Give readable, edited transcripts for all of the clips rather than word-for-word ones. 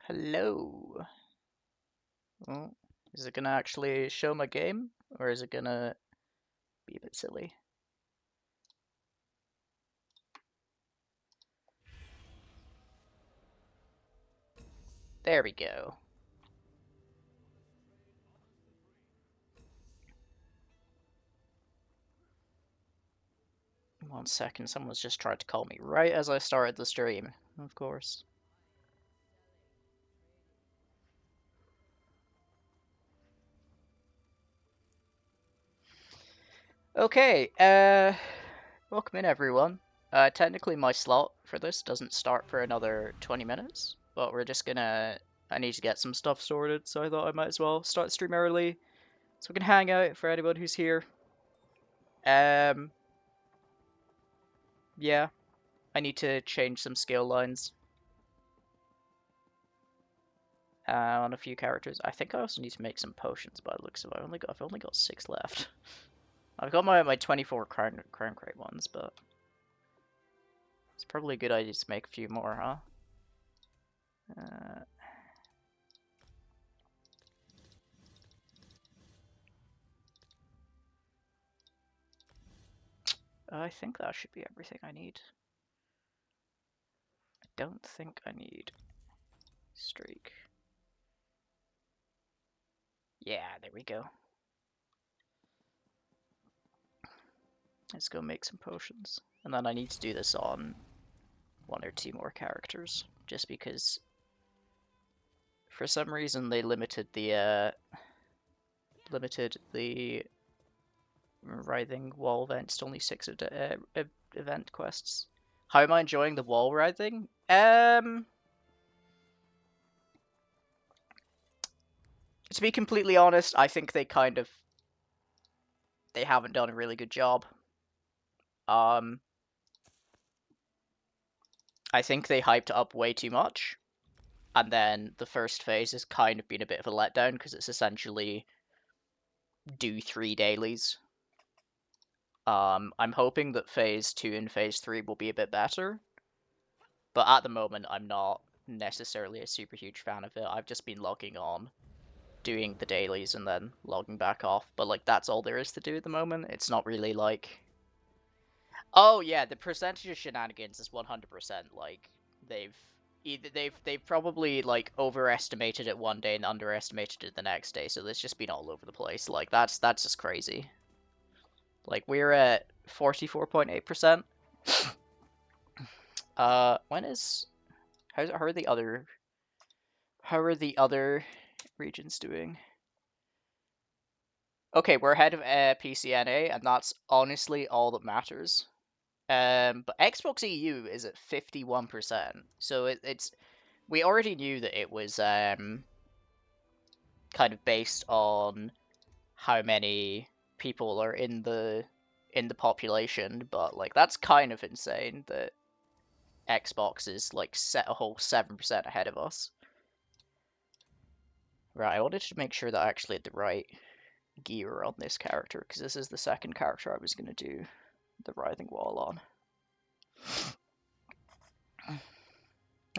Hello. Well, is it gonna actually show my game, or is it gonna be a bit silly? There we go. One second, someone's just tried to call me right as I started the stream, of course. Okay, welcome in everyone. Technically my slot for this doesn't start for another 20 minutes, but I need to get some stuff sorted, so I thought I might as well start the stream early, so we can hang out for anyone who's here. Um, yeah, I need to change some skill lines on a few characters. I think I also need to make some potions by the looks of it. I've only got 6 left. I've got my 24 crown crate ones, but it's probably a good idea to make a few more, huh? I think that should be everything I need. I don't think I need streak. Yeah, there we go. Let's go make some potions. And then I need to do this on 1 or 2 more characters, just because for some reason they limited the writhing wall events to only 6 event quests. How am I enjoying the wall writhing? To be completely honest, I think they haven't done a really good job. I think they hyped it up way too much, and then the first phase has kind of been a bit of a letdown because it's essentially do 3 dailies. I'm hoping that phase 2 and phase 3 will be a bit better, but at the moment I'm not necessarily a super huge fan of it. I've just been logging on, doing the dailies, and then logging back off, but like that's all there is to do at the moment. It's not really like... Oh yeah, the percentage of shenanigans is 100%. Like they've probably like overestimated it one day and underestimated it the next day, so it's just been all over the place. Like that's just crazy. Like we're at 44.8%. When is how are the other regions doing? Okay, we're ahead of PCNA, and that's honestly all that matters. But Xbox EU is at 51%, so it's we already knew that it was kind of based on how many people are in the population, but like that's kind of insane that Xbox is like set a whole 7% ahead of us. Right, I wanted to make sure that I actually had the right gear on this character, because this is the second character I was going to do the Writhing Wall on.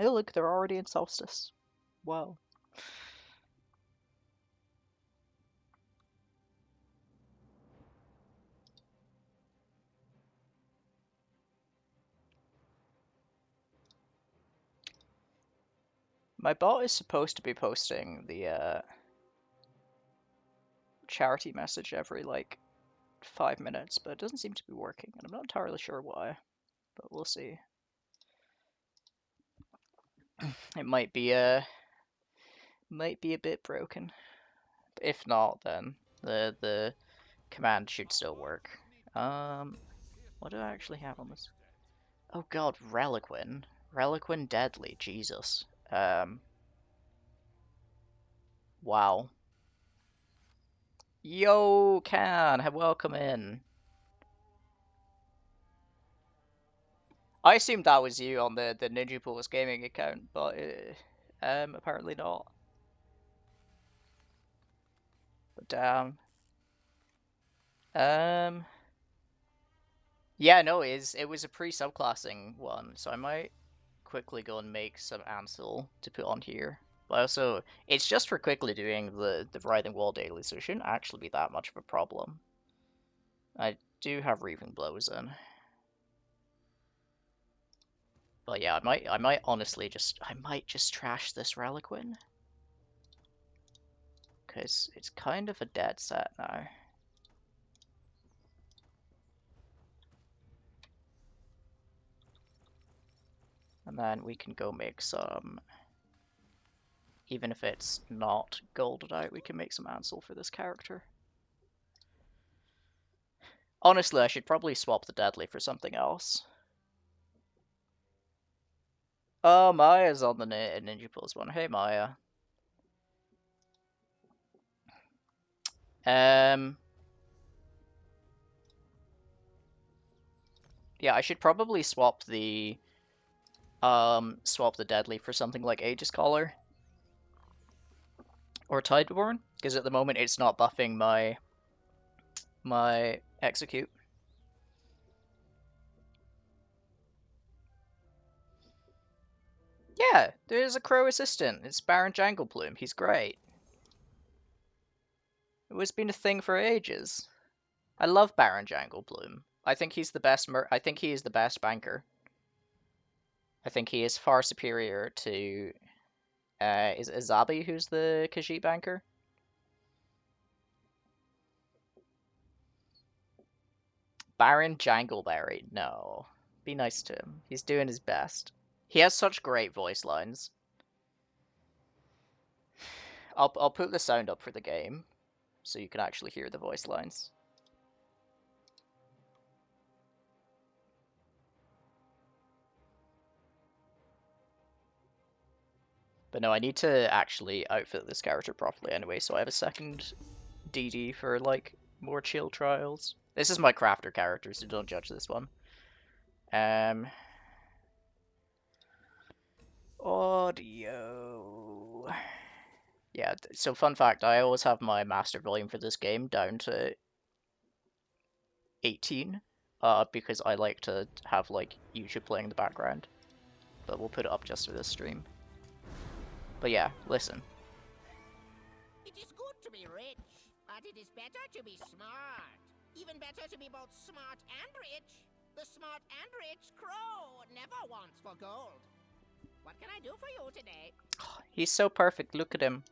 Oh look, they're already in Solstice. Wow. My bot is supposed to be posting the charity message every like 5 minutes, but it doesn't seem to be working, and I'm not entirely sure why, but we'll see. It might be a bit broken. If not, then the command should still work. What do I actually have on this? Oh god, Reliquin. Reliquin Deadly, Jesus. Wow. Yo, Can, welcome in. I assumed that was you on the Ninja Pools gaming account, but apparently not. But damn. Yeah, no, it was a pre-subclassing one, so I might quickly go and make some Ansel to put on here. But also, it's just for quickly doing the Writhing Wall daily, so it shouldn't actually be that much of a problem. I do have Wreathing Blows in. But yeah, I might honestly I might just trash this Reliquin. Because it's kind of a dead set now. And then we can go make some, even if it's not golded out, we can make some Ansel for this character. Honestly, I should probably swap the Deadly for something else. Oh, Maya's on the Ninja Pulse one. Hey, Maya. Yeah, I should probably swap the Deadly for something like Aegis Collar or Tideborn, because at the moment it's not buffing my execute. Yeah, there's a crow assistant. It's Baron Jangleplume. He's great. It's been a thing for ages. I love Baron Jangleplume. I think he's the best. I think he is the best banker. I think he is far superior to. Is it Azabi who's the Khajiit banker? Baron Jangleberry. No, be nice to him. He's doing his best. He has such great voice lines. I'll put the sound up for the game, so you can actually hear the voice lines. But no, I need to actually outfit this character properly anyway, so I have a second DD for, like, more chill trials. This is my crafter character, so don't judge this one. Audio. Yeah, so fun fact, I always have my master volume for this game down to 18, because I like to have, like, YouTube playing in the background. But we'll put it up just for this stream. But yeah, listen. It is good to be rich, but it is better to be smart. Even better to be both smart and rich. The smart and rich crow never wants for gold. What can I do for you today? He's so perfect, look at him.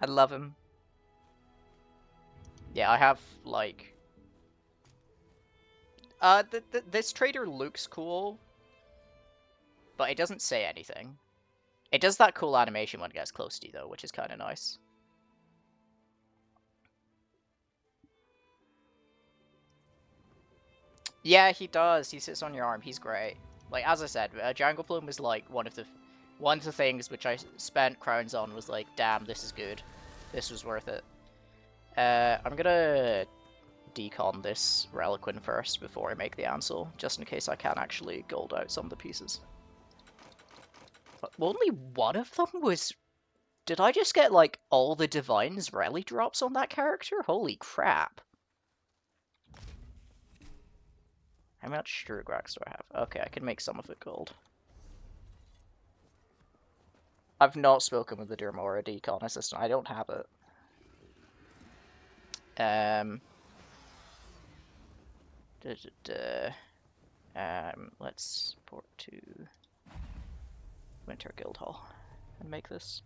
I love him. Yeah, I have, like... this trader looks cool, but it doesn't say anything. It does that cool animation when it gets close to you, though, which is kind of nice. Yeah, he does. He sits on your arm. He's great. Like, as I said, Jangleplume was, like, one of the things which I spent crowns on was like, damn, this is good. This was worth it. I'm gonna decon this Reliquin first before I make the Ansel, just in case I can actually gold out some of the pieces. But only one of them was... Did I just get, like, all the Divines rally drops on that character? Holy crap. How much Strugrax do I have? Okay, I can make some of it gold. I've not spoken with the Dermora decon assistant. I don't have it. Let's port to Winter Guildhall and make this.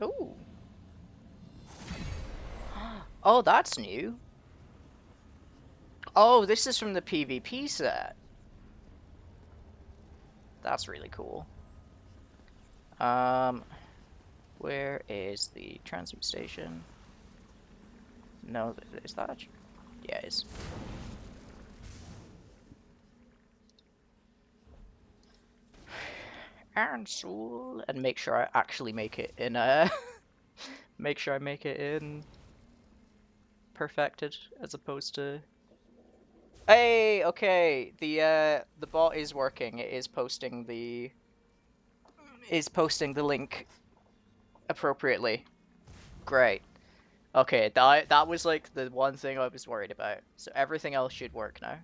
Ooh. Oh, that's new. Oh, this is from the PvP set. That's really cool. Where is the transmute station? No, is that? Yeah, it is. Ansel, and make sure I actually make it in make sure I make it in perfected as opposed to... Hey, okay, the bot is working. It is posting the is posting the link appropriately. Great. Okay, that was like the one thing I was worried about. So everything else should work now.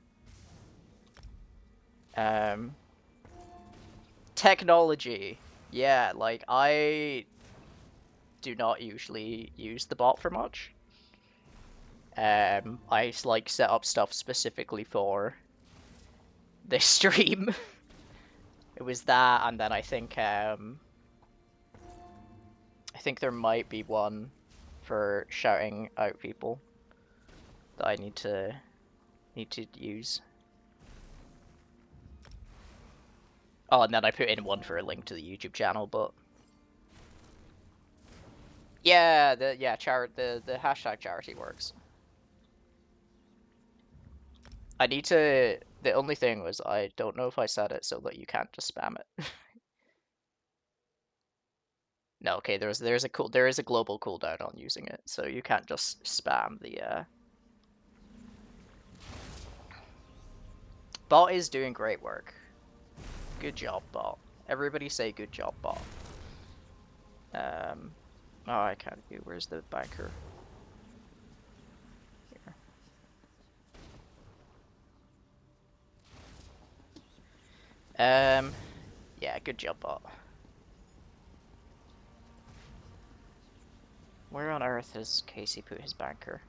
Technology. Yeah, like I do not usually use the bot for much. I like set up stuff specifically for this stream. It was that, and then I think there might be one for shouting out people that I need to use. Oh, and then I put in one for a link to the YouTube channel, but yeah, the hashtag charity works. I need to. The only thing was I don't know if I set it so that you can't just spam it. No, okay. There is a global cooldown on using it, so you can't just spam the. Bot is doing great work. Good job, bot. Everybody say good job, bot. Oh, I can't do. Where's the banker? Here. Yeah, good job, bot. Where on earth has Casey put his banker?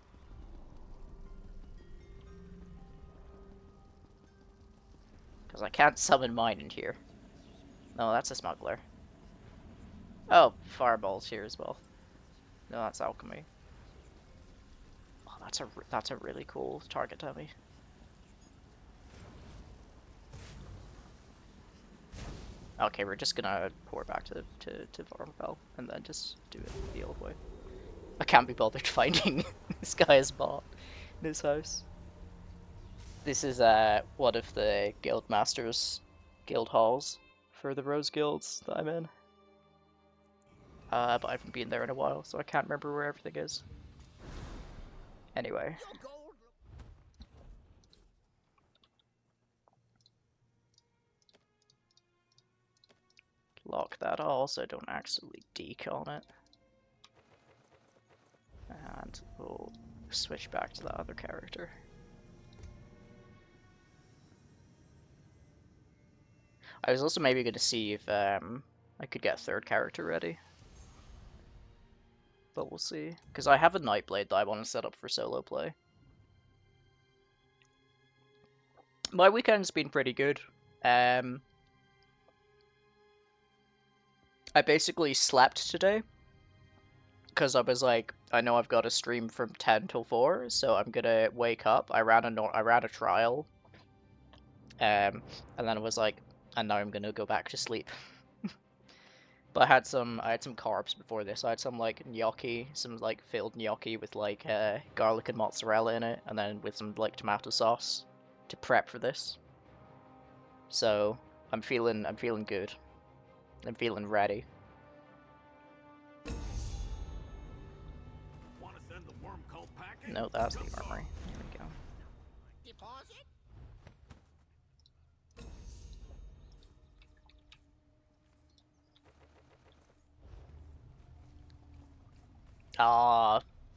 Because I can't summon mine in here. No, that's a smuggler. Oh, fireball's here as well. No, that's alchemy. Oh, that's a really cool target dummy. Okay, we're just gonna pour back to Vormfell and then just do it the old way. I can't be bothered finding this guy's bot in his house. This is one of the guild masters guild halls for the Rose Guilds that I'm in. But I haven't been there in a while, so I can't remember where everything is. Anyway. Lock that all so I don't accidentally deke on it. And we'll switch back to the other character. I was also maybe going to see if I could get a third character ready. But we'll see. Because I have a Nightblade that I want to set up for solo play. My weekend's been pretty good. I basically slept today. Because I was like, I know I've got a stream from 10 till 4, so I'm gonna wake up. I ran a trial. And then I was like, and now I'm gonna go back to sleep. But I had some carbs before this. I had some like gnocchi, some like filled gnocchi with like garlic and mozzarella in it, and then with some like tomato sauce to prep for this. So I'm feeling good. I'm feeling ready. No, that's the armory. There we go. Deposit?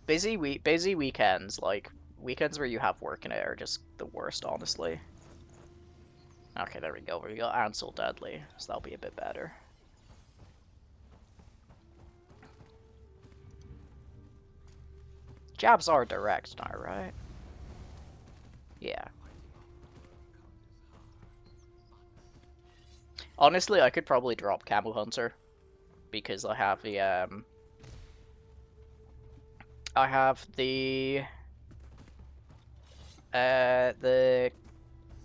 Busy weekends, like weekends where you have work in it are just the worst, honestly. Okay, there we go. We got Ansel Deadly, so that'll be a bit better. Jabs are direct now, right? Yeah. Honestly, I could probably drop Camel Hunter because I have the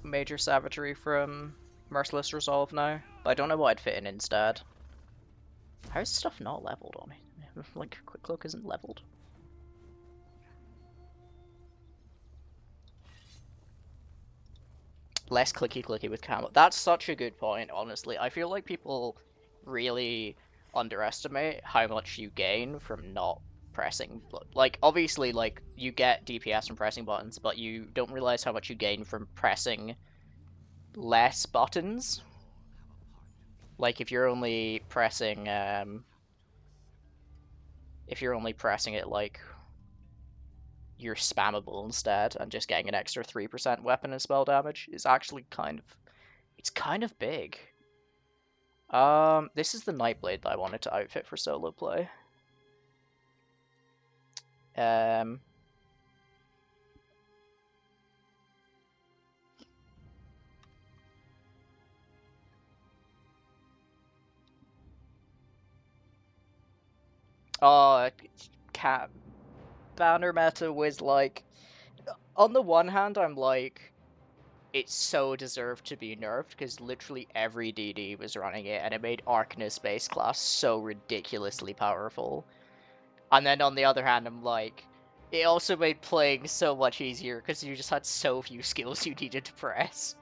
major savagery from Merciless Resolve now, but I don't know what I'd fit in instead. How's stuff not leveled on me? Like, Quick Look isn't leveled. Less clicky with Camel. That's such a good point, honestly. I feel like people really underestimate how much you gain from not pressing. Like, obviously, like, you get DPS from pressing buttons, but you don't realize how much you gain from pressing less buttons. Like if you're only pressing it like you're spammable instead and just getting an extra 3% weapon and spell damage is actually it's kind of big. This is the Nightblade that I wanted to outfit for solo play. Um, oh, cat banner meta was like, on the one hand, I'm like, it's so deserved to be nerfed because literally every DD was running it, and it made Arcanist base class so ridiculously powerful. And then on the other hand, I'm like, it also made playing so much easier because you just had so few skills you needed to press.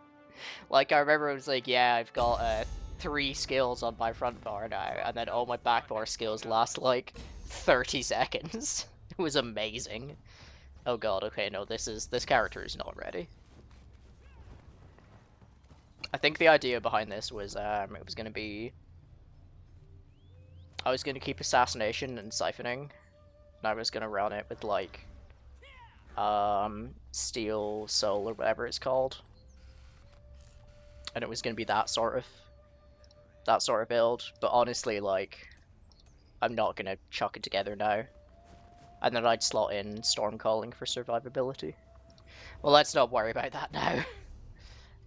Like, I remember it was like, yeah, I've got 3 skills on my front bar now, and then all my back bar skills last like 30 seconds. It was amazing. Oh god, okay, no, this character is not ready. I think the idea behind this was it was gonna be I was gonna keep assassination and siphoning, and I was gonna run it with like steel soul or whatever it's called. And it was gonna be that sort of build, but honestly like I'm not gonna chuck it together now. And then I'd slot in Stormcalling for survivability. Well, let's not worry about that now.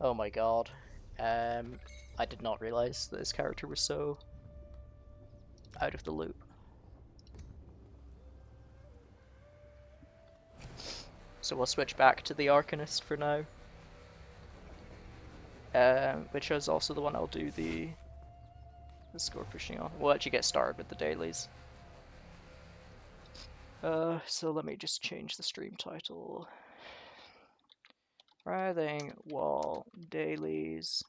Oh my god. I did not realize that this character was so out of the loop. So we'll switch back to the Arcanist for now. Which is also the one I'll do the score pushing on. We'll actually get started with the dailies. So let me just change the stream title. Writhing Wall Dailies.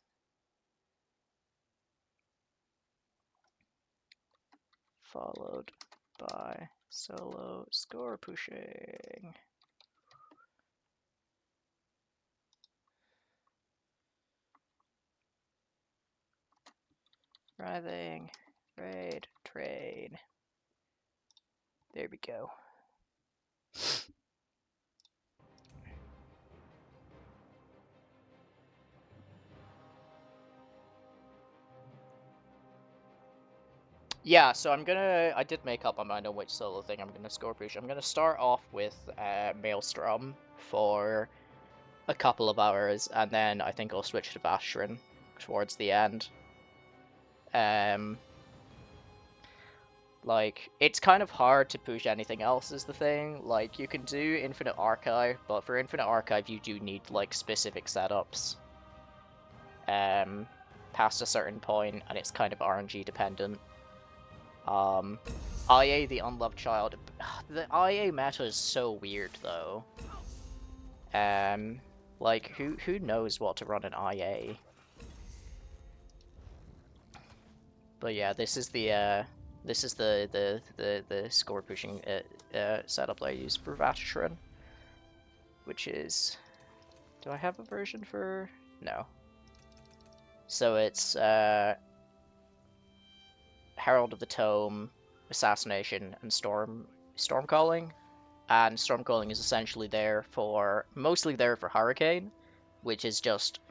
Followed by solo score pushing. Writhing, raid, trade. There we go. Yeah, so I did make up my mind on which solo thing I'm gonna score push. I'm gonna start off with Maelstrom for a couple of hours, and then I think I'll switch to Bastion towards the end. Like, it's kind of hard to push anything else is the thing. Like, you can do Infinite Archive, but for Infinite Archive you do need, like, specific setups. Past a certain point, and it's kind of RNG dependent. IA, the Unloved Child. The IA meta is so weird, though. Like, who knows what to run in IA? But yeah, this is the score pushing setup that I use for Vatron, which is, do I have a version for? No. So it's Herald of the Tome, Assassination, and Stormcalling. And Stormcalling is essentially mostly there for Hurricane, which is just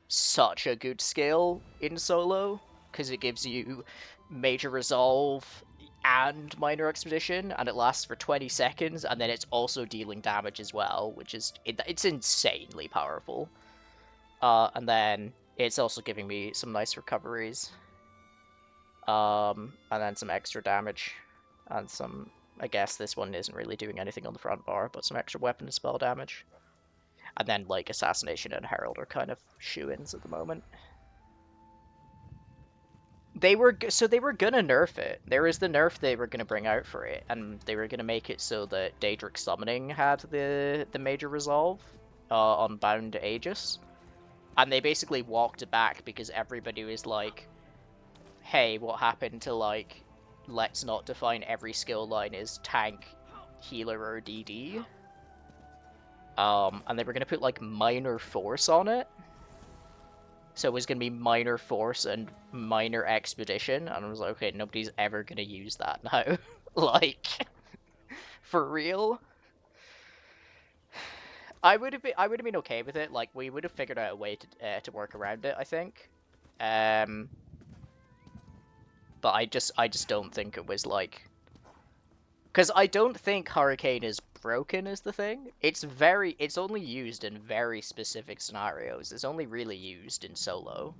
such a good skill in solo, because it gives you major resolve and minor expedition, and it lasts for 20 seconds, and then it's also dealing damage as well, which is it's insanely powerful. And then it's also giving me some nice recoveries, and then some extra damage, and some. I guess this one isn't really doing anything on the front bar, but some extra weapon and spell damage. And then, like, Assassination and Herald are kind of shoo-ins at the moment. They were gonna nerf it. There was the nerf they were gonna bring out for it, and they were gonna make it so that Daedric Summoning had the major resolve on Bound Aegis, and they basically walked it back because everybody was like, "Hey, what happened to like, let's not define every skill line as tank, healer, or DD." And they were gonna put like minor force on it. So it was going to be minor force and minor expedition, and I was like, okay, nobody's ever going to use that now. Like, for real? I would have been okay with it. Like, we would have figured out a way to work around it, I think. Um, but I just don't think it was like, because I don't think Hurricane is broken is the thing. It's only used in very specific scenarios. It's only really used in solo.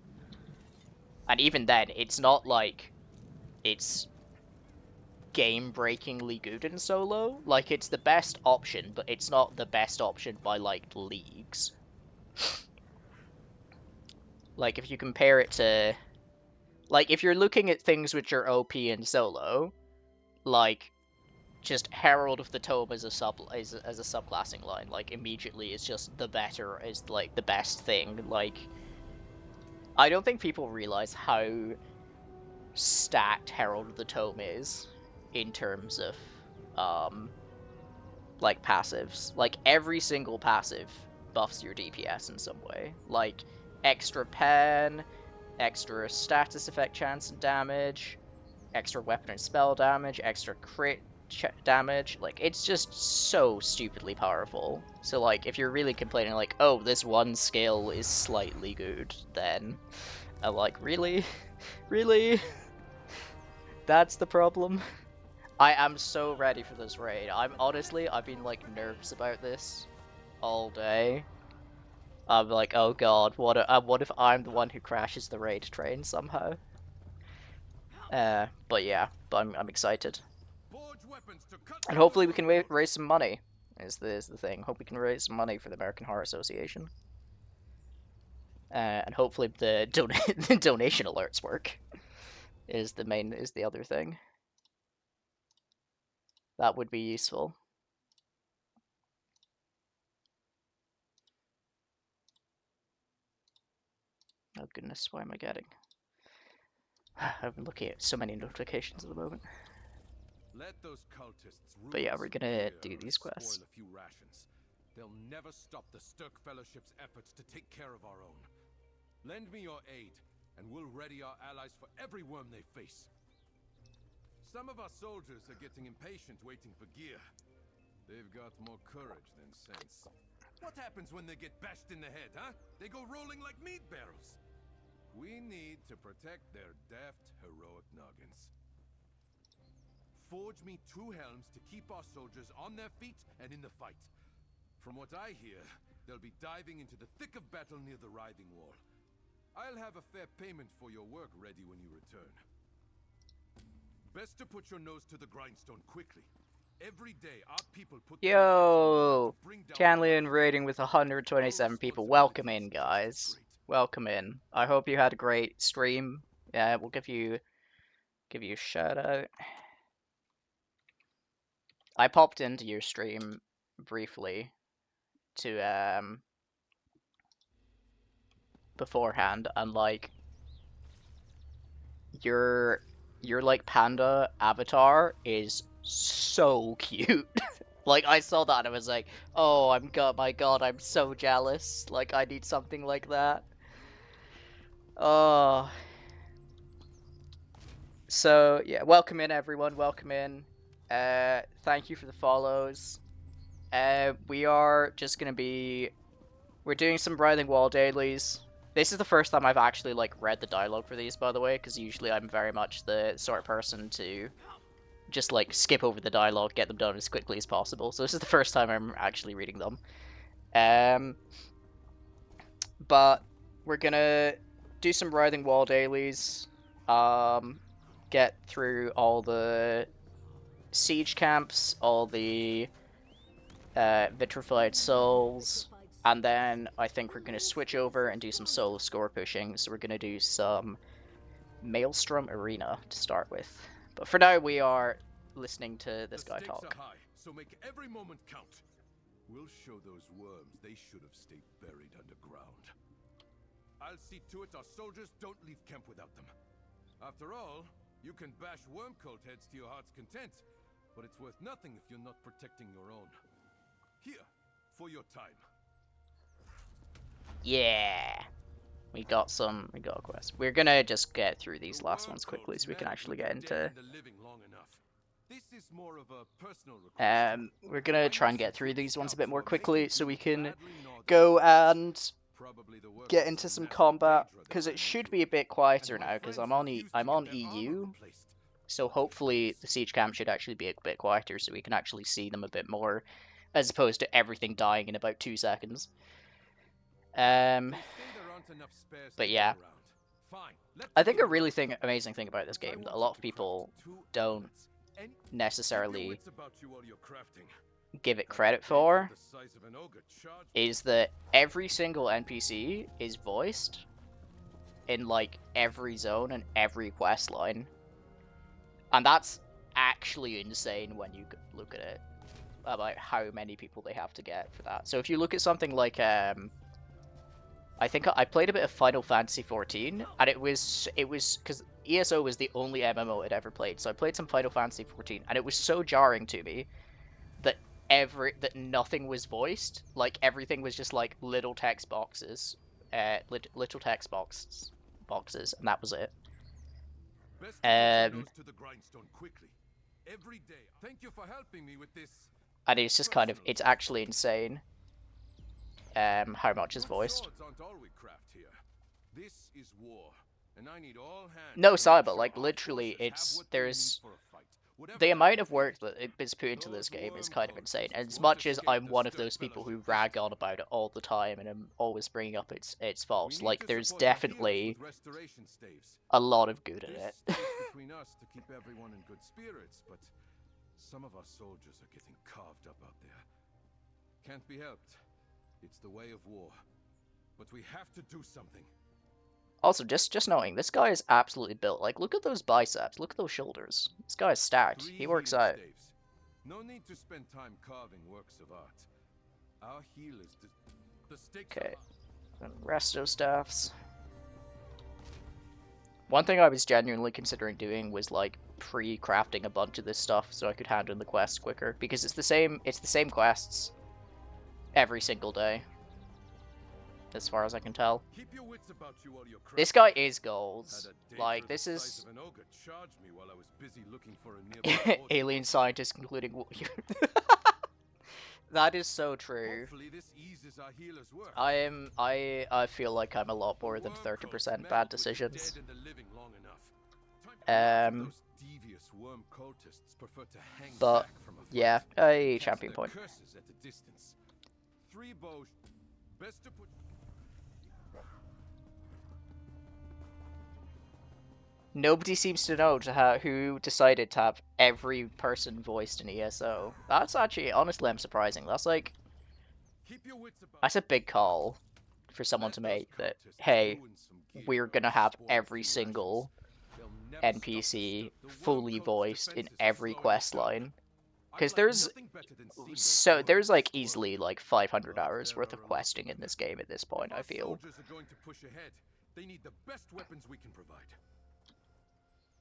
And even then, it's not like it's game-breakingly good in solo. Like, it's the best option, but it's not the best option by, like, leagues. Like, if you compare it to... Like, if you're looking at things which are OP in solo, like, just Herald of the Tome as a subclassing line, like, immediately is just the better, is, like, the best thing. Like, I don't think people realize how stacked Herald of the Tome is in terms of, like, passives. Like, every single passive buffs your DPS in some way. Like, extra pen, extra status effect chance and damage, extra weapon and spell damage, extra crit damage. Like, it's just so stupidly powerful. So, like, if you're really complaining, like, oh, this one skill is slightly good, then I'm like, really? Really? That's the problem? I am so ready for this raid. I've been, like, nervous about this all day. I'm like, oh god, what if I'm the one who crashes the raid train somehow? But yeah, I'm excited. And hopefully we can raise some money, is the thing. Hope we can raise some money for the American Heart Association. And hopefully the donation alerts work, is the other thing. That would be useful. Oh goodness, why am I getting? I've been looking at so many notifications at the moment. But yeah, we're gonna do these quests. They'll never stop the Sturk Fellowship's efforts to take care of our own. Lend me your aid, and we'll ready our allies for every worm they face. Some of our soldiers are getting impatient waiting for gear. They've got more courage than sense. What happens when they get bashed in the head, huh? They go rolling like meat barrels. We need to protect their daft, heroic noggins. Forge me 2 helms to keep our soldiers on their feet and in the fight. From what I hear, they'll be diving into the thick of battle near the Writhing Wall. I'll have a fair payment for your work ready when you return. Best to put your nose to the grindstone quickly. Every day, our people put Yo, Canlian raiding with 127 people. Welcome in, guys. Welcome in. I hope you had a great stream. Yeah, we'll give you a shout out. I popped into your stream briefly to beforehand, and like your like panda avatar is so cute. Like, I saw that and I was like, oh, my god, I'm so jealous. Like, I need something like that. Oh. So, yeah, welcome in, everyone. Welcome in. Thank you for the follows. We are just gonna be... We're doing some Writhing Wall dailies. This is the first time I've actually, like, read the dialogue for these, by the way, because usually I'm very much the sort of person to just, like, skip over the dialogue, get them done as quickly as possible. So this is the first time I'm actually reading them. But we're gonna do some Writhing Wall dailies, get through all the siege camps, all the vitrified souls, and then I think we're gonna switch over and do some solo score pushing. So we're gonna do some Maelstrom Arena to start with. But for now, we are listening to this guy talk. Are high, so make every moment count. We'll show those worms they should have stayed buried underground. I'll see to it our soldiers don't leave camp without them. After all, you can bash worm cult heads to your heart's content, but it's worth nothing if you're not protecting your own. Here, for your time. Yeah. We got a quest. We're gonna just get through The these last worm ones quickly cult's so we can men actually keep get the dead into. and the living long enough. This is more of a personal request. We're gonna I try know and some get through good these ones a scouts bit who more are making quickly so we good, can badly gnawed go reports. and Probably the work get of into some Master combat Daedra they because it ran should into. be a bit And quieter my now because friends refuse to I'm get on their armor EU, replaced. so Lucky hopefully the fellas. siege camp should actually be a bit quieter so we can actually see them a bit more, as opposed to everything dying in about 2 seconds. They say there aren't enough spares But to yeah, go around. Fine. Let I them think a give it really all to me. amazing thing about this If I game that a wanted lot of to craft people 2 don't amulets, and keep your necessarily wits about you while you're crafting. give it Have a credit Daedra for the size of an ogre charge is that every single NPC is voiced in like every zone and every quest line, and that's actually insane when you look at it about how many people they have to get for that. So if you look at something like I think I played a bit of Final Fantasy 14, and it was because ESO was the only MMO I'd ever played, so I played some Final Fantasy 14, and it was so jarring to me that that nothing was voiced, like everything was just like little text boxes, little text boxes, and that was it. Best to put your Um, nose to the grindstone quickly. Every day. Thank you for helping me with this. and it's just kind of Personal it's task. actually insane how much is Good voiced. swords aren't all we craft here. This is war, and I need all hands No, to make sorry, but sure like our literally, forces have what they need there's for a fight. Whatever the that amount may of be. work that is put into Those this game is worm kind of insane. And cultists as won't much as escape I'm the one of Stirk those people who Fellowship this rag time. on about it all the time, and I'm always bringing up its We faults, need like to there's support our healers definitely with restoration staves. a lot of good in This it. stays between us to keep everyone in good spirits, but some of our soldiers are getting carved up out there. Can't be helped. It's the way of war. But we have to do something. Also, just knowing this guy is absolutely built. Like, look at those biceps, look at those shoulders. This guy is stacked. 3 He works healing out. staves. No need to spend time carving works of art. Our healers, the stakes Okay, are and resto staffs. One thing I was genuinely considering doing was like pre-crafting a bunch of this stuff so I could hand in the quests quicker, because it's the same quests every single day, as far as I can tell. Keep your wits about you while you're This crafting. guy is Had goals. a Like, Daedra this the size is of an ogre charge me while I was busy looking for a nearby forge alien works. scientist concluding. That is so true. Hopefully this eases our healers' work. I feel like I'm a lot more than 30% bad decisions. Dead and the living long enough. A lot of Um, those devious worm cultists prefer to hang but back from a fight. yeah, a Cast champion their point. curses at a distance. 3 bows. Best to put. Nobody seems to know who decided to have every person voiced in ESO. That's actually, honestly, I'm surprising. That's like, Keep your wits about. that's a big call for someone Let to those make that, cultists hey, ruin some gear we're or gonna have spoil a every few single rations. They'll never stop the NPC Stirk. The worm fully cult's voiced in defenses are every slowing us quest down. line. I'd Because like there's nothing better than seeing those so there's worms like squirm. easily like 500 But hours there worth are of a lot questing of in them. this game at this point, If I our feel. soldiers are going to push ahead, they need the best weapons we can provide.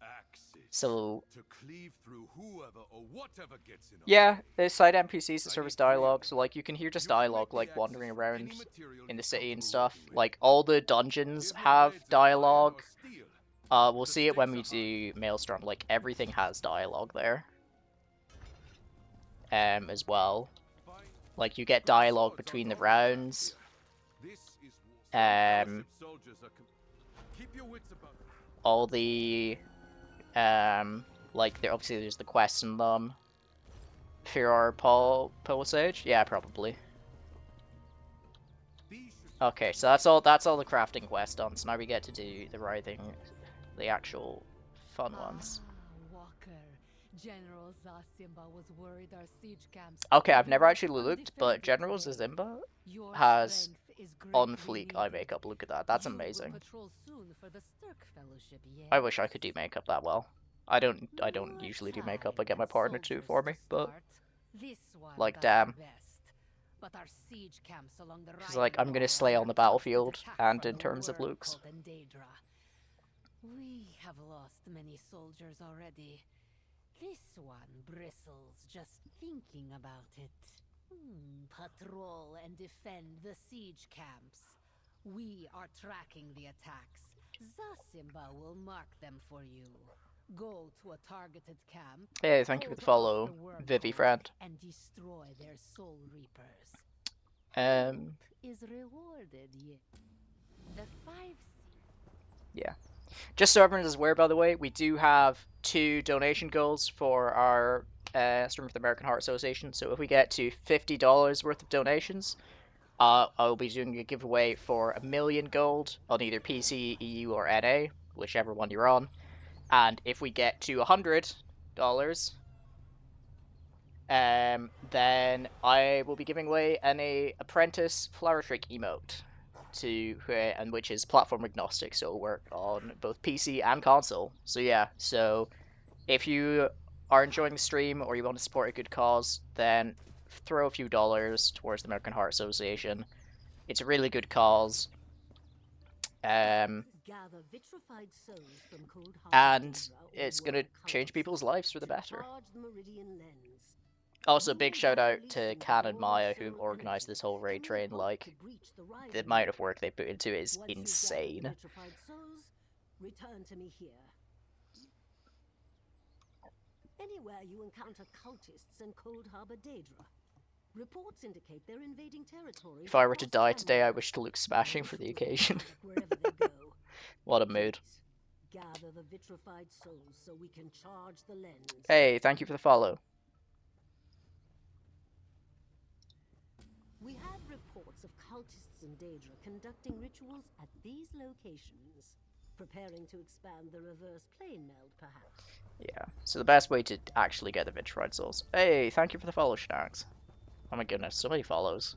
Axes. So To cleave through whoever or whatever gets in our yeah, way. there's side NPCs that I serve need as 3 of dialogue, them. so like you can hear just You can make dialogue the like axes wandering from around any material in the you're city and comfortable stuff. working with. Like all the dungeons Give me have blades of iron dialogue. or steel. We'll The see it when stakes we are high. do Maelstrom. Like everything has dialogue there. As well. Fine. Like you get Good dialogue swords between the aren't all we craft rounds. here. This is war. Some Um, fellowship soldiers are keep your wits about. all the like there obviously there's the quests in them. Fear Pulsage? Yeah, probably. These should Okay, so that's all the crafting quest done. So now we get to do the writhing, the actual fun ones. Walker. General Zasimba was worried our siege camps. Okay, would I've be never left actually looked, but undefended General today. Zazimba Your has strength is on greatly fleek eye needed. makeup. Look at that, that's You will amazing. patrol soon for the Stirk Fellowship, I wish I yes? could do makeup that well. I don't More usually do time makeup. I get my and partner to soldiers for me, to but start. This one like, does damn. the best. But our siege camps along the She's like, Writhing I'm gonna Wall slay are on the under constant battlefield attack and from in the terms of worm looks. cult and Daedra. We have lost many soldiers already. This one bristles just thinking about it. Patrol and defend the siege camps. We are tracking the attacks. Zasimba will mark them for you. Go to a targeted camp. Hey, thank you for the hold off follow, the worm Vivi cult, friend. and destroy their soul reapers. Um, Hope is rewarded. The 5 yeah. Just so everyone is aware, by the way, we do have 2 donation goals for our stream with the American Heart Association. So if we get to $50 worth of donations, I'll be doing a giveaway for 1,000,000 gold on either PC, EU, or NA, whichever one you're on. And if we get to $100, then I will be giving away an apprentice flower trick emote and which is platform agnostic, so it'll work on both PC and console. So yeah, so if you are enjoying the stream or you want to support a good cause, then throw a few dollars towards the American Heart Association. It's a really good cause. And it's gonna change people's lives for the better. Also, big shout out to Can and Maya who organized this whole raid train. Like, the amount of work they put into it is insane. Return to me here. Anywhere you encounter cultists in Cold Harbor Daedra. Reports indicate they're invading territory. If I were to die today, I wish to look smashing for the occasion. What a mood. Gather the vitrified souls so we can charge the lens. Hey, thank you for the follow. We have reports of cultists in Daedra conducting rituals at these locations. Preparing to expand the reverse plane meld, perhaps. Yeah, so the best way to actually get the vitrified souls. Hey, thank you for the follow, Schnags. Oh my goodness, so many follows.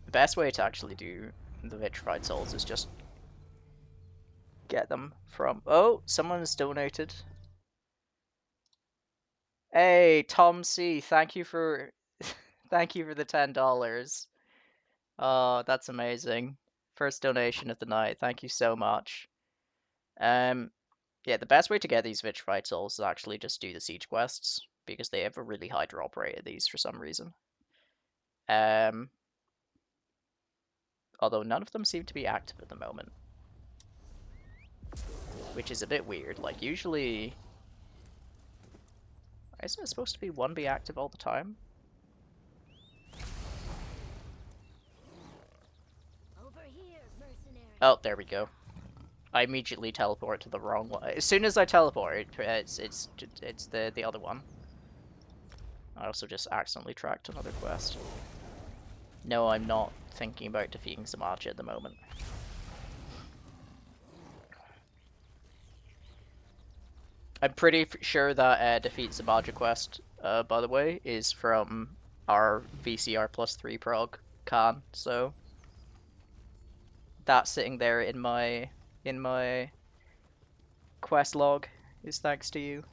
The best way to actually do the vitrified souls is just get them from... Oh, someone has donated. Hey, Tom C, thank you for thank you for the $10. Oh, that's amazing. First donation of the night. Thank you so much. Yeah, the best way to get these vitrified souls is actually just do the siege quests, because they have a really high drop rate of these for some reason. Although none of them seem to be active at the moment, which is a bit weird. Like, usually, isn't it supposed to be one be active all the time? Over here, mercenary. Oh, there we go. I immediately teleport to the wrong one. As soon as I teleport, it's the other one. I also just accidentally tracked another quest. No, I'm not thinking about defeating Zamaja at the moment. I'm pretty sure that defeat Zamaja quest, by the way, is from our VCR +3 prog Khan, so that sitting there in my quest log is thanks to you.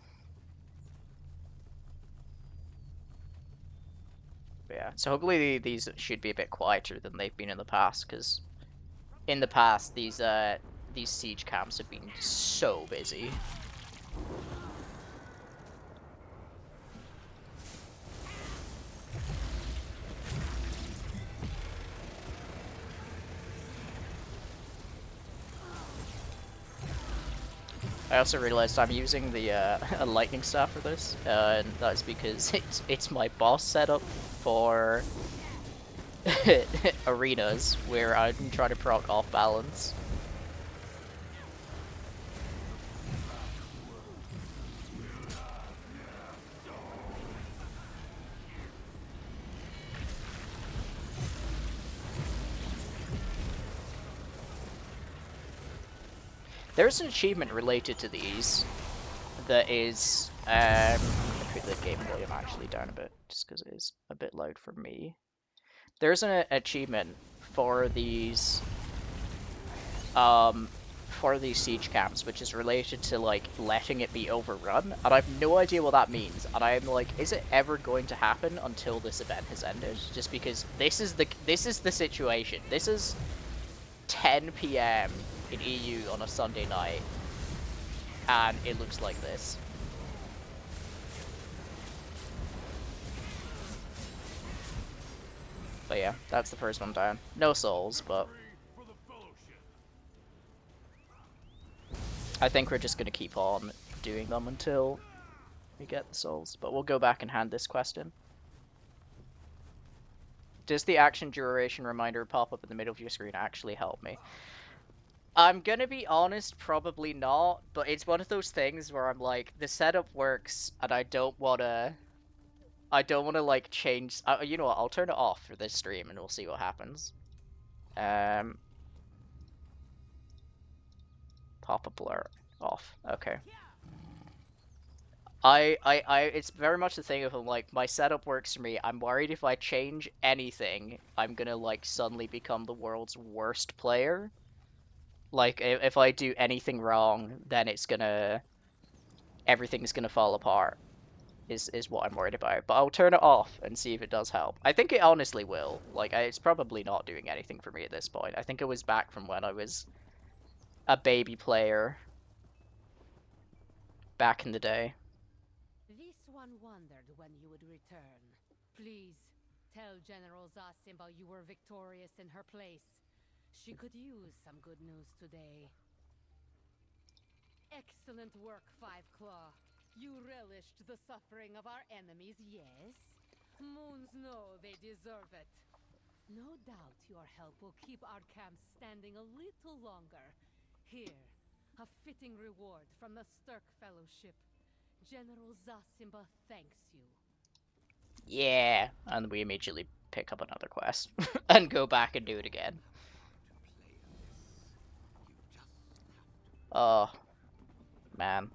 But yeah, so hopefully these should be a bit quieter than they've been in the past, because in the past these siege camps have been so busy. I also realized I'm using the a lightning staff for this, and that's because it's my boss setup for arenas where I'm trying to proc off balance. There's an achievement related to these that is, I'm gonna put the game volume actually down a bit, just because it is a bit loud for me. There's an achievement for these siege camps, which is related to, like, letting it be overrun, and I have no idea what that means, and I'm like, is it ever going to happen until this event has ended? Just because this is the situation. This is 10 PM in EU on a Sunday night, and it looks like this. But yeah, that's the first one down. No souls, but For the Fellowship. I think we're just gonna keep on doing them until we get the souls. But we'll go back and hand this quest in. Does the action duration reminder pop up in the middle of your screen actually help me? I'm gonna be honest, probably not, but it's one of those things where I'm like, the setup works, and I don't wanna like change. You know what? I'll turn it off for this stream, and we'll see what happens. Pop up blur off. Okay. It's very much the thing of like, my setup works for me. I'm worried if I change anything, I'm gonna like suddenly become the world's worst player. Like, if I do anything wrong, then everything's gonna fall apart. Is what I'm worried about. But I'll turn it off and see if it does help. I think it honestly will. Like, it's probably not doing anything for me at this point. I think it was back from when I was a baby player back in the day. This one wondered when you would return. Please, tell General Zasimba you were victorious in her place. She could use some good news today. Excellent work, Five Claw. You relished the suffering of our enemies, yes? Moons know they deserve it. No doubt your help will keep our camps standing a little longer. Here, a fitting reward from the Sturk Fellowship. General Zasimba thanks you. Yeah, and we immediately pick up another quest and go back and do it again. Oh, man.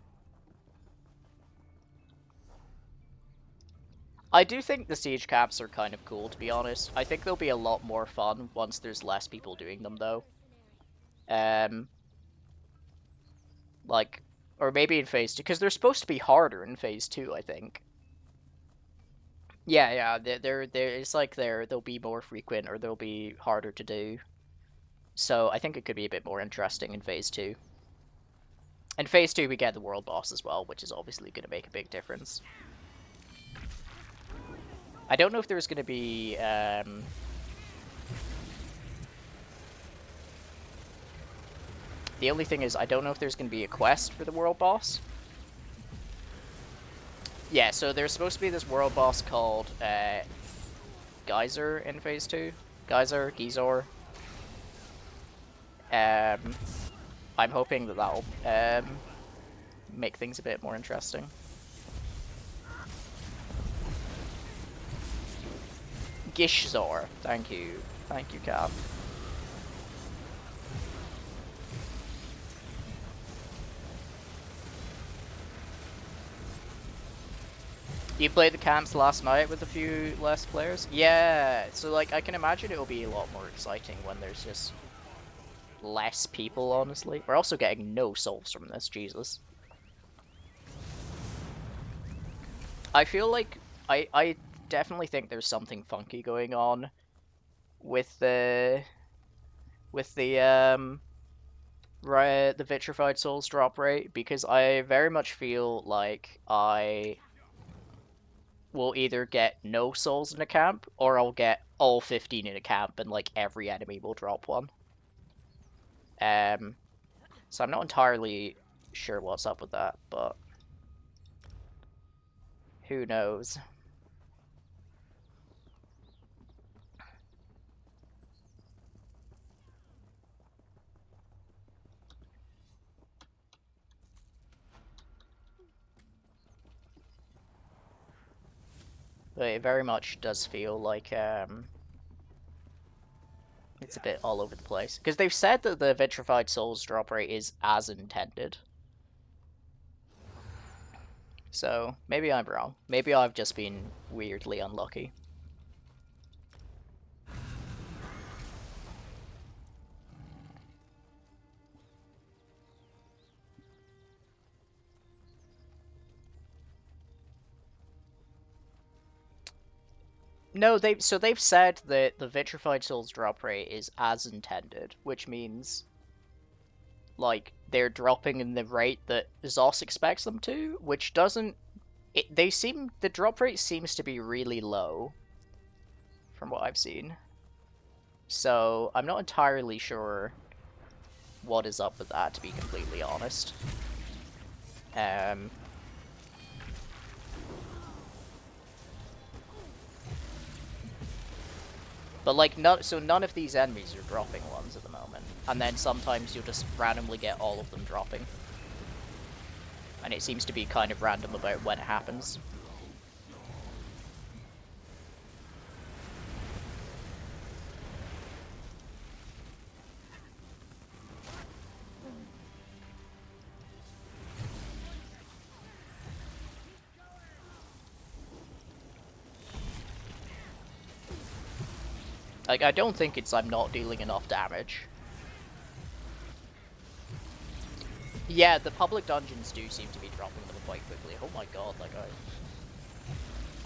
I do think the siege caps are kind of cool, to be honest. I think they'll be a lot more fun once there's less people doing them, though. Like, or maybe in Phase 2, because they're supposed to be harder in Phase 2, I think. Yeah, it's like they'll be more frequent, or they'll be harder to do. So I think it could be a bit more interesting in Phase 2. In Phase 2, we get the world boss as well, which is obviously going to make a big difference. I don't know if there's going to be... The only thing is, I don't know if there's going to be a quest for the world boss. Yeah, so there's supposed to be this world boss called Geyser in Phase 2. Geyser. I'm hoping that that'll make things a bit more interesting. Gishzor, thank you, Cap. You played the camps last night with a few less players? Yeah, so like I can imagine it'll be a lot more exciting when there's just less people, honestly. We're also getting no souls from this, Jesus. I feel like I definitely think there's something funky going on with the Vitrified Souls drop rate, because I very much feel like I will either get no souls in a camp, or I'll get all 15 in a camp and like every enemy will drop one. So I'm not entirely sure what's up with that, but who knows. But it very much does feel like it's a bit all over the place. Because they've said that the Vitrified Souls drop rate is as intended. So, maybe I'm wrong. Maybe I've just been weirdly unlucky. No, they've said that the Vitrified Souls drop rate is as intended, which means like they're dropping in the rate that Zos expects them to, which doesn't. The drop rate seems to be really low, from what I've seen. So I'm not entirely sure what is up with that, to be completely honest. But like, none of these enemies are dropping ones at the moment, and then sometimes you'll just randomly get all of them dropping, and it seems to be kind of random about when it happens. Like, I don't think it's I'm not dealing enough damage. Yeah, the public dungeons do seem to be dropping them quite quickly. Oh my god, like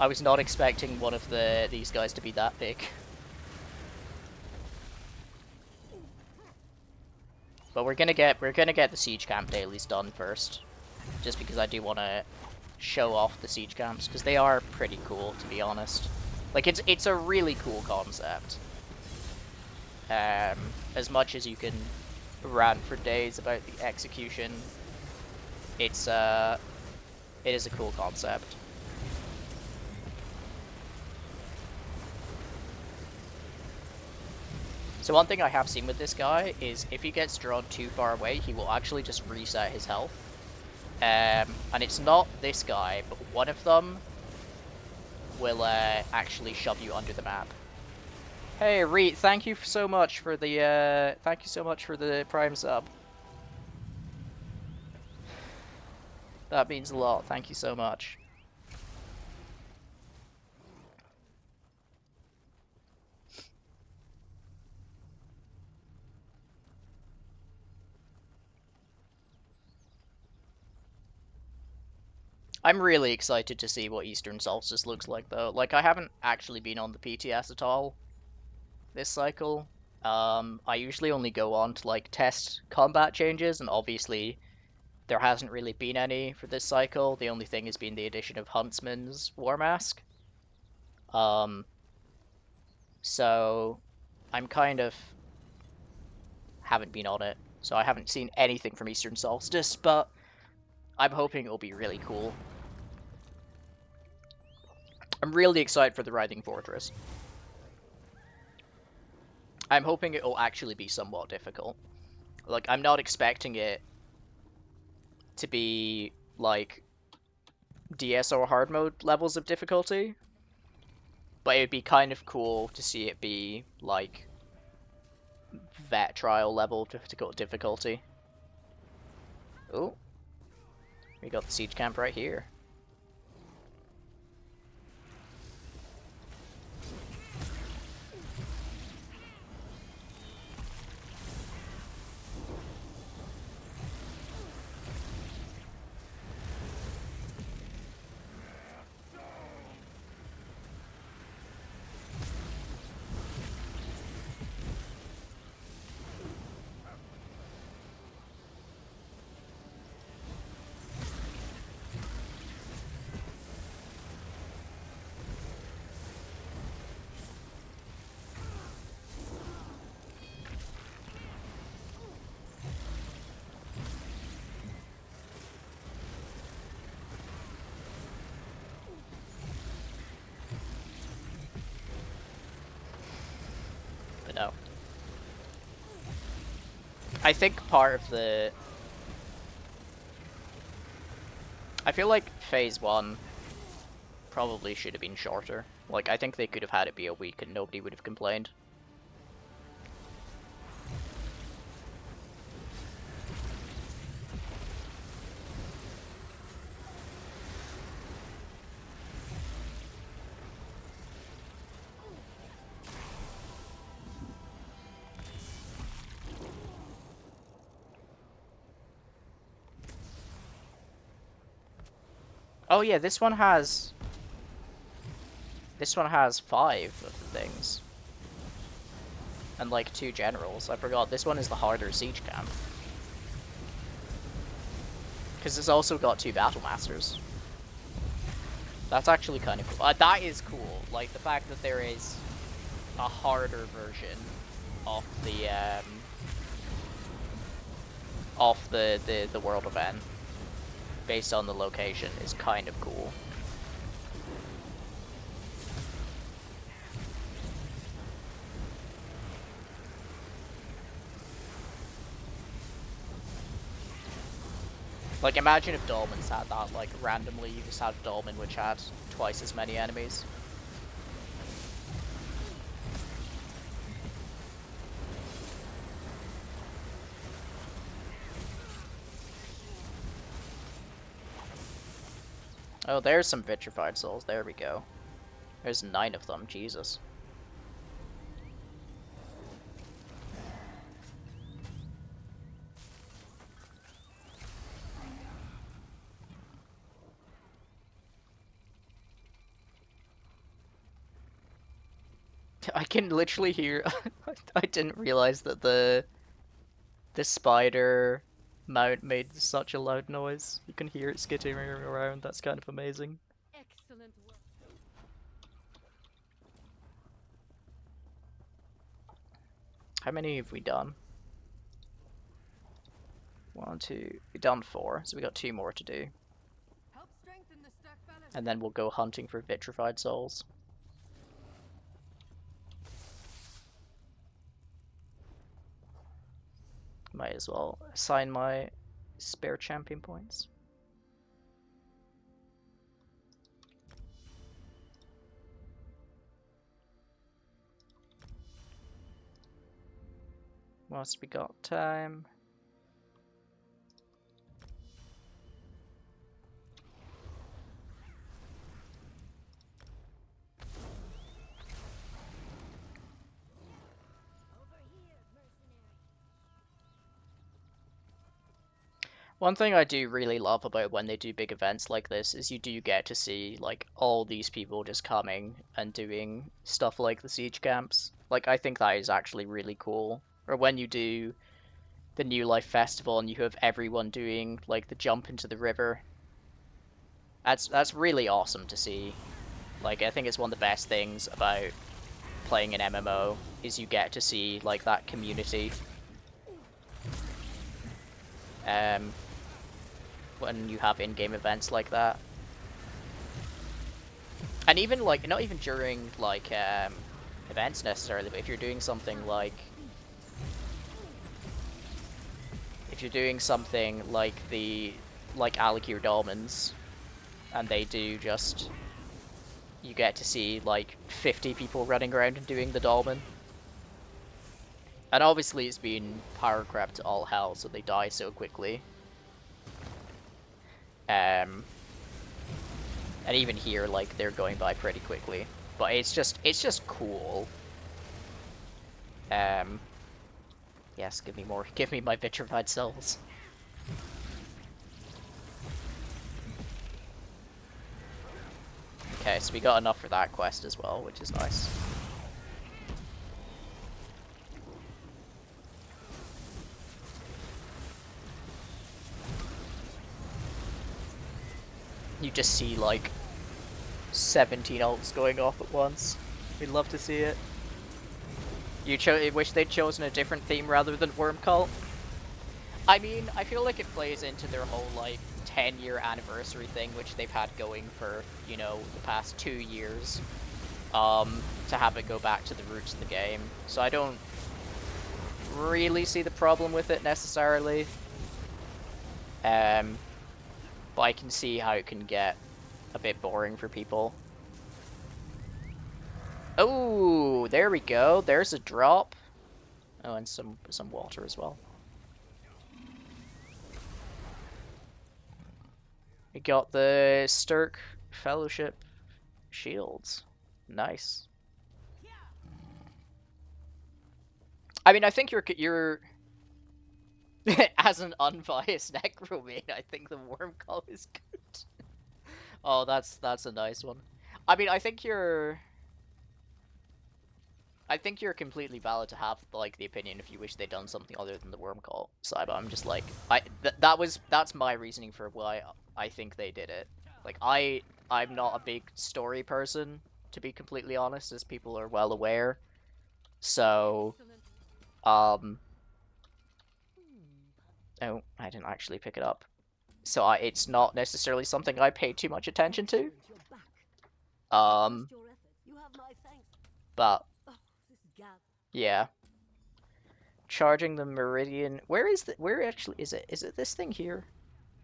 I was not expecting one of these guys to be that big. But we're gonna get the siege camp dailies done first, just because I do want to show off the siege camps because they are pretty cool, to be honest. Like it's a really cool concept. As much as you can rant for days about the execution, it is a cool concept. So one thing I have seen with this guy is if he gets drawn too far away, he will actually just reset his health. And it's not this guy, but one of them will actually shove you under the map. Hey, Reet, thank you so much for the Prime sub. That means a lot. Thank you so much. I'm really excited to see what Eastern Solstice looks like, though. Like, I haven't actually been on the PTS at all this cycle. I usually only go on to, like, test combat changes, and obviously there hasn't really been any for this cycle. The only thing has been the addition of Huntsman's War Mask. So I'm kind of haven't been on it, so I haven't seen anything from Eastern Solstice, but I'm hoping it'll be really cool. I'm really excited for the Writhing Fortress. I'm hoping it'll actually be somewhat difficult. Like, I'm not expecting it to be, like, DS or hard mode levels of difficulty, but it'd be kind of cool to see it be, like, vet trial level difficulty. Oh, we got the siege camp right here. But no. I think part of the... I feel like Phase 1 probably should have been shorter. Like, I think they could have had it be a week and nobody would have complained. Oh yeah, this one has 5 of the things. And like 2 generals. I forgot, this one is the harder siege camp. Because it's also got 2 battle masters. That's actually kind of cool. That is cool. Like, the fact that there is a harder version off the world event based on the location is kind of cool. Like, imagine if Dolmens had that, like, randomly you just had a Dolmen which had twice as many enemies. Oh, there's some vitrified souls. There we go. There's 9 of them. Jesus. I can literally hear. I didn't realize that the spider mount made such a loud noise. You can hear it skittering around. That's kind of amazing. Excellent work. How many have we done? 1, 2. We've done 4, so we got 2 more to do. Help strengthen the Stuck Fellowship. And then we'll go hunting for vitrified souls. Might as well assign my spare champion points. Whilst we got time. One thing I do really love about when they do big events like this is you do get to see, like, all these people just coming and doing stuff like the siege camps. Like, I think that is actually really cool. Or when you do the New Life Festival and you have everyone doing, like, the jump into the river. That's really awesome to see. Like, I think it's one of the best things about playing an MMO is you get to see, like, that community. When you have in-game events like that. And even, like, not even during, like, events necessarily, but if you're doing something like... If you're doing something like like Alikir Dolmens, and they do just... You get to see, like, 50 people running around and doing the Dolmen. And obviously it's been power crept to all hell, so they die so quickly. And even here, like, they're going by pretty quickly. But it's just cool. Yes, give me more. Give me my vitrified souls. Okay, so we got enough for that quest as well, which is nice. You just see, like, 17 ults going off at once. We'd love to see it. You wish they'd chosen a different theme rather than Worm Cult? I mean, I feel like it plays into their whole, like, 10-year anniversary thing, which they've had going for, you know, the past 2 years. To have it go back to the roots of the game. So I don't really see the problem with it, necessarily. But I can see how it can get a bit boring for people. Oh, there we go. There's a drop. Oh, and some water as well. We got the Sturk Fellowship shields. Nice. I mean, I think you're as an unbiased necromain, I think the Worm Call is good. Oh, that's a nice one. I mean, I think you're completely valid to have, like, the opinion if you wish they'd done something other than the Worm Call side, but I'm just like, that's my reasoning for why I think they did it. Like, I'm not a big story person, to be completely honest, as people are well aware. So Oh, I didn't actually pick it up. So it's not necessarily something I pay too much attention to. Excellent, you're back. I trust your effort. You have my thanks. But Oh, this gap. yeah. Charging the Meridian. Where actually is it? Is it this thing here?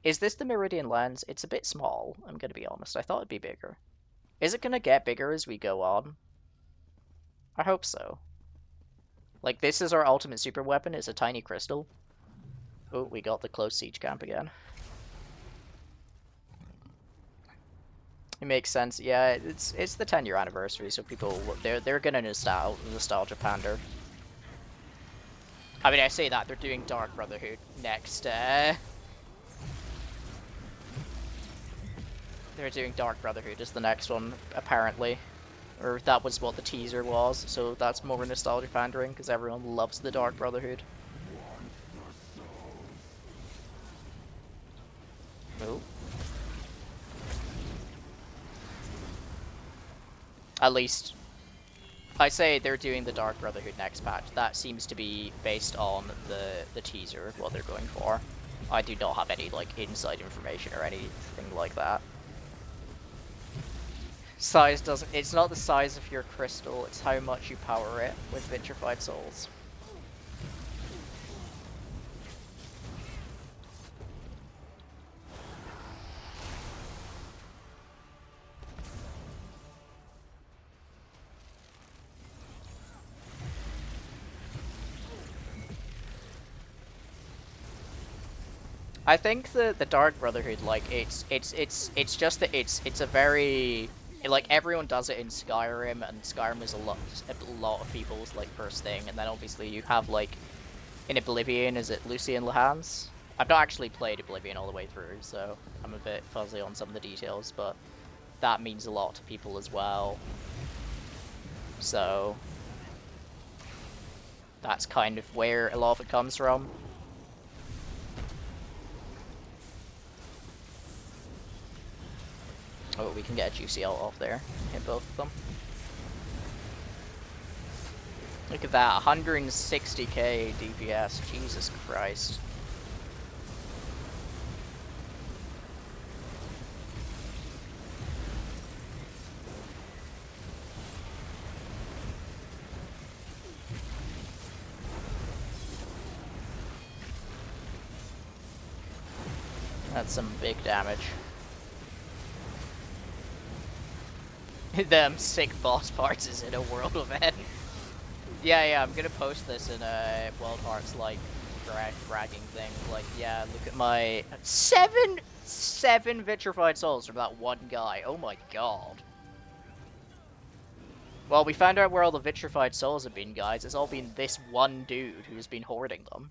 Is this the Meridian lens? It's a bit small, I'm gonna be honest. I thought it'd be bigger. Is it gonna get bigger as we go on? I hope so. Like, this is our ultimate super weapon, it's a tiny crystal. Oh, we got the close siege camp again. It makes sense. Yeah, it's the 10-year anniversary, so people they're gonna nostalgia pander. I mean, I say that they're doing Dark Brotherhood next. They're doing Dark Brotherhood as the next one, apparently, or that was what the teaser was. So that's more nostalgia pandering because everyone loves the Dark Brotherhood. Oh. At least, I say they're doing the Dark Brotherhood next patch. That seems to be based on the teaser, what they're going for. I do not have any, like, inside information or anything like that. Size doesn't... It's not the size of your crystal, it's how much you power it with Vitrified Souls. I think the Dark Brotherhood, like, it's just that it's a very, like, everyone does it in Skyrim, and Skyrim is a lot of people's, like, first thing, and then obviously you have, like, in Oblivion, is it Lucian Lahans? I've not actually played Oblivion all the way through, so I'm a bit fuzzy on some of the details, but that means a lot to people as well. So that's kind of where a lot of it comes from. Oh, we can get a juicy ult off there. Hit both of them. Look at that, 160k DPS. Jesus Christ. That's some big damage. Them sick boss parts is in a world event. Yeah, I'm gonna post this in a World Hearts, like, bragging thing. Like, yeah, look at my seven vitrified souls from that one guy. Oh my god. Well, we found out where all the vitrified souls have been, guys. It's all been this one dude who's been hoarding them.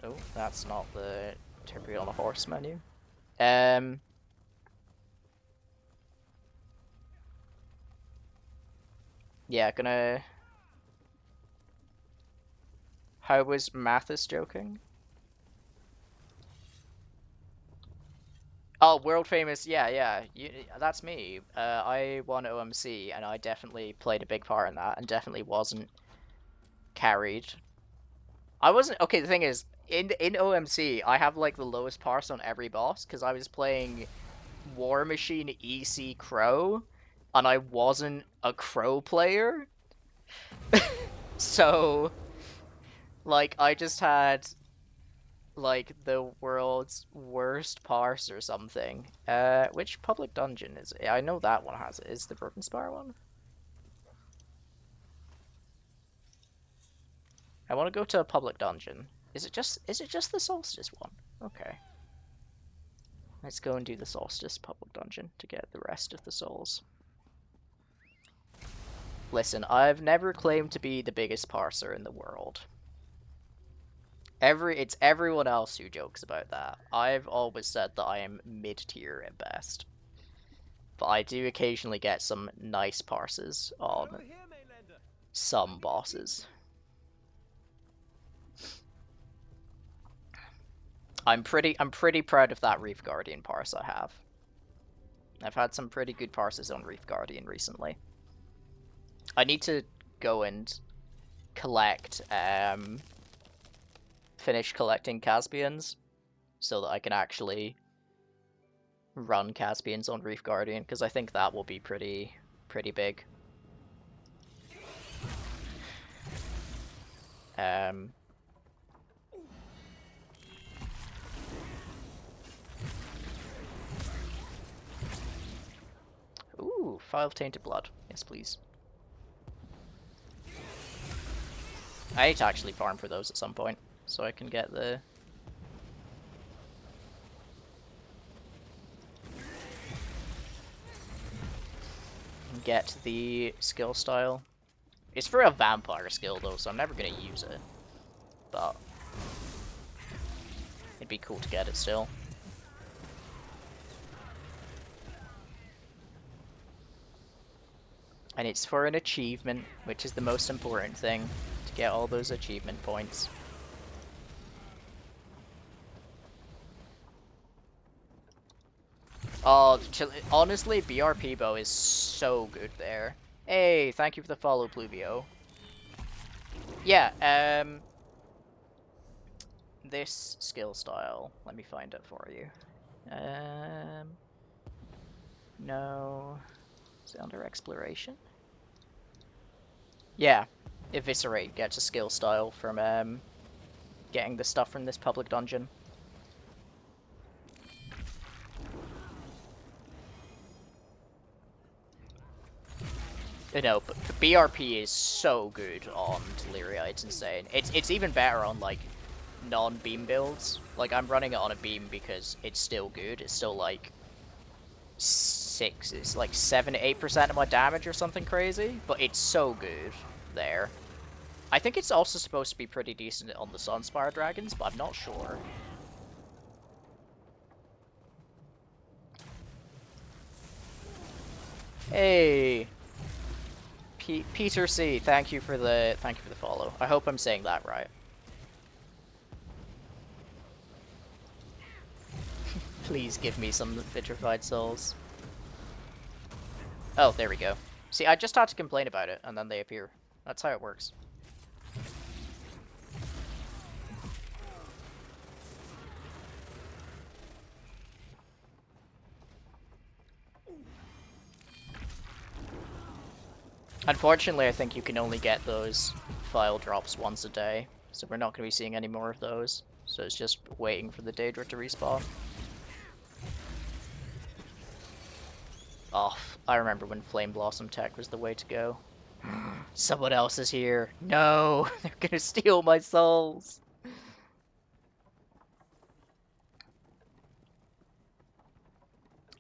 Oh, that's not the Terpy on a horse menu. Yeah, gonna... How was Mathis joking? Oh, world famous, yeah, that's me. I won OMC, and I definitely played a big part in that, and definitely wasn't carried. I wasn't... Okay, the thing is, in OMC, I have, like, the lowest parse on every boss, because I was playing War Machine EC Crow, and I wasn't a Crow player. So, like, I just had, like, the world's worst parse or something. Which public dungeon is it? I know that one has it. Is the Broken Spire one? I want to go to a public dungeon. Is it just the Solstice one? Okay. Let's go and do the Solstice public dungeon to get the rest of the souls. Listen, I've never claimed to be the biggest parser in the world. It's everyone else who jokes about that. I've always said that I am mid-tier at best. But I do occasionally get some nice parses on some bosses. I'm pretty proud of that Reef Guardian parse I have. I've had some pretty good parses on Reef Guardian recently. I need to go and finish collecting Caspians so that I can actually run Caspians on Reef Guardian, because I think that will be pretty big. Ooh, File of Tainted Blood. Yes, please. I need to actually farm for those at some point, so I can get the... get the skill style. It's for a vampire skill though, so I'm never gonna use it. But it'd be cool to get it still. And it's for an achievement, which is the most important thing, to get all those achievement points. Oh, honestly, BRP bow is so good there. Hey, thank you for the follow, Pluvio. Yeah, this skill style, let me find it for you. No, is it under exploration? Yeah, Eviscerate gets a skill style from getting the stuff from this public dungeon. No, but BRP is so good on Deliria, it's insane. It's even better on, like, non-beam builds. Like, I'm running it on a beam because it's still good. It's still, like, it's like 7 to 8% of my damage or something crazy. But it's so good there. I think it's also supposed to be pretty decent on the Sunspire Dragons, but I'm not sure. Hey! Peter C, thank you for the follow. I hope I'm saying that right. Please give me some vitrified souls. Oh, there we go. See, I just had to complain about it, and then they appear. That's how it works. Unfortunately, I think you can only get those file drops once a day, so we're not going to be seeing any more of those. So it's just waiting for the Daedra to respawn. Oh, I remember when Flame Blossom Tech was the way to go. Someone else is here. No, they're gonna steal my souls.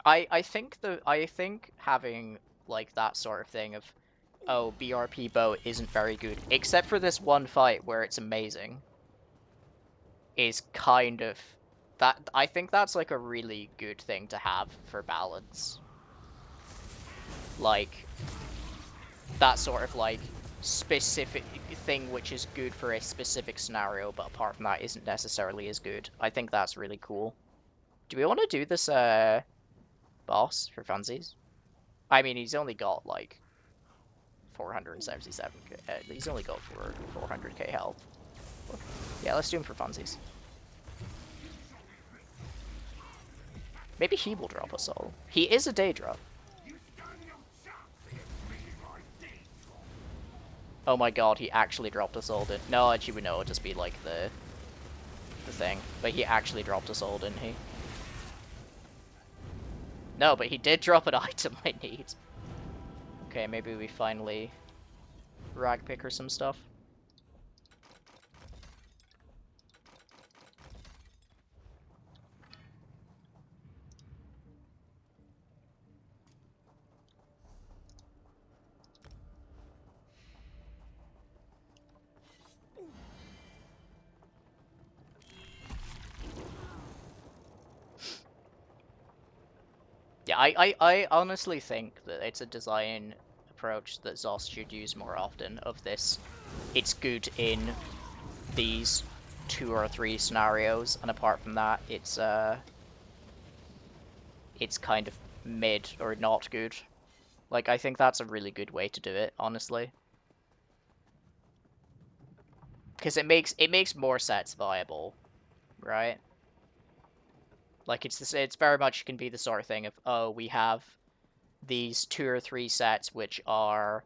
I think having like that sort of thing of, oh, BRP bow isn't very good, except for this one fight where it's amazing, is kind of that. I think that's like a really good thing to have for balance. Like that sort of like specific thing which is good for a specific scenario, but apart from that isn't necessarily as good. I think that's really cool. Do we want to do this boss for funsies? I mean, he's only got like 477. He's only got 400k health. Yeah, let's do him for funsies. Maybe he will drop a soul. He is a Daedra. Oh my god, he actually dropped a soul, didn't... No, actually, no, it'd just be like the thing. But he actually dropped a soul, didn't he? No, but he did drop an item I need. Okay, maybe we finally rag picker some stuff. Yeah, I honestly think that it's a design approach that ZOS should use more often of this. It's good in these 2 or 3 scenarios, and apart from that, it's kind of mid or not good. Like, I think that's a really good way to do it, honestly. Because it makes more sets viable, right? Like it's very much can be the sort of thing of, oh, we have these 2 or 3 sets which are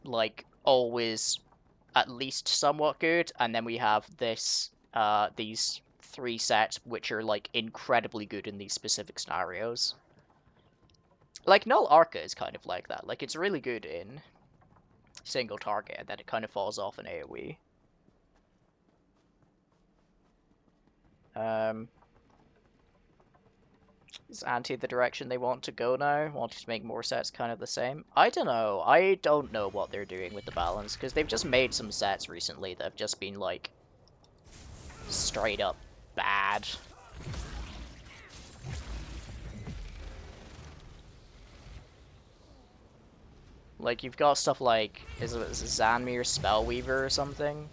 like always at least somewhat good, and then we have these 3 sets which are like incredibly good in these specific scenarios. Like Null Arca is kind of like that. Like it's really good in single target, and then it kind of falls off in AoE. Is anti the direction they want to go now? Want to make more sets kind of the same? I don't know. I don't know what they're doing with the balance, because they've just made some sets recently that have just been, like, straight up bad. Like, you've got stuff like, is it Zanmir Spellweaver or something?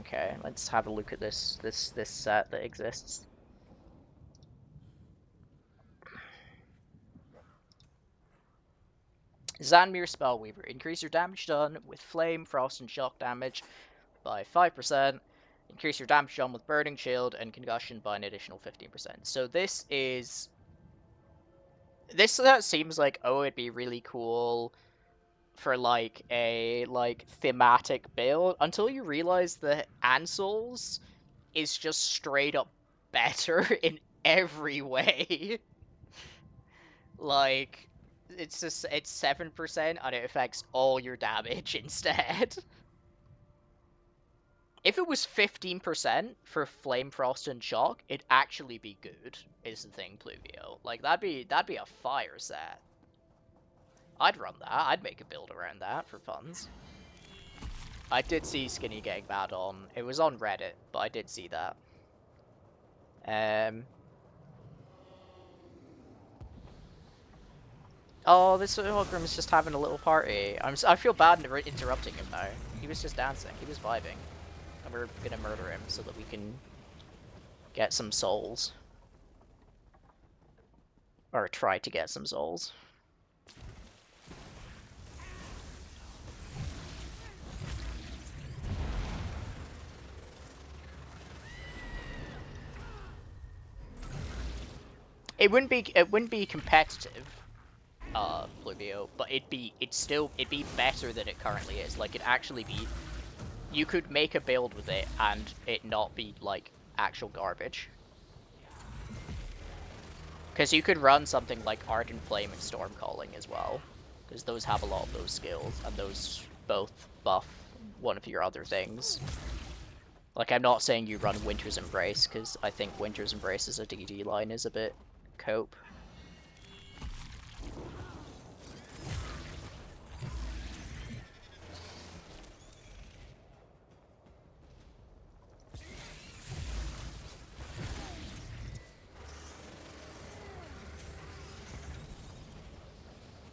Okay, let's have a look at this set that exists. Zanmir Spellweaver. Increase your damage done with Flame, Frost, and Shock damage by 5%. Increase your damage done with Burning Shield and Concussion by an additional 15%. So this is... That seems like, oh, it'd be really cool for, like, a, like, thematic build, until you realize that Ansel's is just straight up better in every way. Like, it's 7% and it affects all your damage instead. If it was 15% for Flame, Frost, and Shock, it'd actually be good, is the thing, Pluvio. Like, that'd be a fire set. I'd run that. I'd make a build around that for funds. I did see Skinny getting bad on... It was on Reddit, but I did see that. Oh, this Hogrim is just having a little party. I feel bad interrupting him now. He was just dancing. He was vibing. And we're gonna murder him so that we can get some souls. Or try to get some souls. It wouldn't be competitive, Pluvio, but it'd be better than it currently is. Like, it'd actually be... You could make a build with it and it not be, like, actual garbage. Because you could run something like Ardent Flame and Storm Calling as well. Because those have a lot of those skills, and those both buff one of your other things. Like, I'm not saying you run Winter's Embrace, because I think Winter's Embrace as a DD line is a bit cope.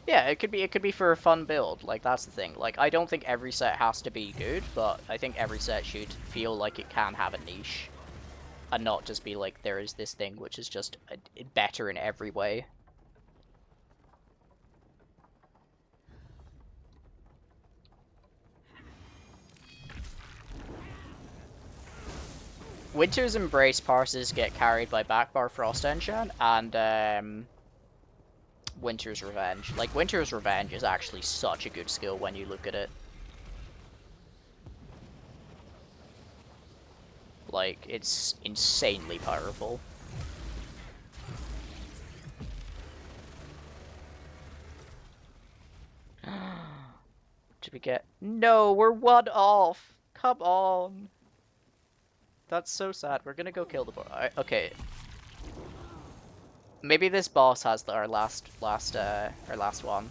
Yeah, it could be for a fun build. Like, that's the thing. Like, I don't think every set has to be good, but I think every set should feel like it can have a niche. And not just be like, there is this thing which is just better in every way. Winter's Embrace parses get carried by Backbar Frost Enchant and Winter's Revenge. Like, Winter's Revenge is actually such a good skill when you look at it. Like, it's insanely powerful. Did we get... No, we're 1 off! Come on! That's so sad. We're gonna go kill the boss. Okay. Maybe this boss has our last one.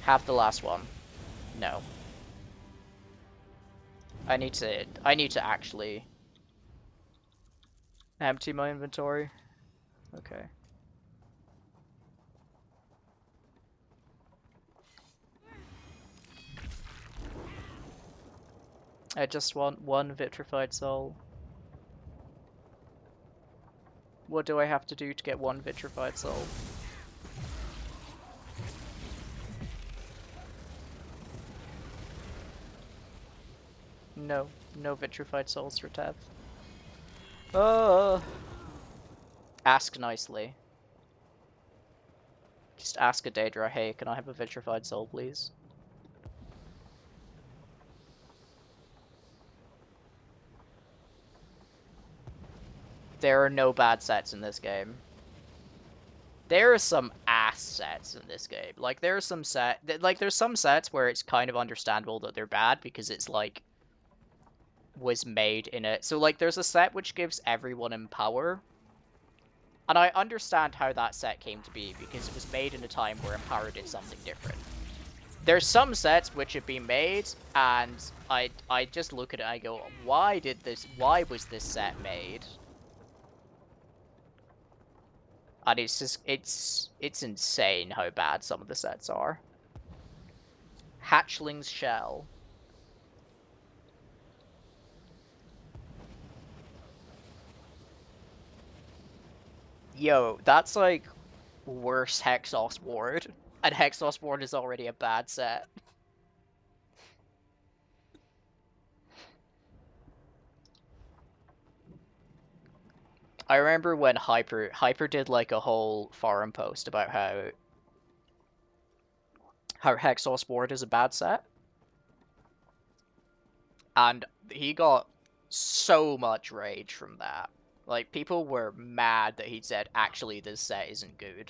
Have the last one. No. I need to actually empty my inventory. Okay. I just want one vitrified soul. What do I have to do to get one vitrified soul? No. No vitrified souls for Tev. Ask nicely. Just ask a Daedra, hey, can I have a vitrified soul, please? There are no bad sets in this game. There are some ass sets in this game. Like, there's some sets where it's kind of understandable that they're bad because it's, like, was made in it. So, like, there's a set which gives everyone Empower. And I understand how that set came to be because it was made in a time where Empower did something different. There's some sets which have been made, and I just look at it and I go, why was this set made? And it's just, it's insane how bad some of the sets are. Hatchling's Shell. Yo, that's like worse Hexos Ward. And Hexos Ward is already a bad set. I remember when Hyper did like a whole forum post about how Hexos Ward is a bad set. And he got so much rage from that. Like, people were mad that he said, actually, this set isn't good.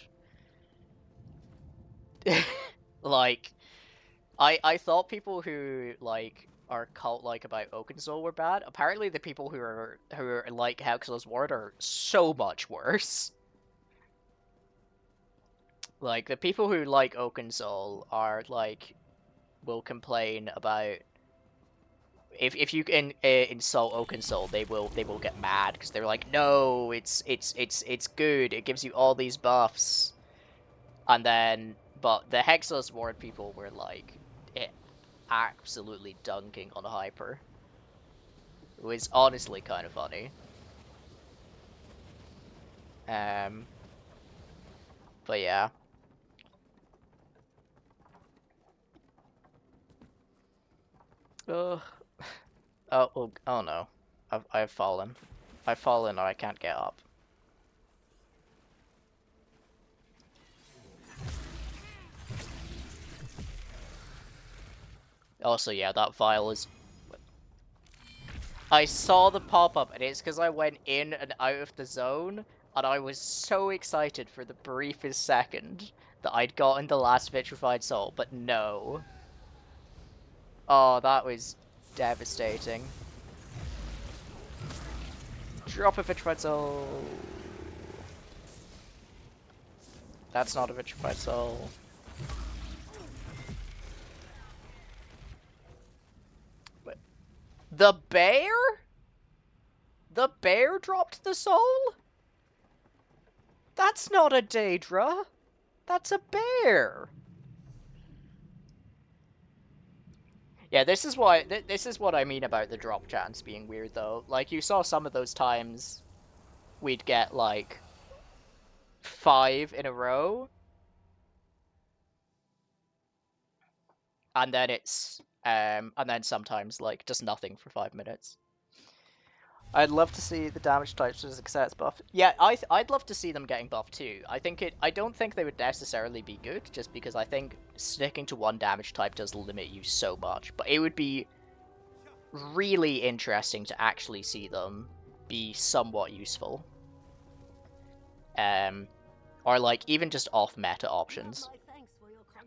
Like, I thought people who, like, are cult-like about Oakensoul were bad. Apparently the people who are like Hexos Ward are so much worse. Like, the people who like Oakensoul are, like, will complain about if you can insult Oakensoul, they will get mad because they're like, no, it's good. It gives you all these buffs, and then but the Hexos Ward people were like, absolutely dunking on Hyper. It was honestly kind of funny. But yeah. Ugh. Oh no. I've fallen. I've fallen and I can't get up. Also, yeah, that vial is... I saw the pop-up, and it's because I went in and out of the zone, and I was so excited for the briefest second that I'd gotten the last Vitrified Soul, but no. Oh, that was devastating. Drop a Vitrified Soul. That's not a Vitrified Soul. But the bear? The bear dropped the soul? That's not a Daedra. That's a bear. Yeah, this is why this is what I mean about the drop chance being weird though. Like, you saw some of those times we'd get like 5 in a row, and then it's and then sometimes like just nothing for 5 minutes. I'd love to see the damage types as success buff. Yeah, I'd love to see them getting buffed too. I don't think they would necessarily be good, just because I think sticking to one damage type does limit you so much. But it would be really interesting to actually see them be somewhat useful. Or like even just off meta options.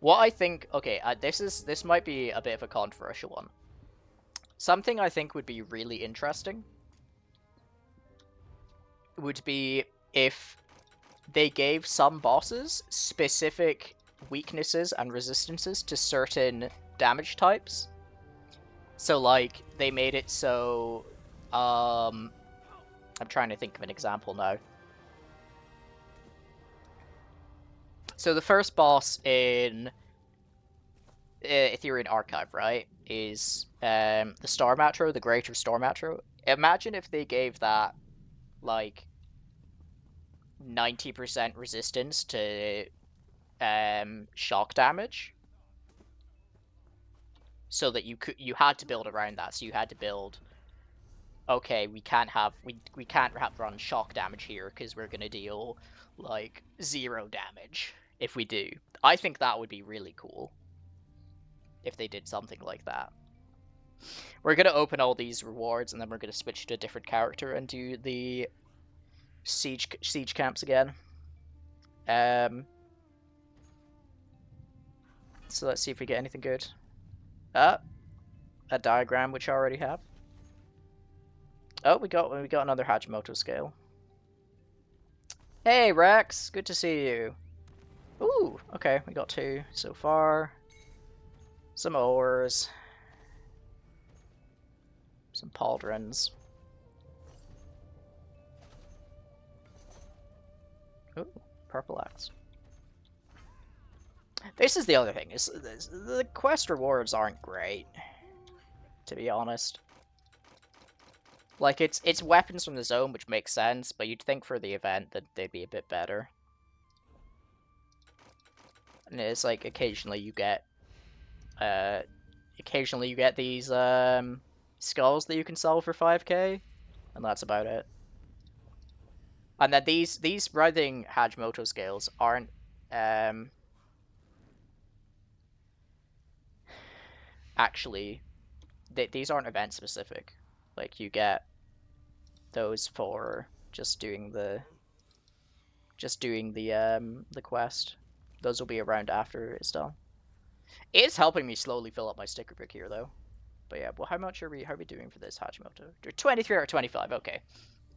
What I think, okay, this might be a bit of a controversial one. Something I think would be really interesting would be if they gave some bosses specific weaknesses and resistances to certain damage types. So, like, they made it so... I'm trying to think of an example now. So the first boss in Ethereum Archive, right, is the Star Metro, the Greater Star Metro. Imagine if they gave that like 90% resistance to shock damage, so that you had to build around that. So you had to build. Okay, we can't run shock damage here because we're gonna deal like 0 damage if we do. I think that would be really cool if they did something like that. We're gonna open all these rewards and then we're gonna switch to a different character and do the siege camps again. So let's see if we get anything good. A diagram which I already have. Oh, we got another Hajimoto scale. Hey Rex, good to see you. Ooh, okay, we got 2 so far. Some ores. Some pauldrons. Ooh, purple axe. This is the other thing. Is the quest rewards aren't great, to be honest. Like it's weapons from the zone, which makes sense, but you'd think for the event that they'd be a bit better. And it's like occasionally you get these skulls that you can sell for 5k, and that's about it. And then these Writhing Hajimoto scales aren't actually these aren't event specific. Like you get those for just doing the quest. Those will be around after it's done. It is helping me slowly fill up my sticker book here though. But yeah, well, how much are we doing for this Hajimoto? 23 or 25. Okay,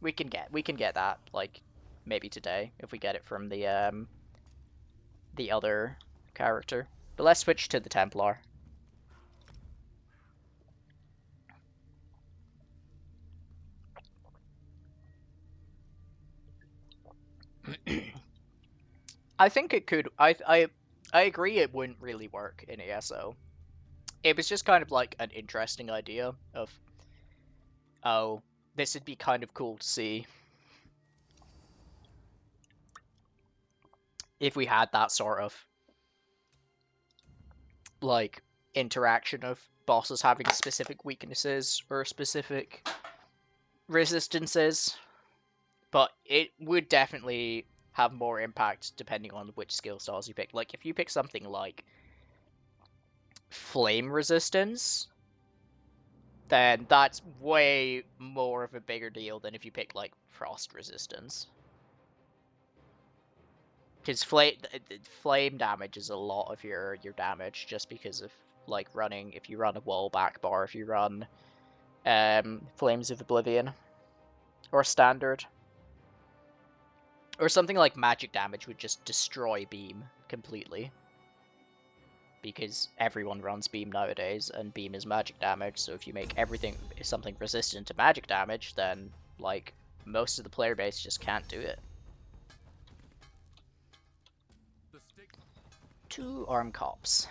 we can get that like maybe today if we get it from the other character. But let's switch to the Templar. I think it could. I agree. It wouldn't really work in ESO. It was just kind of like an interesting idea of, oh, this would be kind of cool to see if we had that sort of like interaction of bosses having specific weaknesses or specific resistances. But it would definitely have more impact depending on which skill styles you pick. Like if you pick something like flame resistance, then that's way more of a bigger deal than if you pick like frost resistance. Because flame damage is a lot of your damage just because of like running. If you run a wall back bar, if you run Flames of Oblivion or standard. Or something like magic damage would just destroy beam completely. Because everyone runs beam nowadays, and beam is magic damage, so if you make something resistant to magic damage, then, like, most of the player base just can't do it. 2 arm cops.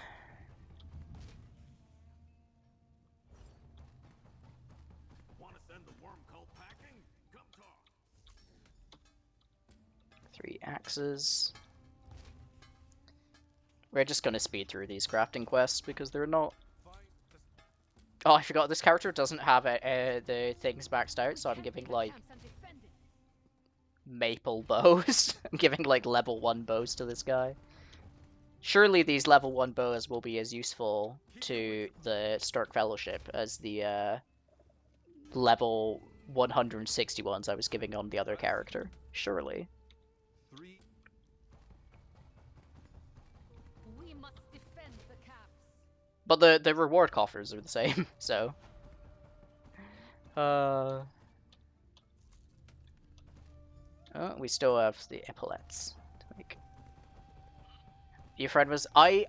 Want to send the worm cult packing? Come talk. 3 axes. We're just gonna speed through these crafting quests because they're not. Oh, I forgot this character doesn't have the things maxed out, so I'm giving like maple bows. I'm giving like level 1 bows to this guy. Surely these level 1 bows will be as useful to the Stark Fellowship as the level 160 ones I was giving on the other character. Surely. But the reward coffers are the same, so. Oh, we still have the epaulets to make. Your friend was I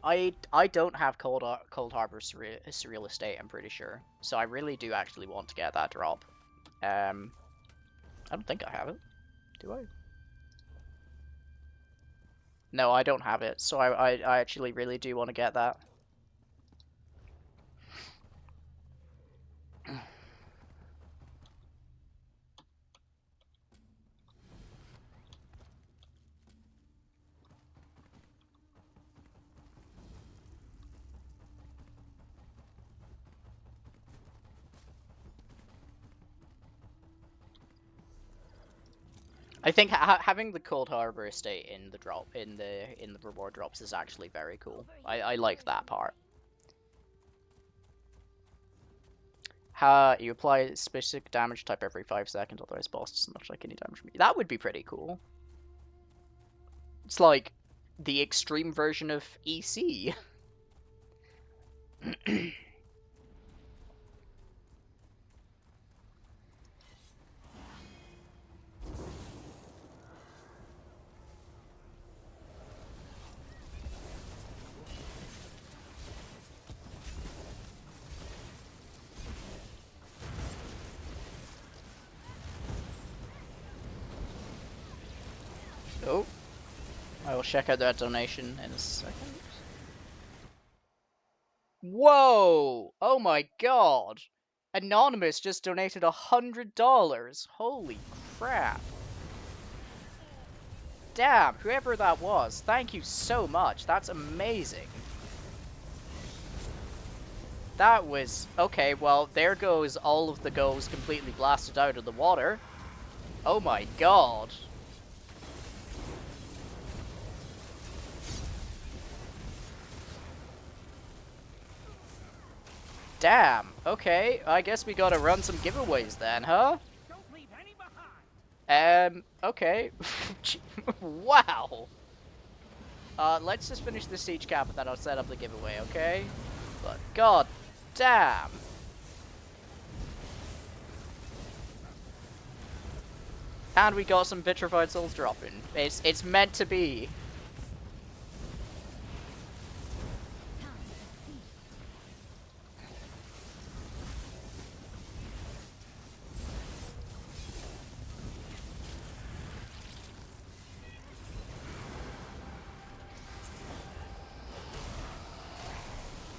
don't have Cold Harbor Surreal Estate, I'm pretty sure. So I really do actually want to get that drop. I don't think I have it. Do I? No, I don't have it. So I actually really do want to get that. I think having the Cold Harbor estate in the reward drops is actually very cool. I like that part. You apply specific damage type every 5 seconds, otherwise boss doesn't much like any damage from you. That would be pretty cool. It's like the extreme version of EC. Oh, I will check out that donation in a second. Whoa! Oh my god! Anonymous just donated $100. Holy crap! Damn, whoever that was, thank you so much. That's amazing. That was... Okay, well, there goes all of the goals completely blasted out of the water. Oh my god. Damn, okay, I guess we gotta run some giveaways then, huh? Don't leave any behind. Okay. Wow! Let's just finish the siege cap and then I'll set up the giveaway, okay? But god damn! And we got some vitrified souls dropping. It's meant to be.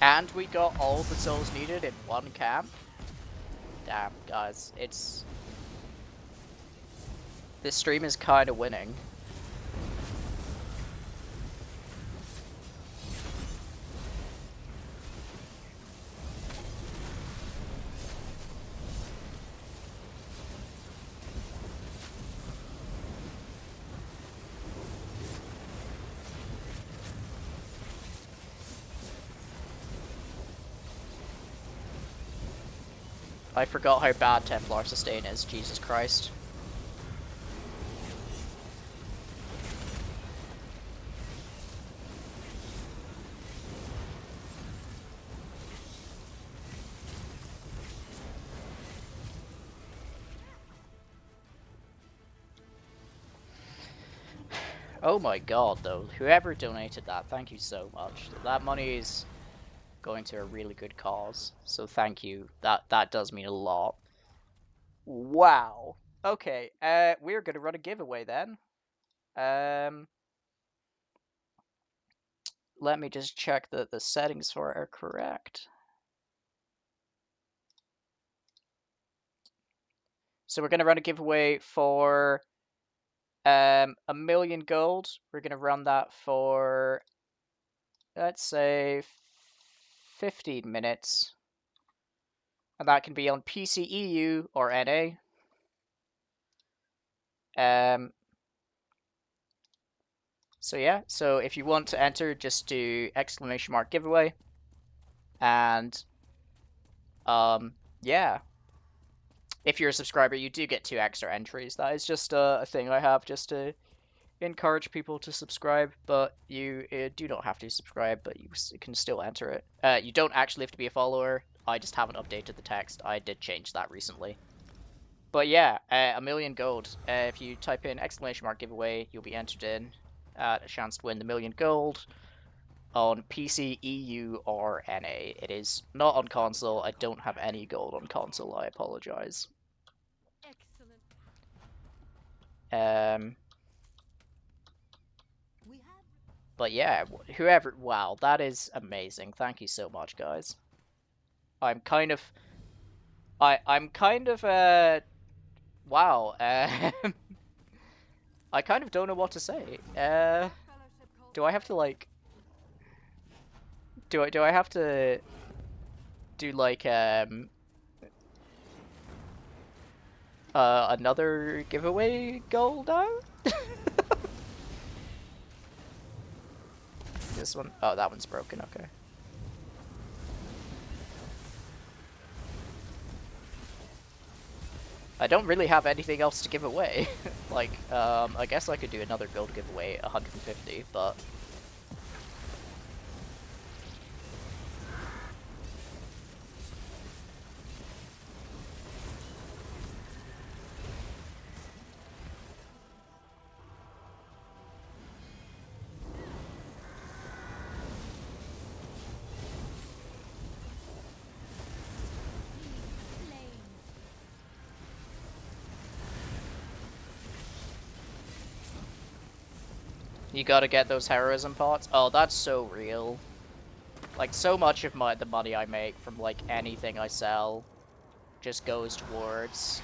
And we got all the souls needed in one camp. Damn, guys, it's... This stream is kinda winning. I forgot how bad Templar Sustain is, Jesus Christ. Oh my god, though. Whoever donated that, thank you so much. That money is going to a really good cause, so thank you. That does mean a lot. Wow. Okay, we're gonna run a giveaway then. Let me just check that the settings for it are correct. So we're gonna run a giveaway for 1,000,000 gold. We're gonna run that for, let's say, 15 minutes. And that can be on PC, EU, or NA. So yeah, so if you want to enter, just do !giveaway. And, yeah. If you're a subscriber, you do get 2 extra entries. That is just a thing I have just to encourage people to subscribe, but you do not have to subscribe, but you can still enter it. You don't actually have to be a follower. I just haven't updated the text. I did change that recently. But yeah, 1,000,000 gold. If you type in !giveaway, you'll be entered in at a chance to win the 1,000,000 gold on PC, EU, or NA. It is not on console. I don't have any gold on console. I apologize. Excellent. But yeah, whoever... Wow, that is amazing. Thank you so much, guys. I'm kind of... I'm kind of, wow, I kind of don't know what to say. Do I have to, like... Do I have to... Do, like, Another giveaway goal now? This one? Oh, that one's broken, okay. I don't really have anything else to give away. Like, I guess I could do another gold giveaway, 150, but... You gotta get those heroism pots. Oh, that's so real. Like, so much of the money I make from, like, anything I sell just goes towards,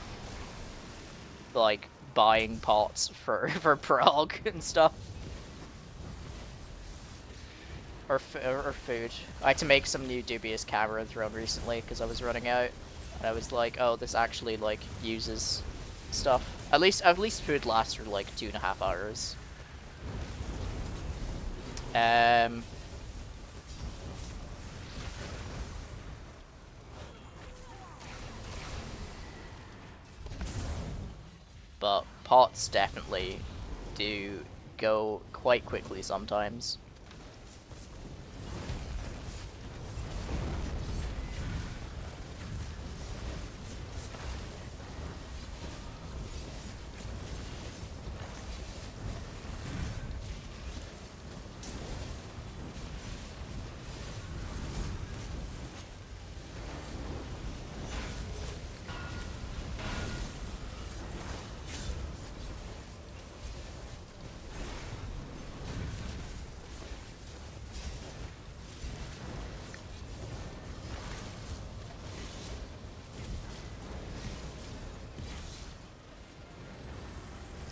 like, buying pots for, for prog and stuff. Or food. I had to make some new dubious camera throne recently because I was running out. And I was like, oh, this actually, like, uses stuff. At least food lasts for, like, 2.5 hours. But pots definitely do go quite quickly sometimes.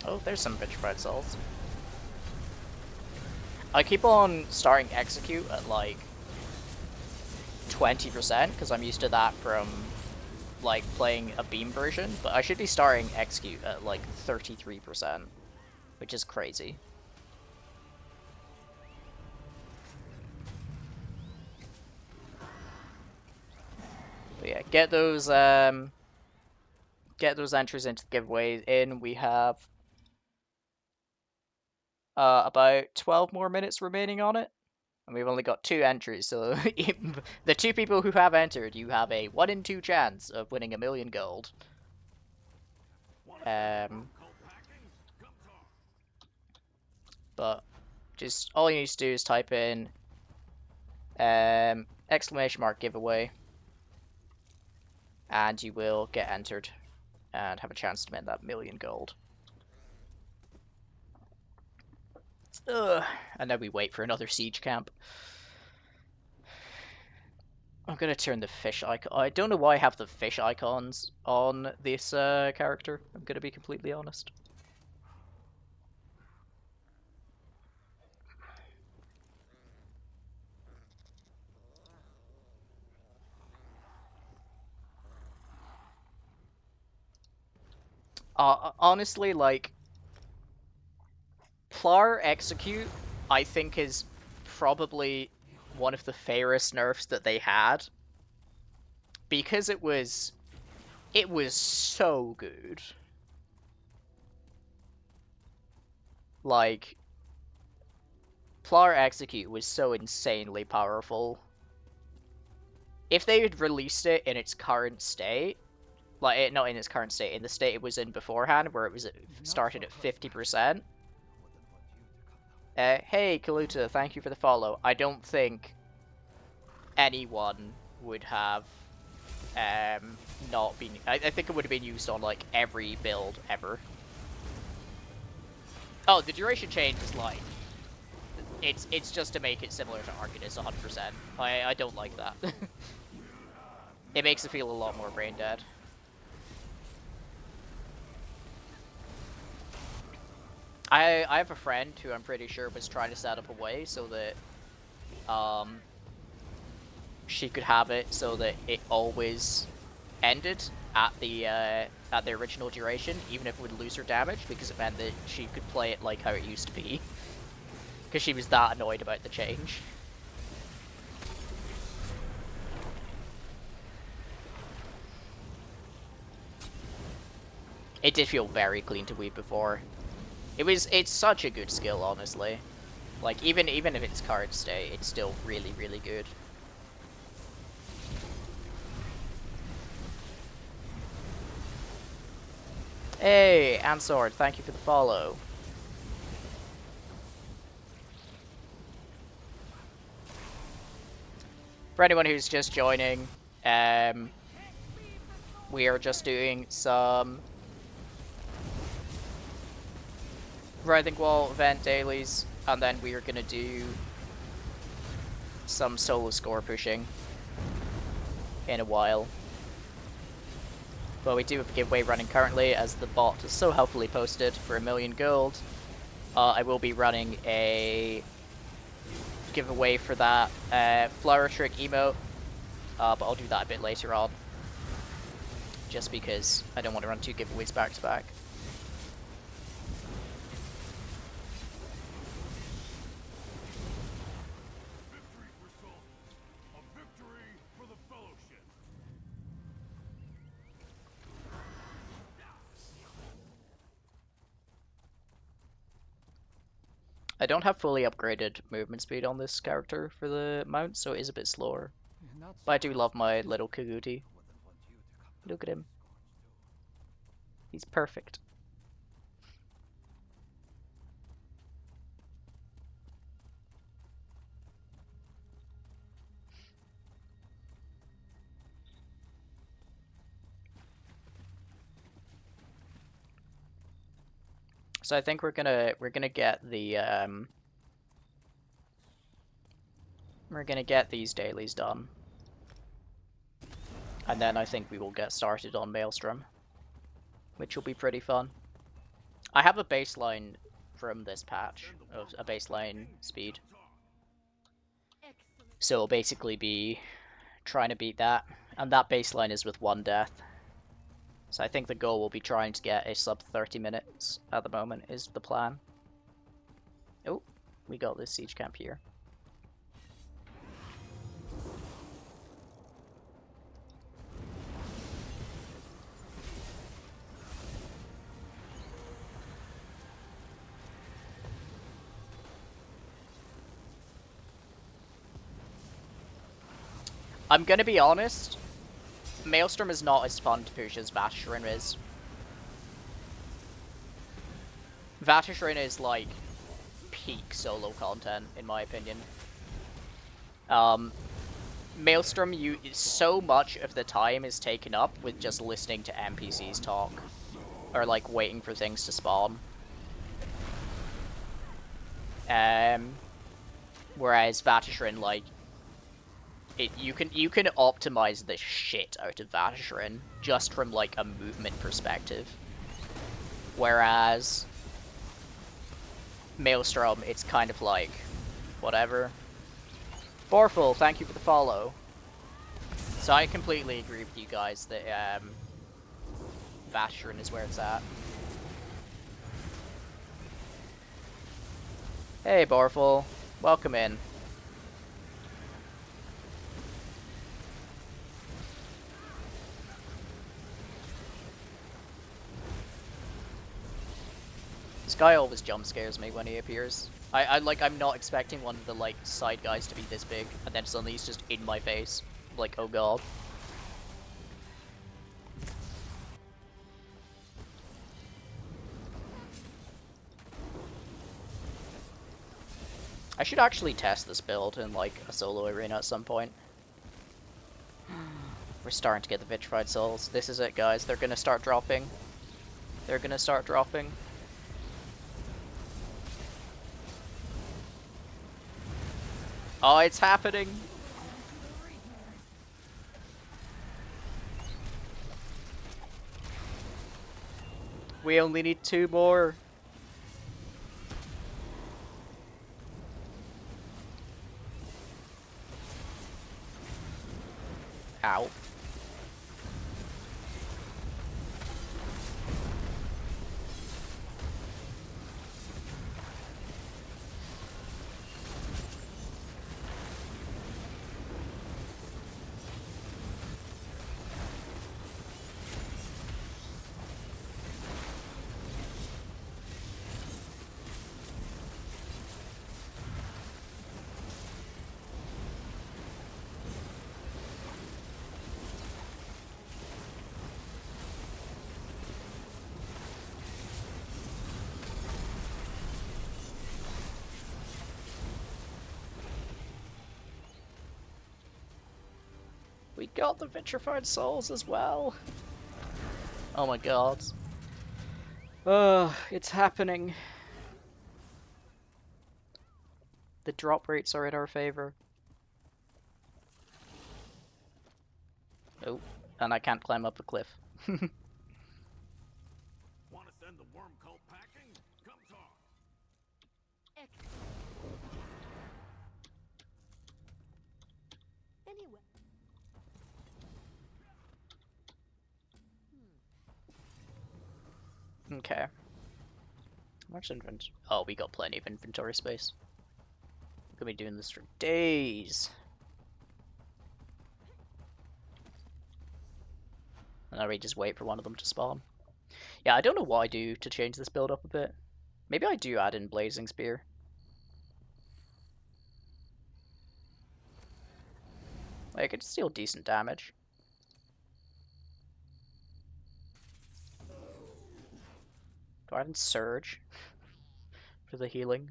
Oh, there's some bitch pretzels. I keep on starting execute at like 20% because I'm used to that from like playing a beam version, but I should be starting execute at like 33%, which is crazy. But yeah, get those entries into the giveaway in. We have about 12 more minutes remaining on it, and we've only got 2 entries, so the 2 people who have entered, you have a 1 in 2 chance of winning 1,000,000 gold. But just all you need to do is type in ! giveaway, and you will get entered and have a chance to win that 1,000,000 gold. Ugh. And then we wait for another siege camp. I'm gonna turn the fish icon. I don't know why I have the fish icons on this character. I'm gonna be completely honest. Honestly, like, Plar Execute, I think, is probably one of the fairest nerfs that they had, because it was so good. Like, Plar Execute was so insanely powerful. If they had released it in its current state, like, not in its current state, in the state it was in beforehand, where it was started at 50%. Hey, Kaluta, thank you for the follow. I don't think anyone would have not been... I think it would have been used on, like, every build ever. Oh, the duration change is like... It's just to make it similar to Arcanist 100%. I don't like that. It makes it feel a lot more brain dead. I have a friend who I'm pretty sure was trying to set up a way so that she could have it so that it always ended at the original duration, even if it would lose her damage, because it meant that she could play it like how it used to be. Because she was that annoyed about the change. It did feel very clean to weave before. It's such a good skill, honestly. Like, even if its cards stay, it's still really, really good. Hey, Answord, thank you for the follow. For anyone who's just joining, we are just doing some Writhing Wall event dailies, and then we are gonna do some solo score pushing in a while. But we do have a giveaway running currently, as the bot is so helpfully posted for 1,000,000 gold. I will be running a giveaway for that Flower Trick emote, but I'll do that a bit later on. Just because I don't want to run 2 giveaways back to back. I don't have fully upgraded movement speed on this character for the mount, so it is a bit slower. But I do love my little Kaguti. Look at him. He's perfect. So I think we're gonna get the we're gonna get these dailies done. And then I think we will get started on Maelstrom, which will be pretty fun. I have a baseline from this patch, of a baseline speed. So it'll basically be trying to beat that, and that baseline is with 1 death. So I think the goal will be trying to get a sub 30 minutes at the moment is the plan. Oh, we got this siege camp here. I'm gonna be honest, Maelstrom is not as fun to push as Vatisharin is. Vatisharin is like peak solo content, in my opinion. Maelstrom, so much of the time is taken up with just listening to NPCs talk, or like waiting for things to spawn. Whereas Vatisharin, like, you can optimize the shit out of Vatisharin just from like a movement perspective. Whereas Maelstrom, it's kind of like whatever. Borful, thank you for the follow. So I completely agree with you guys that Vatisharin is where it's at. Hey Borful, welcome in. This guy always jump scares me when he appears. I'm not expecting one of the like side guys to be this big, and then suddenly he's just in my face. Like, oh god. I should actually test this build in like a solo arena at some point. We're starting to get the vitrified souls. This is it, guys. They're gonna start dropping. They're gonna start dropping. Oh, it's happening! We only need 2 more. Ow. We got the Vitrified Souls as well! Oh my god. It's happening. The drop rates are in our favor. Oh, and I can't climb up a cliff. Want to send the worm cult packing? Come talk. Anyway, Okay. How much inventory? Oh, we got plenty of inventory space. We're gonna be doing this for days. And now we just wait for one of them to spawn. Yeah, I don't know what I do to change this build up a bit. Maybe I do add in Blazing Spear. Like, I could deal decent damage. Do I add in Surge for the healing?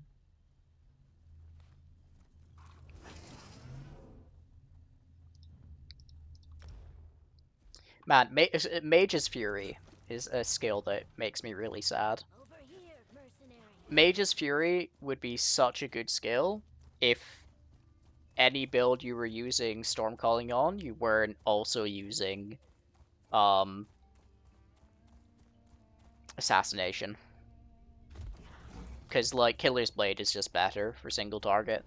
Man, Mage's Fury is a skill that makes me really sad. Over here, mercenary. Mage's Fury would be such a good skill if any build you were using Stormcalling on, you weren't also using Assassination. Because, like, Killer's Blade is just better for single target.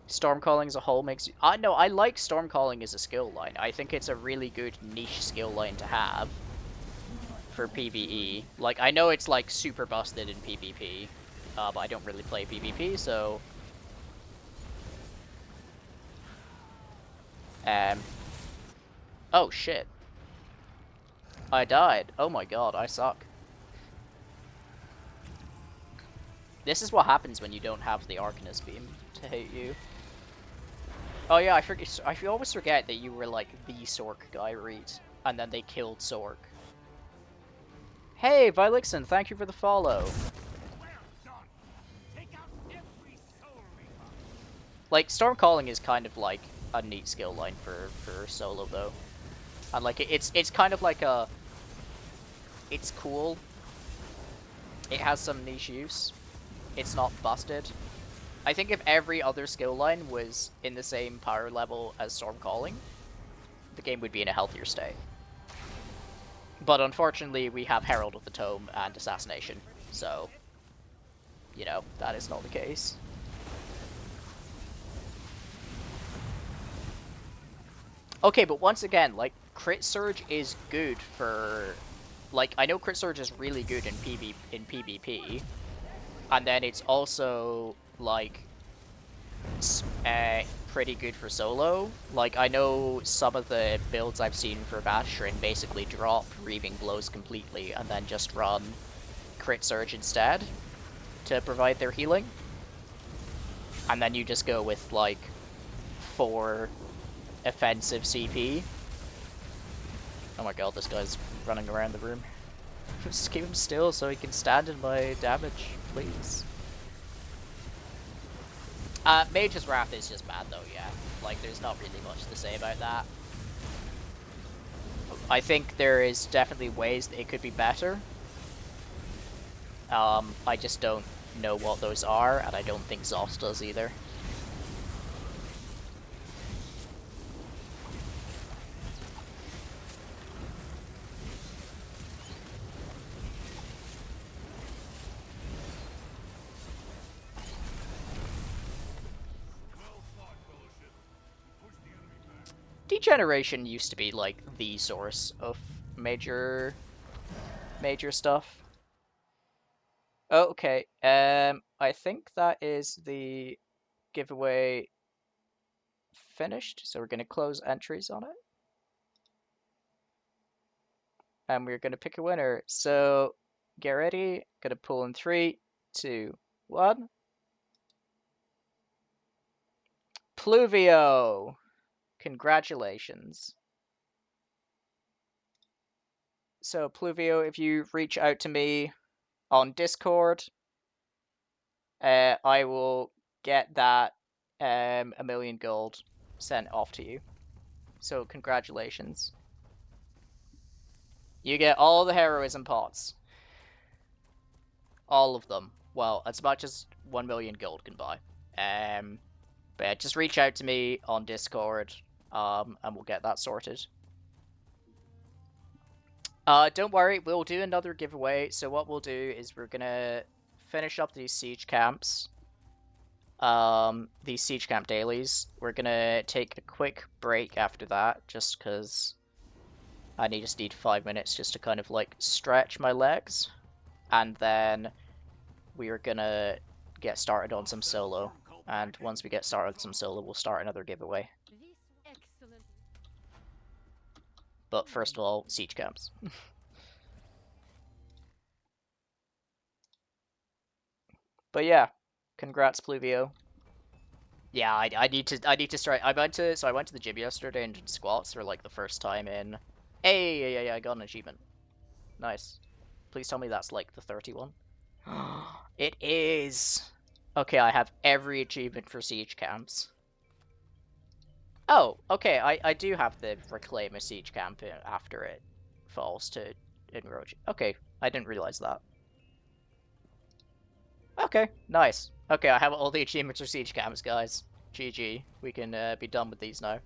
Stormcalling as a whole makes you... no, I like Stormcalling as a skill line. I think it's a really good niche skill line to have for PvE. Like, I know it's, like, super busted in PvP, but I don't really play PvP, so... Oh, shit. I died. Oh my god, I suck. This is what happens when you don't have the Arcanist Beam to hit you. Oh yeah, I always forget that you were like the Sork guy, Reed, and then they killed Sork. Hey, Vilixen, thank you for the follow. Like, Stormcalling is kind of like a neat skill line for solo though. And like it's kind of like a... It's cool. It has some niche use. It's not busted. I think if every other skill line was in the same power level as Stormcalling, the game would be in a healthier state. But unfortunately, we have Herald of the Tome and Assassination, so, you know, that is not the case. Okay, but once again, like, Crit Surge is good for... Like, I know Crit Surge is really good in PvP, and then it's also, like, pretty good for solo. Like, I know some of the builds I've seen for Bastion basically drop Reaving Blows completely and then just run Crit Surge instead to provide their healing. And then you just go with, like, 4 offensive CP. Oh my god, this guy's running around the room. Just keep him still so he can stand in my damage, please. Mage's Wrath is just bad though, yeah. Like, there's not really much to say about that. I think there is definitely ways that it could be better. I just don't know what those are, and I don't think Zoss does either. Degeneration used to be like the source of major stuff. Oh, okay. I think that is the giveaway finished, so we're gonna close entries on it. And we're gonna pick a winner. So get ready, gonna pull in 3, 2, 1. Pluvio! Congratulations. So Pluvio, if you reach out to me on Discord, I will get that 1,000,000 gold sent off to you. So congratulations. You get all the heroism pots. All of them. Well, as much as 1,000,000 gold can buy. But yeah, just reach out to me on Discord, and we'll get that sorted. Don't worry, we'll do another giveaway. So what we'll do is we're gonna finish up these siege camps. These siege camp dailies. We're gonna take a quick break after that, just because I just need 5 minutes just to kind of like stretch my legs, and then we are gonna get started on some solo. And once we get started on some solo, we'll start another giveaway. Excellent. But first of all, siege camps. But yeah, congrats, Pluvio. Yeah, I need to start. I went to the gym yesterday and did squats for like the first time in. Hey, yeah, I got an achievement. Nice. Please tell me that's like the 31. It is. Okay, I have every achievement for siege camps. Oh, okay, I do have the reclaim a siege camp after it falls to Enroach. Okay, I didn't realize that. Okay, nice. Okay, I have all the achievements for siege camps, guys. GG. We can be done with these now.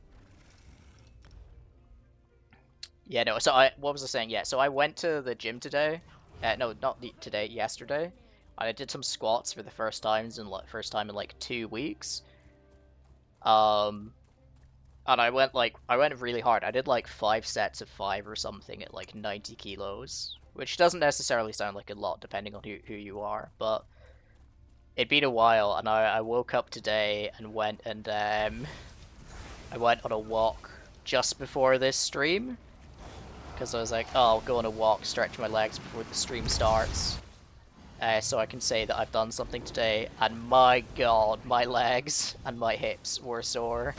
Yeah, no, so what was I saying? Yeah, so I went to the gym today. No, not today, yesterday. And I did some squats for the first time in like 2 weeks. And I went really hard. I did like 5 sets of 5 or something at like 90 kilos, which doesn't necessarily sound like a lot depending on who you are, but it'd been a while, and I woke up today and went I went on a walk just before this stream, because I was like, oh, I'll go on a walk, stretch my legs before the stream starts, so I can say that I've done something today, and my god, my legs and my hips were sore.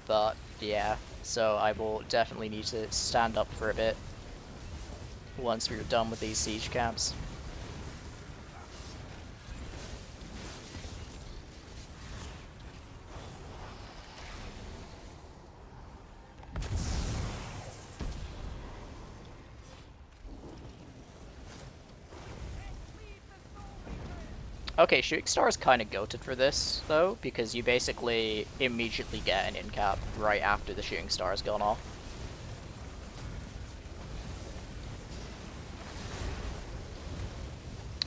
But yeah, so I will definitely need to stand up for a bit once we're done with these siege camps. Okay, Shooting Star is kind of goated for this, though, because you basically immediately get an in-cap right after the Shooting Star has gone off.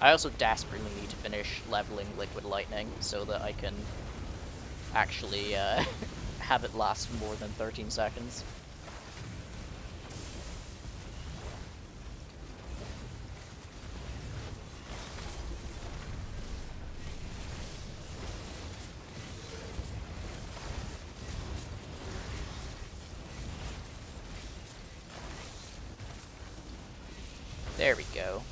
I also desperately need to finish leveling Liquid Lightning so that I can actually have it last more than 13 seconds. There we go.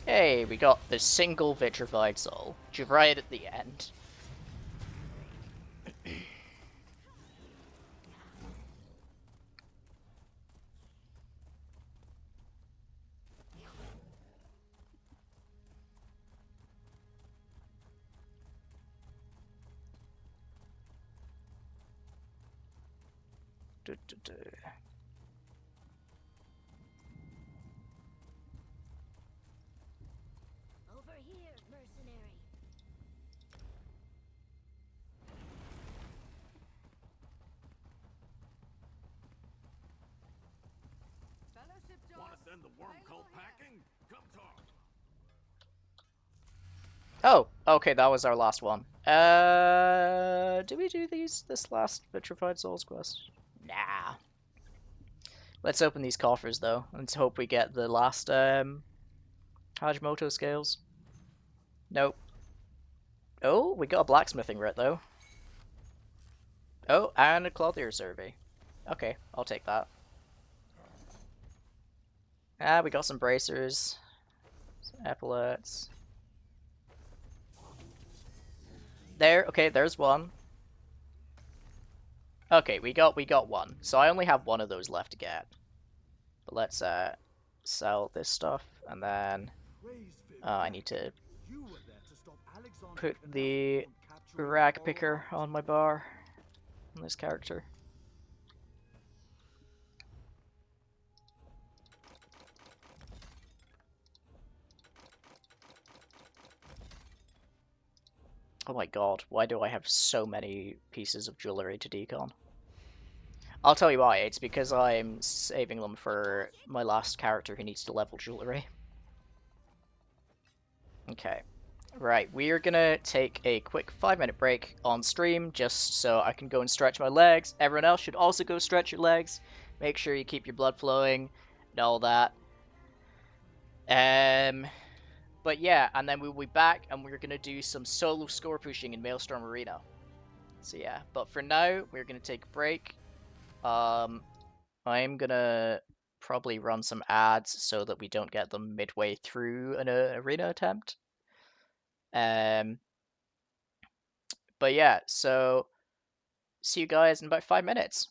Hey, we got the single Vitrified Soul, right at the end. Over here, mercenary. Want to send the worm cult packing? Come talk. Oh, okay, that was our last one. Do we do this last Vitrified Souls quest? Nah. Let's open these coffers, though. Let's hope we get the last, Hajimoto scales. Nope. Oh, we got a blacksmithing writ, though. Oh, and a clothier survey. Okay, I'll take that. Ah, we got some bracers. Some epaulets. There, okay, there's one. Okay, we got one. So I only have one of those left to get. But let's sell this stuff, and then I need to put the rag picker on my bar on this character. Oh my god, why do I have so many pieces of jewellery to decon? I'll tell you why, it's because I'm saving them for my last character who needs to level jewellery. Okay. Right, we are gonna take a quick 5-minute break on stream just so I can go and stretch my legs. Everyone else should also go stretch your legs. Make sure you keep your blood flowing and all that. But yeah, and then we'll be back and we're gonna do some solo score pushing in Maelstrom Arena. So yeah, but for now, we're gonna take a break. I'm gonna probably run some ads so that we don't get them midway through an arena attempt. But yeah, so see you guys in about 5 minutes.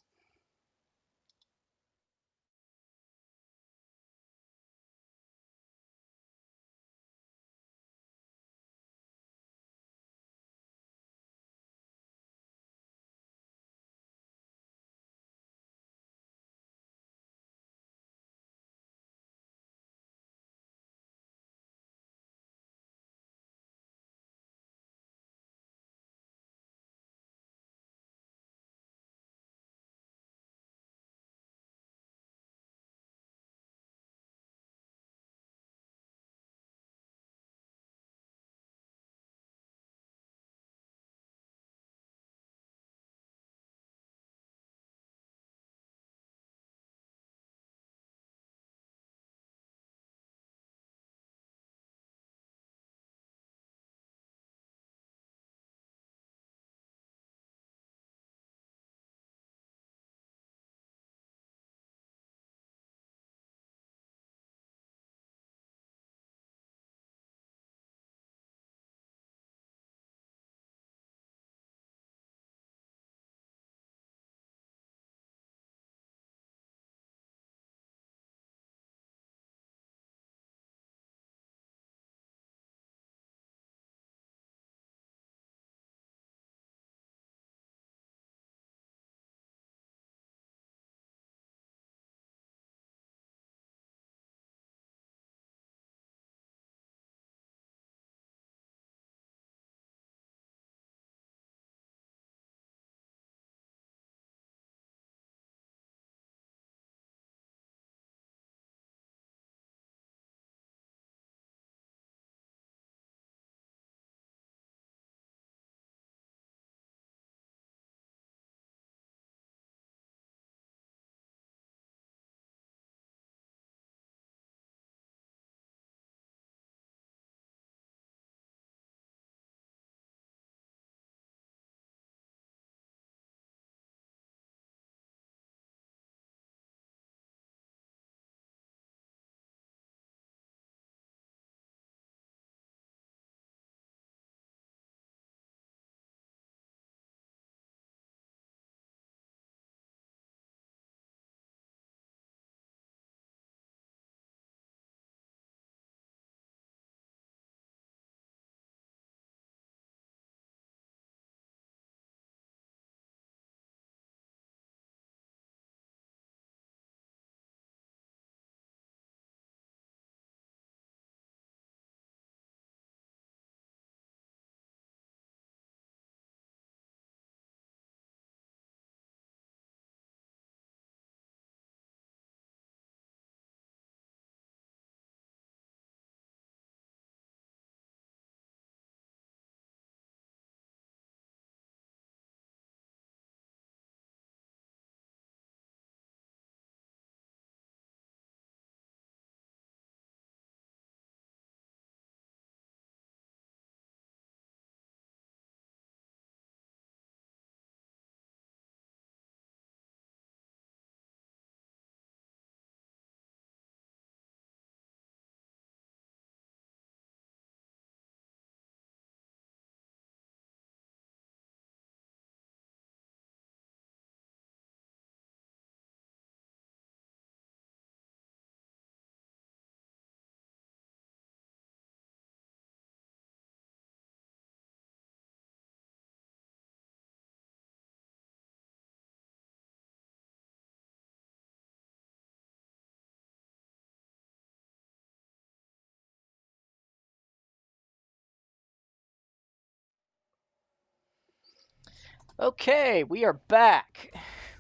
Okay, we are back.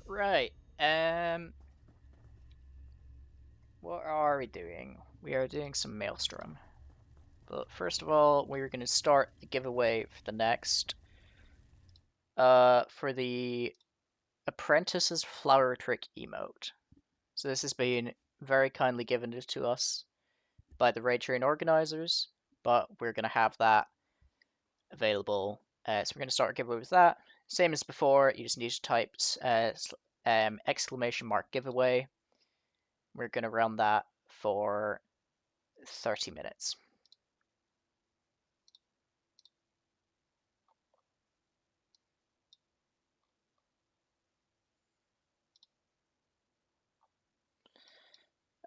Right. What are we doing? We are doing some Maelstrom. But first of all, we're going to start the giveaway for the next. For the Apprentice's Flower Trick emote. So this has been very kindly given to us by the Raid Train organizers, but we're going to have that available. So we're going to start a giveaway with that. Same as before, you just need to type exclamation mark giveaway. We're going to run that for 30 minutes.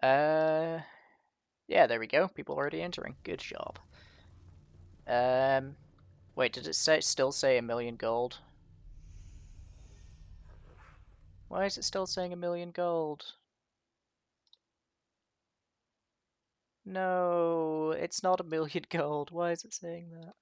Yeah, there we go. People already entering. Good job. Wait, did it still say a million gold? Why is it still saying a million gold? No, it's not a million gold. Why is it saying that?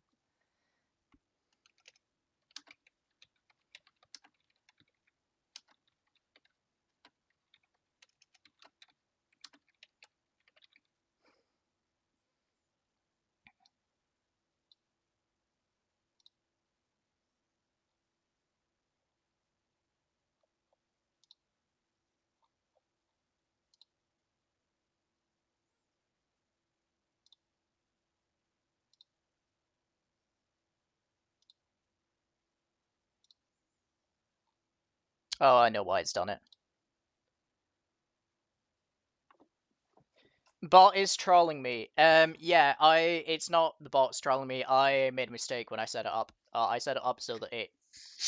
Oh, I know why it's done it. Bot is trolling me. Yeah, it's not the bot's trolling me. I made a mistake when I set it up. I set it up so that it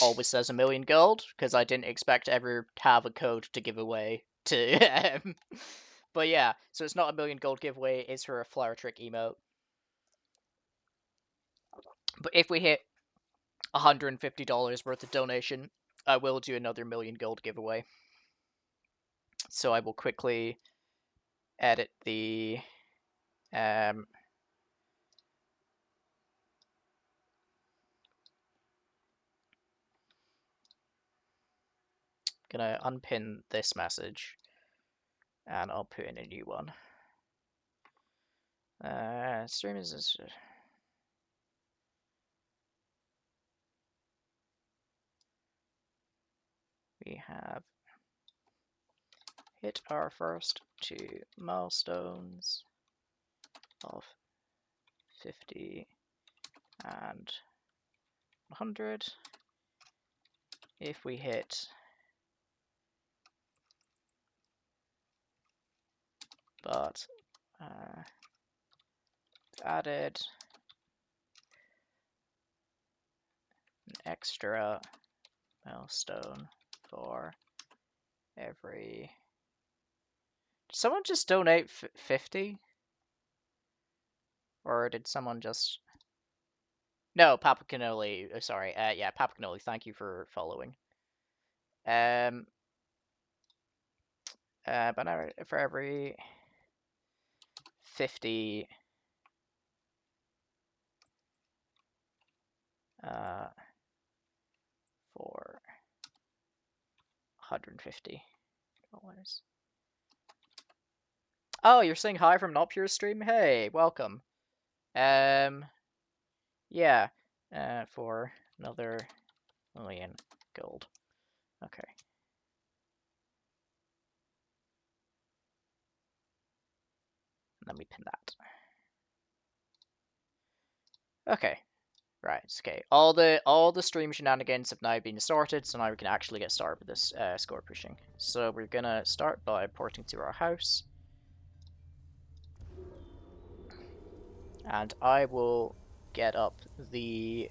always says a million gold, because I didn't expect to ever have a code to give away to. But yeah, so it's not a million gold giveaway, it's for a flower trick emote. But if we hit $150 worth of donation, I will do another million gold giveaway. So I will quickly edit the gonna unpin this message and I'll put in a new one. Stream is we have hit our first 2 milestones of 50 and 100. If we hit but added an extra milestone for every. Did someone just donate 50? Or did someone just. No, Papa Cannoli. Sorry. Yeah, Papa Cannoli, thank you for following. But now for every 50 for $150. Oh, you're saying hi from Not Pure Stream? Hey, welcome. Yeah, for another million gold. Okay. Let me pin that. Okay. Right, okay. All the stream shenanigans have now been sorted, so now we can actually get started with this score pushing. So we're gonna start by porting to our house. And I will get up the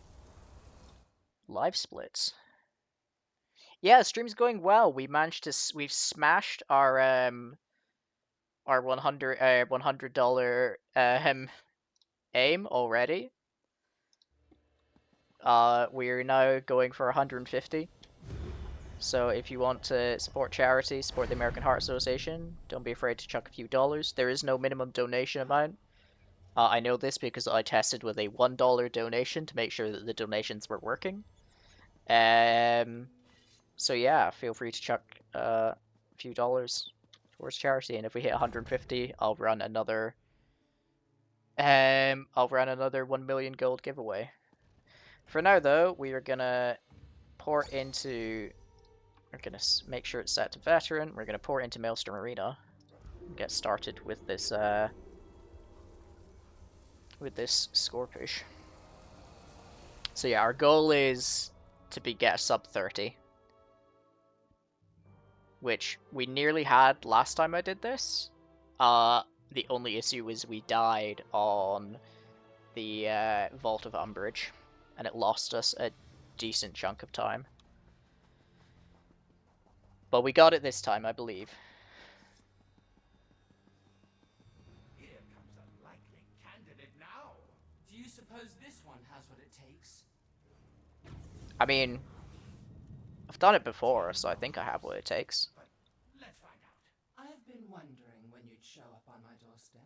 live splits. Yeah, the stream's going well. We've smashed our $100 aim already. We're now going for 150. So if you want to support charity, support the American Heart Association, don't be afraid to chuck a few dollars. There is no minimum donation amount. I know this because I tested with a $1 donation to make sure that the donations were working. So yeah, feel free to chuck a few dollars towards charity, and if we hit 150, I'll run another 1 million gold giveaway. For now, though, we are gonna port into. We're gonna make sure it's set to veteran. We're gonna port into Maelstrom Arena and get started with this score push. So yeah, our goal is to get a sub 30, which we nearly had last time I did this. The only issue was we died on the Vault of Umbrage, and it lost us a decent chunk of time. But we got it this time, I believe. Here comes a likely candidate now. Do you suppose this one has what it takes? I mean, I've done it before, so I think I have what it takes. But let's find out. I've been wondering when you'd show up on my doorstep.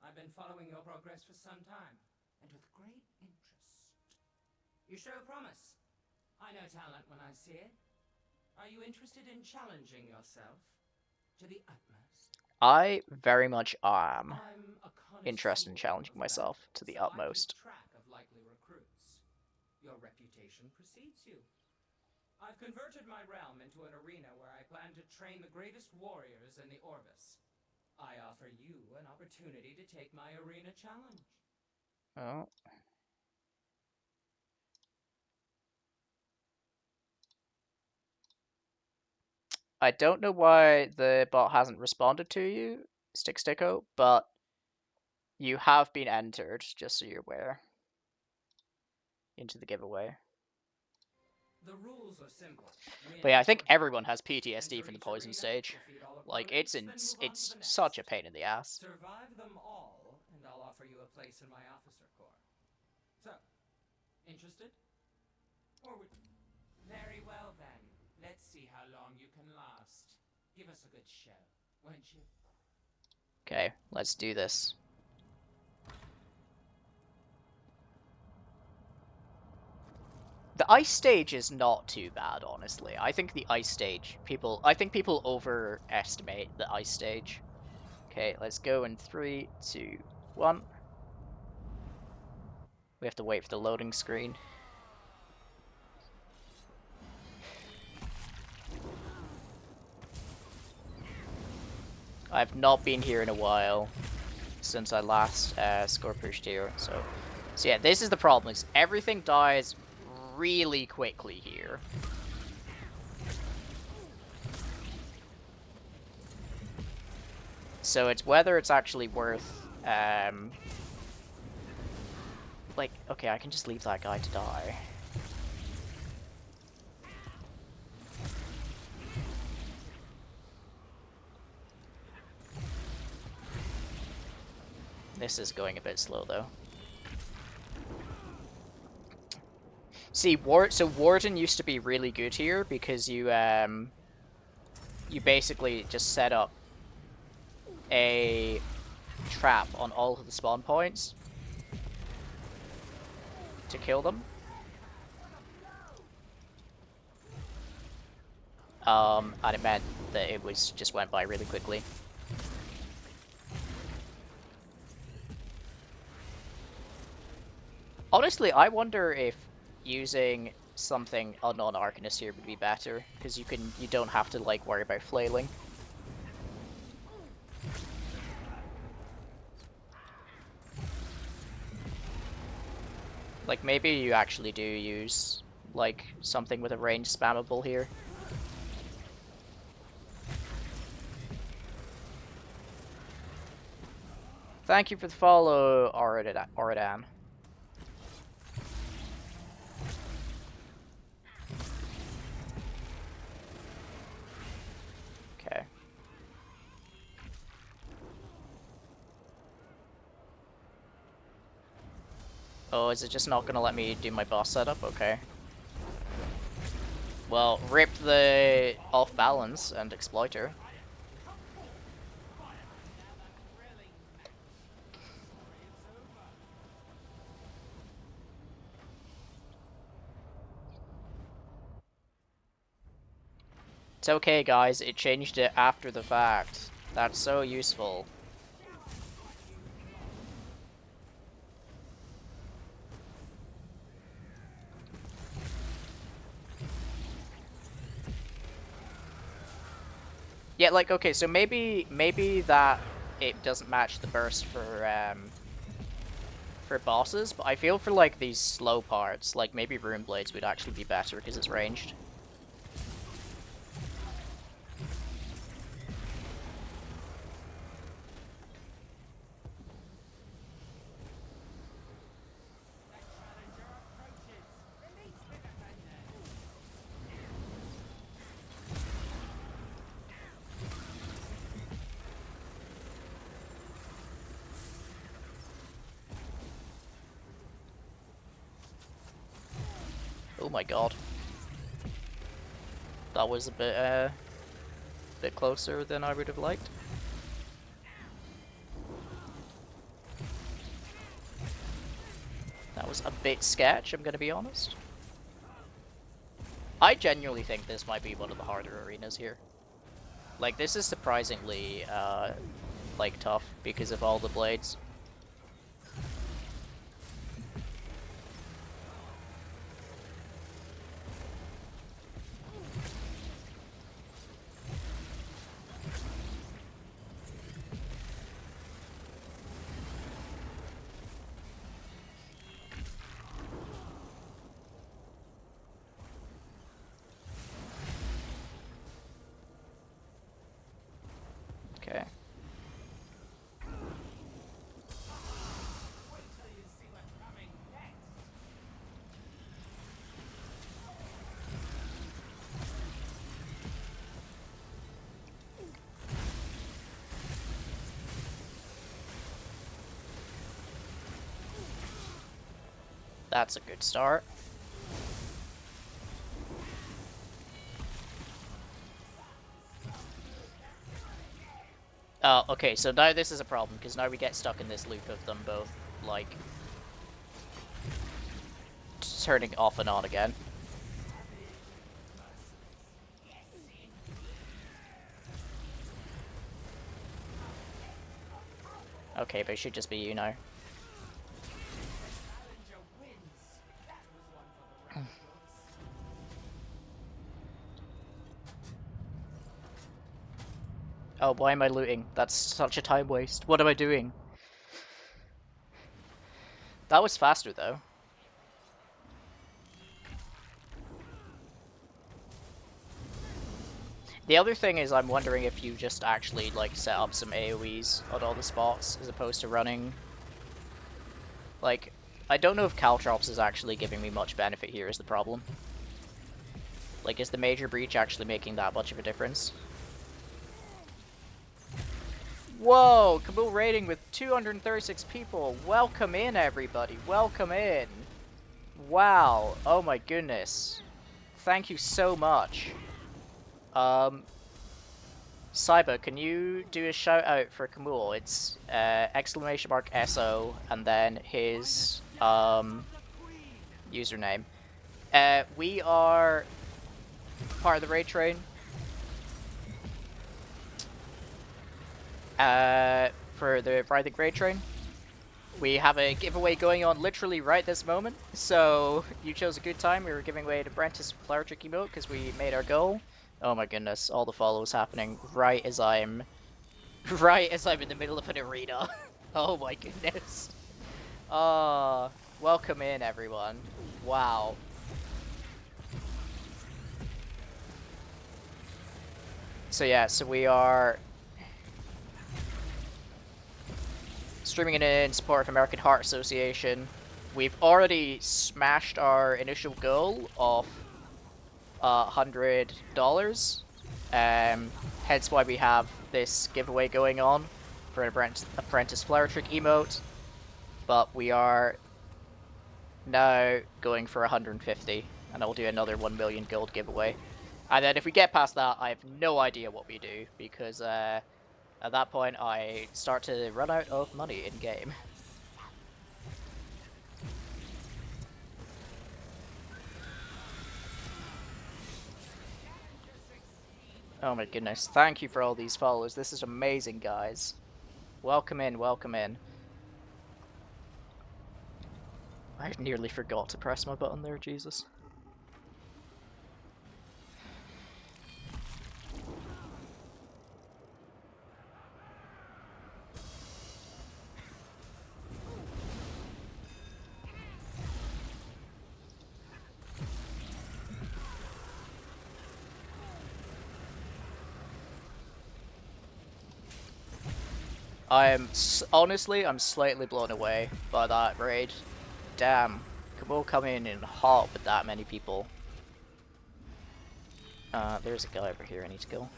I've been following your progress for some time, and with great interest. You show promise. I know talent when I see it. Are you interested in challenging yourself to the utmost? I very much am I'm a interested in connoisseur challenging of myself battle, to the so utmost. I keep track of likely recruits. Your reputation precedes you. I've converted my realm into an arena where I plan to train the greatest warriors in the Orbis. I offer you an opportunity to take my arena challenge. Oh. I don't know why the bot hasn't responded to you, Sticko, but you have been entered, just so you're aware, into the giveaway. The rules are simple. But yeah, I think everyone has PTSD from the poison stage. Like, it's such a pain in the ass. Survive them all, and I'll offer you a place in my officer corps. So, interested? Or would... Very well then. Let's see how long you can last. Give us a good show, won't you? Okay, let's do this. The ice stage is not too bad, honestly. I think the ice stage, I think people overestimate the ice stage. Okay, let's go in 3, 2, 1. We have to wait for the loading screen. I've not been here in a while since I last score pushed here, so yeah, this is the problem, is everything dies really quickly here. So it's whether it's actually worth, like, okay, I can just leave that guy to die. This is going a bit slow, though. See, so Warden used to be really good here because you basically just set up a trap on all of the spawn points to kill them. And it meant that it just went by really quickly. Honestly, I wonder if using something unknown Arcanist here would be better, because you don't have to like worry about flailing. Like, maybe you actually do use like something with a range spammable here. Thank you for the follow, Oridan. Okay. Oh, is it just not gonna let me do my boss setup? Okay. Well, rip the off balance and exploiter. It's okay, guys. It changed it after the fact. That's so useful. Yeah, like, okay, so maybe that it doesn't match the burst for bosses, but I feel for like these slow parts, like maybe Rune Blades would actually be better because it's ranged. Oh my god. That was a bit closer than I would have liked. That was a bit sketch, I'm gonna be honest. I genuinely think this might be one of the harder arenas here. Like, this is surprisingly, like, tough because of all the blades. Okay. That's a good start. Oh, okay, so now this is a problem, because now we get stuck in this loop of them both, like, turning off and on again. Okay, but it should just be you now. Oh, why am I looting? That's such a time waste. What am I doing? That was faster, though. The other thing is I'm wondering if you just actually, like, set up some AoEs on all the spots, as opposed to running... Like, I don't know if Caltrops is actually giving me much benefit here is the problem. Like, is the Major Breach actually making that much of a difference? Whoa! Kabul raiding with 236 people! Welcome in, everybody! Welcome in! Wow! Oh my goodness. Thank you so much. Cyber, can you do a shout out for Kamul? It's exclamation mark SO and then his username. We are part of the raid train. For the Writhing raid train. We have a giveaway going on literally right this moment, so you chose a good time. We were giving away the Apprentice Cleric emote because we made our goal. Oh my goodness, all the follows happening right as I'm in the middle of an arena. Oh my goodness. Welcome in everyone. Wow. So yeah, so we are streaming it in support of American Heart Association. We've already smashed our initial goal of $100. Hence why we have this giveaway going on for an Apprentice Cleric emote. But we are now going for 150, and I'll do another 1 million gold giveaway. And then if we get past that, I have no idea what we do, because at that point I start to run out of money in game. Oh my goodness. Thank you for all these followers. This is amazing, guys. Welcome in, welcome in. I nearly forgot to press my button there, Jesus. Honestly, I'm slightly blown away by that raid. Damn. Cabal coming in hot with that many people. There's a guy over here I need to kill.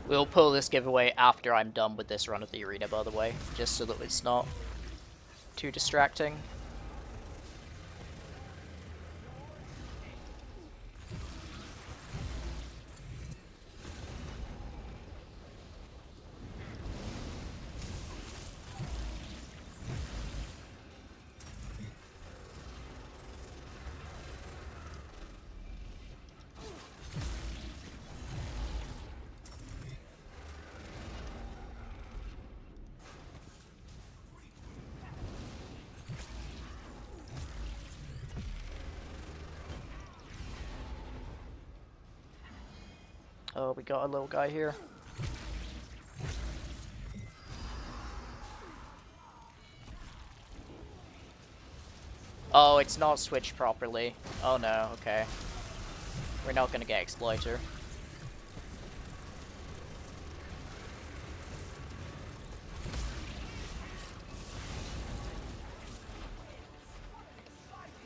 We'll pull this giveaway after I'm done with this run of the arena, by the way, just so that it's not too distracting. Oh, we got a little guy here. Oh, it's not switched properly. Oh no, okay. We're not gonna get Exploiter.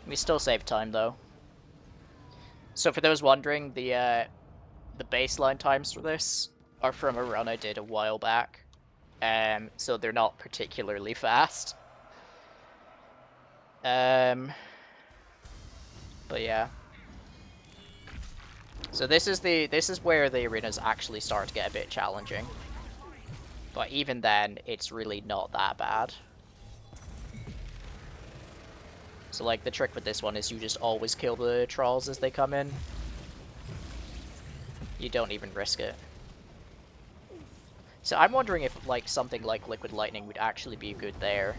We still save time though. So for those wondering, the baseline times for this are from a run I did a while back. So they're not particularly fast. But yeah. So this is where the arenas actually start to get a bit challenging. But even then, it's really not that bad. So like the trick with this one is you just always kill the trolls as they come in. You don't even risk it. So I'm wondering if like something like Liquid Lightning would actually be good there.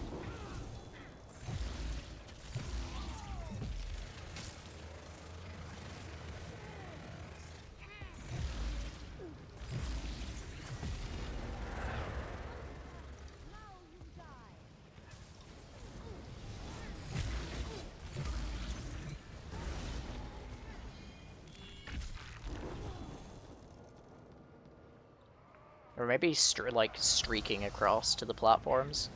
Or maybe like streaking across to the platforms.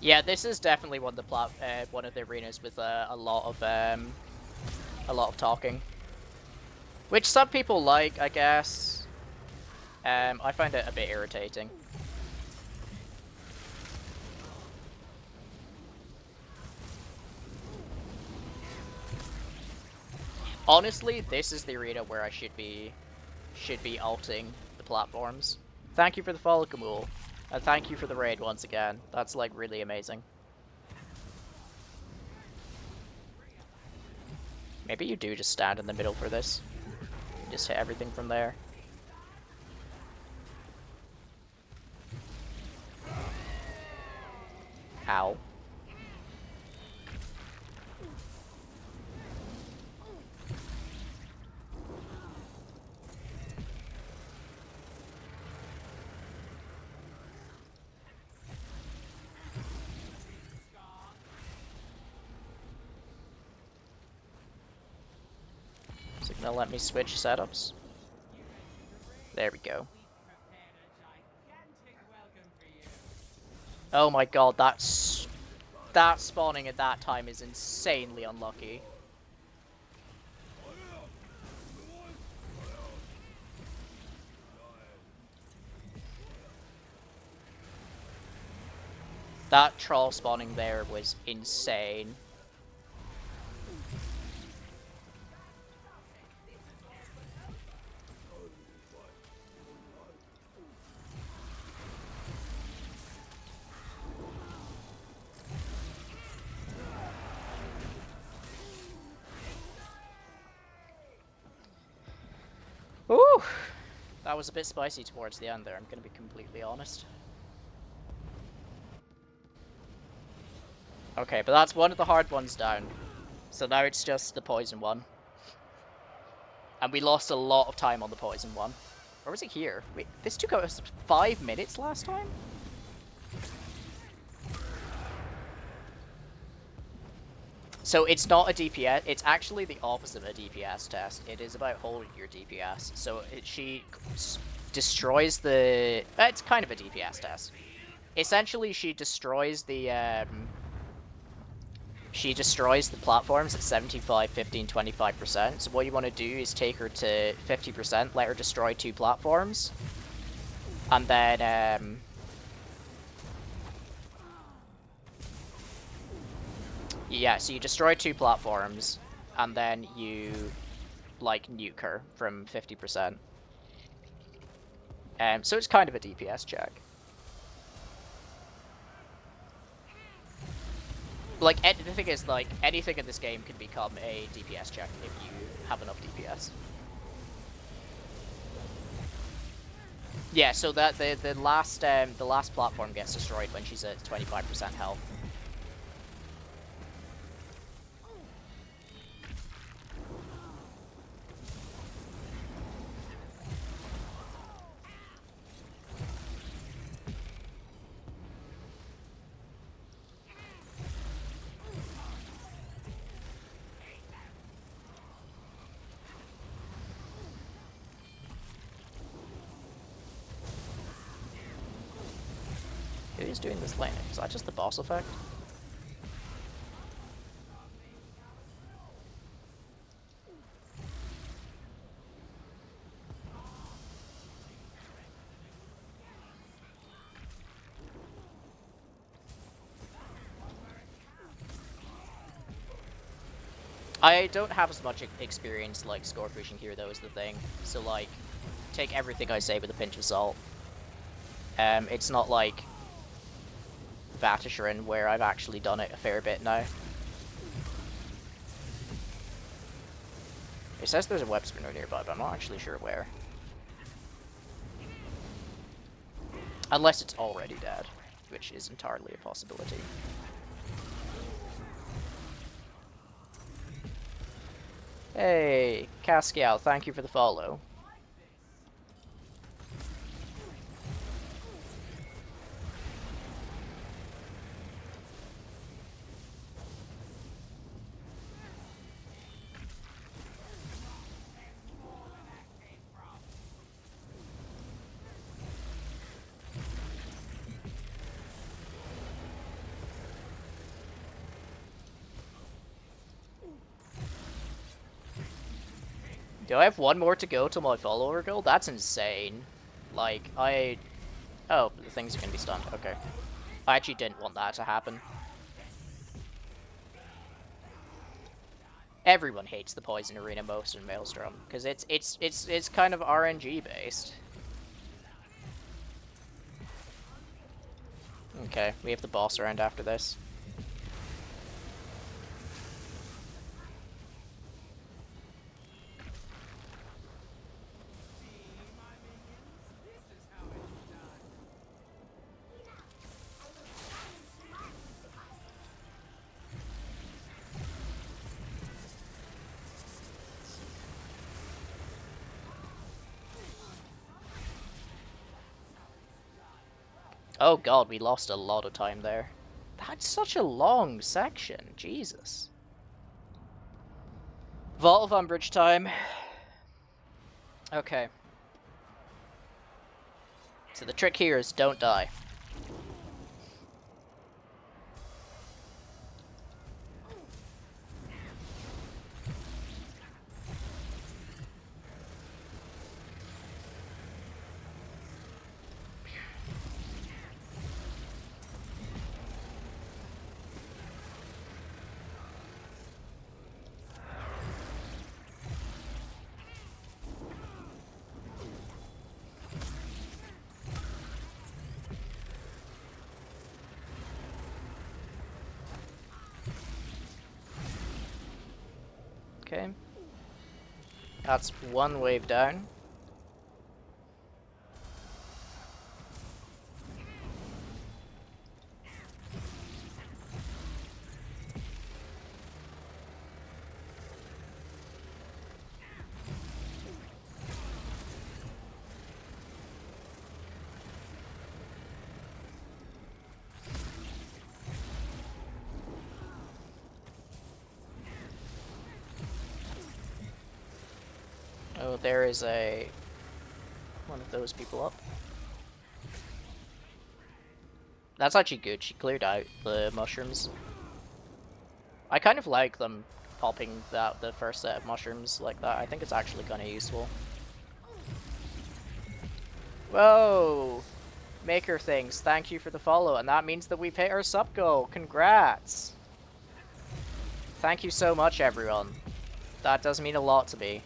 Yeah, this is definitely one of the arenas with a lot of talking, which some people like, I guess. I find it a bit irritating. Honestly, this is the arena where I should be ulting the platforms. Thank you for the follow, Kamul. And thank you for the raid once again. That's like really amazing. Maybe you do just stand in the middle for this. Just hit everything from there. Ow. Is it gonna let me switch setups? There we go. Oh my god, that spawning at that time is insanely unlucky. That troll spawning there was insane. Ooh! That was a bit spicy towards the end there, I'm gonna be completely honest. Okay, but that's one of the hard ones down. So now it's just the poison one. And we lost a lot of time on the poison one. Or was it here? Wait, this took us 5 minutes last time? So it's not a DPS, it's actually the opposite of a DPS test. It is about holding your DPS. So she destroys the... it's kind of a DPS test. Essentially, she destroys the platforms at 75, 15, 25%. So what you want to do is take her to 50%, let her destroy 2 platforms. And then, yeah, so you destroy 2 platforms, and then you, like, nuke her from 50%. So it's kind of a DPS check. Like, the thing is, like, anything in this game can become a DPS check if you have enough DPS. Yeah, so that the last platform gets destroyed when she's at 25% health. Who's doing this laning? Is that just the boss effect? I don't have as much experience like score pushing here though is the thing. So like, take everything I say with a pinch of salt. It's not like Vatisharan where I've actually done it a fair bit now. It says there's a web spinner nearby, but I'm not actually sure where. Unless it's already dead, which is entirely a possibility. Hey, Cascal, thank you for the follow. Do I have one more to go to my follower goal? That's insane. Like, oh, the things are gonna be stunned. Okay. I actually didn't want that to happen. Everyone hates the Poison Arena most in Maelstrom, because it's kind of RNG based. Okay, we have the boss round after this. Oh god, we lost a lot of time there. That's such a long section, Jesus. Vault of Umbrage time. Okay. So the trick here is don't die. Okay. That's one wave down. Oh, there is one of those people up. That's actually good. She cleared out the mushrooms. I kind of like them popping the first set of mushrooms like that. I think it's actually kind of useful. Whoa! Maker Things, thank you for the follow, and that means that we've hit our sub goal. Congrats! Thank you so much, everyone. That does mean a lot to me.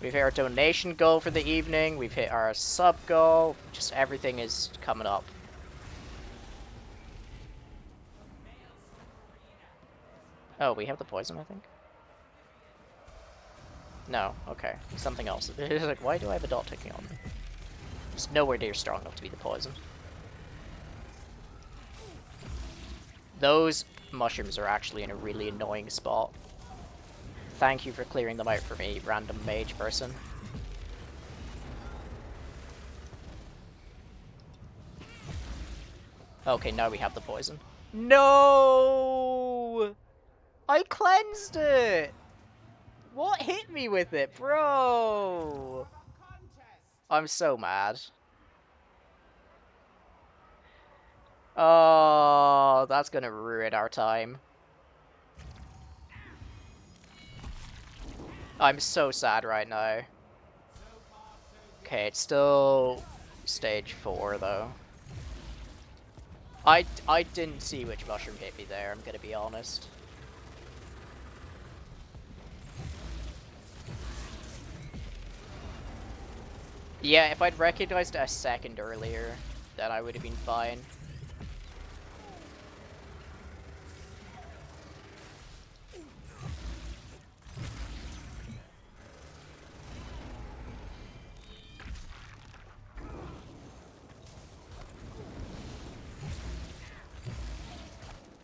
We've hit our donation goal for the evening, we've hit our sub goal, just everything is coming up. Oh, we have the poison, I think? No, okay. Something else. It's like, why do I have a dot ticking on me? It's nowhere near strong enough to be the poison. Those mushrooms are actually in a really annoying spot. Thank you for clearing them out for me, random mage person. Okay, now we have the poison. No! I cleansed it! What hit me with it, bro? I'm so mad. Oh, that's gonna ruin our time. I'm so sad right now. Okay, it's still stage 4 though. I didn't see which mushroom hit me there, I'm gonna be honest. Yeah, if I'd recognized it a second earlier, then I would have been fine.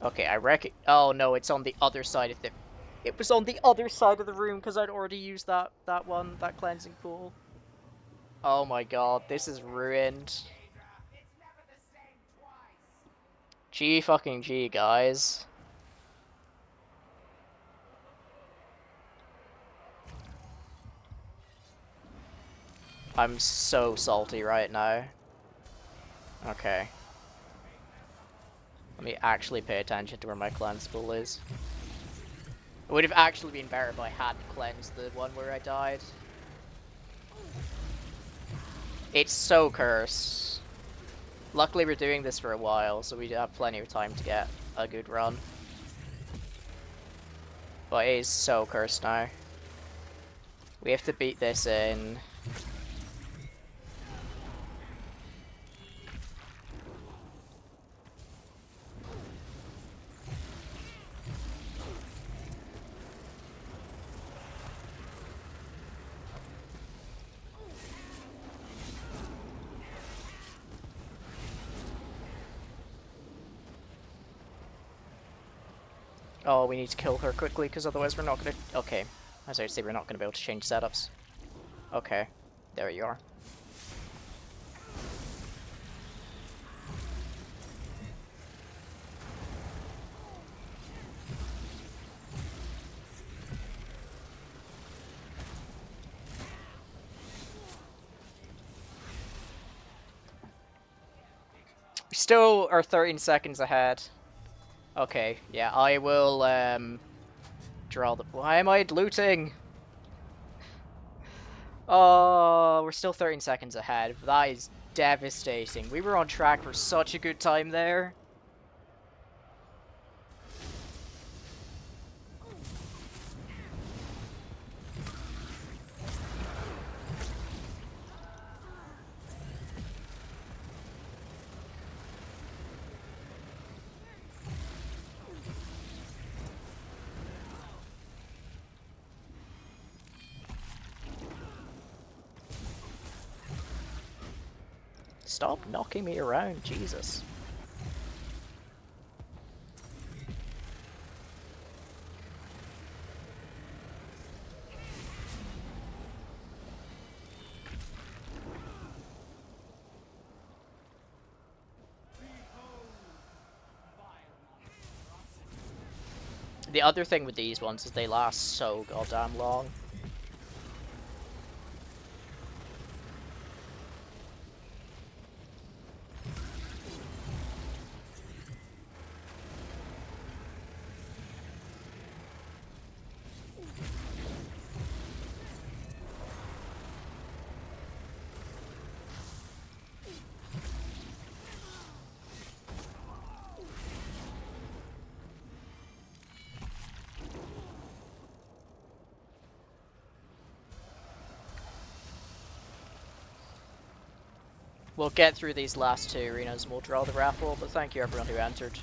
Okay, oh no, it's on the other side of the... It was on the other side of the room because I'd already used that cleansing pool. Oh my god, this is ruined. G fucking G, guys. I'm so salty right now. Okay. Let me actually pay attention to where my cleanse pool is. It would have actually been better if I hadn't cleansed the one where I died. It's so cursed. Luckily we're doing this for a while, so we have plenty of time to get a good run. But it is so cursed now. We have to beat this in... Oh, we need to kill her quickly, because otherwise we're not gonna... Okay. As I say, we're not gonna be able to change setups. Okay. There you are. still are 13 seconds ahead. Okay, yeah, I will draw the. Why am I looting? Oh, we're still 13 seconds ahead. That is devastating. We were on track for such a good time there. Stop knocking me around, Jesus. The other thing with these ones is they last so goddamn long. We'll get through these last 2 arenas and we'll draw the raffle, but thank you everyone who entered.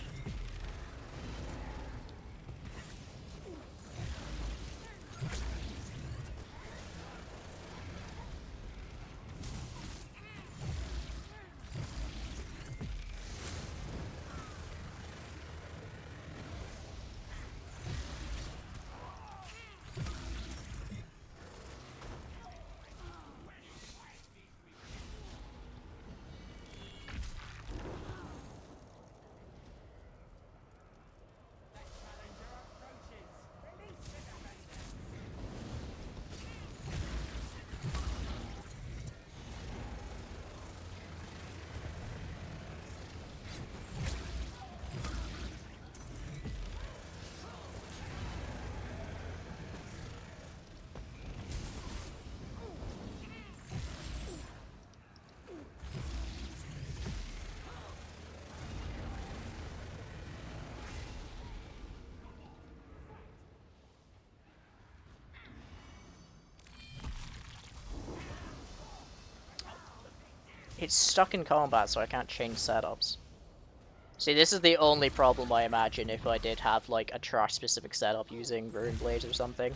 It's stuck in combat, so I can't change setups. See, this is the only problem I imagine if I did have, like, a trash-specific setup using Rune Blades or something.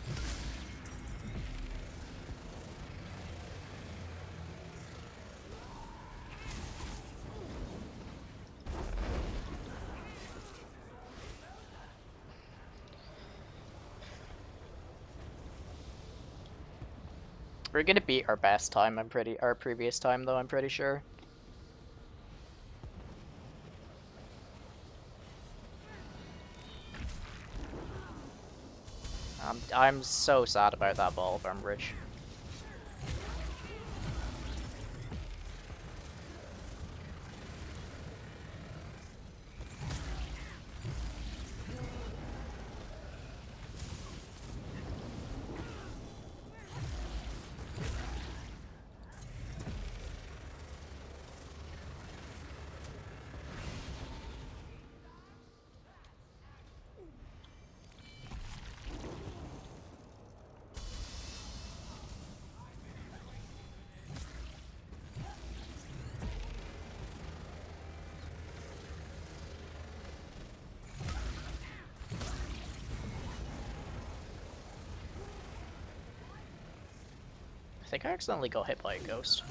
We're gonna beat our best time, our previous time though, I'm pretty sure. I'm so sad about that ball of Umbrage. I think I accidentally got hit by a ghost.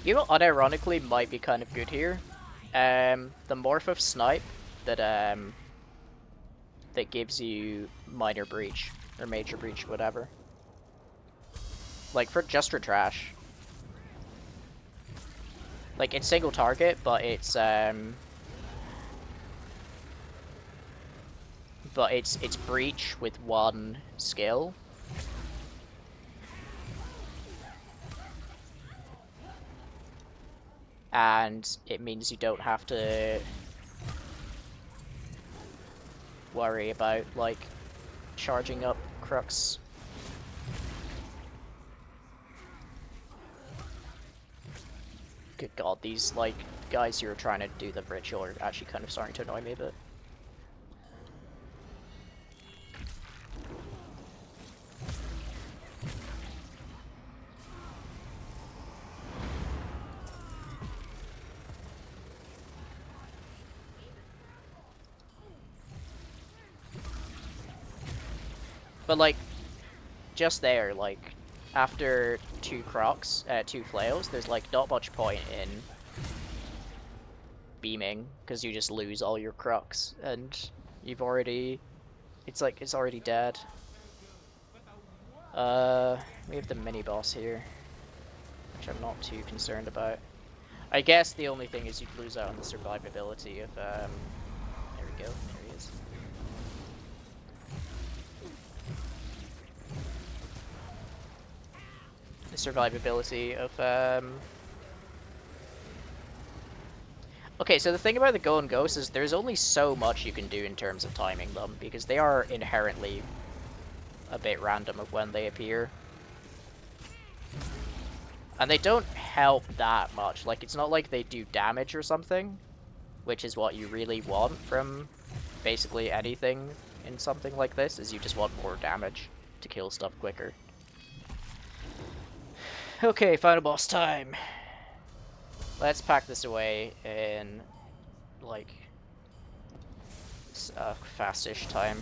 You know, unironically might be kind of good here. The morph of snipe that that gives you minor breach or major breach, whatever. Like for trash. Like it's single target, but it's breach with one skill. And it means you don't have to worry about, like, charging up Crux. Good god, these, like, guys who are trying to do the ritual are actually kind of starting to annoy me a bit. But, like, just there, like, after two flails, there's, like, not much point in beaming, because you just lose all your Crux, and you've already... It's like, it's already dead. We have the mini-boss here, which I'm not too concerned about. I guess the only thing is you'd lose out on the survivability of, there we go, there he is. The survivability of, Okay, so the thing about the Golden Ghosts is there's only so much you can do in terms of timing them, because they are inherently a bit random of when they appear. And they don't help that much. Like, it's not like they do damage or something, which is what you really want from basically anything in something like this, is you just want more damage to kill stuff quicker. Okay, final boss time. Let's pack this away in, like, fast-ish time.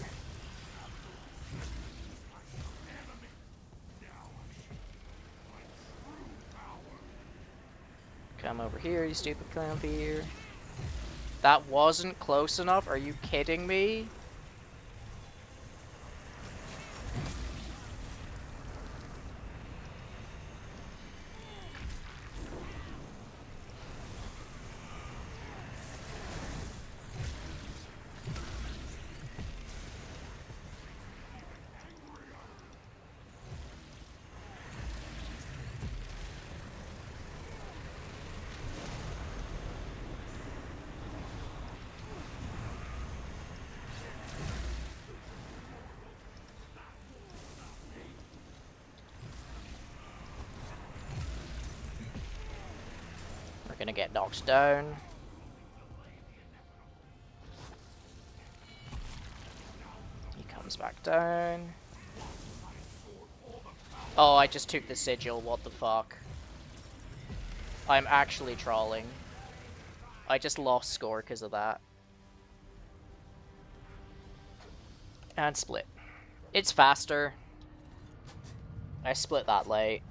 Come over here, you stupid clampier. That wasn't close enough? Are you kidding me? We're gonna get knocked down. He comes back down. Oh, I just took the sigil, what the fuck. I'm actually trolling. I just lost score because of that. And split. It's faster. I split that late.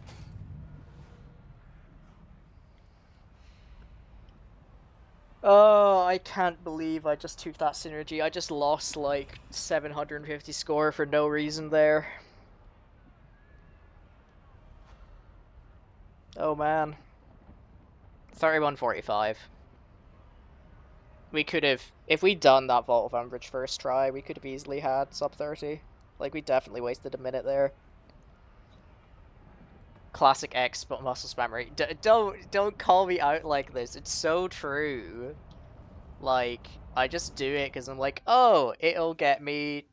Oh, I can't believe I just took that synergy. I just lost like 750 score for no reason there. Oh man. 3145. We could have, if we'd done that Vault of Umbrage first try, we could have easily had sub 30. Like, we definitely wasted a minute there. Classic X, but muscle spam rate. Don't call me out like this. It's so true. Like, I just do it because I'm like, oh, it'll get me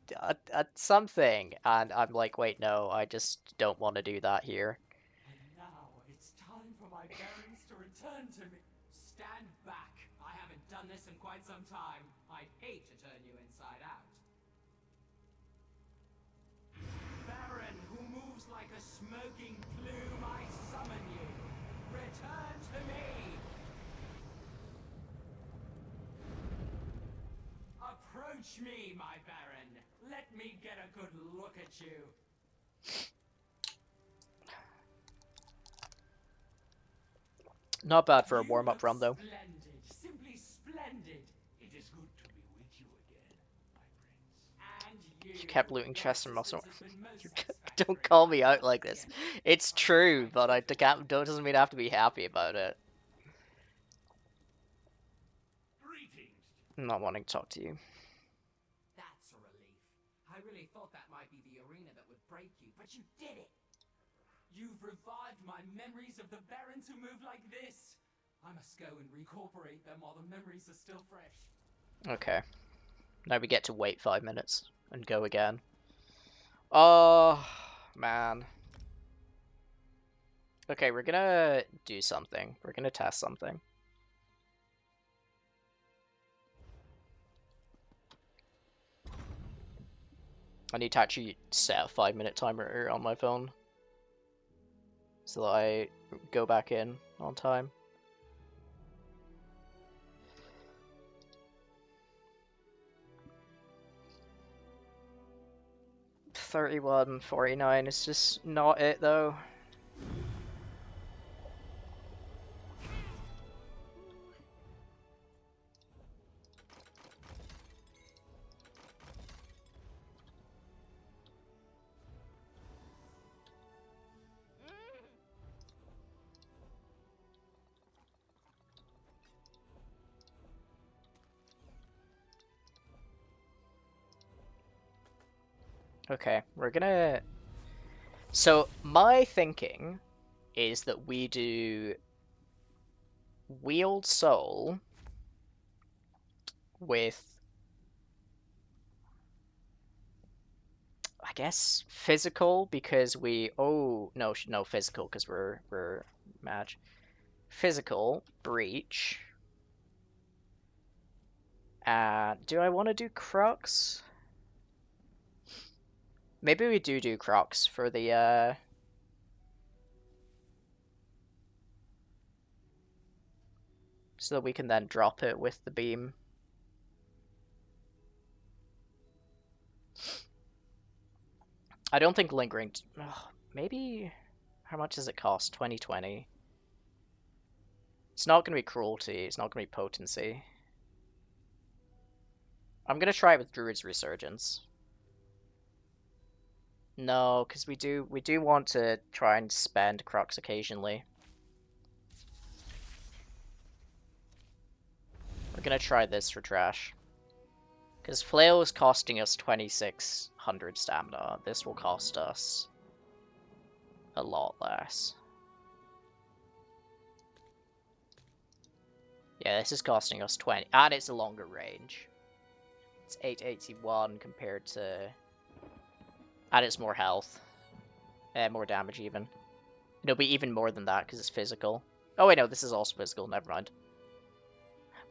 something. And I'm like, wait, no, I just don't want to do that here. And now it's time for my barons to return to me. Stand back. I haven't done this in quite some time. I'd hate to turn you inside out. Baron who moves like a smoking plume, I summon you. Return to me. Approach me, my Baron. Let me get a good look at you. Not bad for a warm-up run, though. Splendid, simply splendid. It is good to be with you again, my prince. And You kept looting your chests and muscle. assistance has been most Don't satisfactory. call me out Once like this. again, It's I would true, like but to I thank can't, doesn't mean I have to be happy about it. Greetings. I'm not wanting to talk to you. That's a relief. I really thought that might be the arena that would break you, but you did it. You've revived my memories of the barons who move like this. I must go and recuperate them while the memories are still fresh. Okay. Now we get to wait 5 minutes and go again. Oh, man. Okay, we're gonna do something. We're gonna test something. I need to actually set a 5-minute timer on my phone so that I go back in on time. $31.49 is just not it though. Okay, we're gonna... So, my thinking is that we do Wield Soul with, I guess, physical, because we... Oh, no, physical, because we're match. Physical, Breach. Do I want to do Crux? Maybe we do Crux for the, so that we can then drop it with the beam. I don't think lingering... maybe... How much does it cost? 2020. It's not going to be cruelty. It's not going to be potency. I'm going to try it with Druid's Resurgence. No, because we do want to try and spend Crux occasionally. We're going to try this for trash. Because Flail is costing us 2600 stamina. This will cost us a lot less. Yeah, this is costing us 20, and it's a longer range. It's 881 compared to... And it's more health. More damage, even. It'll be even more than that, because it's physical. Oh wait, no, this is also physical, never mind.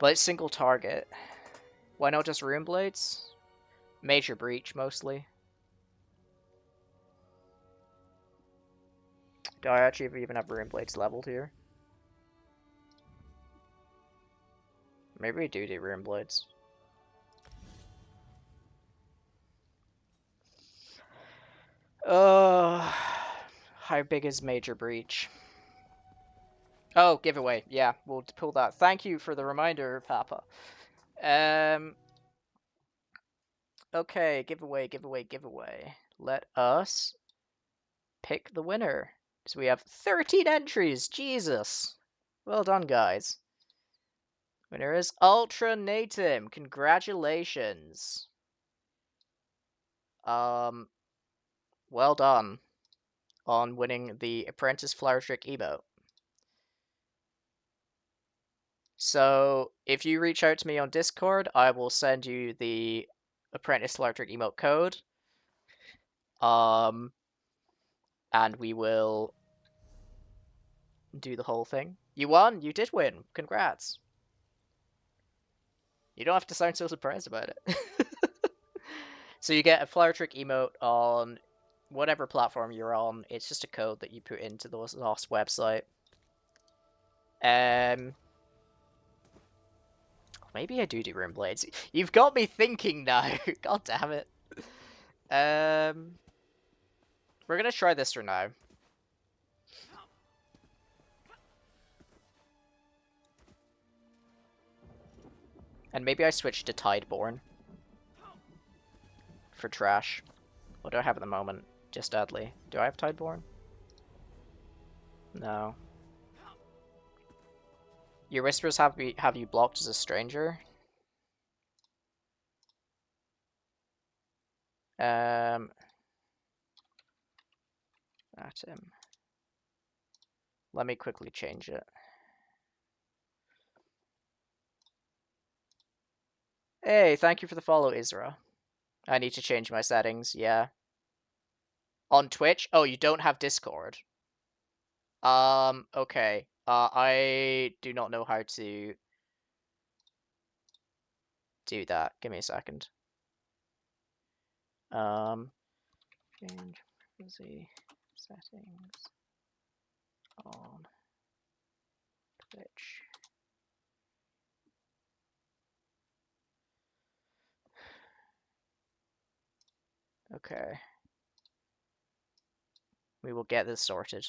But it's single target. Why not just Rune Blades? Major Breach, mostly. Do I actually even have Rune Blades leveled here? Maybe we do Rune Blades. How big is Major Breach? Oh, giveaway. Yeah, we'll pull that. Thank you for the reminder, Papa. Okay, giveaway. Let us pick the winner. So we have 13 entries. Jesus. Well done, guys. Winner is Ultra Natim. Congratulations. Well done on winning the Apprentice Flower Trick emote. So if you reach out to me on Discord, I will send you the Apprentice Flower Trick emote code. And we will do the whole thing. You won! You did win! Congrats! You don't have to sound so surprised about it. So you get a Flower Trick emote on whatever platform you're on. It's just a code that you put into the Lost website. Maybe I do Rune Blades. You've got me thinking now. God damn it. We're gonna try this for now. And maybe I switch to Tideborn for trash. What do I have at the moment? Just Dudley. Do I have Tideborn? No. Your whispers have you blocked as a stranger? At him. Let me quickly change it. Hey, thank you for the follow, Isra. I need to change my settings, yeah. On Twitch? Oh, you don't have Discord? Okay. I do not know how to do that. Give me a second. Change fuzzy settings on Twitch. Okay. We will get this sorted.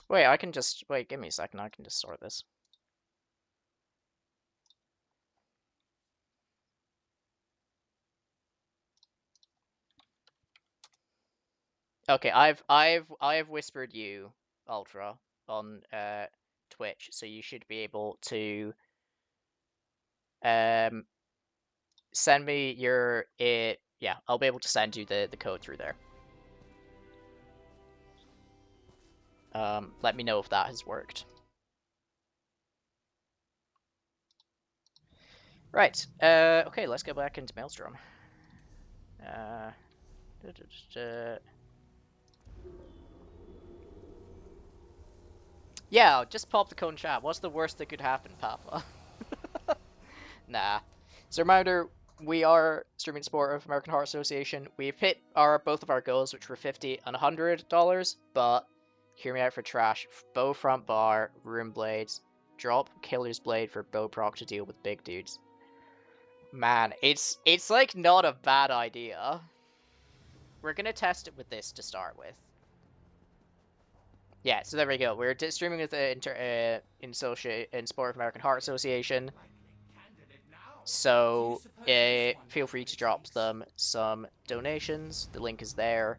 Wait, I can just... Wait, give me a second. I can just sort this. Okay, I've whispered you, Ultra, on Twitch, so you should be able to send me your yeah, I'll be able to send you the code through there. Let me know if that has worked. Right. Okay, let's go back into Maelstrom. Yeah, just pop the code in chat. What's the worst that could happen, Papa? Nah. So reminder, we are Streaming Sport of American Heart Association. We've hit both of our goals, which were $50 and $100, but hear me out for trash. Bow front bar, room blades, drop killer's blade for bow proc to deal with big dudes. Man, it's like not a bad idea. We're gonna test it with this to start with. Yeah, so there we go. We're streaming with the in Sport of American Heart Association. So feel free to drop them some donations. The link is there.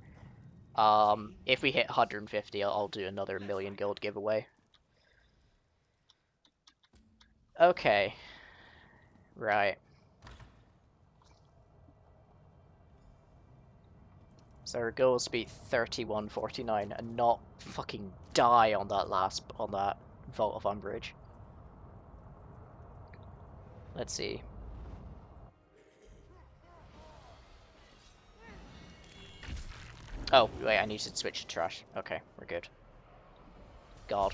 If we hit 150, I'll do another million gold giveaway. Okay. Right. So our goal is to beat 3149 and not fucking die on that Vault of Umbrage. Let's see. Oh, wait, I need to switch to trash. Okay, we're good. God.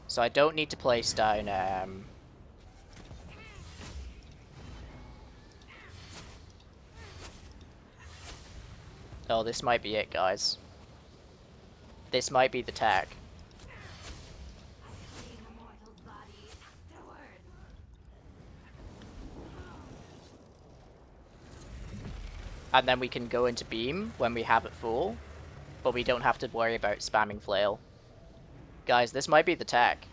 So I don't need to place down, Oh, this might be it, guys. This might be the tag. And then we can go into beam when we have it full, but we don't have to worry about spamming flail. Guys, this might be the tech.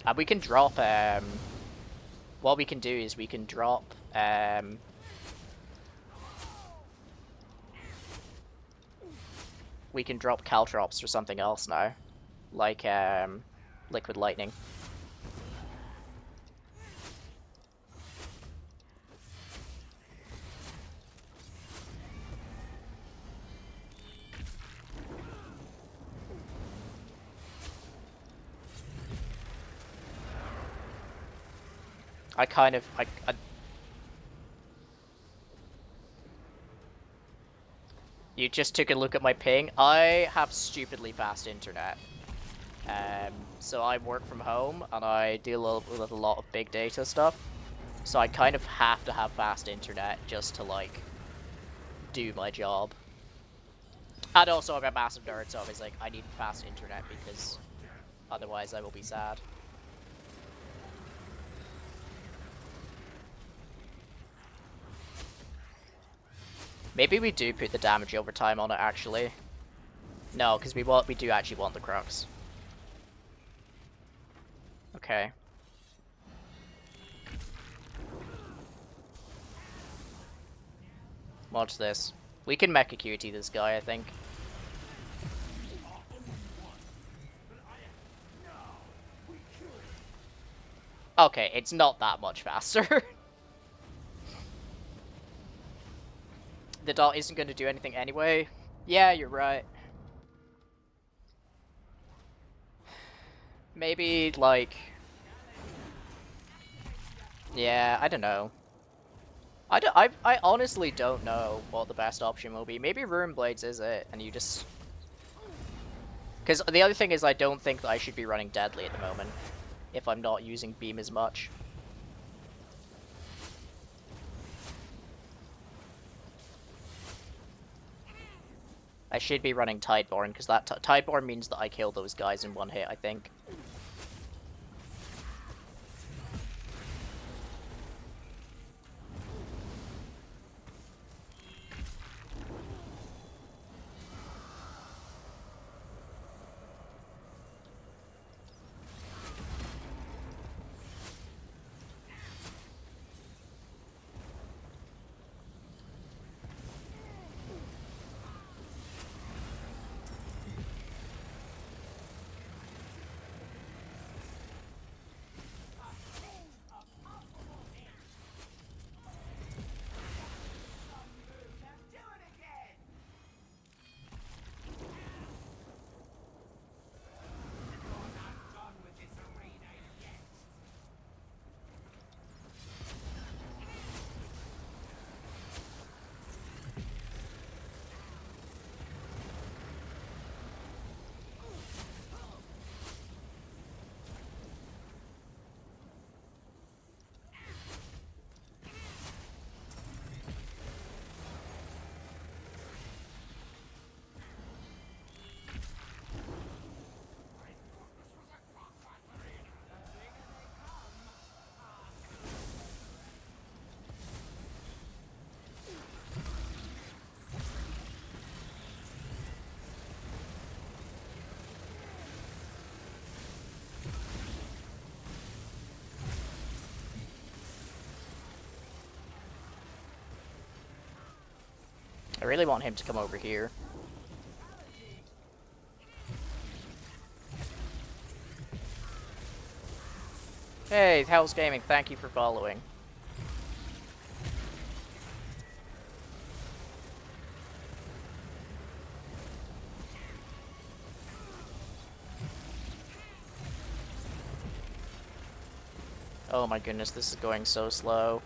And we can drop, what we can do is we can drop, we can drop caltrops or something else now. Like, liquid lightning. I kind of, You just took a look at my ping. I have stupidly fast internet. So I work from home and I deal with a lot of big data stuff. So I kind of have to have fast internet just to, like, do my job. And also I'm a massive nerd, so I was like, I need fast internet because Otherwise, I will be sad. Maybe we do put the damage over time on it, actually. No, because we do actually want the Crux. Okay. Watch this. We can Mecha QT this guy, I think. Okay, it's not that much faster. The dot isn't going to do anything anyway. Yeah, you're right. Maybe, like... Yeah, I don't know. I honestly don't know what the best option will be. Maybe Ruin Blades is it, and you just... Because the other thing is I don't think that I should be running Deadly at the moment, if I'm not using Beam as much. I should be running Tideborn, because that Tideborn means that I kill those guys in one hit, I think. I really want him to come over here. Hey, Hell's Gaming, thank you for following. Oh my goodness, this is going so slow.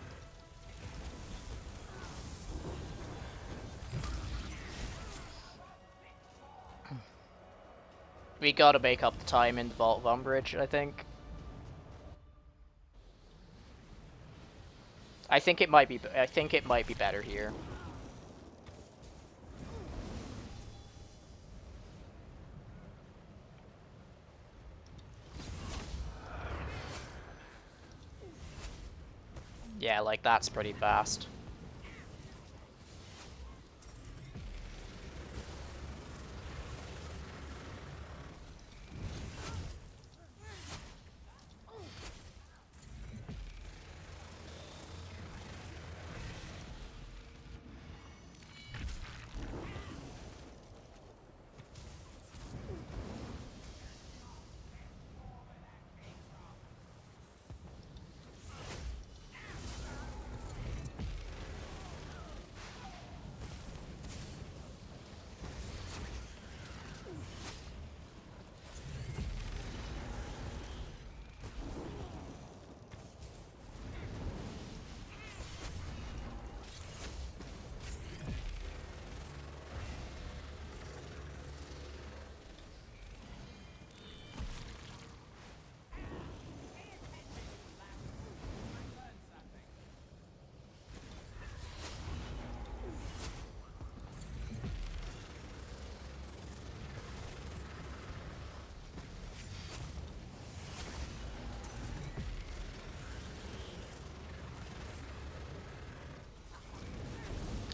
We gotta make up the time in the Vault of Umbrage, I think. I think it might be better here. Yeah, like that's pretty fast.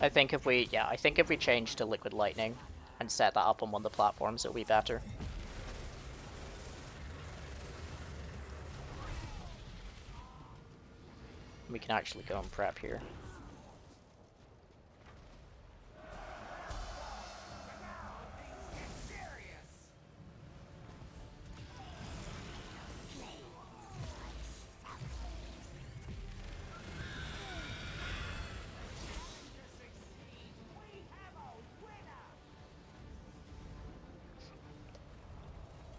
I think if we change to Liquid Lightning and set that up on one of the platforms, it'll be better. We can actually go and prep here.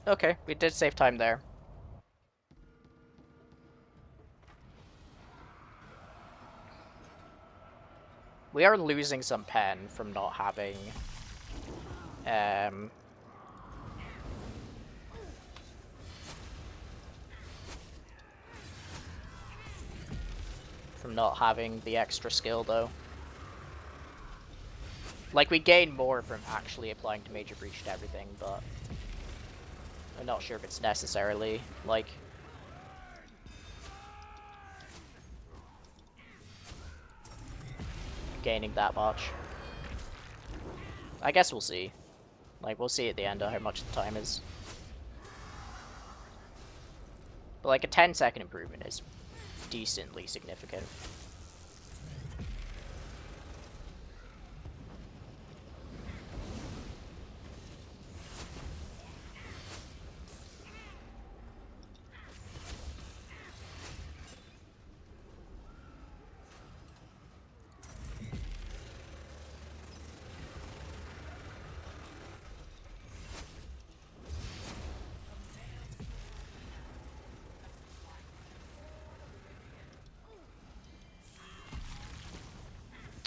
Okay, we did save time there. We are losing some pen from not having the extra skill though. Like, we gain more from actually applying to Major Breach to everything, but I'm not sure if it's necessarily, like, gaining that much. I guess we'll see. Like, we'll see at the end how much the time is. But like, a 10-second improvement is decently significant.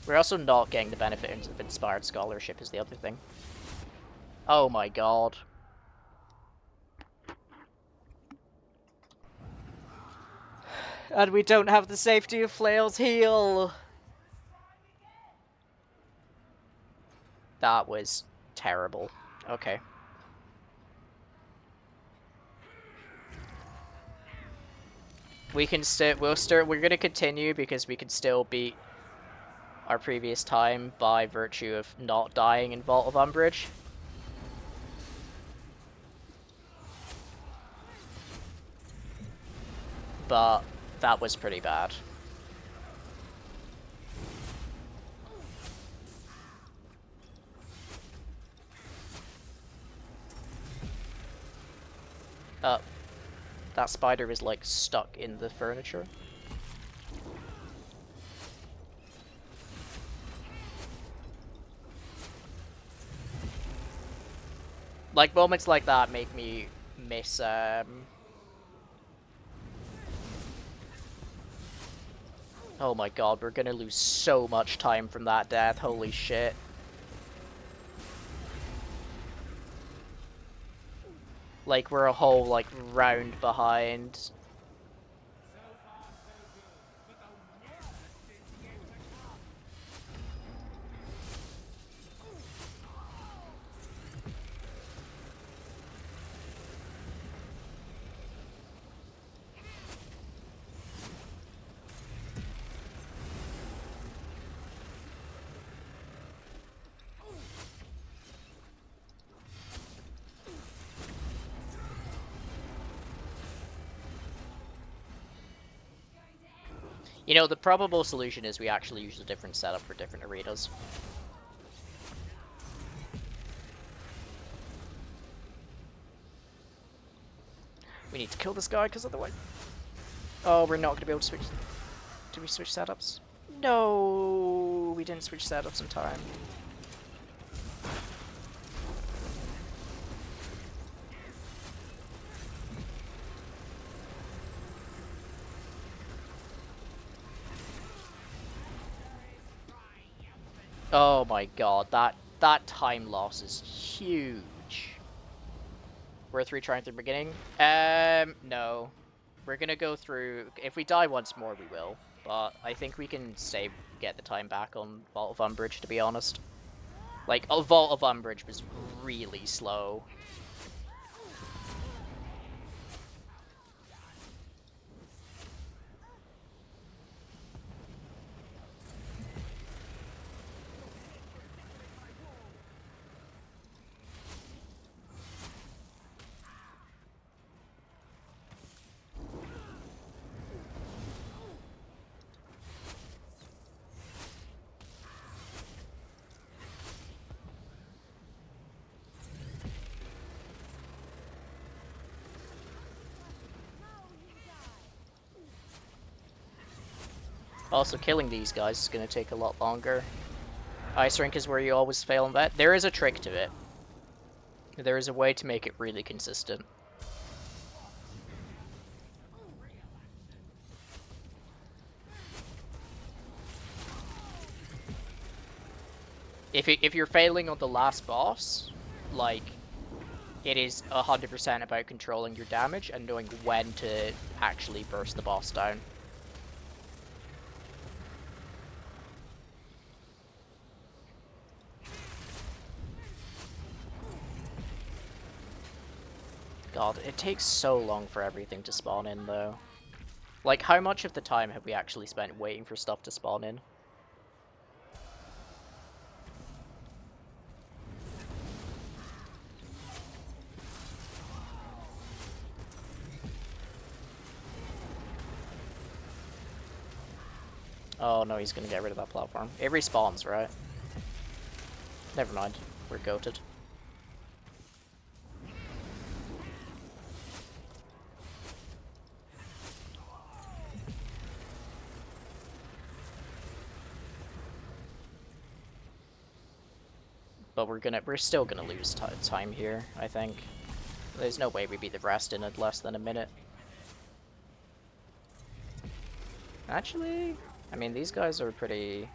We're also not getting the benefit of Inspired Scholarship is the other thing. Oh my god. And we don't have the safety of Flail's heal! That was terrible. Okay. We can we're gonna continue because we can still beat our previous time by virtue of not dying in Vault of Umbrage. But that was pretty bad. That spider is like stuck in the furniture. Like, moments like that make me miss, oh my god, we're gonna lose so much time from that death, holy shit. Like, we're a whole, like, round behind. You know, the probable solution is we actually use a different setup for different arenas. We need to kill this guy, because otherwise... Oh, we're not going to be able to switch... Did we switch setups? No, we didn't switch setups in time. Oh my god, that time loss is huge. Worth retrying through the beginning? No. We're gonna go through... If we die once more, we will. But I think we can get the time back on Vault of Umbrage, to be honest. Like, Vault of Umbrage was really slow. Also, killing these guys is going to take a lot longer. Ice Rink is where you always fail in that. There is a trick to it. There is a way to make it really consistent. If you're failing on the last boss, like, it is 100% about controlling your damage and knowing when to actually burst the boss down. God, it takes so long for everything to spawn in, though. Like, how much of the time have we actually spent waiting for stuff to spawn in? Oh no, he's gonna get rid of that platform. It respawns, right? Never mind. We're goated. But we're still gonna lose time here, I think. There's no way we beat the rest in less than a minute. Actually, I mean, these guys are pretty...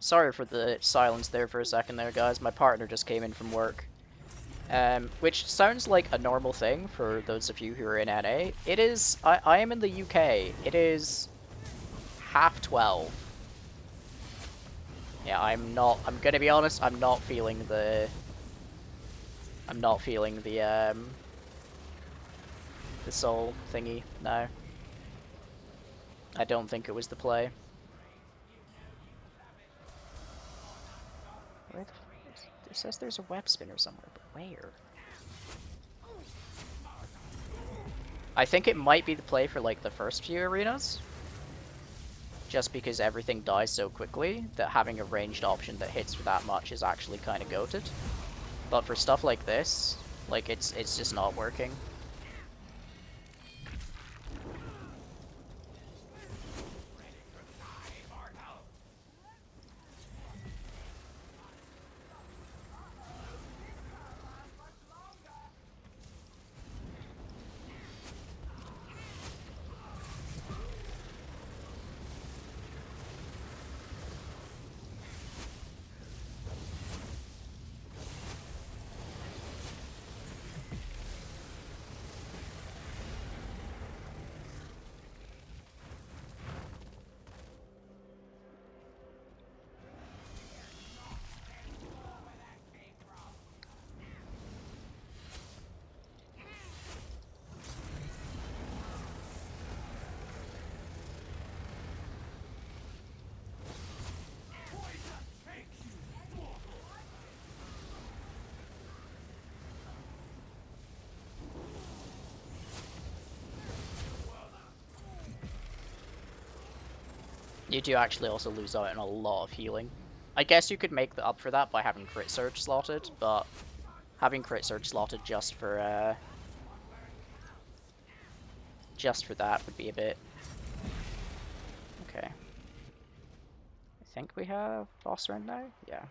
Sorry for the silence there for a second there, guys. My partner just came in from work. Which sounds like a normal thing for those of you who are in NA. It is... I am in the UK. It is... 12:30. Yeah, I'm gonna be honest, I'm not feeling the... the soul thingy, no. I don't think it was the play. Where the it says there's a web spinner somewhere, but where? I think it might be the play for like the first few arenas. Just because everything dies so quickly that having a ranged option that hits for that much is actually kind of goated. But for stuff like this, Like, it's just not working. You do actually also lose out on a lot of healing. I guess you could make up for that by having crit surge slotted, but having crit surge slotted just for that would be a bit. Okay. I think we have boss round now? Yeah.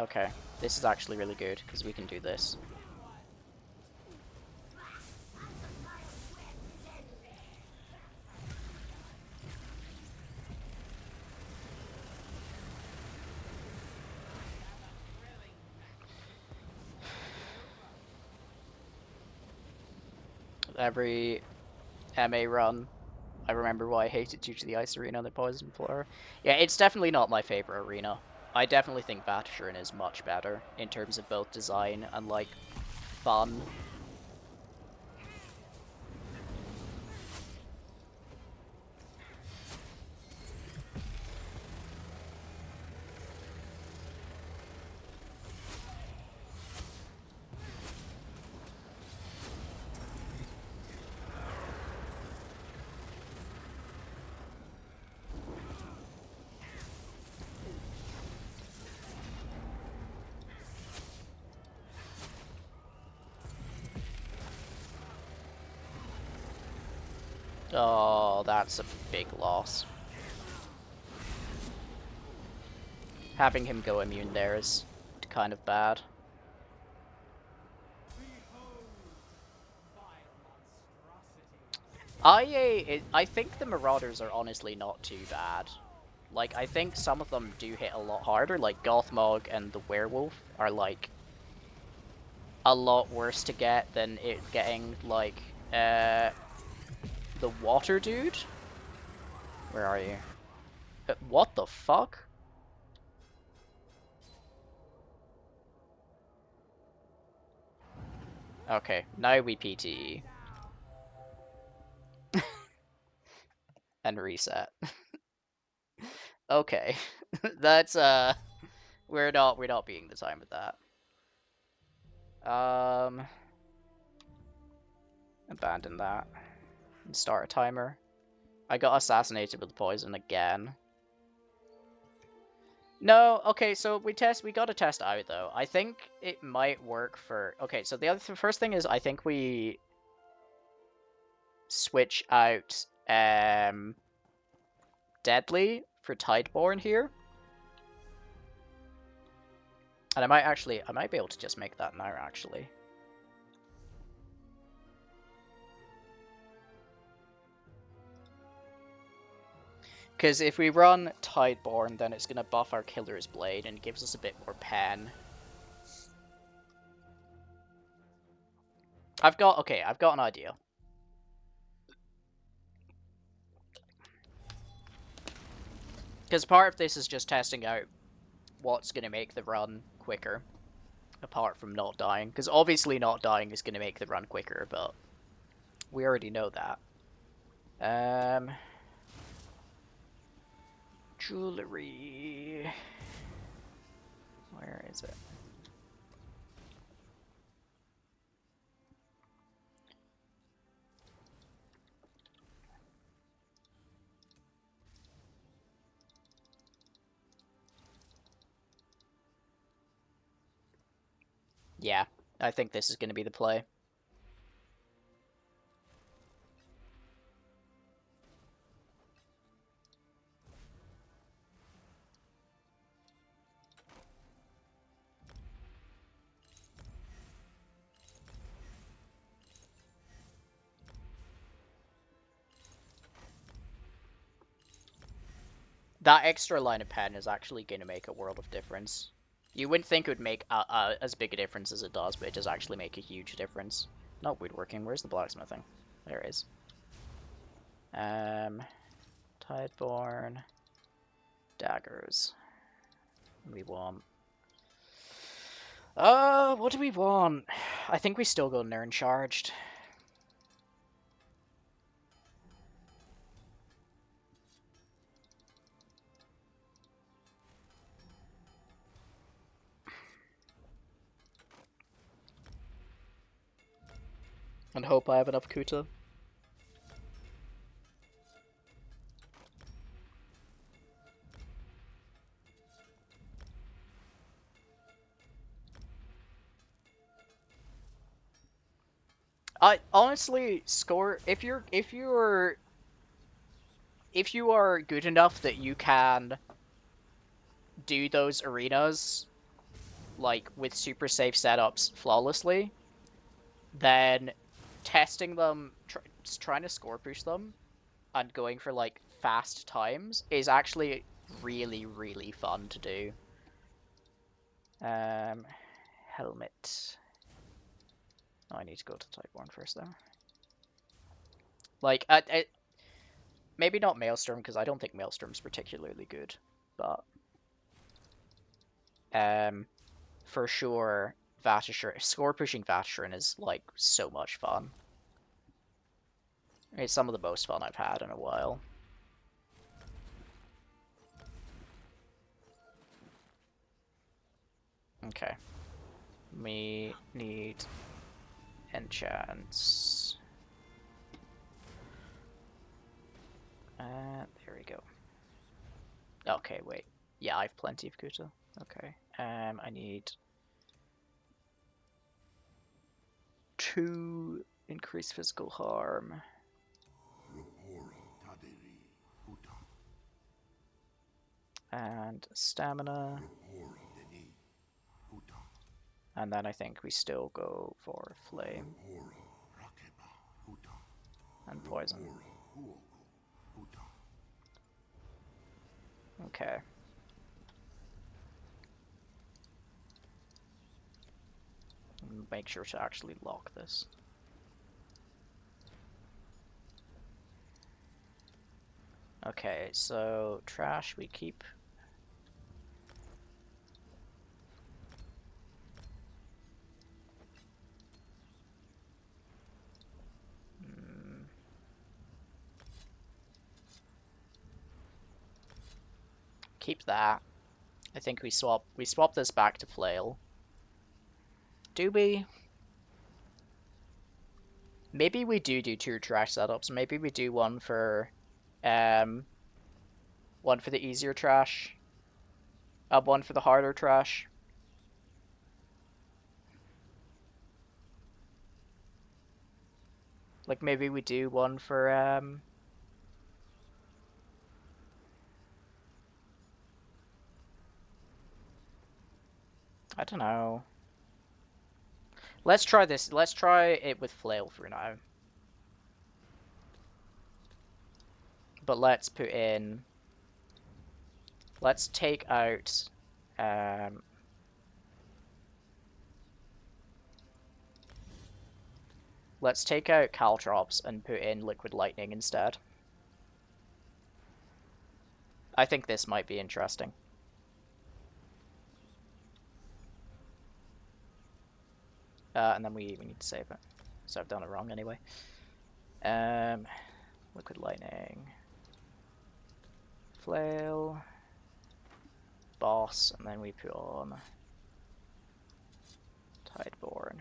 Okay. This is actually really good, because we can do this. Every MA run, I remember why I hated due to the ice arena and the poison floor. Yeah, it's definitely not my favorite arena. I definitely think Vatishurin is much better in terms of both design and, like, fun. Oh, that's a big loss. Having him go immune there is kind of bad. I think the Marauders are honestly not too bad. Like, I think some of them do hit a lot harder, like Gothmog and the Werewolf are, like, a lot worse to get than it getting, like, the Water Dude? Where are you? What the fuck? Okay, now we PTE. And reset. Okay. That's, we're not being the time with that. Abandon that. And start a timer. I got assassinated with poison again. No, okay, so we gotta test out though. I think it might work for. Okay, so the first thing is I think we switch out Deadly for Tideborn here. And I might be able to just make that now actually. Because if we run Tideborn, then it's going to buff our Killer's Blade and gives us a bit more pen. I've got an idea. Because part of this is just testing out what's going to make the run quicker, apart from not dying. Because obviously not dying is going to make the run quicker, but we already know that. Jewelry. Where is it? Yeah, I think this is going to be the play. That extra line of pen is actually going to make a world of difference. You wouldn't think it would make as big a difference as it does, but it does actually make a huge difference. Not woodworking. Where's the blacksmithing? There it is. Tideborn. Daggers. We want... what do we want? I think we still go Nern charged. And hope I have enough Kuta. I honestly score if you are good enough that you can do those arenas like with super safe setups flawlessly, then testing them, trying to score push them, and going for like fast times is actually really, really fun to do. Helmet. Oh, I need to go to Typeborn first though. Like, maybe not Maelstrom because I don't think Maelstrom's particularly good, but for sure, score pushing Vatishurin is like so much fun. It's some of the most fun I've had in a while. Okay. We need enchants. There we go. Okay, wait. Yeah, I have plenty of Kuta. Okay. I need 2 increased physical harm. And stamina. And then I think we still go for flame. And poison. Okay. Make sure to actually lock this. Okay, so trash we keep. Keep that. I think we swap this back to flail. Do we? Maybe we do 2 trash setups. Maybe we do one for the easier trash. One for the harder trash. Like maybe we do one for I don't know. Let's try this. Let's try it with flail for now. But let's put in... Let's take out... let's take out Caltrops and put in Liquid Lightning instead. I think this might be interesting. And then we need to save it. So I've done it wrong anyway. Liquid Lightning. Flail. Boss, and then we put on Tideborn.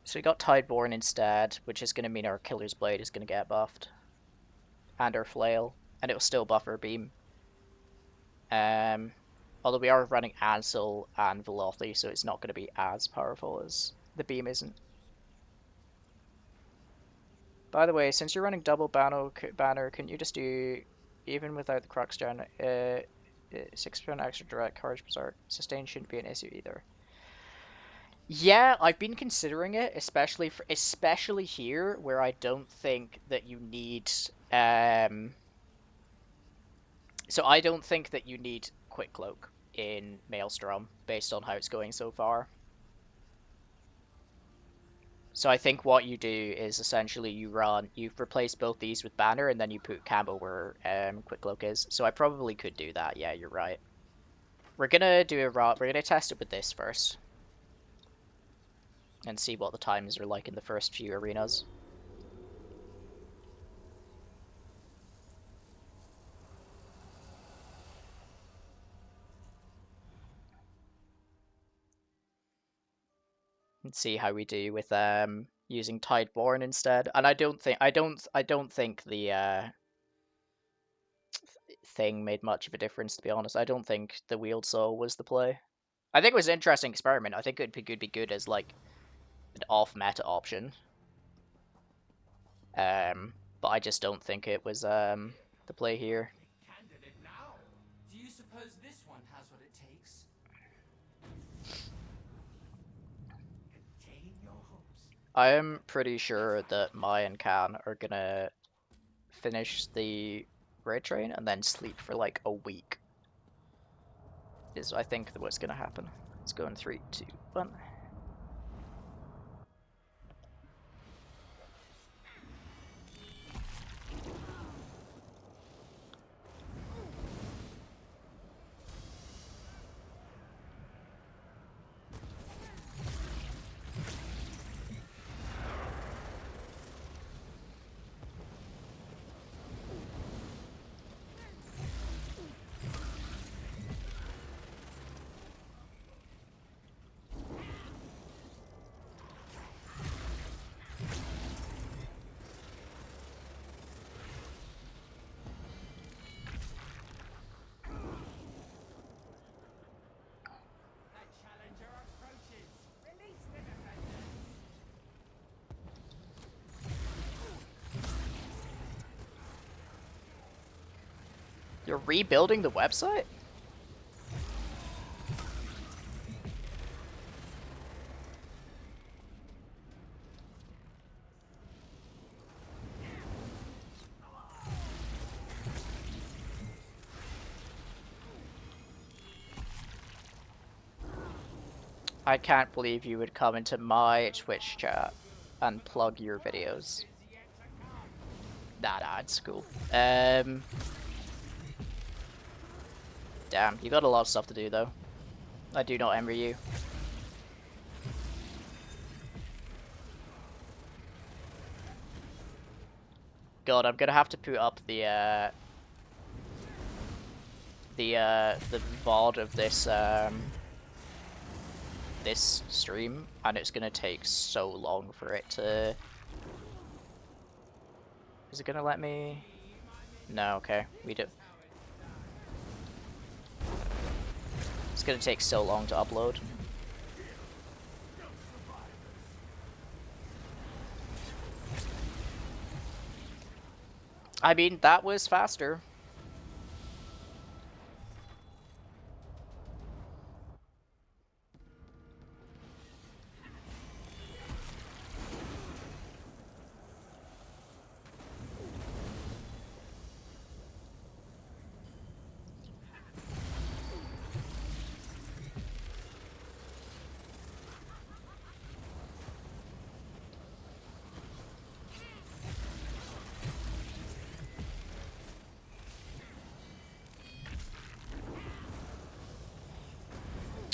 So we got Tideborn instead, which is going to mean our Killer's Blade is going to get buffed. and our flail, and it'll still buff our beam. Although we are running Ansel and Velothi, so it's not going to be as powerful as the beam isn't. By the way, since you're running double banner, can you just do, even without the Crux Gen, 6% extra direct Courage Berserk? Sustain shouldn't be an issue either. Yeah, I've been considering it, especially here, where I don't think that you need so I don't think that you need Quick Cloak in Maelstrom based on how it's going so far. So I think what you do is essentially you replace both these with Banner, and then you put Cambo where Quick Cloak is. So I probably could do that. Yeah, you're right. We're gonna test it with this first, and see what the times are like in the first few arenas. And see how we do with using Tideborn instead. And I don't think the thing made much of a difference, to be honest. I don't think the Wield Soul was the play. I think it was an interesting experiment. I think it could be good as like an off meta option. But I just don't think it was the play here. Candidate now. Do you suppose this one has what it takes? Contain your hopes. I am pretty sure that Mai and Kan are gonna finish the raid train and then sleep for like a week. Is I think what's gonna happen. Let's go in 3, 2, 1. You're rebuilding the website? I can't believe you would come into my Twitch chat and plug your videos. Nah, it's cool. Damn, you got a lot of stuff to do though. I do not envy you. God, I'm gonna have to put up the VOD of this this stream, and it's gonna take so long for it to. Is it gonna let me? No, okay, we do. It's gonna take so long to upload. I mean, that was faster.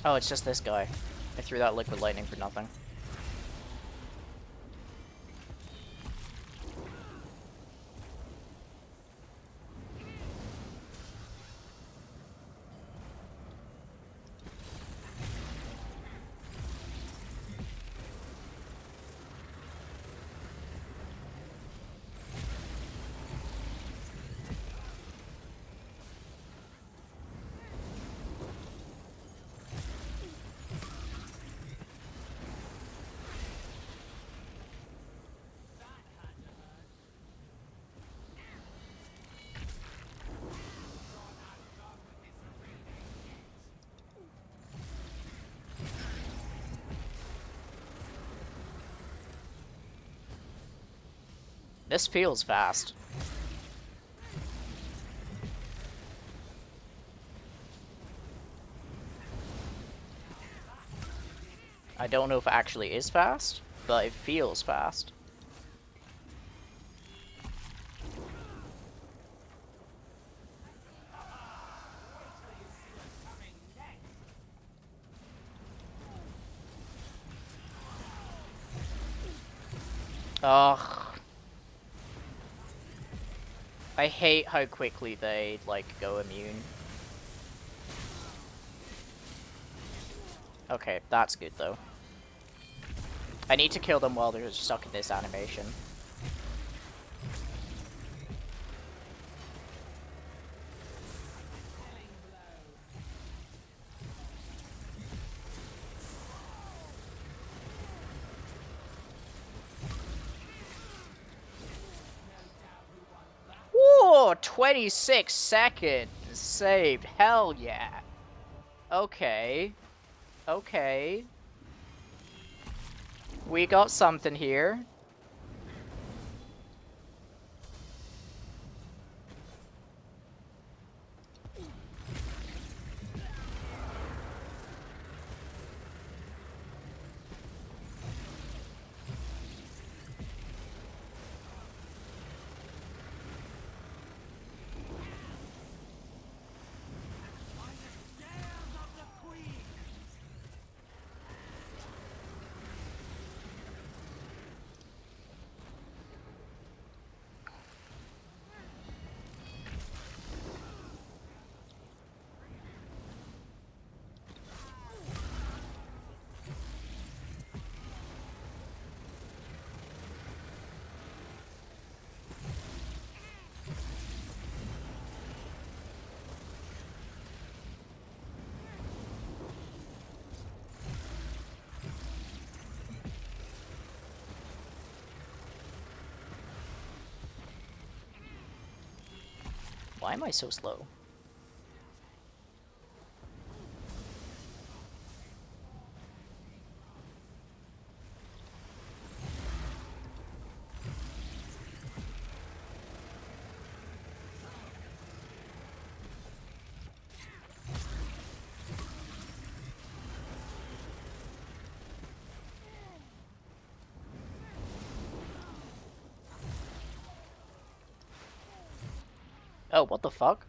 Oh, it's just this guy. I threw that liquid lightning for nothing. This feels fast. I don't know if it actually is fast, but it feels fast. Ugh. I hate how quickly they, like, go immune. Okay, that's good, though. I need to kill them while they're stuck in this animation. Whoa, 26 seconds saved. Hell yeah. Okay. Okay. We got something here. Why am I so slow? Oh, what the fuck?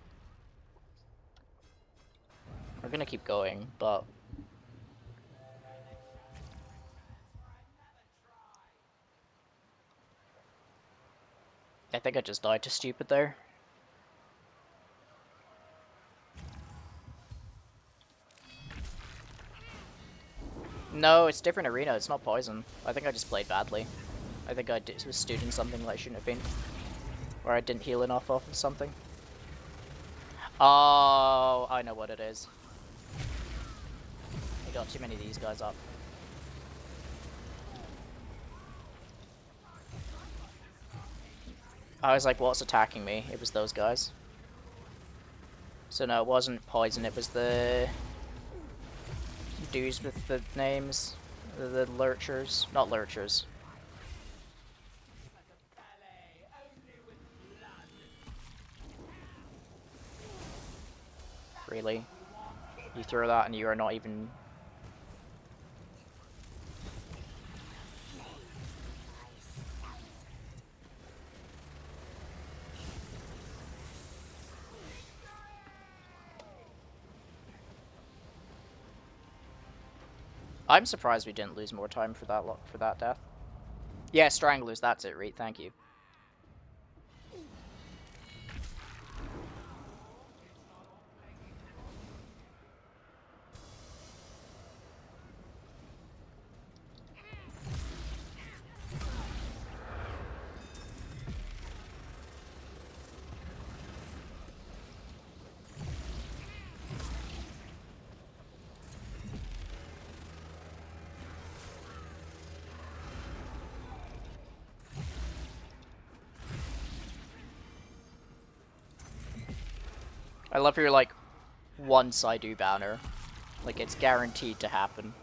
We're gonna keep going, but... I think I just died to stupid there. No, it's different arena, it's not poison. I think I just played badly. I think I was studing something that I shouldn't have been. Or I didn't heal enough off of something. Oh, I know what it is. I got too many of these guys up. I was like, what's attacking me? It was those guys. So no, it wasn't poison, it was the dudes with the names. The lurchers. Not lurchers. Really? You throw that and you are not even... I'm surprised we didn't lose more time for that death. Yeah, Stranglers, that's it, Reed, thank you. I love your, like, once I do banner. Like, it's guaranteed to happen.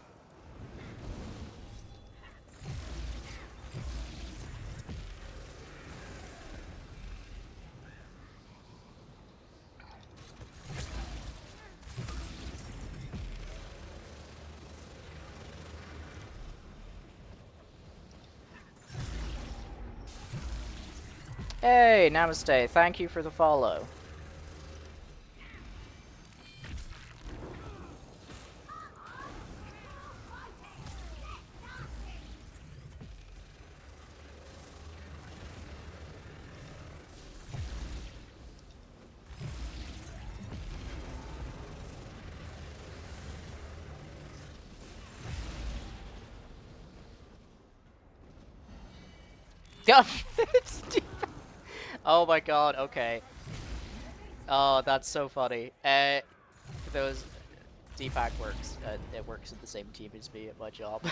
Hey, Namaste. Thank you for the follow. Oh my god, okay. Oh, that's so funny. For those, Deepak works, it works at the same team as me at my job.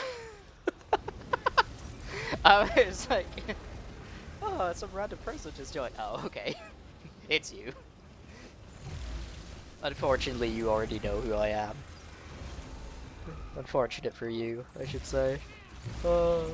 I was like, oh, some random person just joined. Oh, okay. It's you. Unfortunately, you already know who I am. Unfortunate for you, I should say. Oh.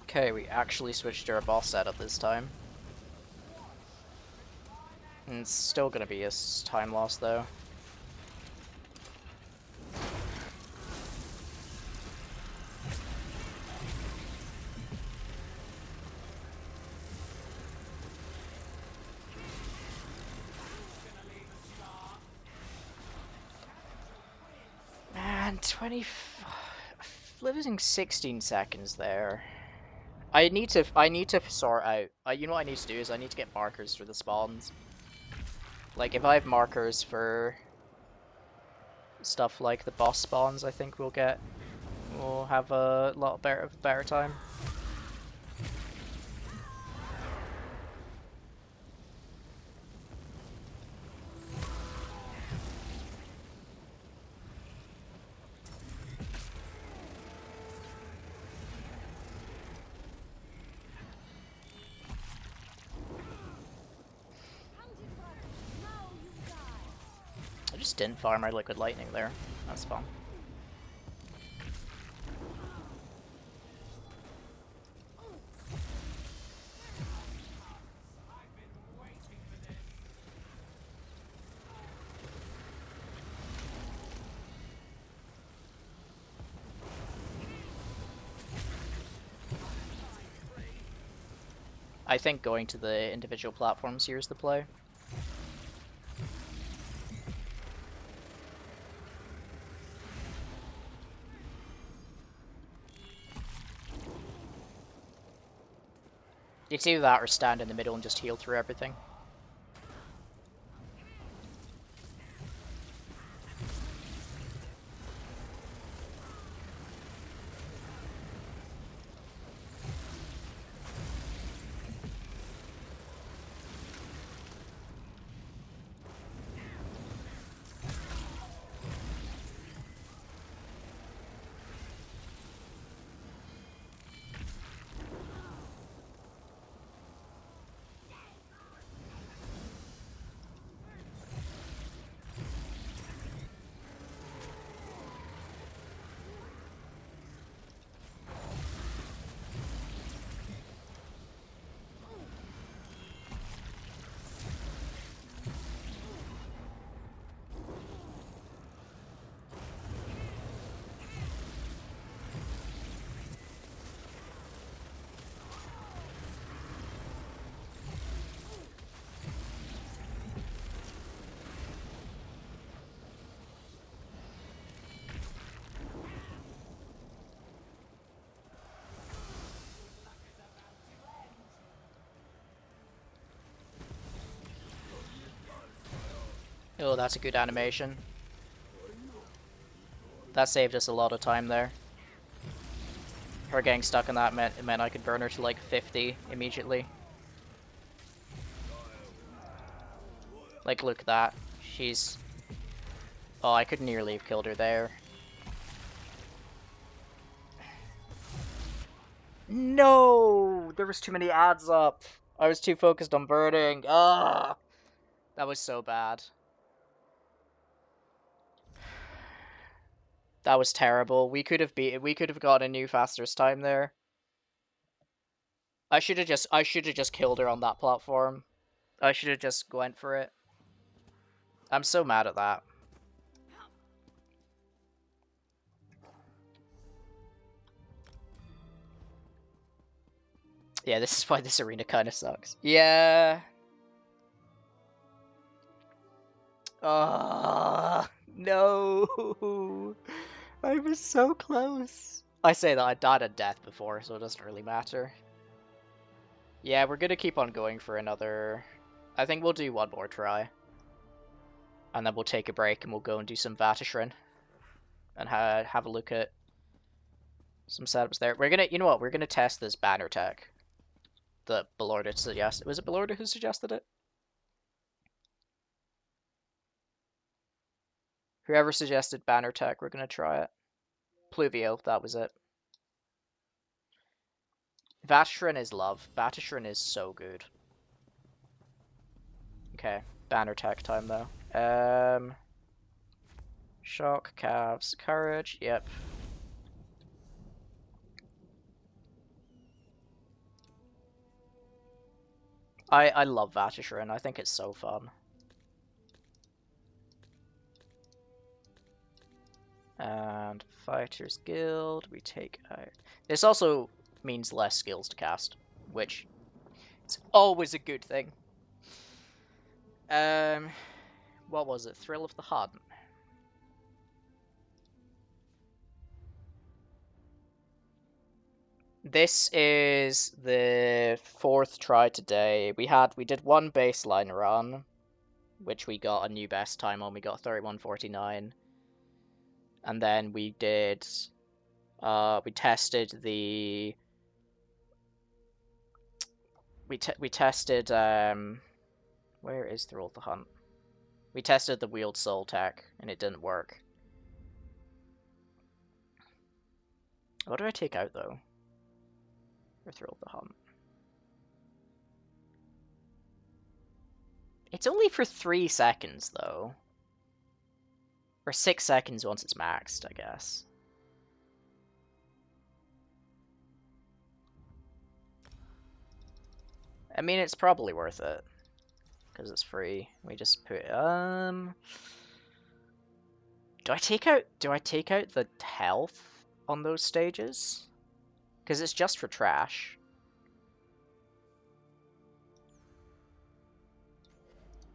Okay, we actually switched to our boss setup this time. And it's still gonna be a time loss, though. Man, 20... losing 16 seconds there. I need to sort out. You know what I need to do is I need to get markers for the spawns. Like if I have markers for stuff like the boss spawns, I think we'll have a lot better time. I just didn't farm my liquid lightning there. That's fun. I think going to the individual platforms here is the play. It's either that or stand in the middle and just heal through everything. Oh, that's a good animation. That saved us a lot of time there. Her getting stuck on that meant I could burn her to like 50 immediately. Like, look at that. She's... Oh, I could nearly have killed her there. No! There was too many ads up. I was too focused on burning. Ah, that was so bad. That was terrible. We could have gotten a new fastest time there. I should have just killed her on that platform. I should have just went for it. I'm so mad at that. Yeah, this is why this arena kind of sucks. Yeah. No. I was so close. I say that I died at death before, so it doesn't really matter. Yeah, we're gonna keep on going for another... I think we'll do one more try. And then we'll take a break and we'll go and do some Vatishrin. And have a look at some setups there. We're gonna... You know what? We're gonna test this banner tech that Belorda suggested. Was it Belorda who suggested it? Whoever suggested banner tech, we're gonna try it. Pluvio, that was it. Vatishrin is love. Vatishrin is so good. Okay, banner tech time though. Shock, calves, courage, yep. I love Vatishrin, I think it's so fun. And Fighters Guild, we take out... This also means less skills to cast, which is always a good thing. What was it? Thrill of the Hunt. This is the 4th try today. We did one baseline run, which we got a new best time on. We got 31:49. And then we did... we tested the... We tested... Where is Thrill of the Hunt? We tested the Wield Soul tech, and it didn't work. What do I take out, though? For Thrill of the Hunt. It's only for 3 seconds, though. Or 6 seconds once it's maxed, I guess. I mean, it's probably worth it. Because it's free. We just put... Do I take out the health on those stages? Because it's just for trash.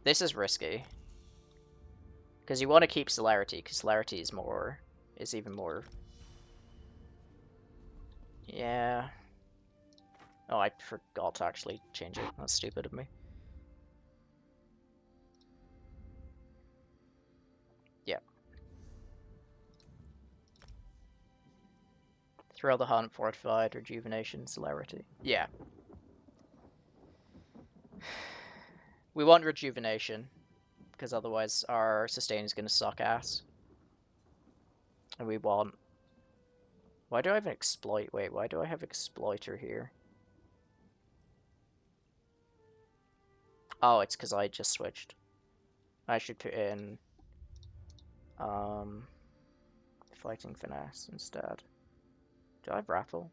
This is risky. Because you want to keep celerity, because celerity is even more... Yeah. Oh, I forgot to actually change it. That's stupid of me. Yeah. Thrill the Hunt, Fortified, Rejuvenation, Celerity. Yeah. We want Rejuvenation, because otherwise our sustain is going to suck ass. And we want... Why do I have an exploit? Wait, why do I have Exploiter here? Oh, it's because I just switched. I should put in... Fighting Finesse instead. Do I have Rattle?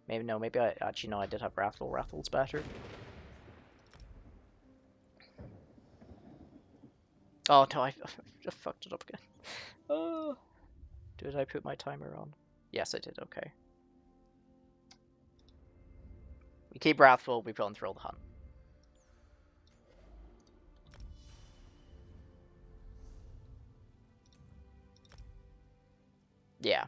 Maybe no, maybe I... Actually, no, I did have Rattle. Rattle's better. Oh, no, I fucked it up again. Oh. Did I put my timer on? Yes, I did, okay. We keep Wrathful, we put on Thrill the Hunt. Yeah.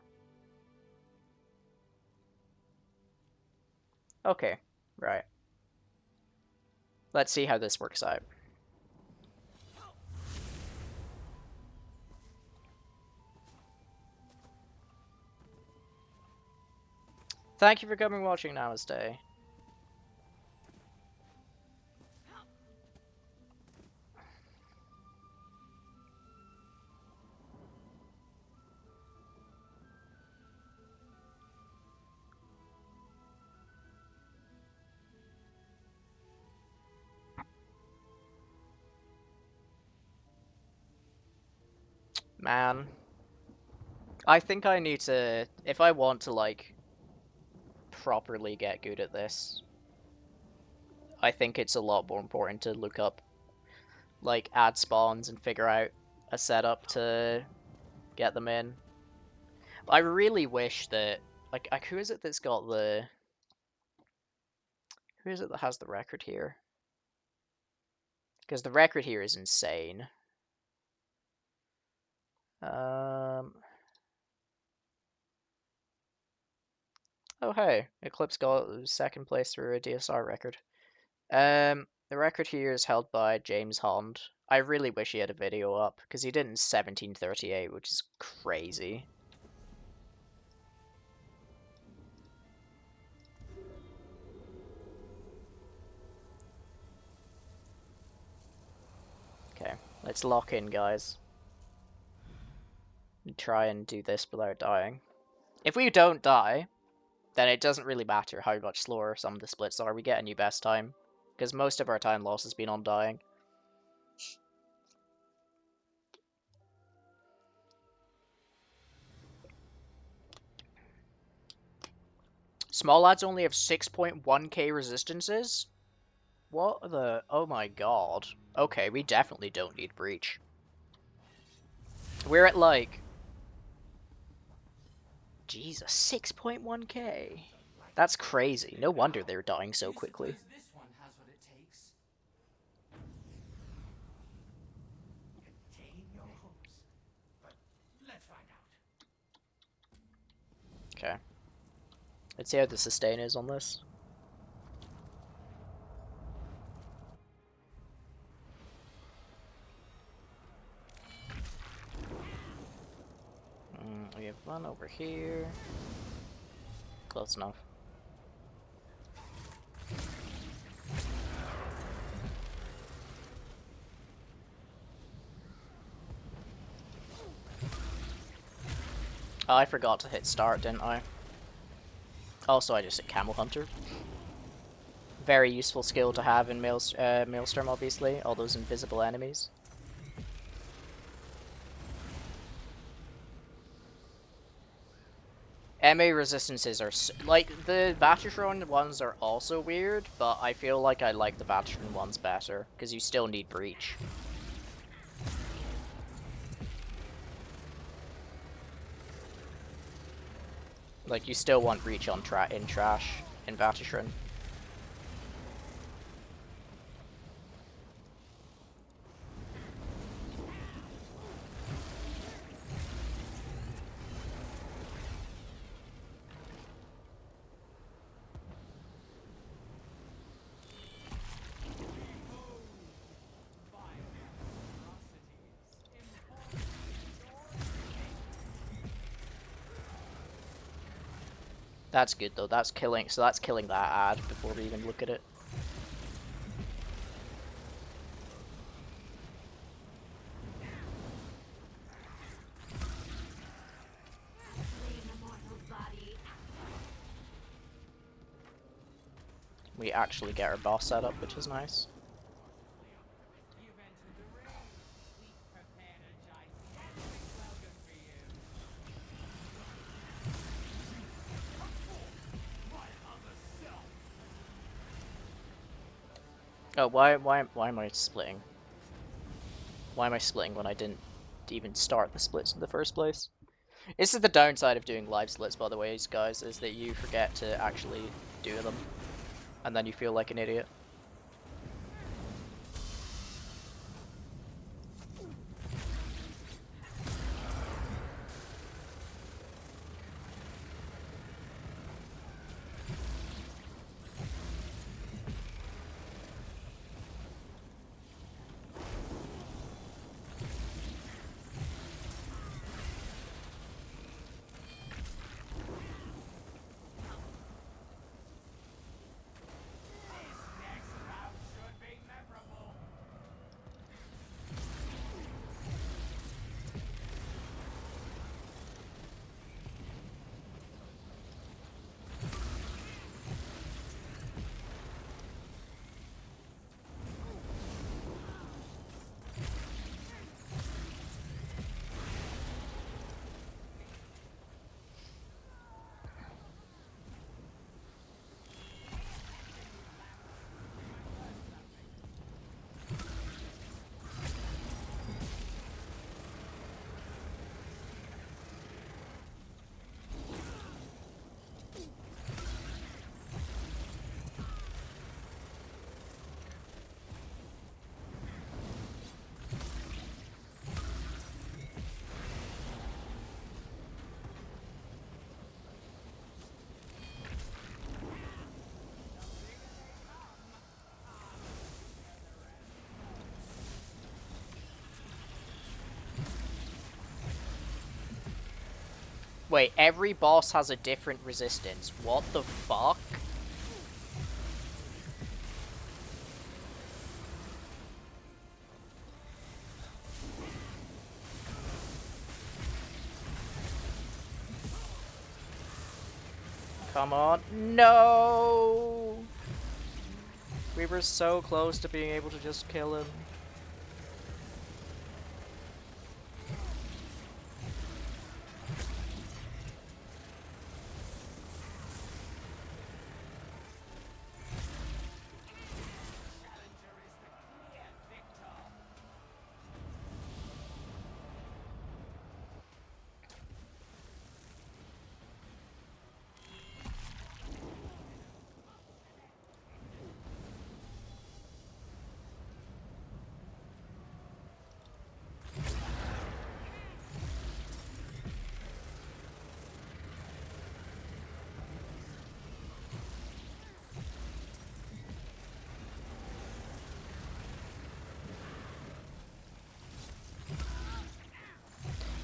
Okay, right. Let's see how this works out. Thank you for coming and watching, Namaste. Man. I think I need to... If I want to, like, properly get good at this, I think it's a lot more important to look up, like, ad spawns and figure out a setup to get them in. I really wish that, like who is it that's got the... Who is it that has the record here? Because the record here is insane. Oh hey, Eclipse got second place through a DSR record. The record here is held by James Hond. I really wish he had a video up, because he did it in 1738, which is crazy. Okay, let's lock in, guys. And try and do this without dying. If we don't die, then it doesn't really matter how much slower some of the splits are. We get a new best time, because most of our time loss has been on dying. Small lads only have 6.1k resistances? What the... Oh my god. Okay, we definitely don't need Breach. We're at like... Jesus, 6.1k. That's crazy. No wonder they're dying so quickly. This one has what it takes. Contain your hopes. But let's find out. Okay. Let's see how the sustain is on this. We have one over here. Close enough. Oh, I forgot to hit start, didn't I? Also, I just hit Camel Hunter. Very useful skill to have in Maelstrom, obviously. All those invisible enemies. MA resistances are... like, the Battletron ones are also weird, but I feel like I like the Battletron ones better, because you still need Breach. Like, you still want Breach on in Trash, in Battletron. That's good though, that's killing, so that's killing that ad before we even look at it. We actually get our boss set up, which is nice. Oh, why am I splitting? Why am I splitting when I didn't even start the splits in the first place? This is the downside of doing live splits, by the way, guys, is that you forget to actually do them. And then you feel like an idiot. Wait, every boss has a different resistance. What the fuck? Come on. No! We were so close to being able to just kill him.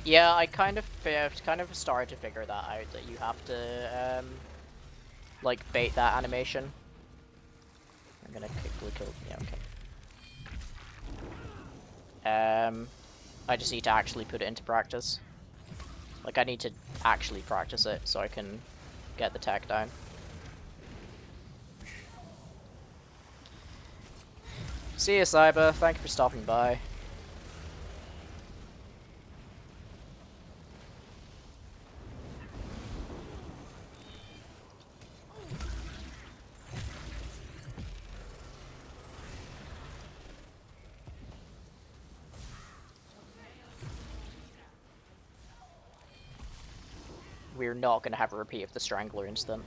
Yeah, I kind of started to figure that out, that you have to, like, bait that animation. I'm gonna quickly kill... yeah, okay. I just need to actually put it into practice. Like, I need to actually practice it so I can get the tech down. See you, Cyber. Thank you for stopping by. We're not going to have a repeat of the Strangler incident.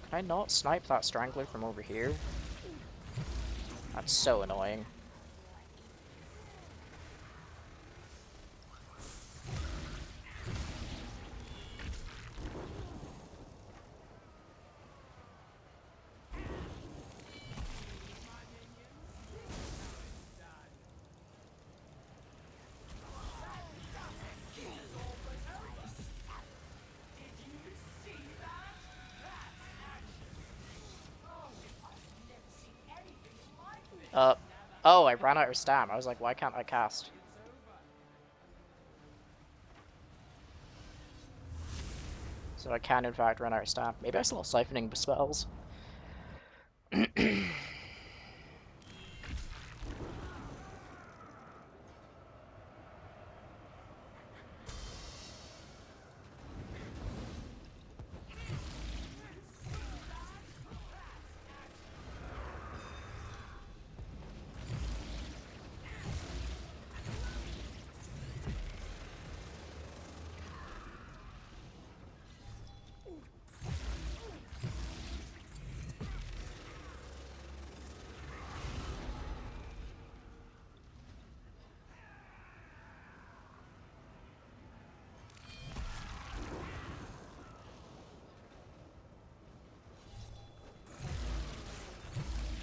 Can I not snipe that Strangler from over here? That's so annoying. Oh, I ran out of stam. I was like, why can't I cast? So I can, in fact, run out of stam. Maybe I still have siphoning spells.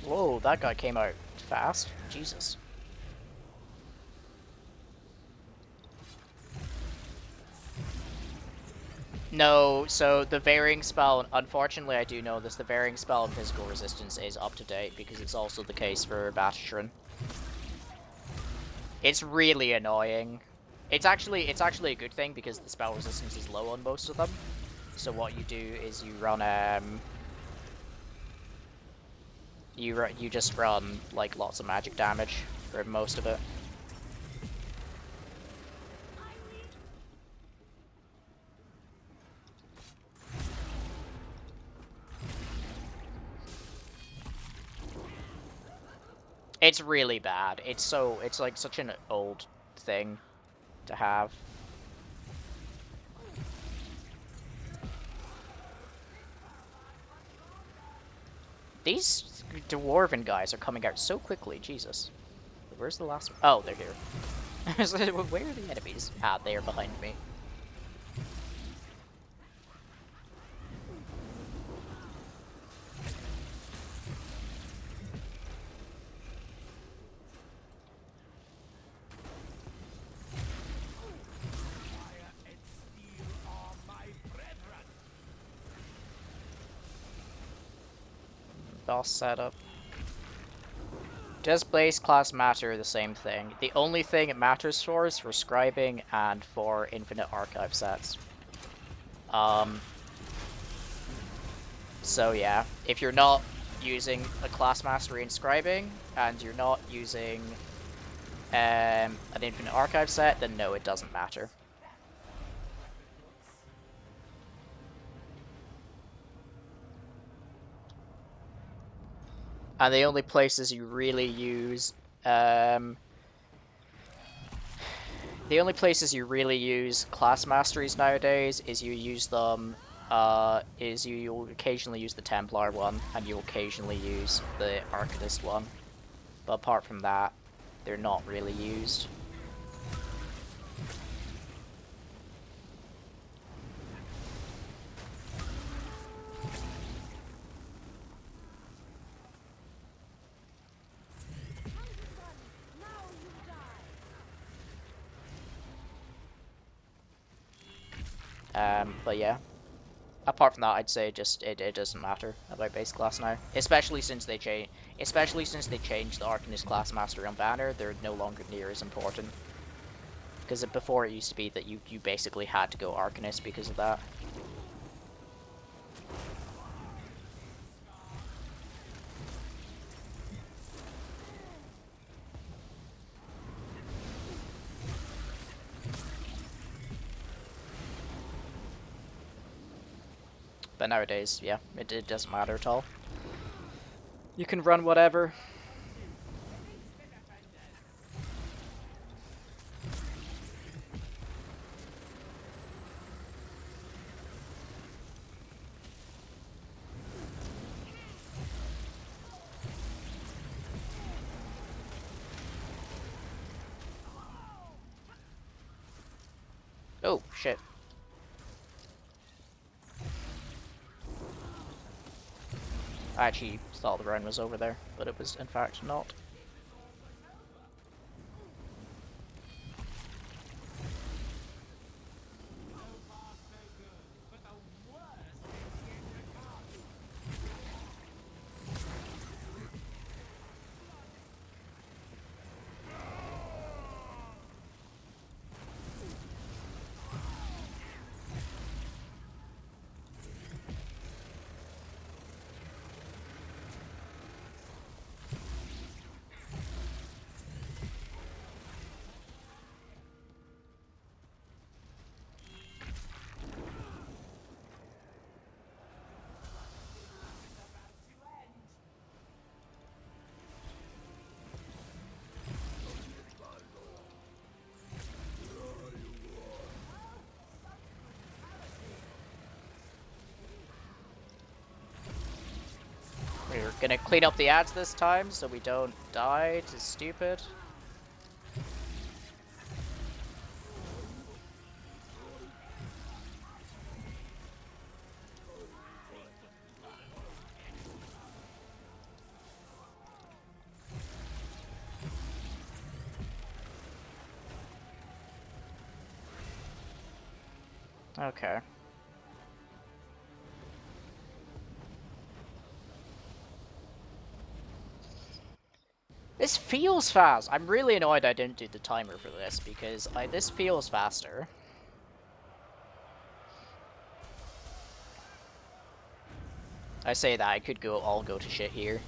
Whoa, that guy came out fast. Jesus. No, so the varying spell, unfortunately I do know this, the varying spell and physical resistance is up to date because it's also the case for Bastion. It's really annoying. It's actually a good thing because the spell resistance is low on most of them. So what you do is you run you just run like lots of magic damage for most of it. It's really bad. It's like such an old thing to have. These dwarven guys are coming out so quickly, Jesus. Where's the last one? Oh, they're here. Where are the enemies? Ah, they are behind me. boss setup. Does base class matter? The same thing. The only thing it matters for is for scribing and for infinite archive sets. So yeah, if you're not using a class mastery in scribing and you're not using an infinite archive set, then no, it doesn't matter. And the only places you really use the only places you really use class masteries nowadays is you use them you'll occasionally use the Templar one and you'll occasionally use the Arcanist one. But apart from that, they're not really used. But yeah. Apart from that, I'd say just it doesn't matter about base class now. Especially since they changed the Arcanist class mastery on Banner, they're no longer near as important. Because before it used to be that you basically had to go Arcanist because of that. But nowadays, yeah, it doesn't matter at all. You can run whatever. Oh, shit. I actually thought the round was over there, but it was in fact not. We're gonna clean up the ads this time so we don't die to stupid. Okay. This feels fast. I'm really annoyed I didn't do the timer for this because this feels faster. I say that I could all go to shit here.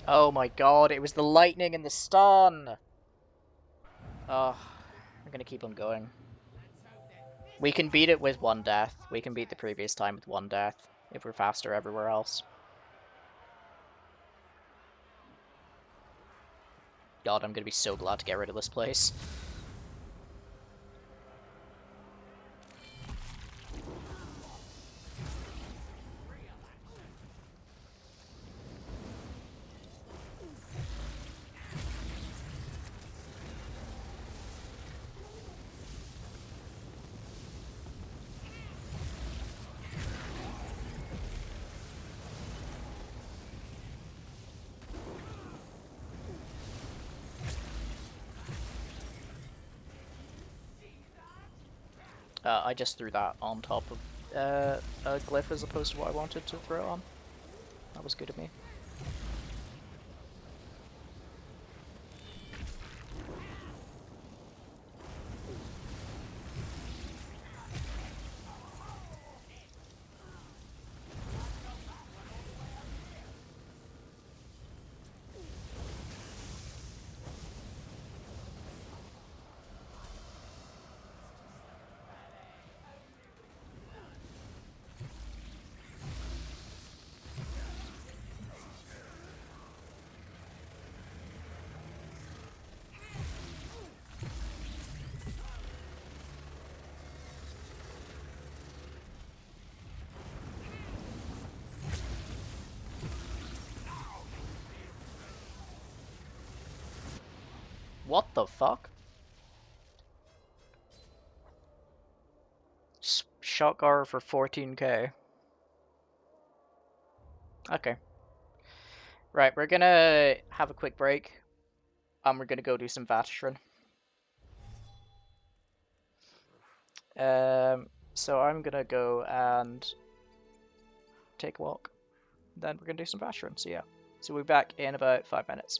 Oh my god, it was the lightning and the stun! Oh, I'm gonna keep on going. We can beat it with one death. We can beat the previous time with one death, if we're faster everywhere else. God, I'm gonna be so glad to get rid of this place. I just threw that on top of a glyph as opposed to what I wanted to throw it on. That was good of me. What the fuck? Shotgar for 14k. Okay. Right, we're gonna have a quick break. And we're gonna go do some Vatishran. So I'm gonna go and take a walk. Then we're gonna do some Vatishran, so yeah. So we'll be back in about 5 minutes.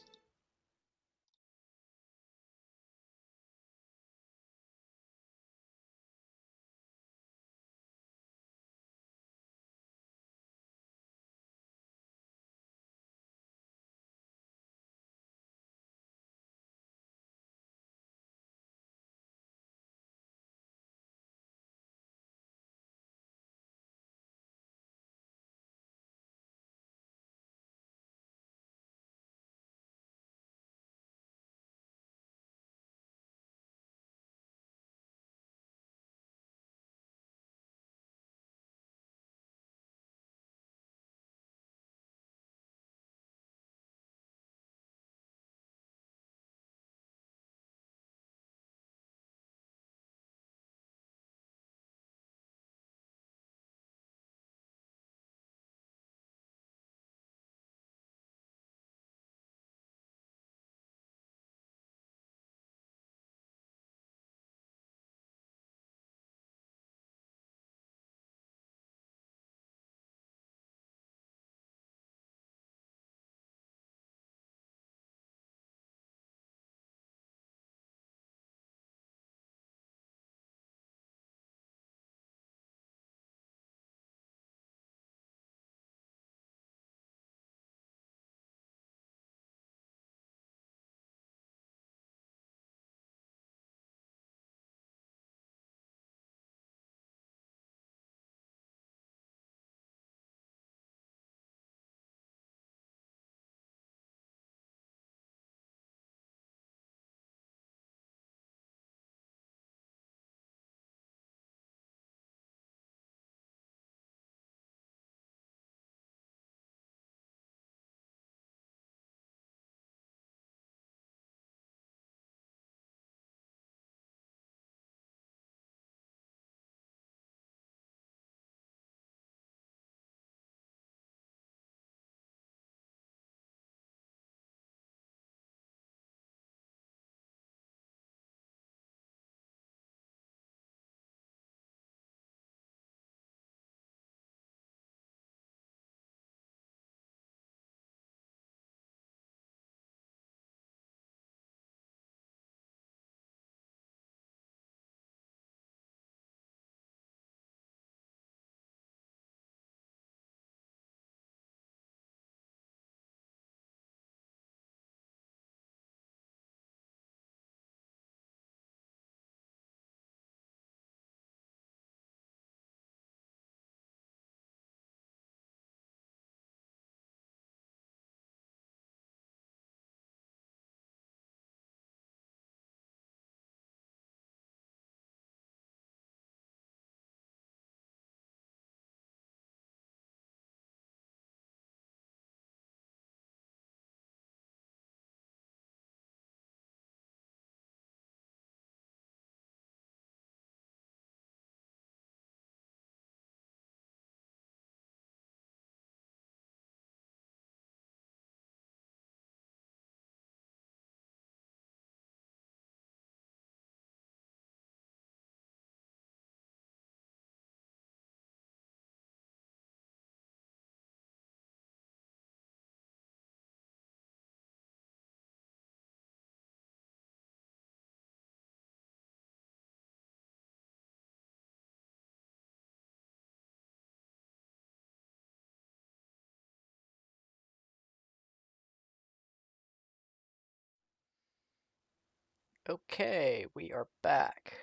Okay, we are back.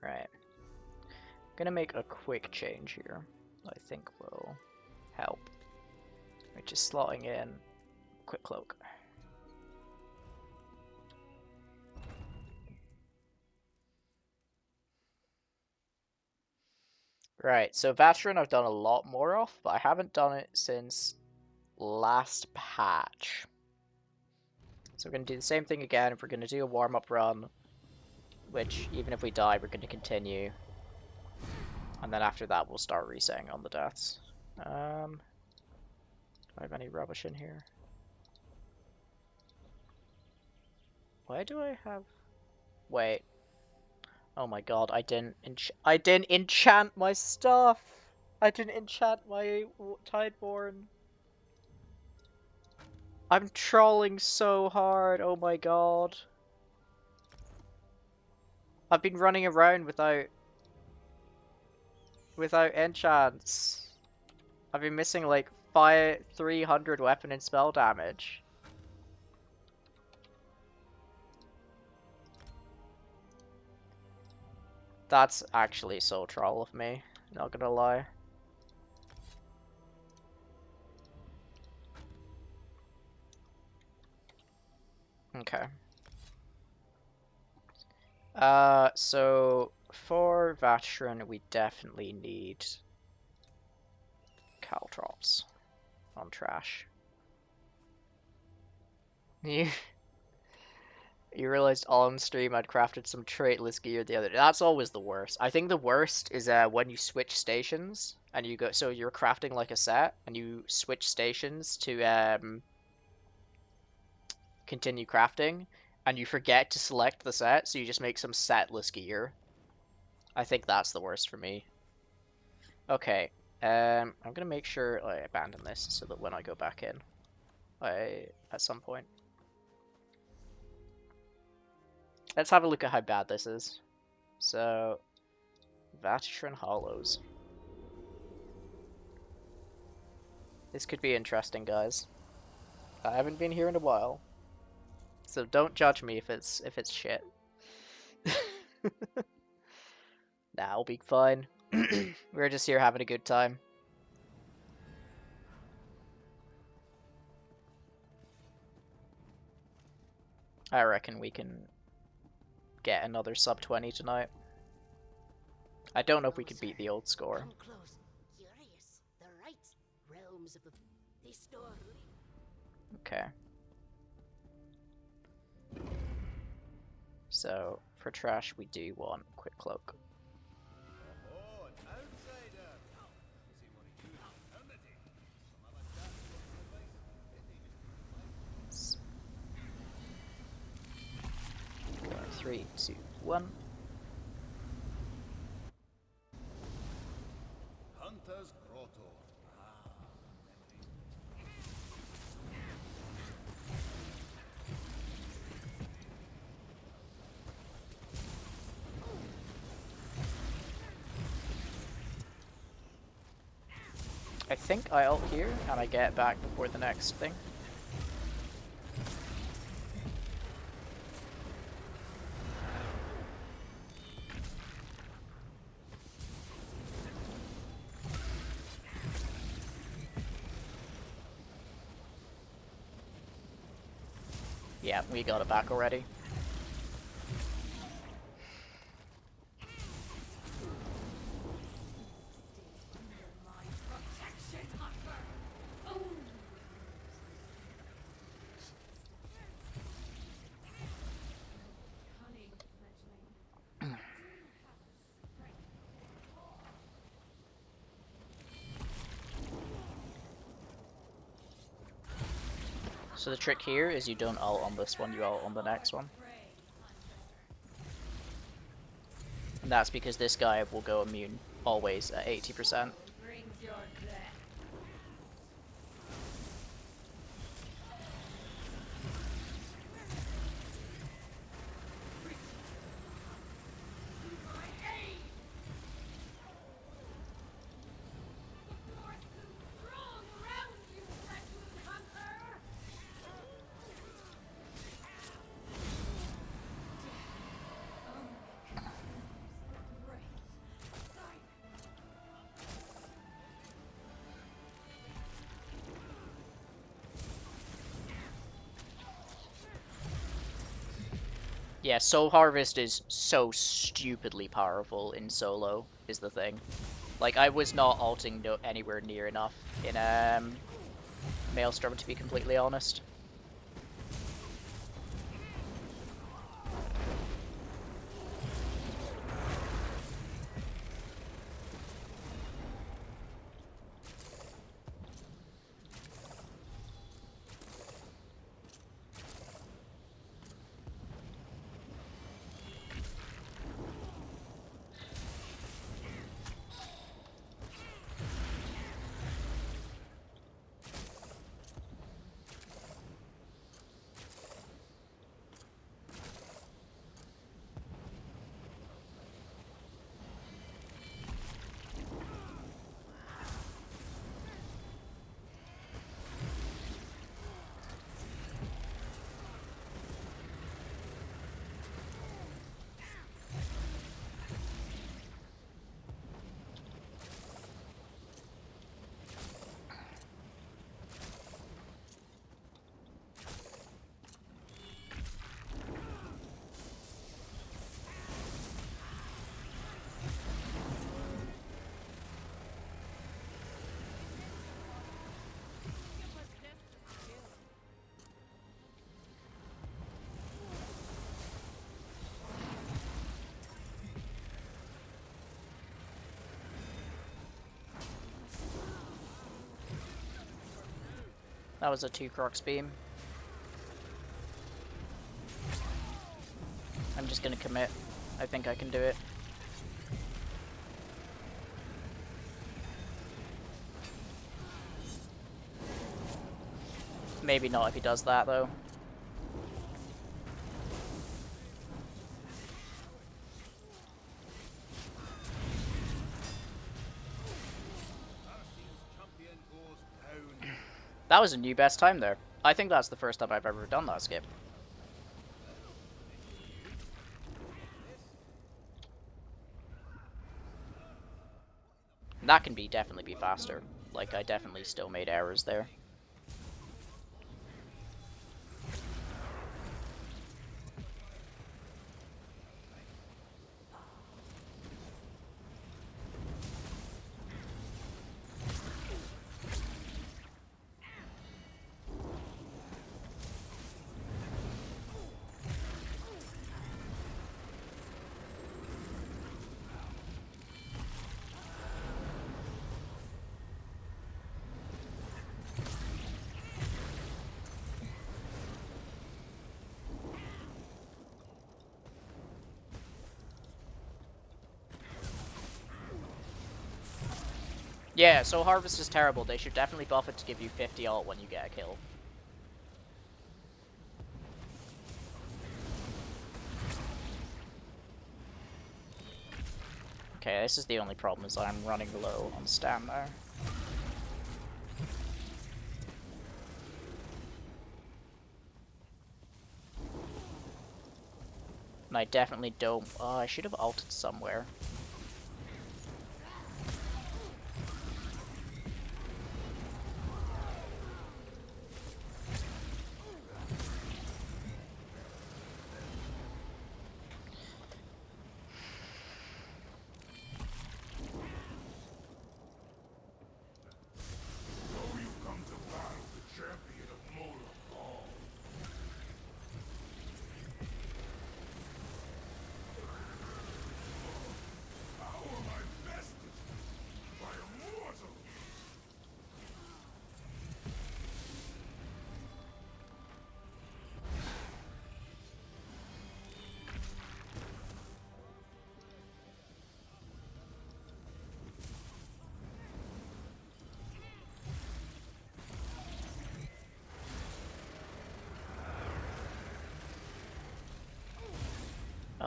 Right. Gonna make a quick change here. I think will help. Which is slotting in quick cloak. Right, so Veteran I've done a lot more of, but I haven't done it since last patch. So we're going to do the same thing again. If we're going to do a warm-up run, which even if we die, we're going to continue. And then after that, we'll start resetting on the deaths. Do I have any rubbish in here? Why do I have... Wait. Oh my god, I didn't enchant my stuff! I didn't enchant my Tideborn. I'm trolling so hard, oh my god. I've been running around without enchants. I've been missing like 300 weapon and spell damage. That's actually so troll of me, not gonna lie. Okay. So for Vatran, we definitely need Caltrops on trash. You realized on stream I'd crafted some traitless gear the other day. That's always the worst. I think the worst is when you switch stations and you go, so you're crafting like a set and you switch stations to continue crafting and you forget to select the set, so you just make some setless gear. I think that's the worst for me. Okay, I'm gonna make sure I abandon this so that when I go back in, at some point. Let's have a look at how bad this is. So, Vatran Hollows. This could be interesting, guys. I haven't been here in a while, so don't judge me if it's shit. Nah, I'll be fine. We're just here having a good time. I reckon we can get another sub 20 tonight. I don't know if we could beat the old score. Come close. Curious. The right realms of the story. Okay. So, for trash, we do want quick cloak. Oh, an outsider! See one of you eternity. Some other chap wants advice. 3, 2, 1. Hunter's Grotto. Ah, I think I ult here, and I get back before the next thing. Yeah, we got it back already. So the trick here is you don't ult on this one, you ult on the next one. And that's because this guy will go immune always at 80%. Yeah, Soul Harvest is so stupidly powerful in solo, is the thing. Like, I was not ulting anywhere near enough in Maelstrom, to be completely honest. That was a 2 Crocs beam. I'm just gonna commit. I think I can do it. Maybe not if he does that, though. That was a new best time there. I think that's the first time I've ever done that skip. That can definitely be faster. Like, I definitely still made errors there. Yeah, so Harvest is terrible. They should definitely buff it to give you 50 ult when you get a kill. Okay, this is the only problem, is I'm running low on stamina. And I definitely don't... Oh, I should have ulted somewhere.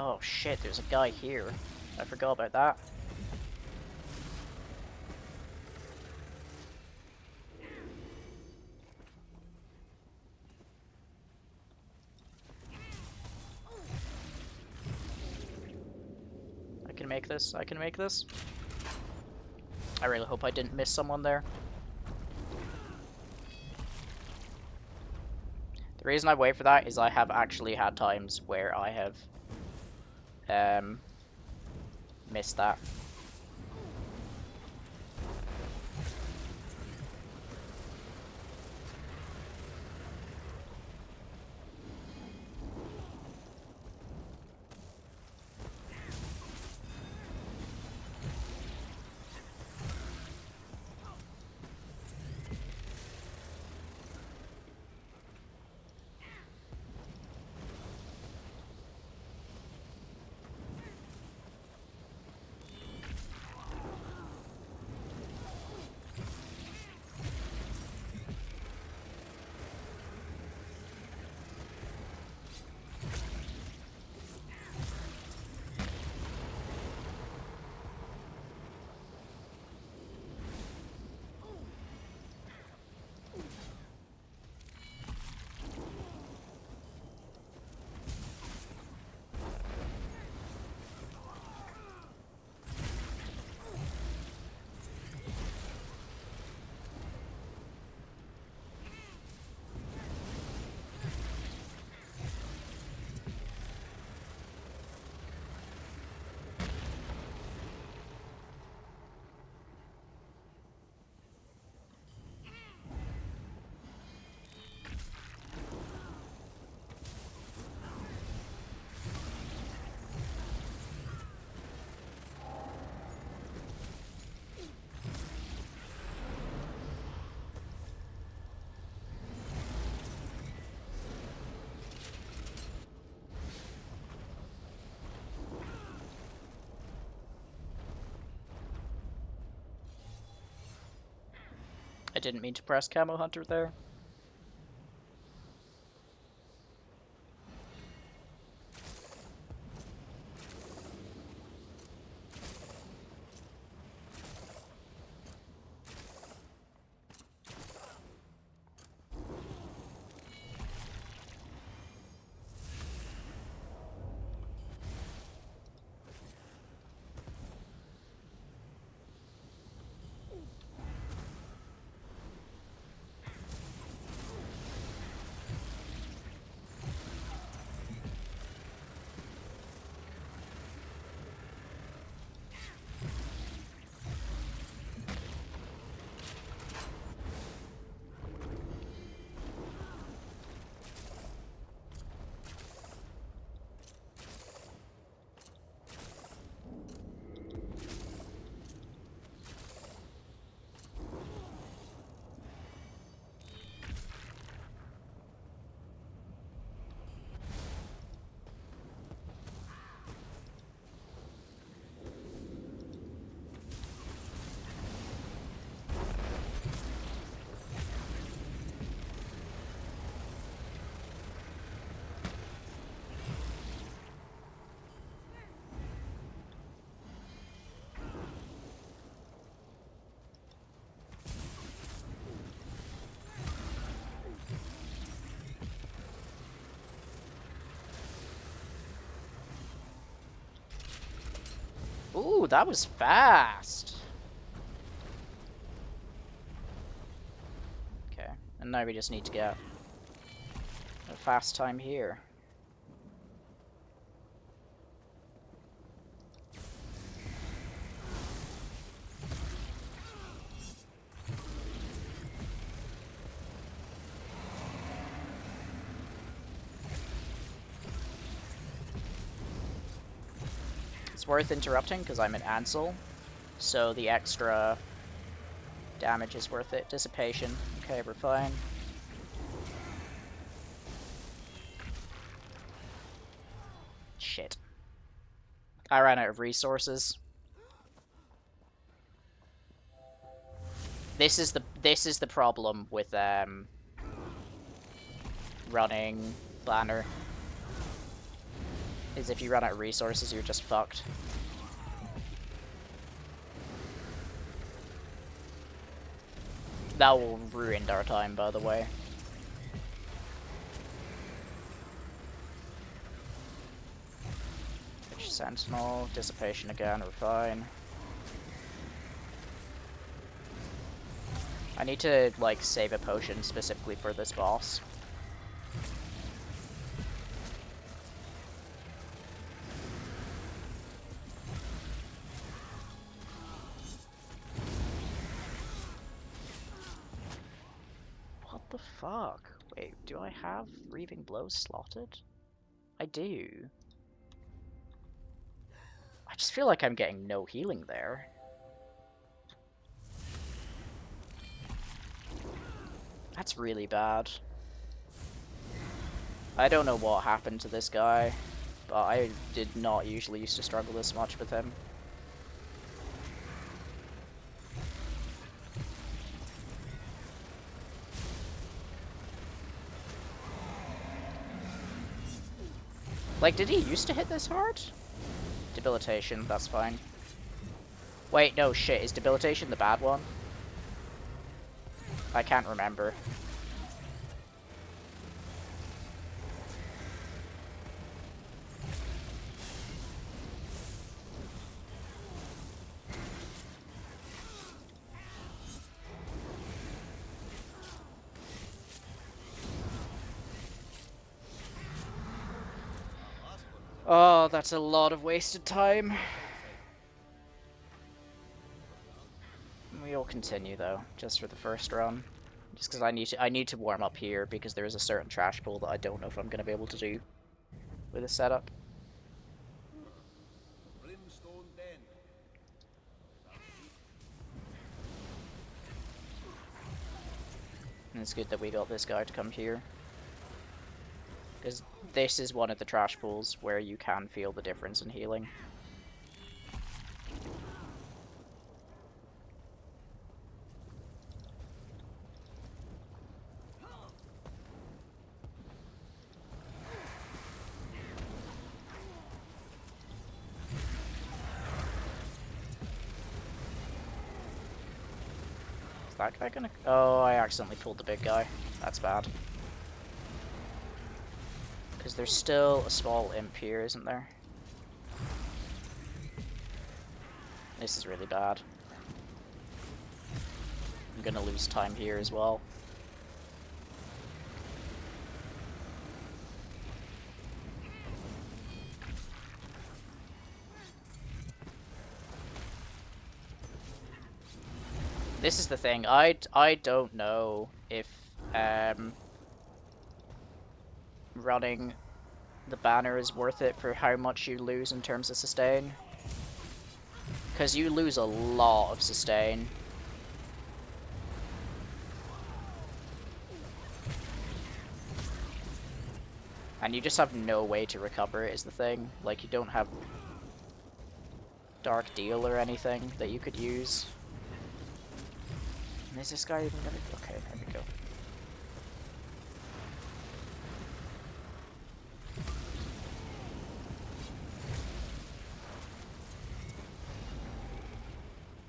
Oh shit, there's a guy here. I forgot about that. I can make this, I can make this. I really hope I didn't miss someone there. The The reason I wait for that is I have actually had times where I have missed that. I didn't mean to press Camo Hunter there. Ooh, that was fast! Okay, and now we just need to get a fast time here. It's worth interrupting because I'm an Ansel, so the extra damage is worth it. Dissipation. Okay, we're fine. Shit. I ran out of resources. This is the problem with running banner. Is if you run out of resources, you're just fucked. That will ruin our time, by the way. Witch Sentinel, Dissipation again, we're fine. I need to, like, save a potion specifically for this boss. What the fuck? Wait, do I have Writhing Blows slotted? I do. I just feel like I'm getting no healing there. That's really bad. I don't know what happened to this guy, but I did not usually used to struggle this much with him. Like, did he used to hit this hard? Debilitation, that's fine. Wait, no, shit, is Debilitation the bad one? I can't remember. Oh, that's a lot of wasted time. We'll continue though, just for the first run. Just because I need to warm up here because there is a certain trash pull that I don't know if I'm gonna be able to do with this setup. Brimstone Den. And it's good that we got this guy to come here. Because this is one of the trash pools where you can feel the difference in healing. Is that guy gonna... Oh, I accidentally pulled the big guy. That's bad. Because there's still a small imp here, isn't there? This is really bad. I'm gonna lose time here as well. This is the thing, I don't know if running the banner is worth it for how much you lose in terms of sustain. Because you lose a lot of sustain. And you just have no way to recover it is the thing. Like, you don't have Dark Deal or anything that you could use. And is this guy even gonna... Okay, there we go.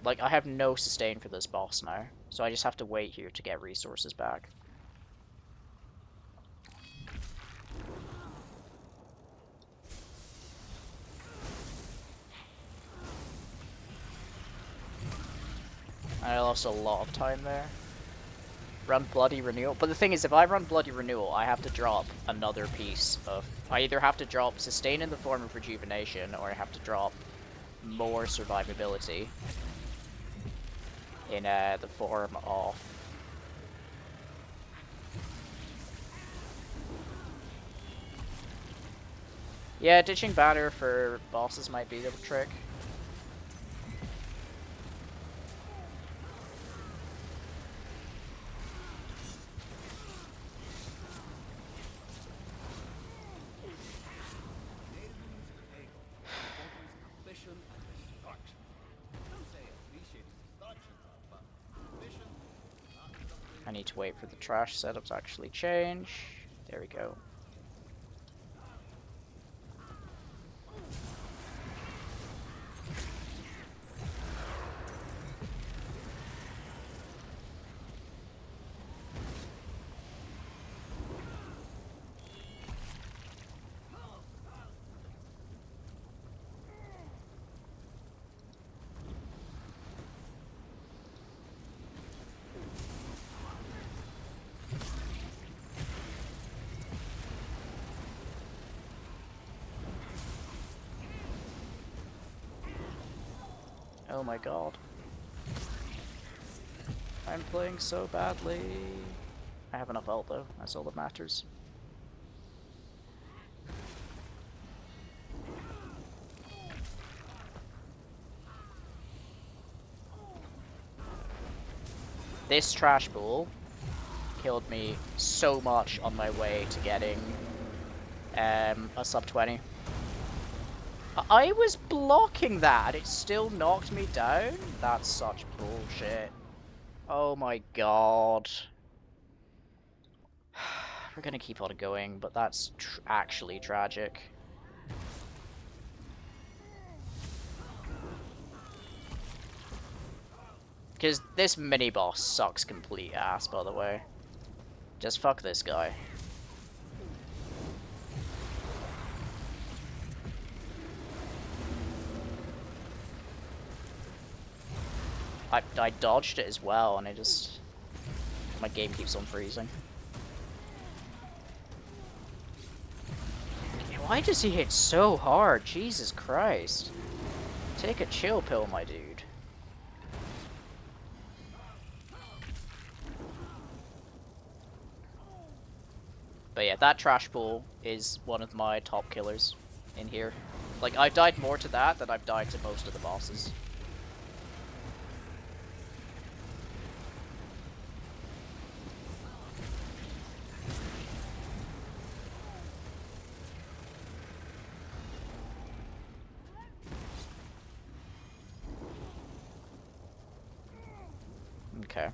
Like, I have no sustain for this boss now, so I just have to wait here to get resources back. I lost a lot of time there. Run Bloody Renewal. But the thing is, if I run Bloody Renewal, I have to drop another piece of... I either have to drop Sustain in the form of Rejuvenation, or I have to drop more survivability in the form of... Yeah, ditching Banner for bosses might be the trick. I need to wait for the trash setup to actually change. There we go. Oh my god. I'm playing so badly. I have enough ult though, that's all that matters. This trash ball killed me so much on my way to getting a sub 20. I was blocking that and it still knocked me down? That's such bullshit. Oh my god. We're gonna keep on going, but that's actually tragic. Because this mini-boss sucks complete ass, by the way. Just fuck this guy. I dodged it as well, and my game keeps on freezing. Why does he hit so hard? Jesus Christ. Take a chill pill, my dude. But yeah, that trash ball is one of my top killers in here. Like, I've died more to that than I've died to most of the bosses. Okay.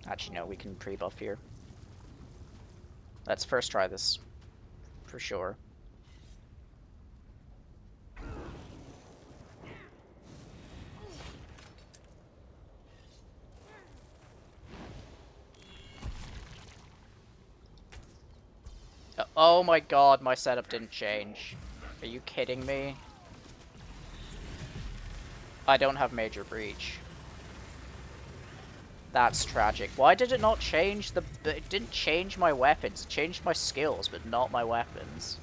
Actually, no, we can pre-buff here. Let's first try this, for sure. Oh my god, my setup didn't change. Are you kidding me? I don't have major breach. That's tragic. Why did it not change the... It didn't change my weapons. It changed my skills, but not my weapons.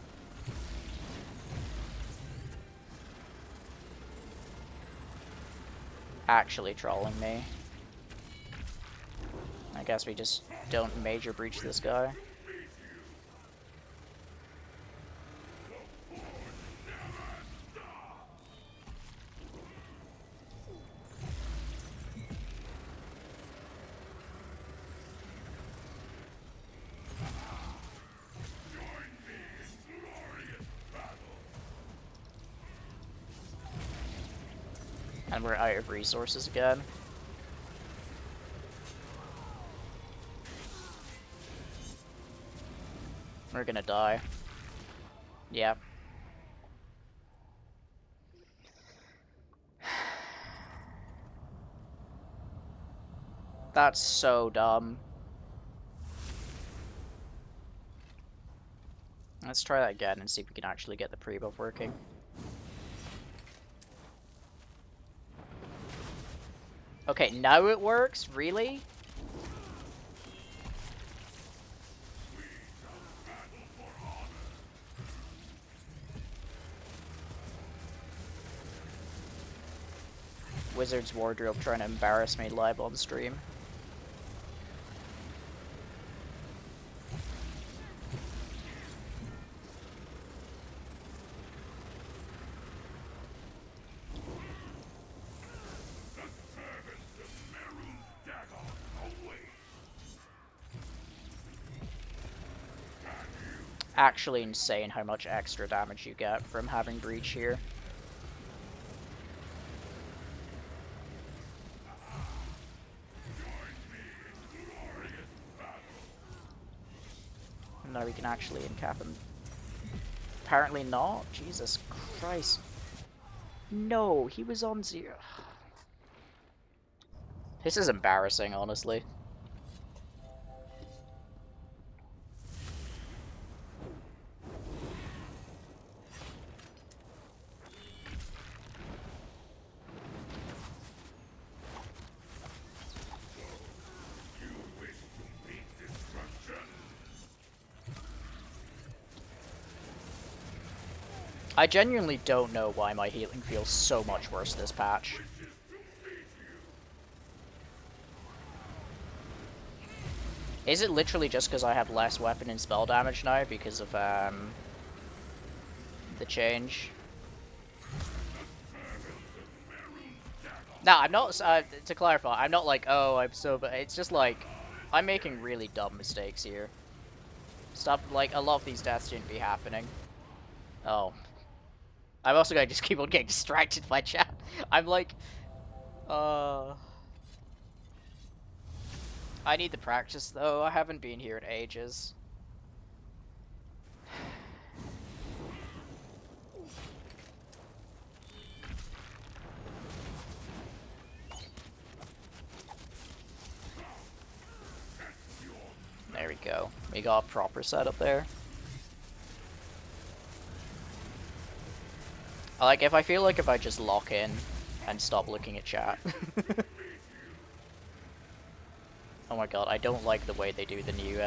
Actually trolling me. I guess we just don't major breach this guy. And we're out of resources again. We're gonna die. Yep. That's so dumb. Let's try that again and see if we can actually get the pre-buff working. Okay, now it works? Really? Wizard's Wardrobe trying to embarrass me live on stream. Actually insane how much extra damage you get from having breach here. And now we can actually encap him. Apparently not. Jesus Christ. No, he was on 0. This is embarrassing, honestly. I genuinely don't know why my healing feels so much worse this patch. Is it literally just because I have less weapon and spell damage now because of the change? No, I'm not, to clarify, I'm not like, oh, I'm so bad. It's just like, I'm making really dumb mistakes here. Stuff, like, a lot of these deaths shouldn't be happening. Oh. I'm also gonna just keep on getting distracted by chat. I'm like, I need the practice, though. I haven't been here in ages. There we go. We got a proper setup there. Like, if I feel like if I just lock in and stop looking at chat. Oh my god, I don't like the way they do the new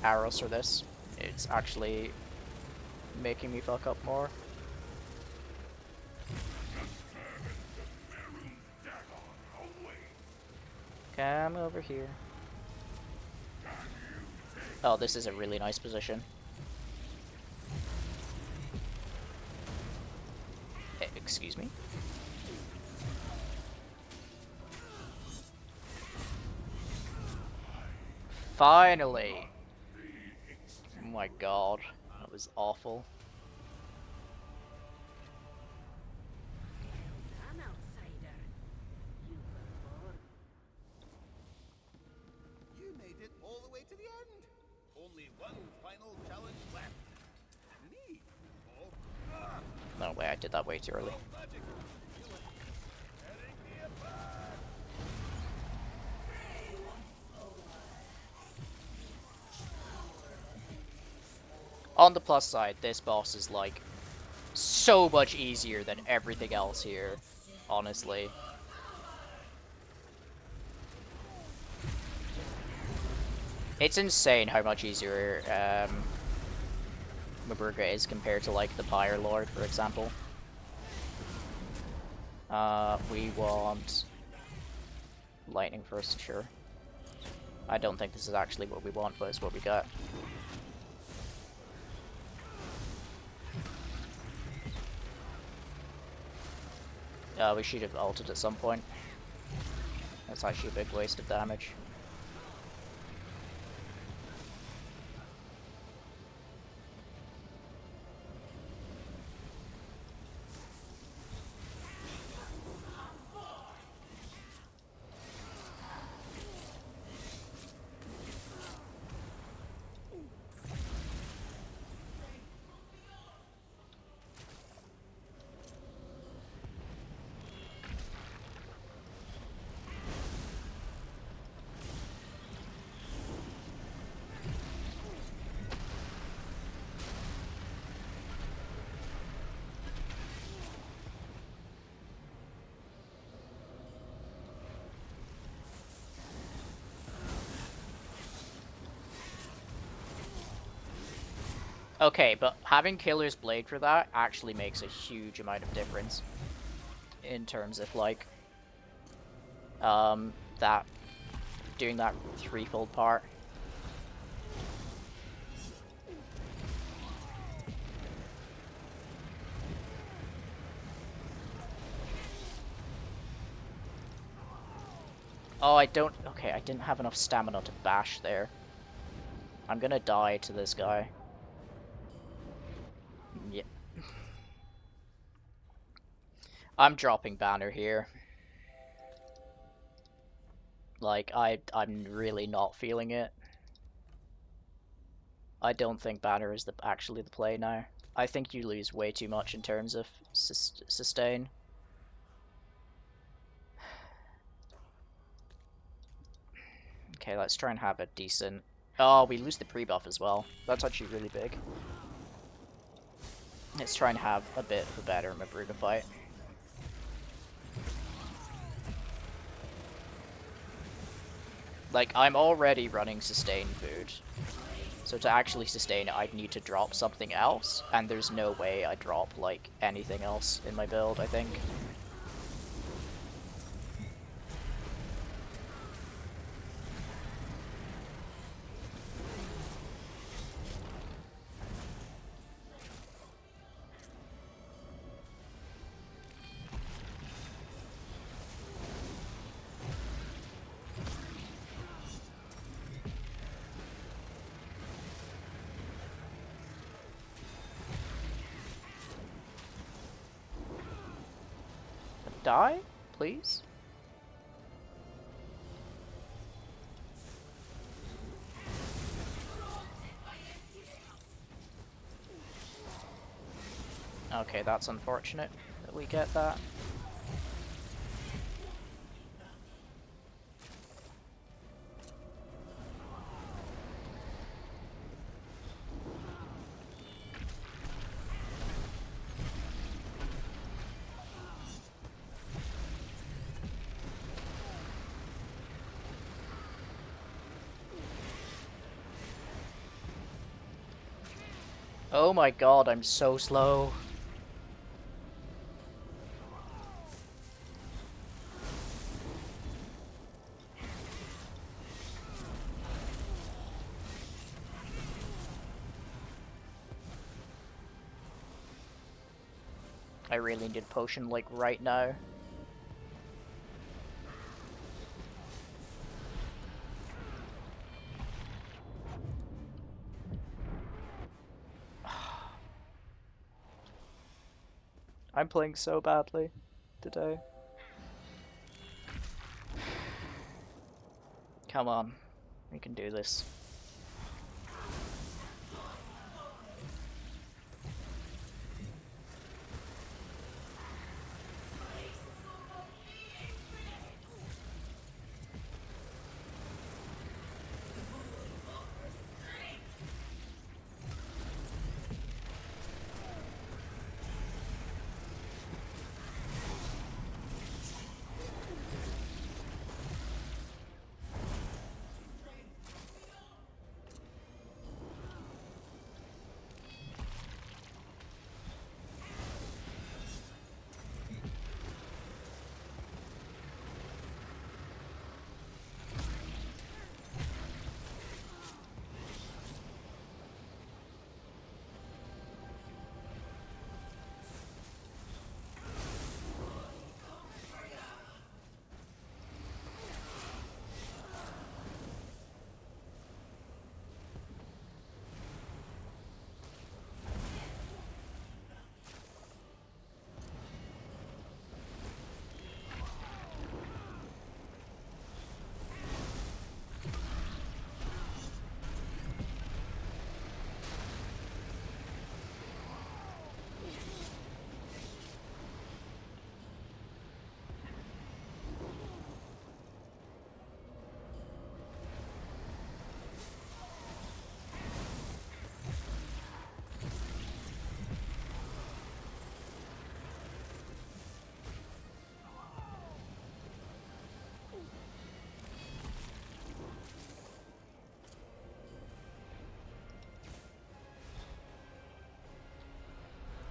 arrows for this. It's actually making me fuck up more. Come over here. Oh, this is a really nice position. Excuse me? Finally! Oh my god, that was awful. An outsider. You were born. You made it all the way to the end. Only one final challenge left. Me? Oh, No way, I did that way too early. magic. Tearing me apart. On the plus side, this boss is like so much easier than everything else here, honestly. It's insane how much easier Maburga is compared to like the Pyre Lord, for example. We want lightning first, sure. I don't think this is actually what we want, but it's what we got. We should have ulted at some point. That's actually a big waste of damage. Okay, but having Killer's Blade for that actually makes a huge amount of difference in terms of like that doing that threefold part. Oh, I don't. Okay, I didn't have enough stamina to bash there. I'm gonna die to this guy. Yeah. I'm dropping Banner here. Like, I'm really not feeling it. I don't think Banner is actually the play now. I think you lose way too much in terms of sustain. Okay, let's try and have a decent... Oh, we lose the pre-buff as well. That's actually really big. Let's try and have a bit of a better Mabruga fight. Like, I'm already running sustain food. So to actually sustain it, I'd need to drop something else, and there's no way I drop, like, anything else in my build, I think. Die, please? Okay, that's unfortunate that we get that. Oh my god, I'm so slow. I really need potion, like, right now. I'm playing so badly today. Come on, we can do this.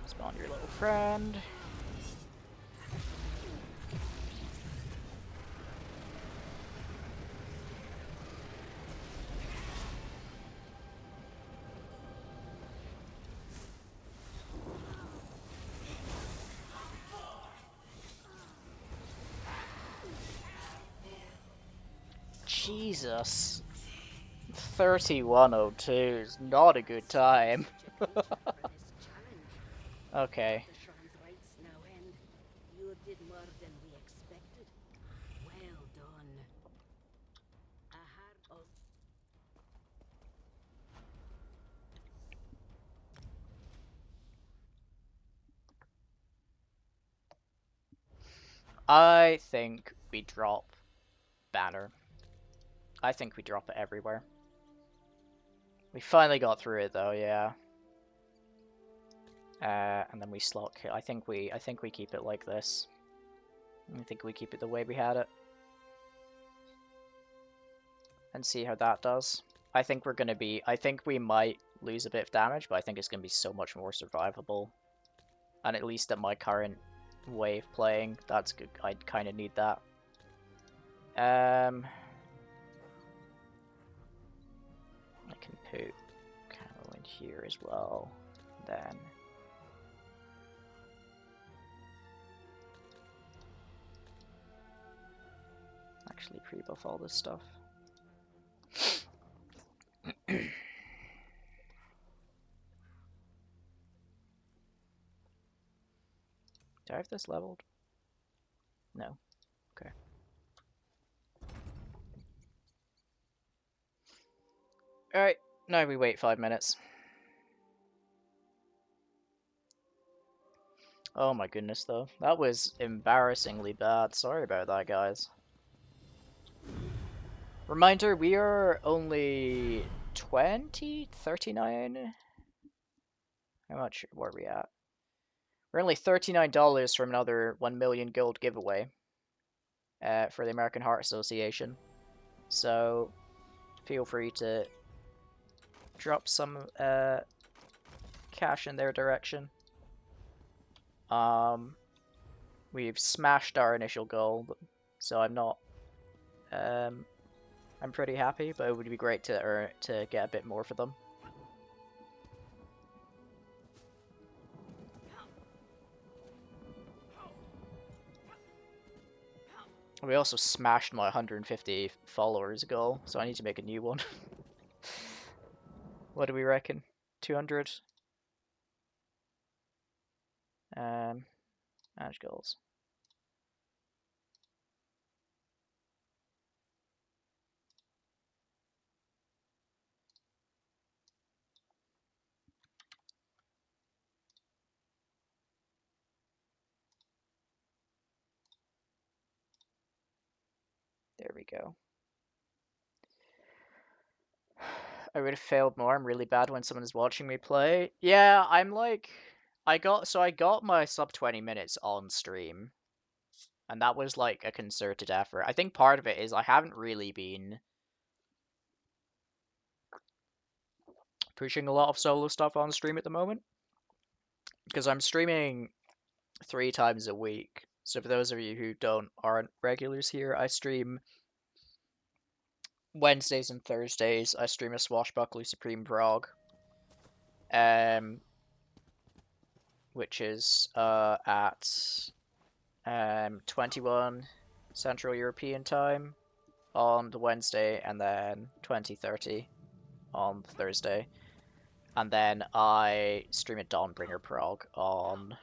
Spawn your little friend. Jesus. 3102 is not a good time. Okay. The Shrine's rites now end. You did more than we expected. Well done. A heart of I think we drop Banner. I think we drop it everywhere. We finally got through it though, yeah. And then we slot kill. I think we keep it like this. I think we keep it the way we had it. And see how that does. I think we're gonna be. I think we might lose a bit of damage, but I think it's gonna be so much more survivable. And at least at my current way of playing, that's good. I kind of need that. I can put camo in here as well. Then actually pre-buff all this stuff. Do I have this leveled? No. Okay. Alright, now we wait 5 minutes. Oh my goodness, though. That was embarrassingly bad. Sorry about that, guys. Reminder, we are only 39? How much were we at? We're only $39 from another 1 million gold giveaway for the American Heart Association. So feel free to drop some cash in their direction. We've smashed our initial goal, so I'm not. I'm pretty happy, but it would be great to get a bit more for them. We also smashed my 150 followers goal, so I need to make a new one. What do we reckon? 200? Manage goals. There we go. I would have failed more. I'm really bad when someone is watching me play. Yeah, I'm like, I got my sub 20 minutes on stream, and that was like a concerted effort. I think part of it is I haven't really been pushing a lot of solo stuff on stream at the moment, because I'm streaming 3 times a week. So for those of you who aren't regulars here, I stream Wednesdays and Thursdays. I stream a Swashbuckler Supreme Prog, which is at 21 Central European time on the Wednesday, and then 20:30 on Thursday. And then I stream at Dawnbringer Prague on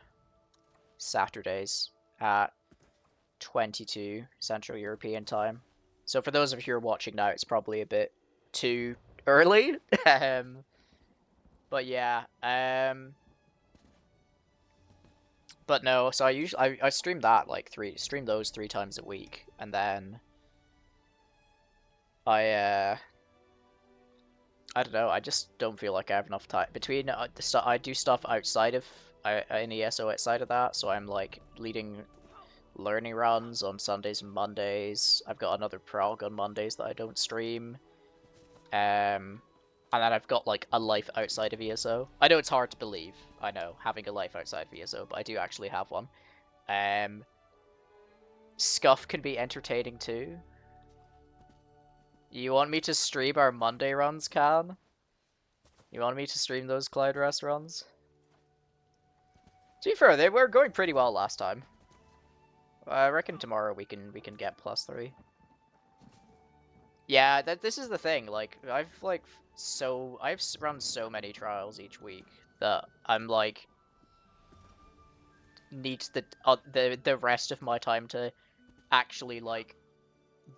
Saturdays at 22 Central European time. So for those of you who are watching now, it's probably a bit too early. But yeah. But no, so I stream that like stream those 3 times a week, and then I don't know, I just don't feel like I have enough time between I do stuff outside of in ESO outside of that, so I'm like leading learning runs on Sundays and Mondays. I've got another prog on Mondays that I don't stream. And then I've got like a life outside of ESO. I know it's hard to believe, I know, having a life outside of ESO, but I do actually have one. Scuff can be entertaining too. You want me to stream our Monday runs, Can? You want me to stream those Cloud Rest runs? To be fair, they were going pretty well last time. I reckon tomorrow we can get +3. Yeah, this is the thing. Like I've run so many trials each week that I'm like need the rest of my time to actually like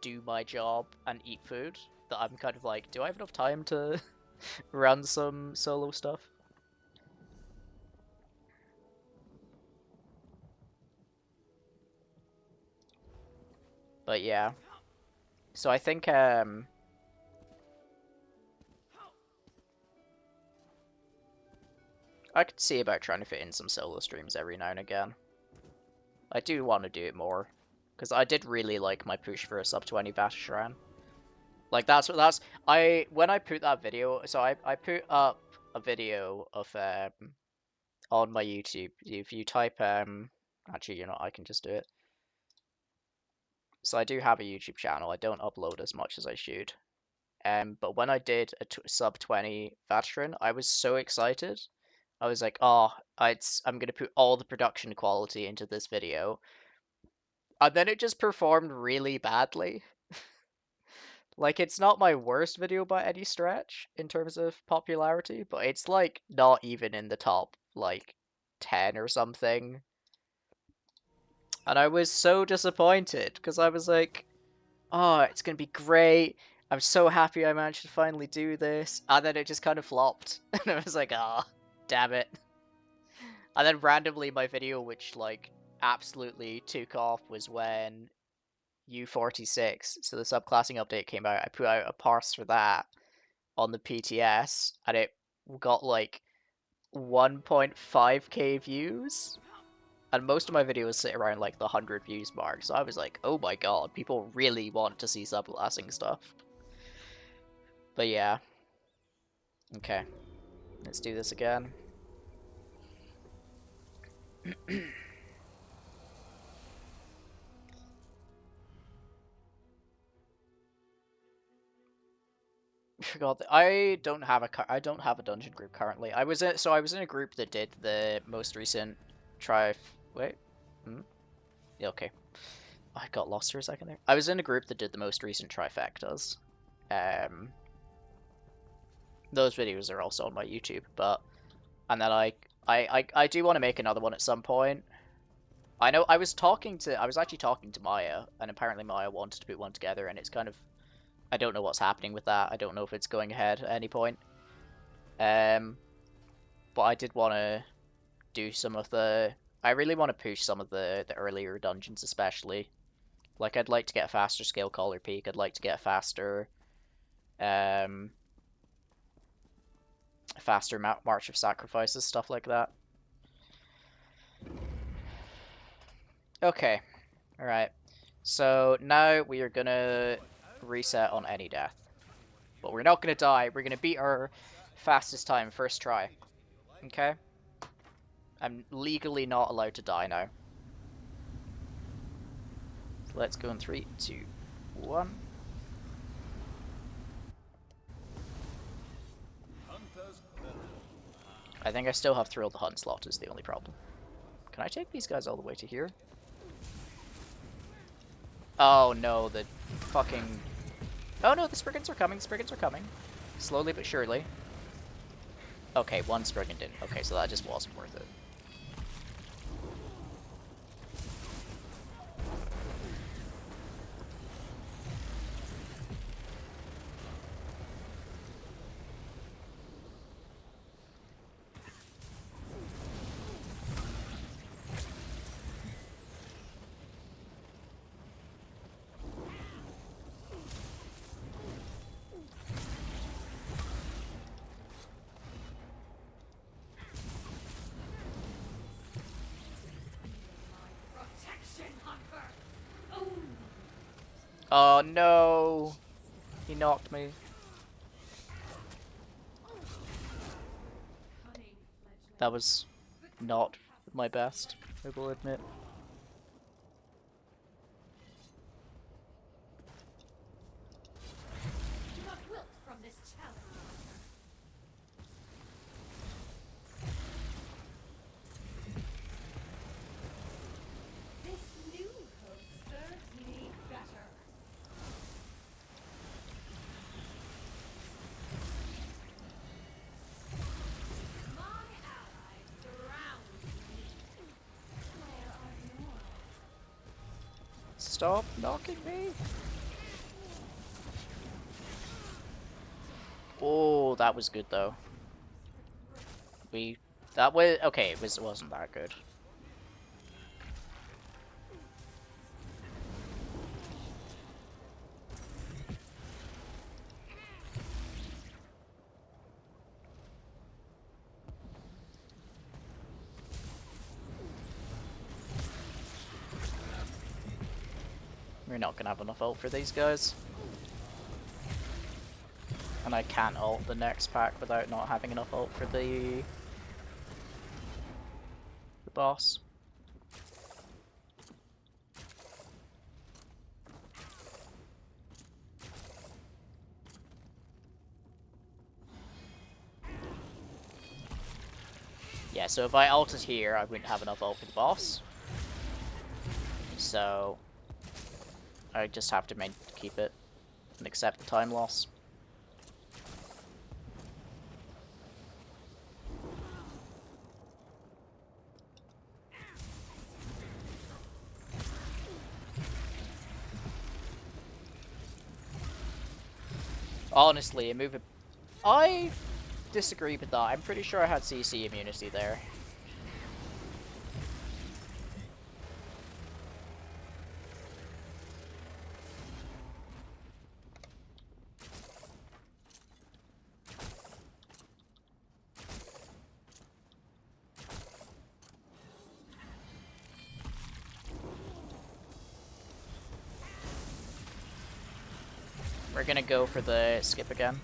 do my job and eat food, that I'm kind of like, do I have enough time to run some solo stuff? But yeah. So I think I could see about trying to fit in some solo streams every now and again. I do want to do it more, because I did really like my push for a sub 20 Battle Shrine. Like that's I when I put that video, so I put up a video of on my YouTube. If you type actually, you know, I can just do it. So I do have a YouTube channel. I don't upload as much as I should. But when I did a sub 20 veteran, I was so excited. I was like, oh, I'm gonna put all the production quality into this video, and then it just performed really badly. Like, it's not my worst video by any stretch in terms of popularity, but it's like not even in the top like 10 or something. And I was so disappointed because I was like, oh, it's gonna be great. I'm so happy I managed to finally do this. And then it just kind of flopped. And I was like, ah, oh, damn it. And then randomly my video, which like absolutely took off, was when U46, so the subclassing update came out. I put out a parse for that on the PTS, and it got like 1.5k views. And most of my videos sit around like the 100 views mark, so I was like, oh my god, people really want to see subclassing stuff. But yeah. Okay. Let's do this again. Forgot that I don't have a dungeon group currently. I was in a group that did the most recent wait. Yeah, okay. I got lost for a second there. I was in a group that did the most recent trifectas. Those videos are also on my YouTube, and then I do want to make another one at some point. I know I was actually talking to Maya, and apparently Maya wanted to put one together, and it's kind of, I don't know what's happening with that. I don't know if it's going ahead at any point. But I did want to do some of the, I really want to push some of the earlier dungeons, especially. Like, I'd like to get a faster Scale Caller Peak. I'd like to get a faster March of Sacrifices, stuff like that. Okay, alright. So now we are gonna reset on any death. But we're not gonna die. We're gonna beat our fastest time first try. Okay? I'm legally not allowed to die now. So let's go in 3, 2, 1. I think I still have Thrill the Hunt slot is the only problem. Can I take these guys all the way to here? Oh no, the fucking... Oh no, the Spriggans are coming, Slowly but surely. Okay, one Spriggan didn't. Okay, so that just wasn't worth it. Oh no! He knocked me. That was not my best, I will admit. Do not wilt from this challenge. This new host serves me better. My allies surround me. Where are yours? Stop knocking me! Oh, that was good though. Okay, it wasn't that good. We're not gonna have enough ult for these guys. and I can't ult the next pack without not having enough ult for the boss. Yeah, so if I ulted here, I wouldn't have enough ult for the boss. So I just have to keep it and accept the time loss. Honestly, a move. I disagree with that. I'm pretty sure I had CC immunity there. We're gonna go for the skip again.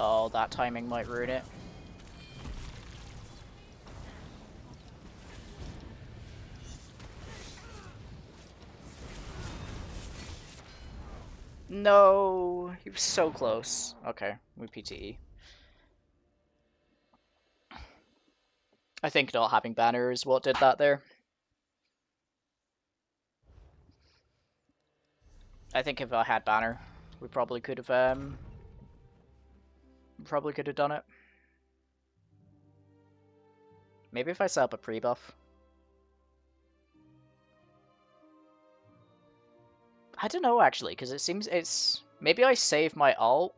Oh, that timing might ruin it. No, he was so close. Okay, we PTE. I think not having banner is what did that there. I think if I had banner, we probably could have done it. Maybe if I set up a pre-buff. I don't know actually, because it seems it's maybe I save my ult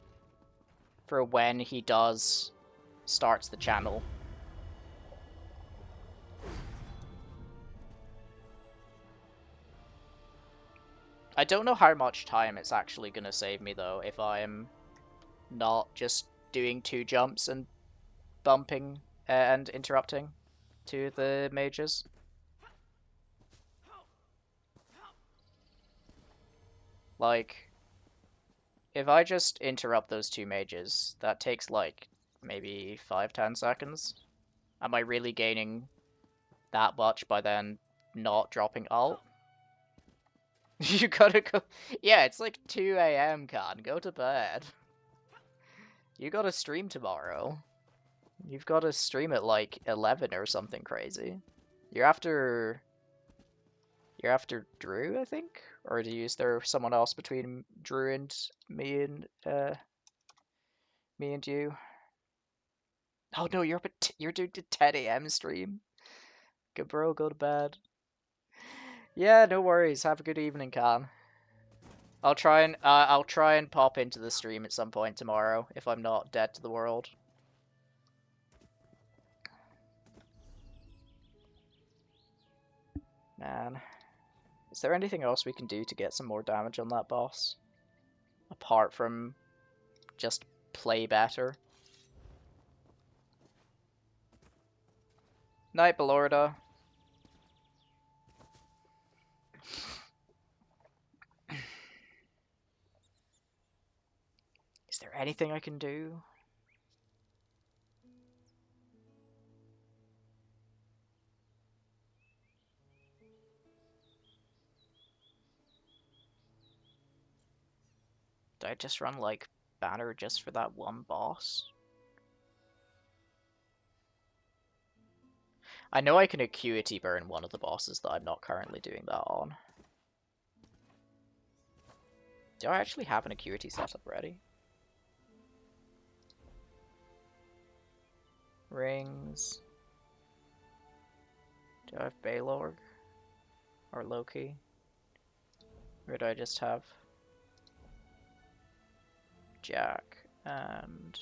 for when he starts the channel. I don't know how much time it's actually gonna save me though if I'm not just doing 2 jumps and bumping and interrupting to the mages. Like, if I just interrupt those 2 mages, that takes like maybe 5-10 seconds. Am I really gaining that much by then not dropping ult? You gotta go. Yeah, it's like 2 a.m. Khan. Go to bed. You gotta stream tomorrow. You've got to stream at like 11 or something crazy. You're after Drew, I think? Or is there someone else between Drew and me and you? Oh no, you're doing the 10 a.m. stream. Good bro, go to bed. Yeah, no worries. Have a good evening, Khan. I'll try and pop into the stream at some point tomorrow if I'm not dead to the world. Man, is there anything else we can do to get some more damage on that boss? Apart from just play better. Night, Belorda. Is there anything I can do? Do I just run like banner just for that one boss? I know I can acuity burn one of the bosses that I'm not currently doing that on. Do I actually have an acuity setup ready? Rings. Do I have Baylorg? Or Loki? Or do I just have Jack and...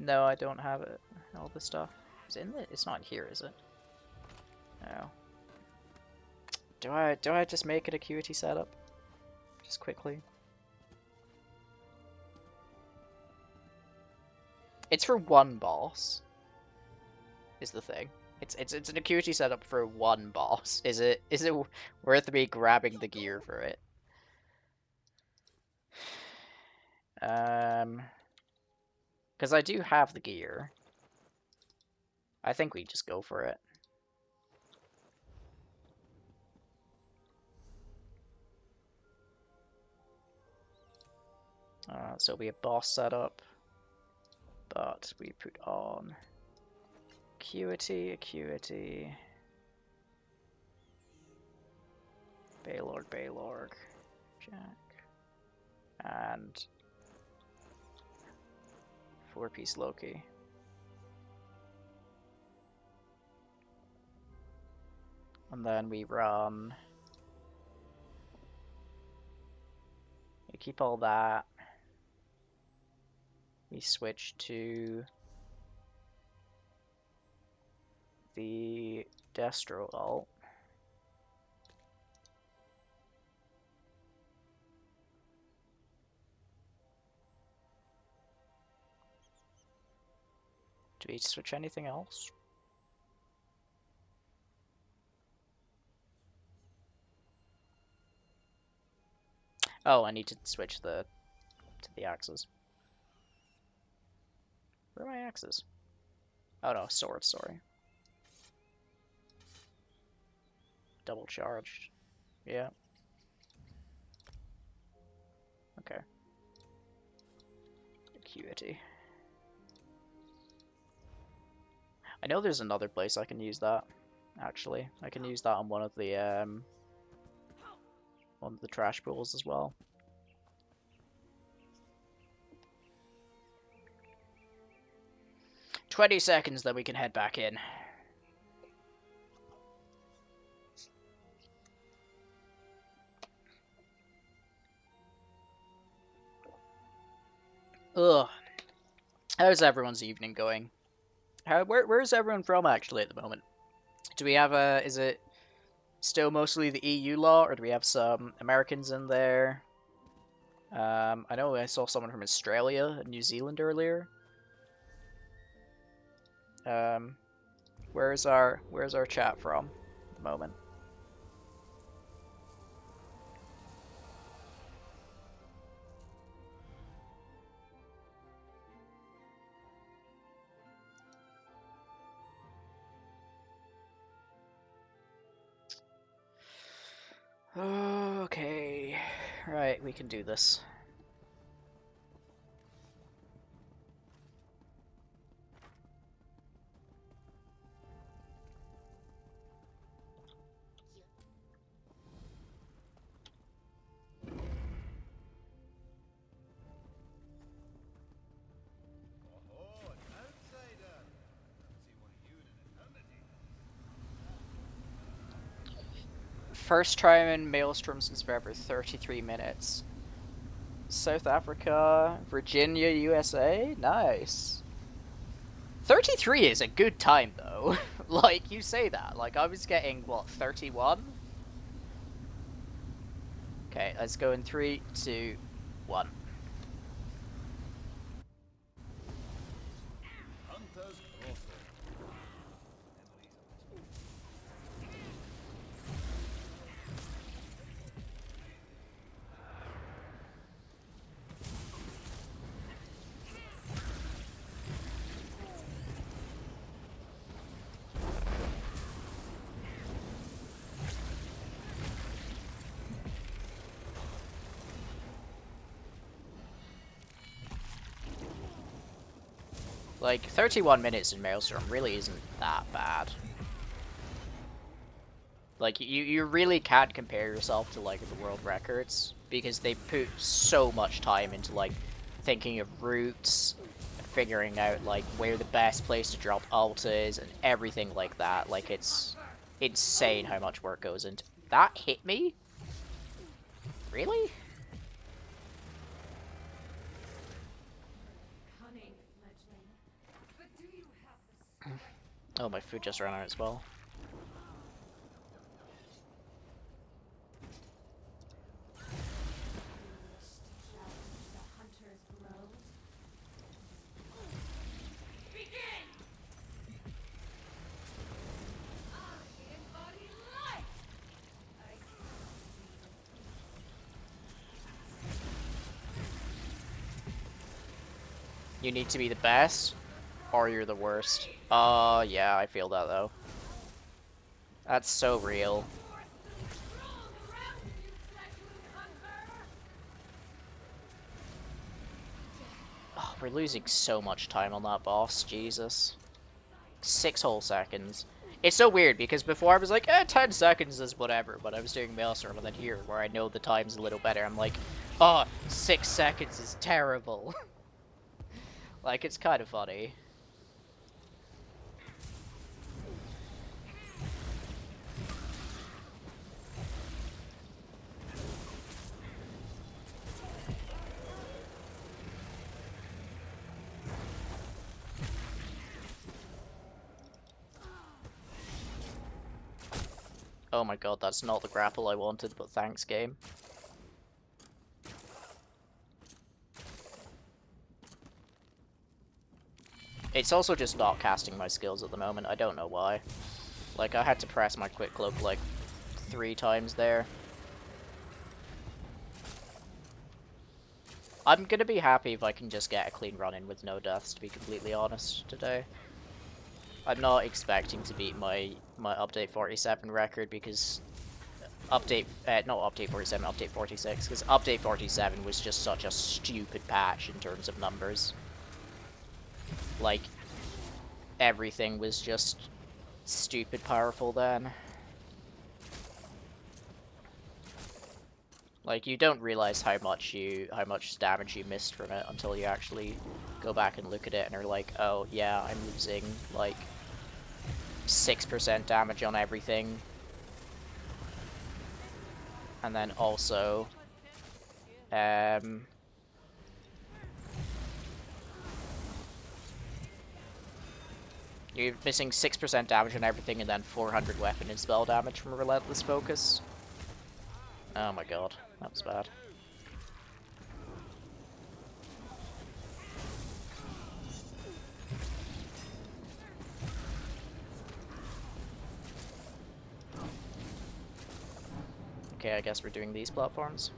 No, I don't have it. All the stuff. Is it in it? It's not here, is it? No. Do I just make it Acuity setup? Just quickly. It's for one boss. Is the thing. It's an Acuity setup for one boss. Is it worth me grabbing the gear for it? Because I do have the gear. I think we just go for it. So it'll be a boss setup, but we put on Acuity, Baylorg, Jack, and 4-piece Loki. And then we run. We keep all that. We switch to the Destro ult. Do we switch anything else? Oh, I need to switch to the axes. Where are my axes? Oh no, swords, sorry. Double charged. Yeah. Okay. Acuity. I know there's another place I can use that. Actually, I can use that on one of the trash pools as well. "20 seconds, then we can head back in." Ugh. How's everyone's evening going? Where's everyone from actually at the moment? Do we have is it still mostly the EU lot, or do we have some Americans in there? I know I saw someone from Australia and New Zealand earlier. Where's our chat from at the moment? Okay, right, we can do this. Oh, an outsider. Haven't seen one of you in an eternity. First time in Maelstrom since forever, 33 minutes. South Africa, Virginia, USA? Nice. 33 is a good time, though. Like, you say that. Like, I was getting, what, 31? Okay, let's go in 3, 2, 1. Hunter's Crossing. Like, 31 minutes in Maelstrom really isn't that bad. Like, you really can't compare yourself to, like, the world records, because they put so much time into like thinking of routes, figuring out like where the best place to drop ult is, and everything like that. Like it's insane how much work goes into that. Hit me? Really? Oh, my food just ran out as well. You need to be the best, or you're the worst. Yeah, I feel that though. That's so real. Oh, we're losing so much time on that boss, Jesus. 6 whole seconds. It's so weird, because before I was like, 10 seconds is whatever, but I was doing Maelstrom, and then here, where I know the time's a little better, I'm like, oh, 6 seconds is terrible. Like, it's kind of funny. Oh my god, that's not the grapple I wanted, but thanks, game. It's also just not casting my skills at the moment, I don't know why. Like, I had to press my quick cloak like 3 times there. I'm gonna be happy if I can just get a clean run in with no deaths, to be completely honest, today. I'm not expecting to beat my update 47 record, because not update 47, update 46, because update 47 was just such a stupid patch in terms of numbers. Like, everything was just stupid powerful then. Like, you don't realize how much damage you missed from it until you actually go back and look at it and are like, oh yeah, I'm losing like 6% damage on everything. And then also you're missing 6% damage on everything, and then 400 weapon and spell damage from Relentless Focus. Oh my god, that was bad. Okay, I guess we're doing these platforms.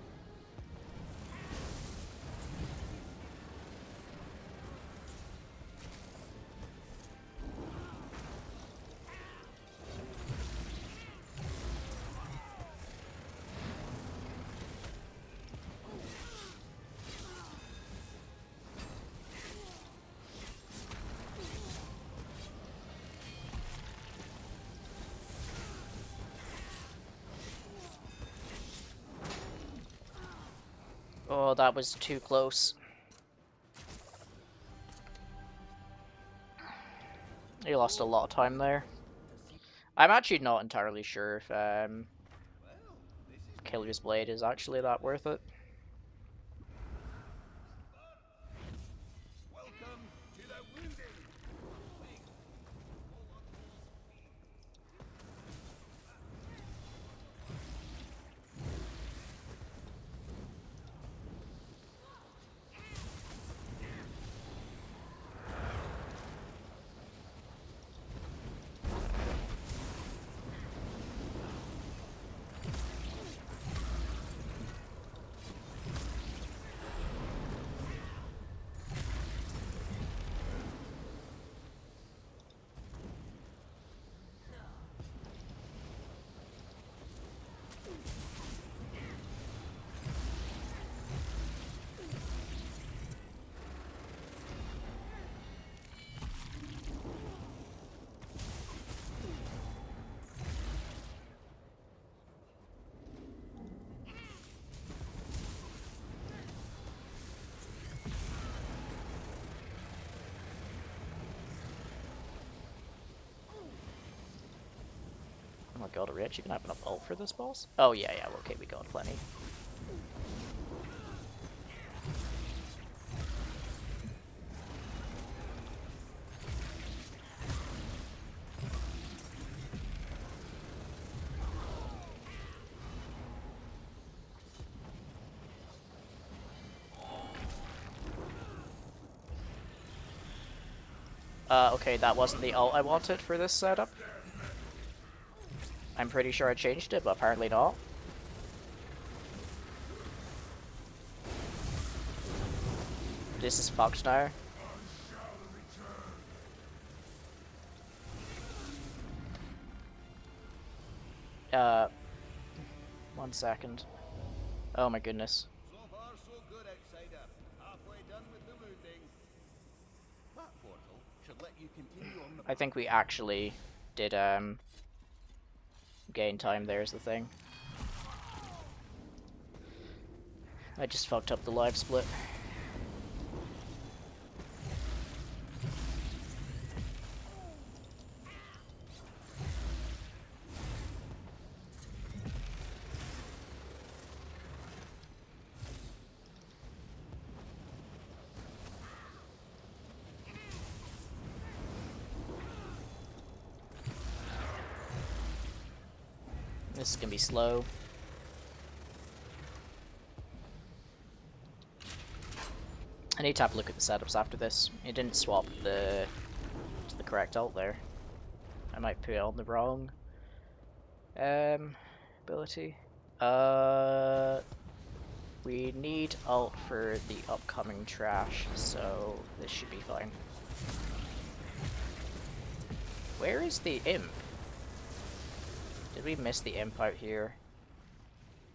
Oh, that was too close. You lost a lot of time there. I'm actually not entirely sure if Killer's Blade is actually that worth it. Welcome to the Writhing. god, are we actually gonna have enough ult for this boss? Oh yeah, yeah, okay, we got plenty. Okay, that wasn't the ult I wanted for this setup. I'm pretty sure I changed it, but apparently not. This is fucked now. Uh, 1 second. Oh my goodness. So far, so good, outsider. Halfway done with the wounding. That portal should let you continue on the I think we actually did, gain time there is the thing. I just fucked up the live split. This is gonna be slow. I need to have a look at the setups after this. It didn't swap to the correct ult there. I might put it on the wrong ability. We need ult for the upcoming trash, so this should be fine. Where is the imp? Did we miss the imp out here?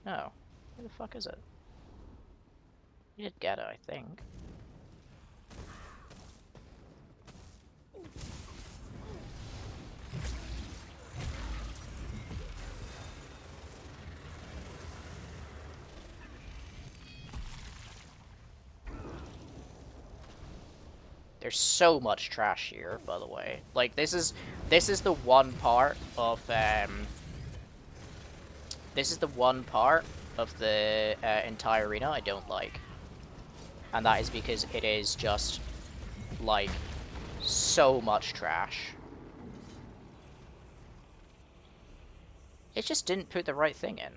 No. Where the fuck is it? We did get it, I think. There's so much trash here, by the way. Like, this is the one part of this is the one part of the entire arena I don't like, and that is because it is just like so much trash. It just didn't put the right thing in.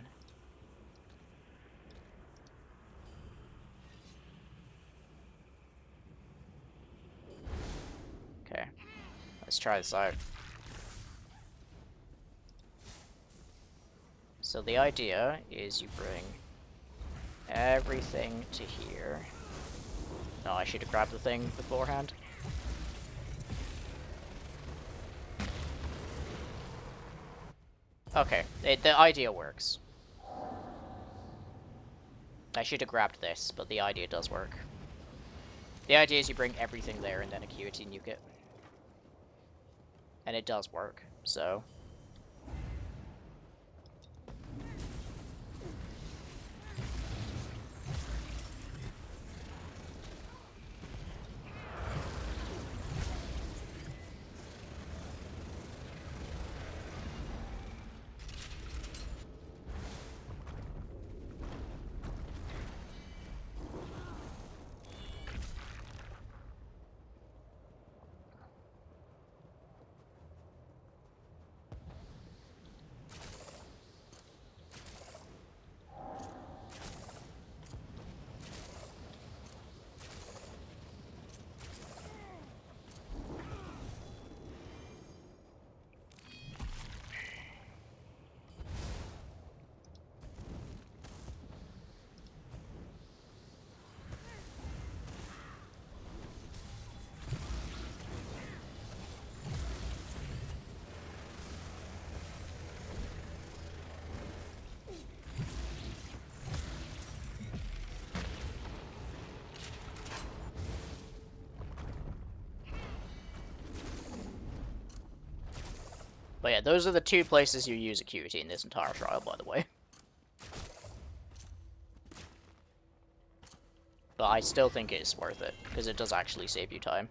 Okay, let's try this out. So the idea is you bring everything to here. No, I should have grabbed the thing beforehand. Okay, the idea works. I should have grabbed this, but the idea does work. The idea is you bring everything there and then Acuity nuke it. And it does work, so... But yeah, those are the two places you use Acuity in this entire trial, by the way. But I still think it's worth it, because it does actually save you time.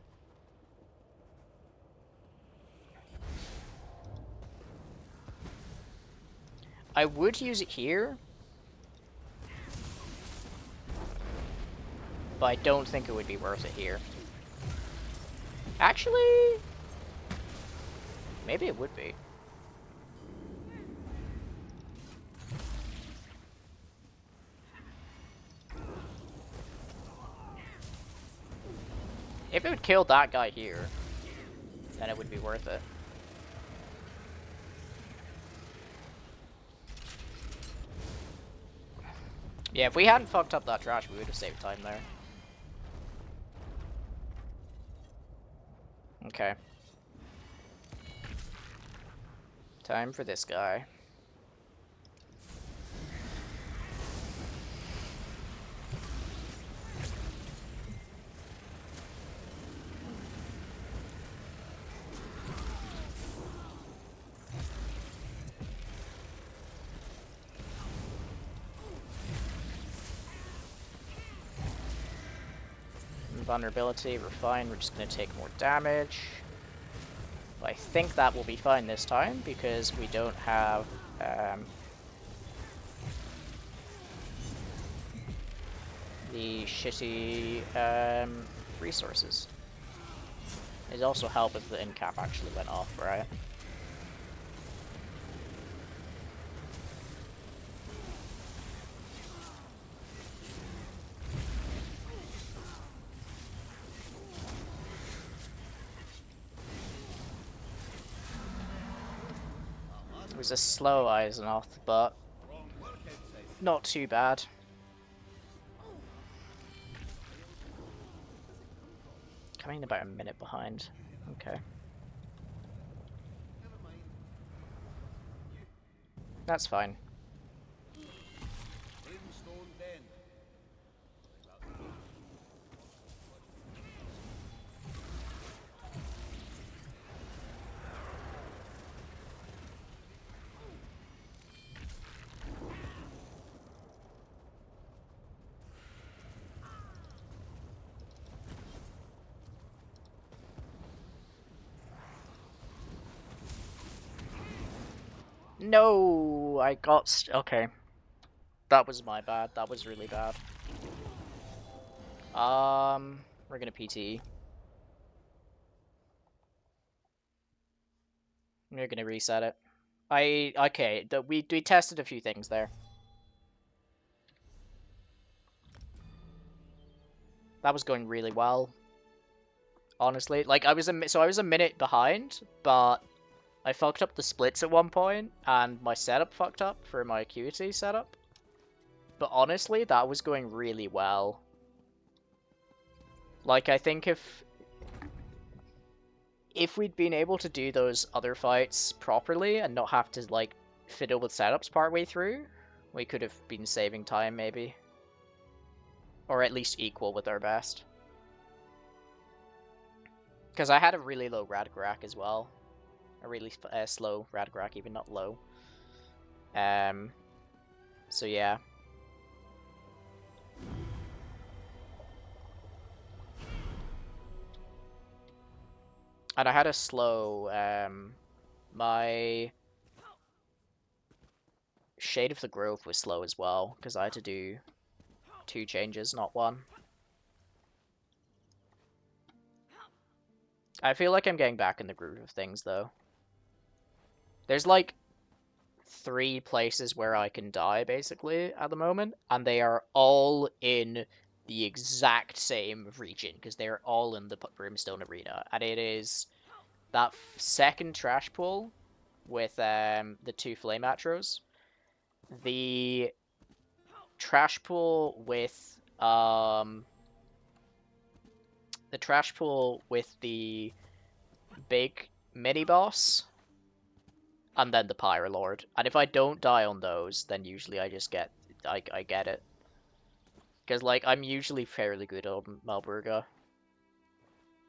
I would use it here, but I don't think it would be worth it here. Actually, maybe it would be. If it would kill that guy here, then it would be worth it. Yeah, if we hadn't fucked up that trash, we would have saved time there. Okay. Time for this guy. Vulnerability, we're fine, we're just going to take more damage. But I think that will be fine this time, because we don't have... the shitty resources. It also helped if the end cap actually went off, right? It was a slow Eisenhoth, but not too bad. Coming in about a minute behind. Okay. That's fine. Brimstone Den. No, I got okay. That was my bad. That was really bad. We're gonna PT. We're gonna reset it. Okay. We tested a few things there. That was going really well. Honestly, like I was a minute behind, but I fucked up the splits at one point, and my setup fucked up for my acuity setup. But honestly, that was going really well. Like, I think if we'd been able to do those other fights properly and not have to, like, fiddle with setups partway through, we could have been saving time, maybe. Or at least equal with our best. Because I had a really low Radgrak as well. A really slow Radgrak, even not low. So yeah. And I had a slow, my Shade of the Grove was slow as well, because I had to do 2 changes, not 1. I feel like I'm getting back in the groove of things, though. There's, like, 3 places where I can die, basically, at the moment, and they are all in the exact same region, because they're all in the Brimstone Arena, and it is that second trash pool with the 2 flame atros, the trash pool with the big mini boss, and then the Pyro Lord. And if I don't die on those, then usually I just get I get it. Because like I'm usually fairly good on Malburga.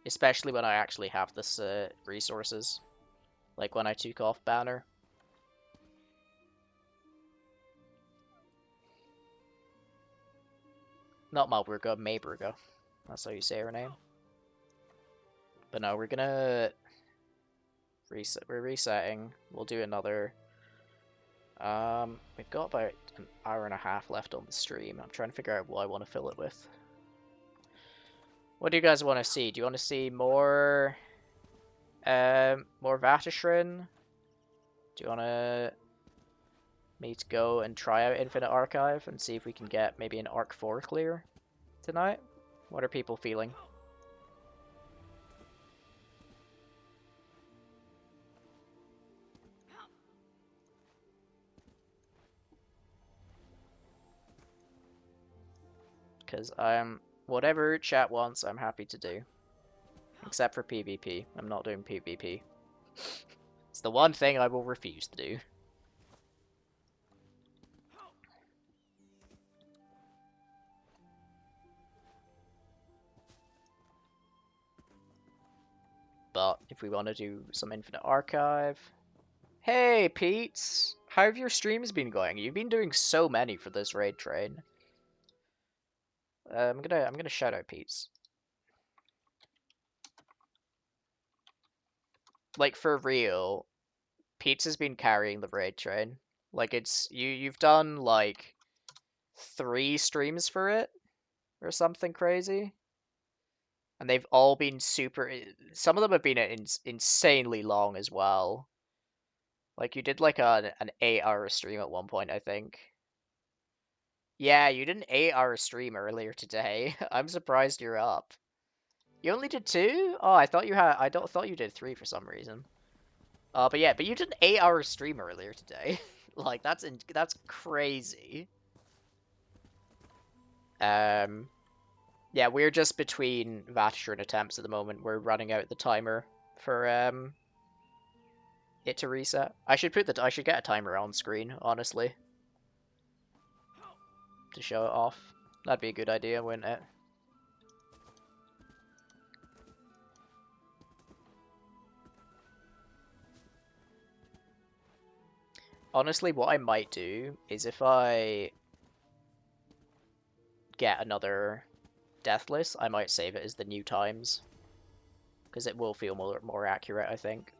Especially when I actually have this resources. Like when I took off Banner. Not Malburga, Mayburga. That's how you say her name. But no, we're gonna reset. We're resetting. We'll do another We've got about an hour and a half left on the stream. I'm trying to figure out what I want to fill it with. What do you guys want to see? Do you want to see more Vatishrin? Do you want me to go and try out Infinite Archive and see if we can get maybe an Arc 4 clear tonight? What are people feeling? Because whatever chat wants, I'm happy to do. Except for PvP. I'm not doing PvP. It's the one thing I will refuse to do. But if we want to do some Infinite Archive... Hey, Pete's! How have your streams been going? You've been doing so many for this raid train. I'm gonna shout out Pete's. Like, for real, Pete's has been carrying the raid train. Like, it's... You've done, like, 3 streams for it? Or something crazy? And they've all been super... Some of them have been insanely long as well. Like, you did, like, an 8-hour stream at one point, I think. Yeah, you did an 8-hour stream earlier today. I'm surprised you're up. You only did 2? Oh, I thought you had... I thought you did 3 for some reason. But yeah, but you did an 8-hour stream earlier today. Like, that's crazy. Yeah, we're just between Vatishrin attempts at the moment. We're running out the timer for it to reset. I should get a timer on screen, honestly, to show it off. That'd be a good idea, wouldn't it? Honestly, what I might do is if I get another Deathless, I might save it as the new times. Because it will feel more accurate, I think.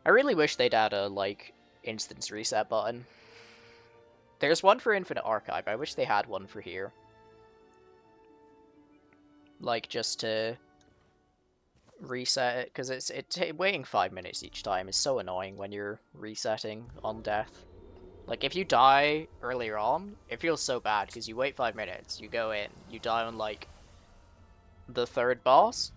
I really wish they'd add a, like, instance reset button. There's one for Infinite Archive. I wish they had one for here. Like, just to reset it, because waiting 5 minutes each time is so annoying when you're resetting on death. Like, if you die earlier on, it feels so bad, because you wait 5 minutes, you go in, you die on, like, the 3rd boss.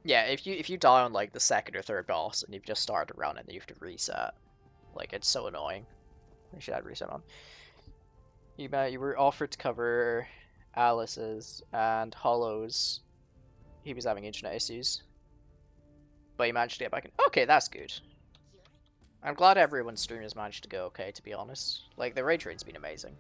Yeah, if you die on, like, the 2nd or 3rd boss, and you've just started a run, and then you have to reset, like, it's so annoying. They should add reset on. You were offered to cover Alice's and Hollow's. He was having internet issues, but he managed to get back in. Okay, that's good. I'm glad everyone's stream has managed to go okay, to be honest. Like, the raid train's been amazing.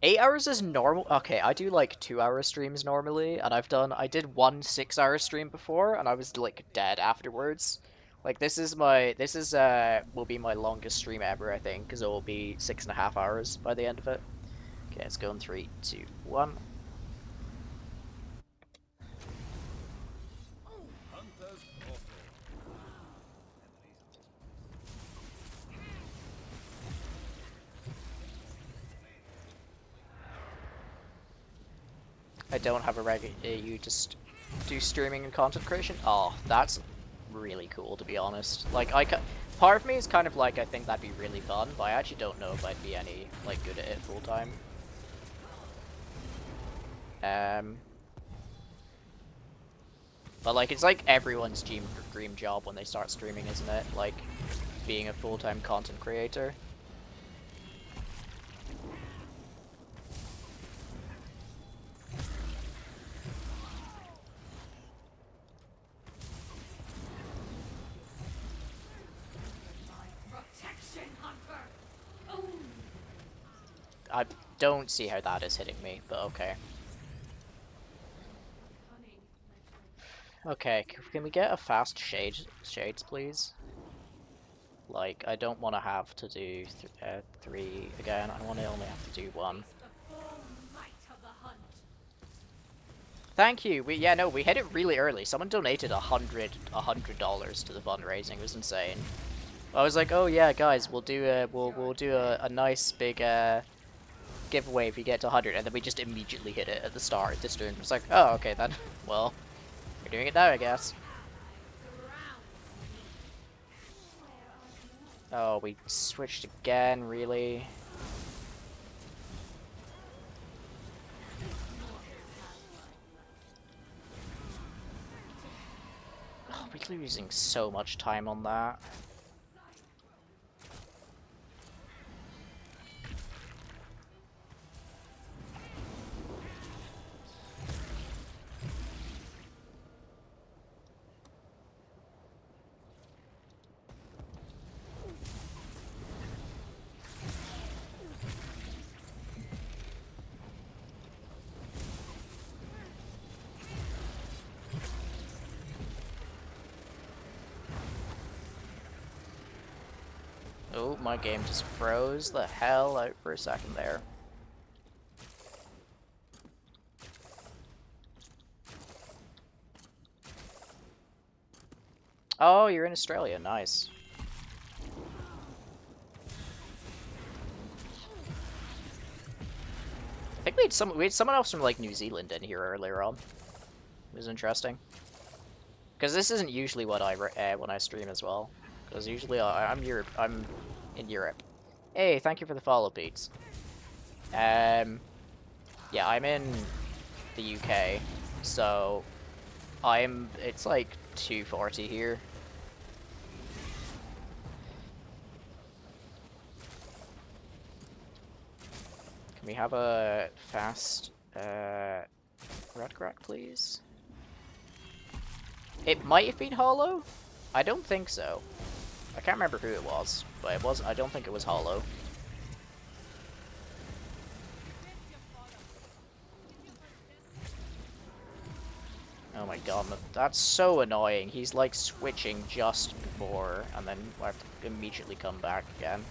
8 hours is normal. Okay, I do like 2-hour streams normally, and I did one 6-hour stream before, and I was like dead afterwards. Like, this will be my longest stream ever, I think, because it will be 6.5 hours by the end of it. Okay, let's go in 3, 2, 1. I don't have a regular. You just do streaming and content creation. Oh, that's really cool, to be honest. Like, part of me is kind of like, I think that'd be really fun, but I actually don't know if I'd be any, like, good at it full time. But like, it's like everyone's dream job when they start streaming, isn't it? Like, being a full-time content creator. I don't see how that is hitting me, but okay. Okay, can we get a fast shades, please? Like, I don't want to have to do 3 again. I want to only have to do 1. Thank you. We hit it really early. Someone donated $100 to the fundraising. It was insane. I was like, oh yeah, guys, we'll do a nice big giveaway if you get to 100, and then we just immediately hit it at the start of this turn. It's like, oh, okay then. Well, we're doing it now, I guess. Oh, we switched again, really? Oh, we're losing so much time on that. Oh, my game just froze the hell out for a second there. Oh, you're in Australia. Nice. I think we had someone else from like New Zealand in here earlier on. It was interesting. Because this isn't usually what I when I stream as well. Because usually I'm in Europe. Hey, thank you for the follow, Beats. Yeah, I'm in the UK, so it's like 2:40 here. Can we have a fast red crack, please? It might have been Hollow. I don't think so. I can't remember who it was, but it was. I don't think it was Hollow. Oh my god, that's so annoying. He's like switching just before, and then I have to immediately come back again.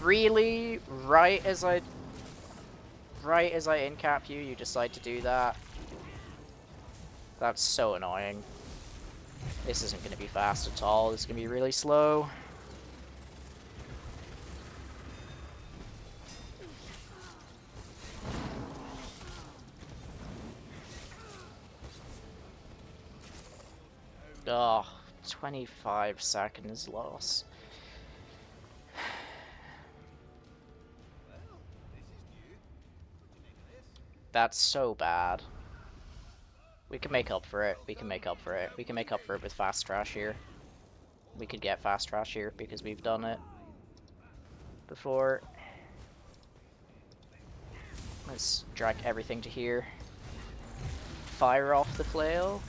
Really? Right as I incap you, you decide to do that? That's so annoying. This isn't going to be fast at all. This is going to be really slow. Oh, 25 seconds loss. That's so bad. We can make up for it. We can make up for it. We can make up for it with fast trash here. We could get fast trash here because we've done it before. Let's drag everything to here. Fire off the flail.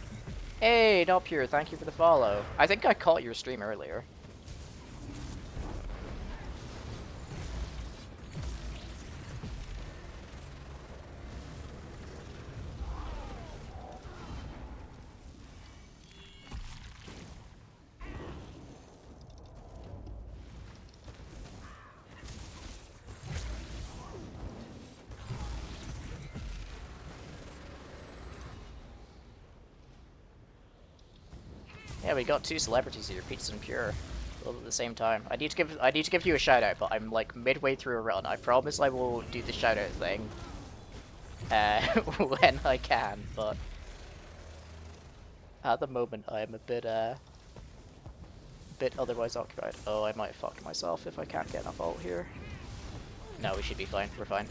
Hey, not pure. Thank you for the follow. I think I caught your stream earlier. Yeah, we got 2 celebrities here, Pizza and Pure, all at the same time. I need to give you a shout out, but I'm like midway through a run. I promise I will do the shout out thing when I can, but at the moment I am a bit otherwise occupied. Oh, I might fuck myself if I can't get enough ult here. No, we should be fine. We're fine.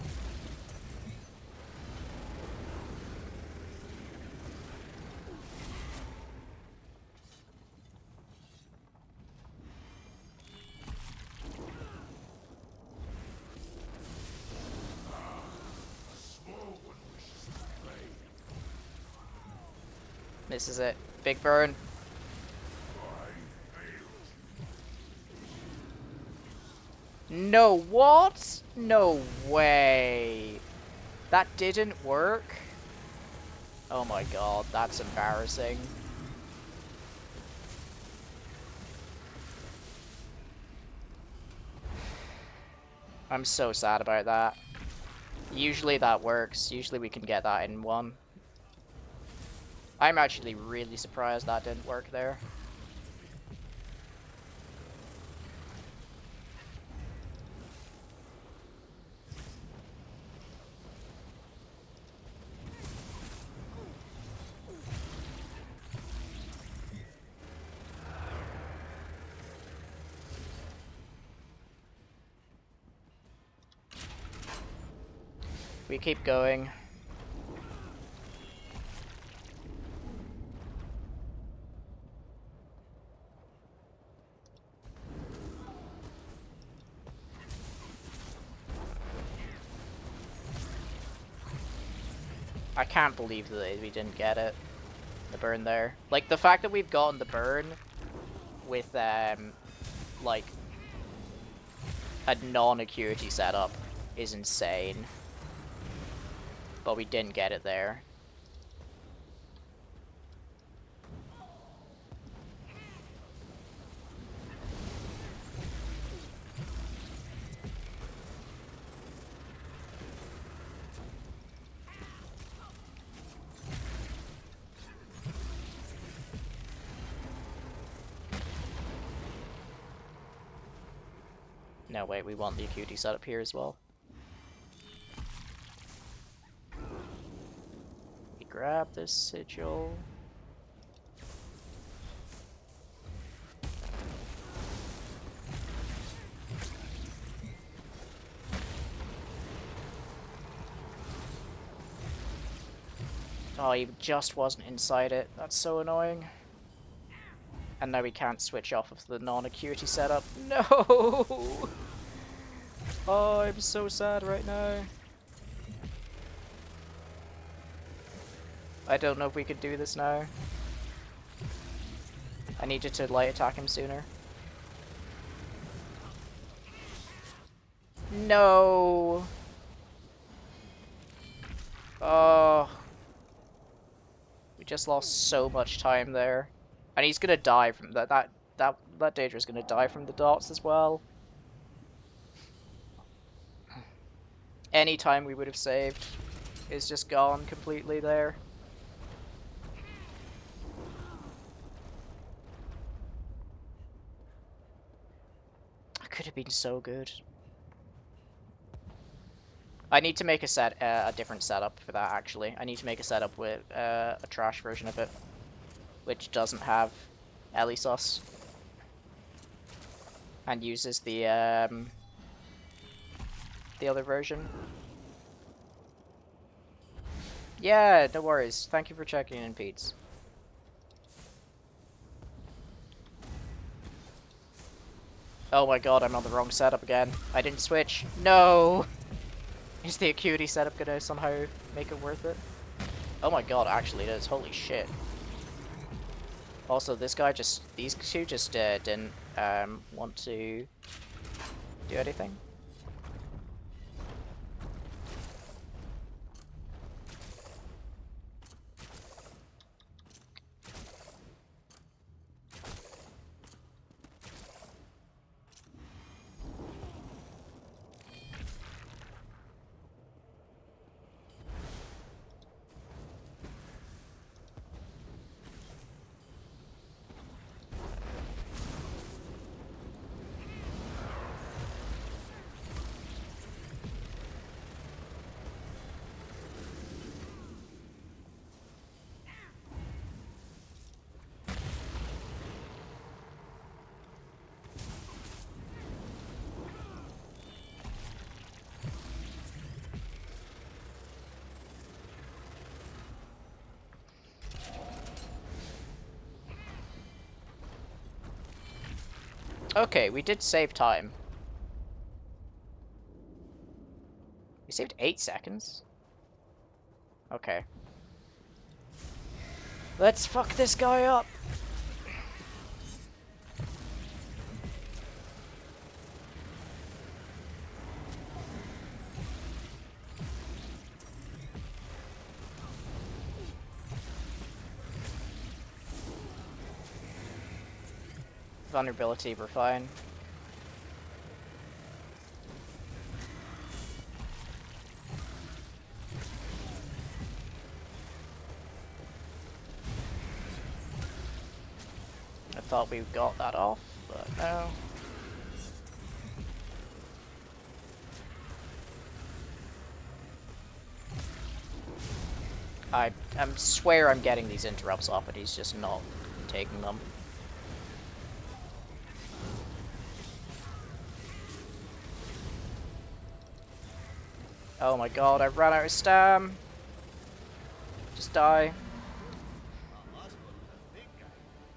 This is it. Big burn. No, what? No way. That didn't work? Oh my god, that's embarrassing. I'm so sad about that. Usually that works. Usually we can get that in one. I'm actually really surprised that didn't work there. We keep going. I can't believe that we didn't get it. The burn there. Like, the fact that we've gotten the burn with, like, a non-acuity setup is insane. But we didn't get it there. No, wait, we want the acuity setup here as well. We grab this sigil. Oh, he just wasn't inside it. That's so annoying. And now we can't switch off of the non-acuity setup. No! Oh, I'm so sad right now. I don't know if we could do this now. I needed to light attack him sooner. No! Oh. We just lost so much time there. And he's gonna die from that. That Daedra's gonna die from the dots as well. Any time we would have saved is just gone completely there. I could have been so good. I need to make a different setup for that, actually. I need to make a setup with a trash version of it, which doesn't have Elisos and uses the other version. Yeah, no worries. Thank you for checking in, Pete. Oh my god, I'm on the wrong setup again. I didn't switch. No! Is the acuity setup gonna somehow make it worth it? Oh my god, actually it is. Holy shit. Also, this guy just... These two just didn't want to do anything. Okay, we did save time. We saved 8 seconds? Okay. Let's fuck this guy up. Vulnerability, we're fine. I thought we got that off, but no. I swear I'm getting these interrupts off, but he's just not taking them. Oh my god, I ran out of stam. Just die.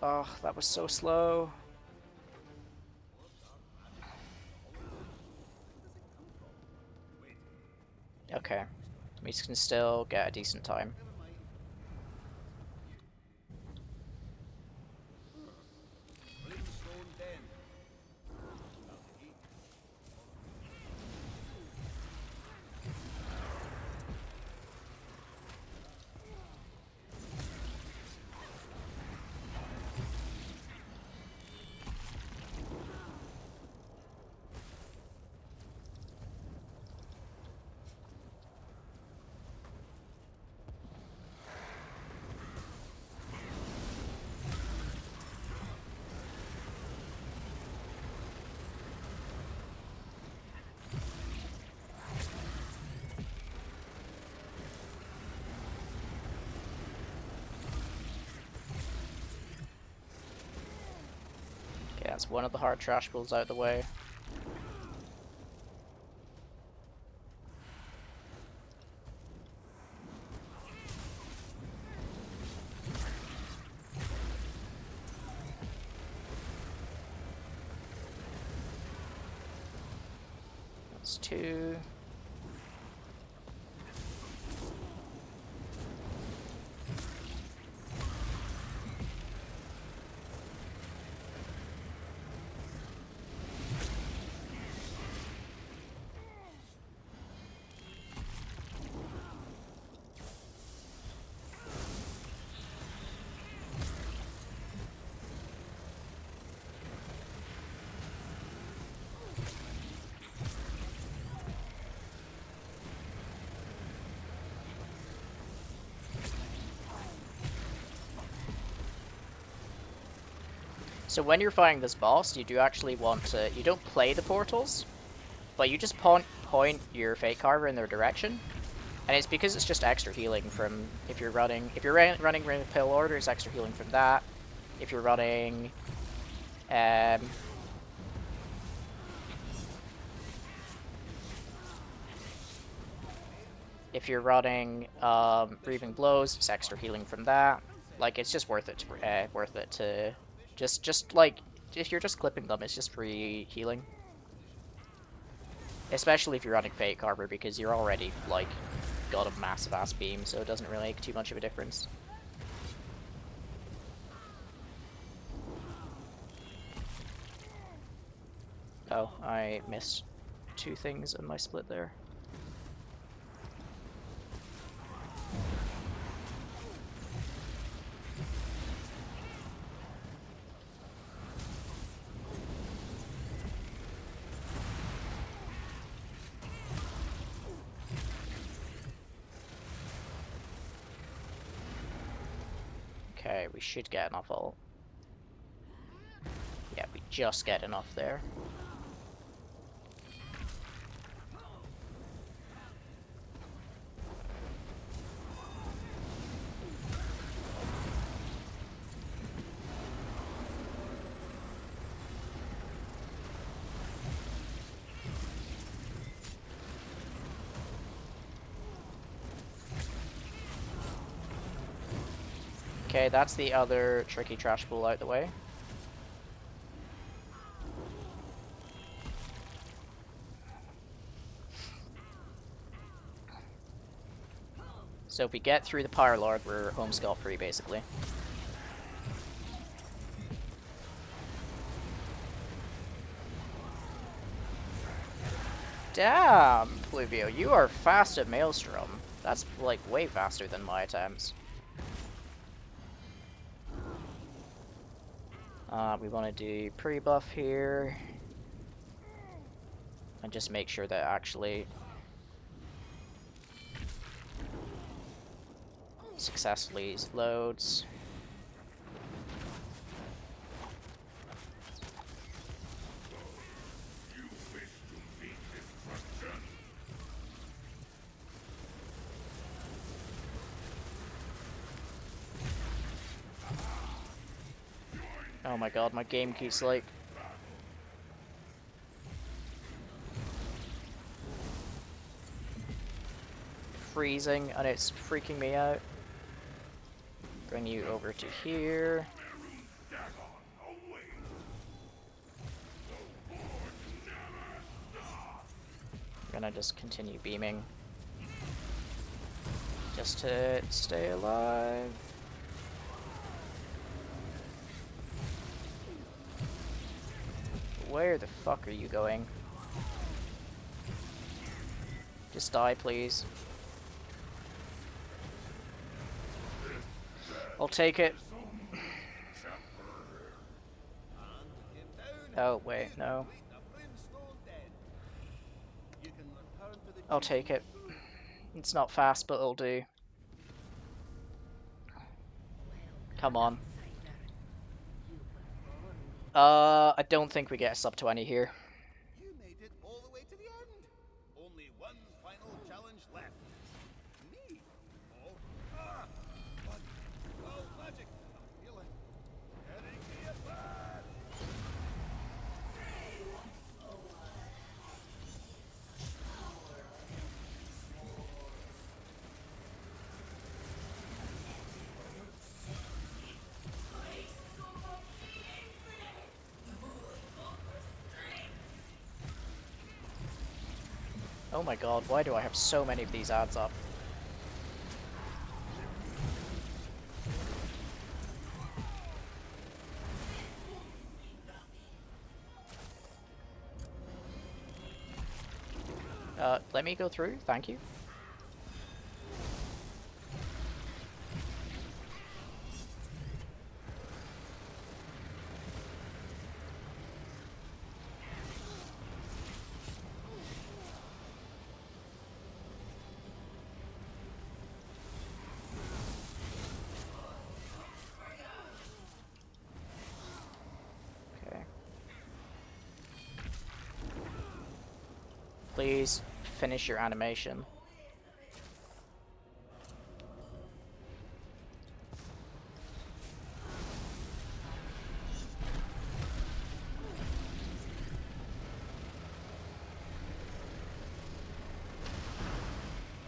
Oh, that was so slow. Okay. We can still get a decent time. Brimstone Den. Okay, that's one of the hard trash pulls out of the way. That's two. So when you're fighting this boss, you do actually want to, you don't play the portals, but you just point your Fate Carver in their direction. And it's because it's just extra healing from, if you're running Ring of Pill Order, it's extra healing from that. If you're running, Breathing Blows, it's extra healing from that. Like, it's just worth it to just like, if you're just clipping them, it's just free healing. Especially if you're running Fate Carver, because you're already, like, got a massive ass beam, so it doesn't really make too much of a difference. Oh, I missed two things in my split there. Okay, we should get enough ult. Yeah, we just get enough there. Okay, that's the other tricky trash pool out the way. So if we get through the Pyre Lord, we're home scot-free, basically. Damn, Pluvio, you are fast at Maelstrom. That's, like, way faster than my attempts. We want to do pre-buff here. And just make sure that actually successfully loads. Oh my god, my game keeps like freezing and it's freaking me out. Bring you over to here. I'm gonna just continue beaming. Just to stay alive. Where the fuck are you going? Just die, please. I'll take it. Oh, wait, no. I'll take it. It's not fast, but it'll do. Come on. I don't think we get a sub 20 here. You made it all the way to the end. Only one final challenge left. Me? Oh. Ah! What? Oh, magic. I'm feeling. Getting me apart. Oh my god, why do I have so many of these ads up? Let me go through, thank you. Okay. Please finish your animation.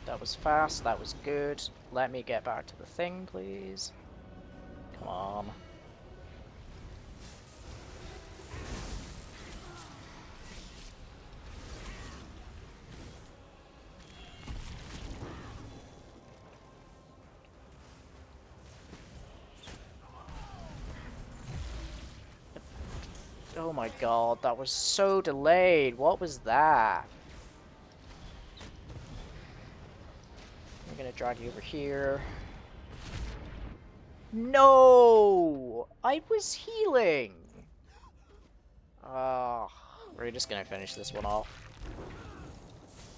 That was fast, that was good. Let me get back to the thing, please. Come on. Oh my god, that was so delayed. What was that? I'm gonna drag you over here. No! I was healing! We're just gonna finish this one off.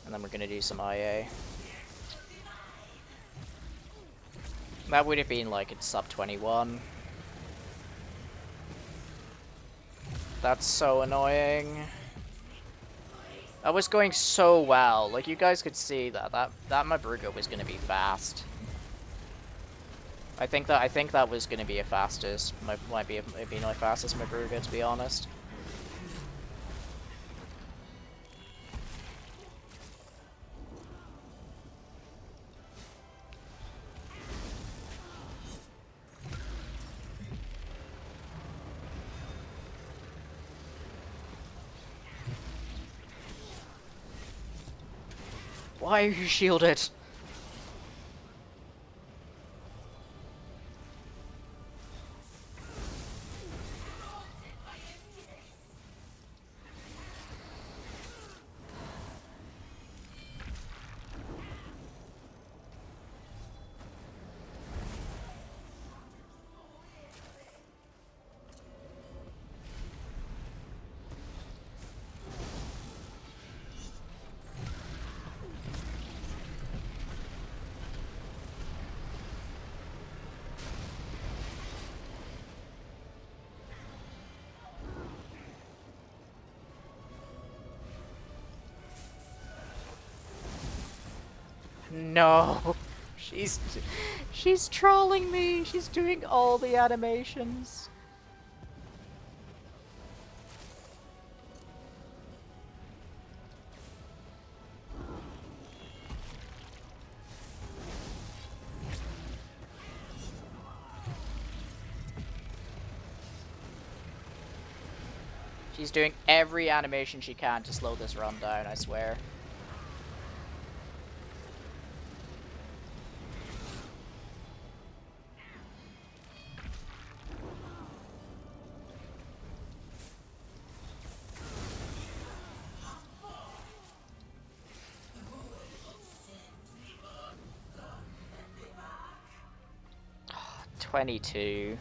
And then we're gonna do some IA. That would have been like it's sub 21. That's so annoying. That was going so well. Like you guys could see that my Brugo was gonna be fast. I think that was gonna be a fastest. Might be my fastest Madruga, to be honest. Why are you shielded? No! She's trolling me! She's doing all the animations. She's doing every animation she can to slow this run down, I swear. Oh, 22.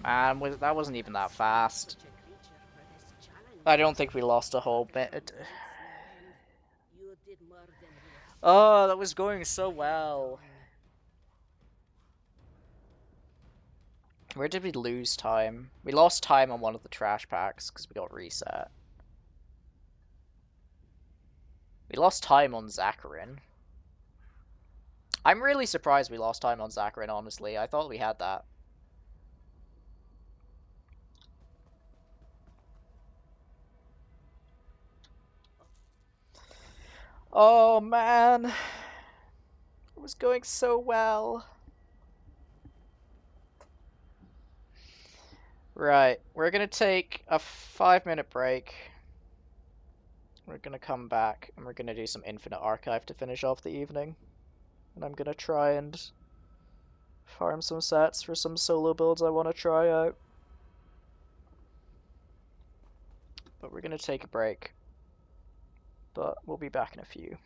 Man, that wasn't even that fast. I don't think we lost a whole bit. Oh, that was going so well. Where did we lose time? We lost time on one of the trash packs because we got reset. We lost time on Zacharin. I'm really surprised we lost time on Zacharin, honestly. I thought we had that. Oh, man. It was going so well. Right, we're gonna take a 5-minute break. We're gonna come back and we're gonna do some Infinite Archive to finish off the evening. And I'm gonna try and farm some sets for some solo builds I want to try out. But we're gonna take a break. But we'll be back in a few.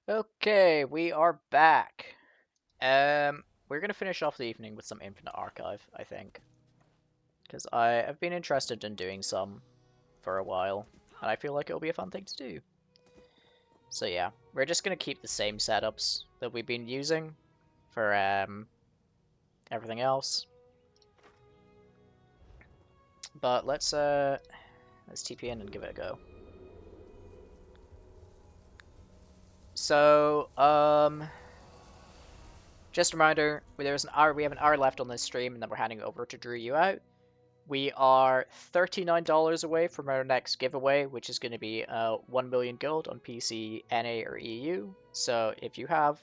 Okay, we are back. We're gonna finish off the evening with some Infinite Archive, I think, because I have been interested in doing some for a while, and I feel like it'll be a fun thing to do. So yeah, we're just gonna keep the same setups that we've been using for everything else. But let's TP in and give it a go. So just a reminder, we have an hour left on this stream, and then we're handing over to Drew you out. We are $39 away from our next giveaway, which is going to be 1 million gold on PC, NA, or EU. So if you have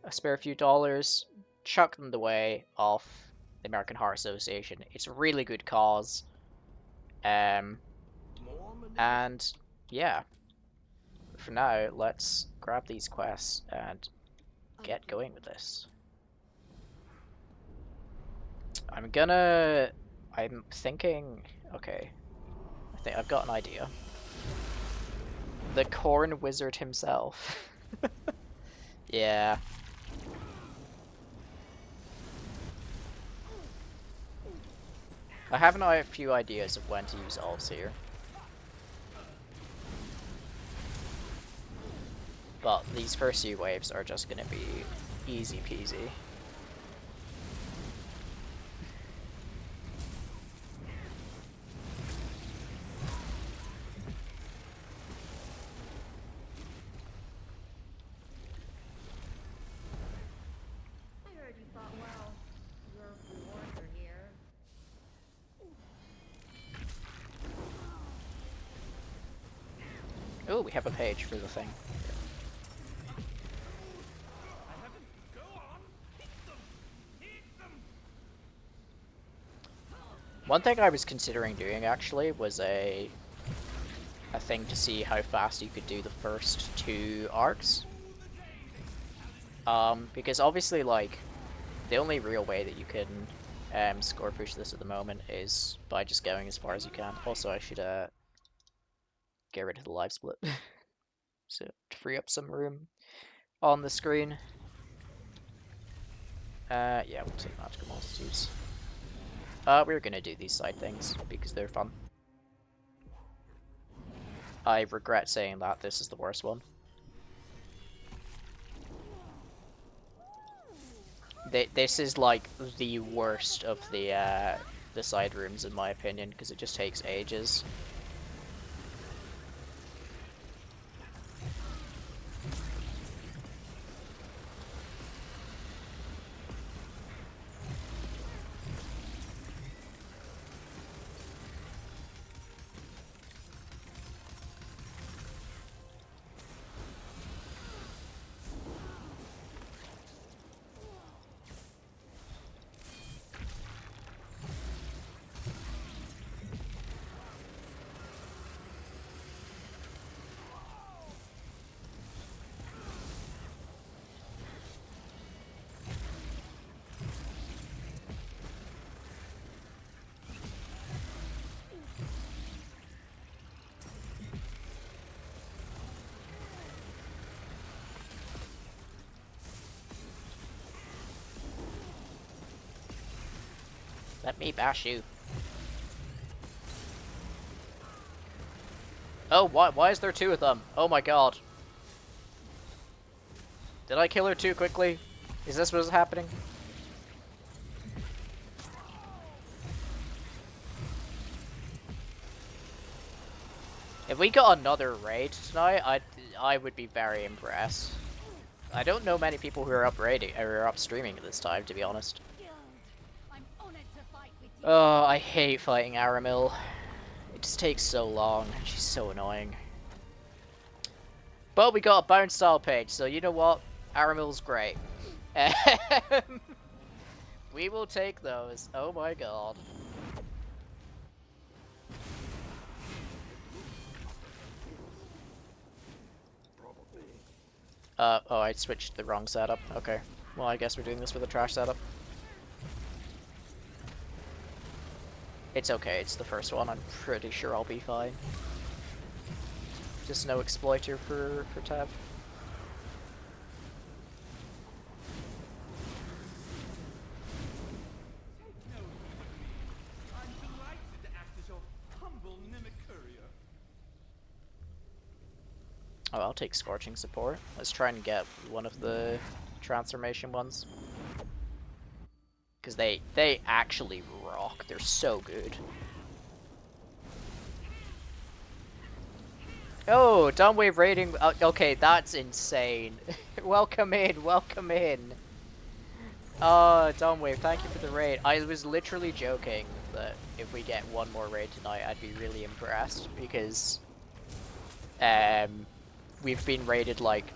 a spare few dollars, chuck them the way off the American Heart Association. It's a really good cause. And yeah, for now, let's grab these quests and get going with this. I'm thinking, okay, I think I've got an idea. The Corn Wizard himself. Yeah. I have a few ideas of when to use ults here. But these first few waves are just gonna be easy peasy. I heard you fought well. Your rewards are here. Oh, we have a page for the thing. One thing I was considering doing actually was a thing to see how fast you could do the first 2 arcs. Because obviously, like, the only real way that you can score push this at the moment is by just going as far as you can. Also, I should get rid of the live split. So, to free up some room on the screen. Yeah, we'll take Magical Multitudes. We're gonna do these side things because they're fun. I regret saying that this is the worst one. This is like the worst of the side rooms in my opinion because it just takes ages. Let me bash you. Oh, why is there 2 of them? Oh my god. Did I kill her too quickly? Is this what's happening? If we got another raid tonight, I would be very impressed. I don't know many people who are up raiding or up streaming at this time, to be honest. Oh, I hate fighting Aramil. It just takes so long. She's so annoying. But we got a bounce style page, so you know what? Aramil's great. We will take those. Oh my god. Oh, I switched the wrong setup. Okay. Well, I guess we're doing this with a trash setup. It's okay, it's the first one. I'm pretty sure I'll be fine. Just no exploiter for Tab. Oh, I'll take Scorching Support. Let's try and get one of the transformation ones. Because they actually rock. They're so good. Oh, Dawnwave rating. Okay, that's insane. Welcome in, welcome in. Oh, Dawnwave, thank you for the raid. I was literally joking that if we get one more raid tonight, I'd be really impressed because we've been raided like.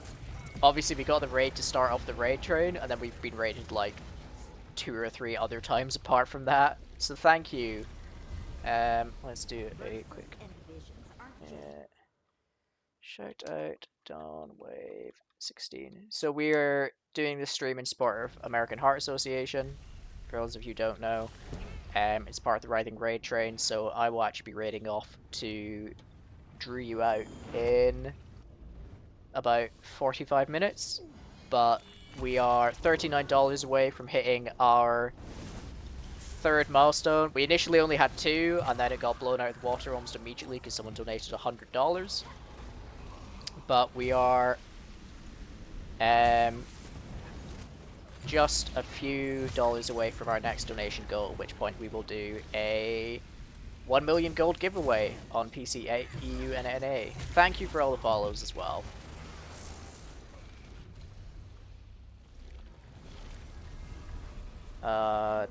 Obviously, we got the raid to start off the raid train, and then we've been raided like 2 or 3 other times apart from that. So thank you. Let's do a quick. Shout out Dawnwave 16. So we're doing this stream in support of American Heart Association. For those of you who don't know, it's part of the Writhing raid train. So I will actually be raiding off to drew you out in about 45 minutes. But we are $39 away from hitting our 3rd milestone. We initially only had 2, and then it got blown out of the water almost immediately because someone donated $100. But we are just a few dollars away from our next donation goal, at which point we will do a 1 million gold giveaway on PC, EU, and NA. Thank you for all the follows as well.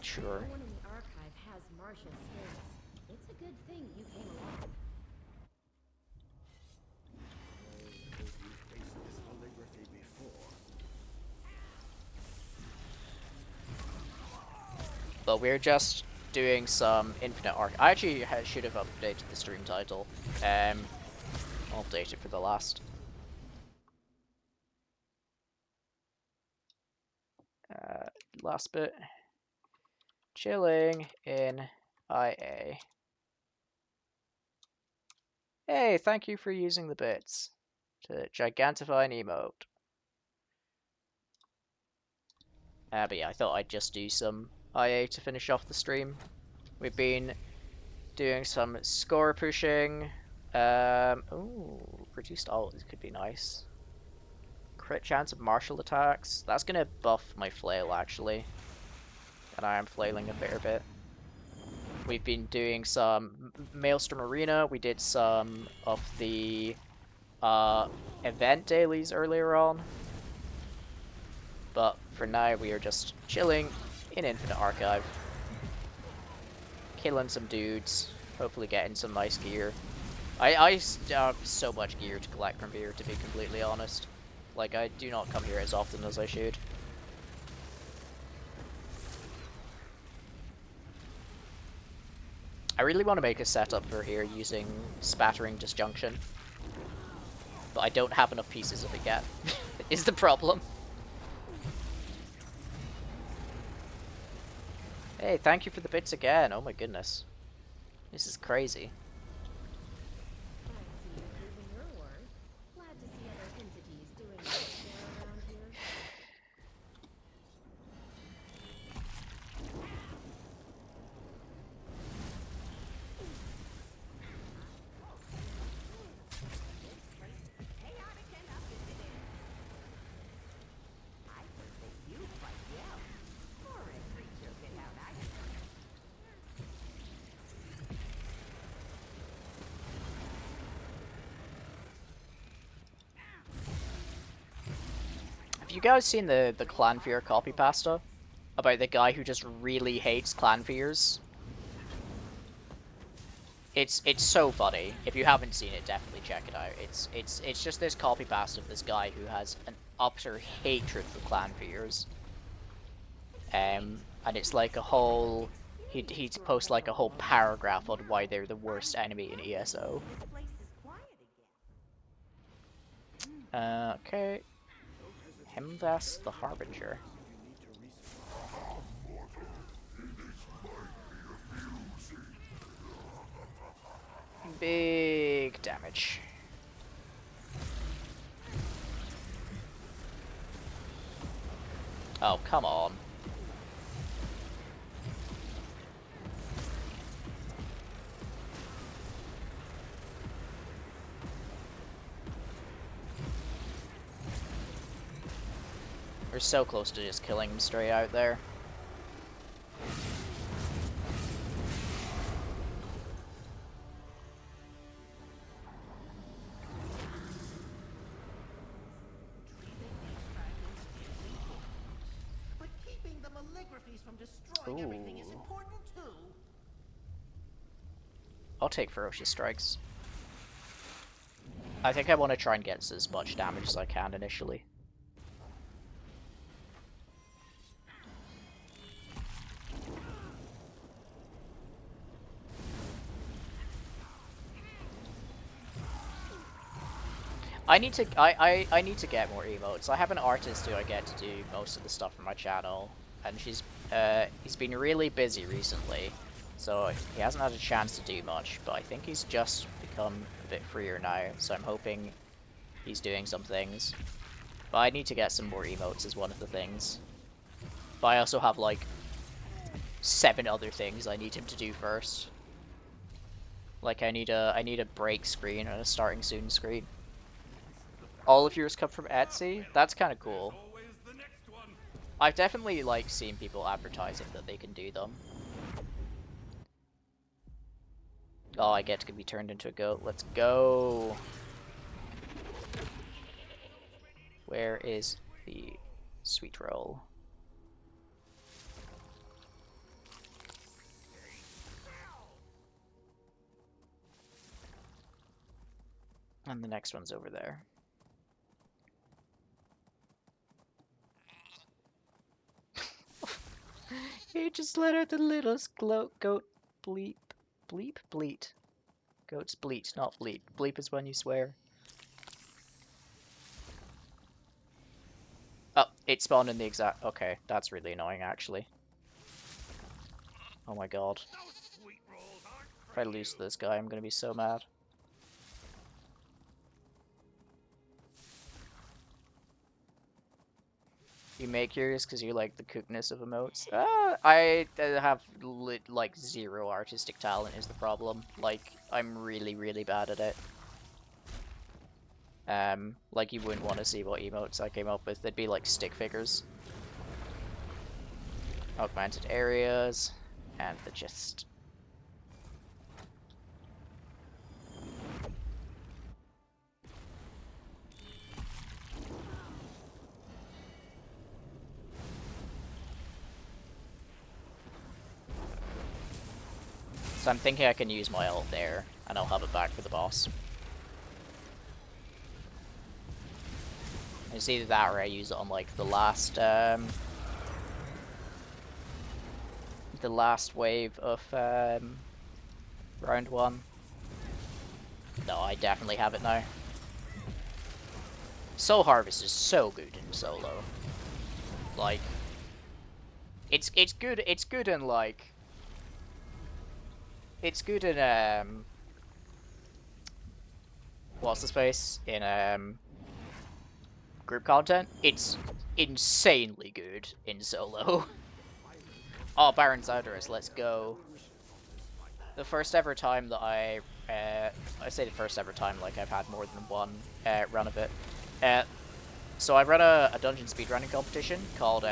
Sure. No one in the archive has martial skills. It's a good thing you came along. But we're just doing some Infinite Arc. I actually should have updated the stream title. I'll update it for the last. Last bit. Chilling in IA. Hey, thank you for using the bits to gigantify an emote. But yeah, I thought I'd just do some IA to finish off the stream. We've been doing some score pushing. Ooh, reduced ult could be nice. Crit chance of martial attacks. That's gonna buff my flail actually. And I am flailing a fair bit. We've been doing some Maelstrom Arena. We did some of the event dailies earlier on. But for now, we are just chilling in Infinite Archive. Killing some dudes. Hopefully getting some nice gear. I have so much gear to collect from here, to be completely honest. Like, I do not come here as often as I should. I really want to make a setup for here using Spattering Disjunction. But I don't have enough pieces of it yet, is the problem. Hey, thank you for the bits again. Oh my goodness. This is crazy. Glad to see you proving your worth. Glad to see other entities doing their share around here. Have you guys seen the Clanfear copy pasta? About the guy who just really hates Clanfears? It's so funny. If you haven't seen it, definitely check it out. It's just this copy pasta of this guy who has an utter hatred for Clanfears. And it's like a whole he posts like a whole paragraph on why they're the worst enemy in ESO. Okay. Hemdas the Harbinger. Big damage. Oh, come on. We're so close to just killing him straight out there. But keeping the maligraphies from destroying everything is Ooh. important too. I'll take Ferocious Strikes. I think I want to try and get as much damage as I can initially. I need to I need to get more emotes. I have an artist who I get to do most of the stuff for my channel, and he's been really busy recently, so he hasn't had a chance to do much, but I think he's just become a bit freer now, so I'm hoping he's doing some things. But I need to get some more emotes as one of the things. But I also have like 7 other things I need him to do first. Like I need a break screen and a starting soon screen. All of yours come from Etsy? That's kind of cool. I've definitely like seen people advertising that they can do them. Oh, I get to be turned into a goat. Let's go. Where is the sweet roll? And the next one's over there. You just let out the littlest goat bleep. Bleep? Bleat. Goats bleat, not bleep. Bleep is when you swear. Oh, it spawned in the exact... Okay, that's really annoying, actually. Oh my god. If I lose to this guy, I'm gonna be so mad. You make yours because you like the cookness of emotes? I have like 0 artistic talent is the problem. Like, I'm really, really bad at it. Like you wouldn't want to see what emotes I came up with. They'd be like stick figures. Augmented areas, and the gist. So I'm thinking I can use my ult there, and I'll have it back for the boss. It's either that or I use it on like the last wave of round 1. No, I definitely have it now. Soul Harvest is so good in solo. Like, it's good. It's good in like. It's good in what's the space in group content. It's insanely good in solo. Oh, Baron Zodorus, let's go. The first ever time that I say the first ever time, like I've had more than one run of it. So I run a dungeon speedrunning competition called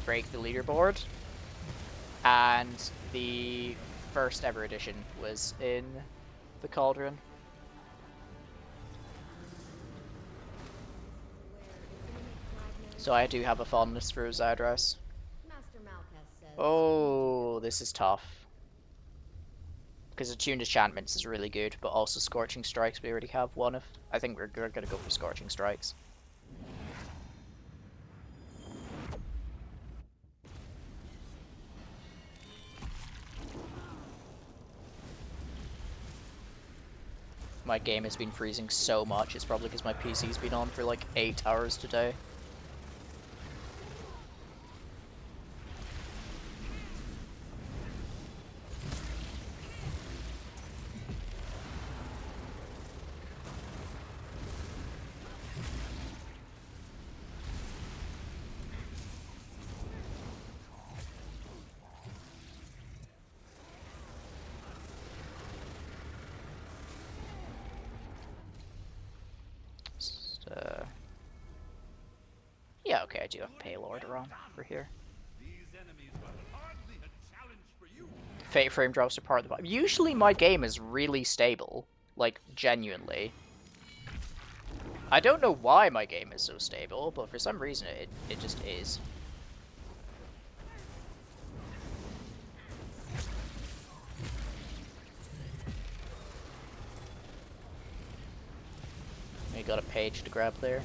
Break the Leaderboard, and the first ever edition was in the Cauldron. So I do have a fondness for Zadras. Master Malkath says. Oh, this is tough. Because Attuned Enchantments is really good, but also Scorching Strikes, we already have one of. I think we're going to go for Scorching Strikes. My game has been freezing so much, it's probably because my PC's been on for like 8 hours today. Okay, I do have Paylord on for here. These enemies were hardly a challenge for you. Fate frame drops are part of the vibe. Usually my game is really stable. Like, genuinely. I don't know why my game is so stable, but for some reason it just is. We got a page to grab there.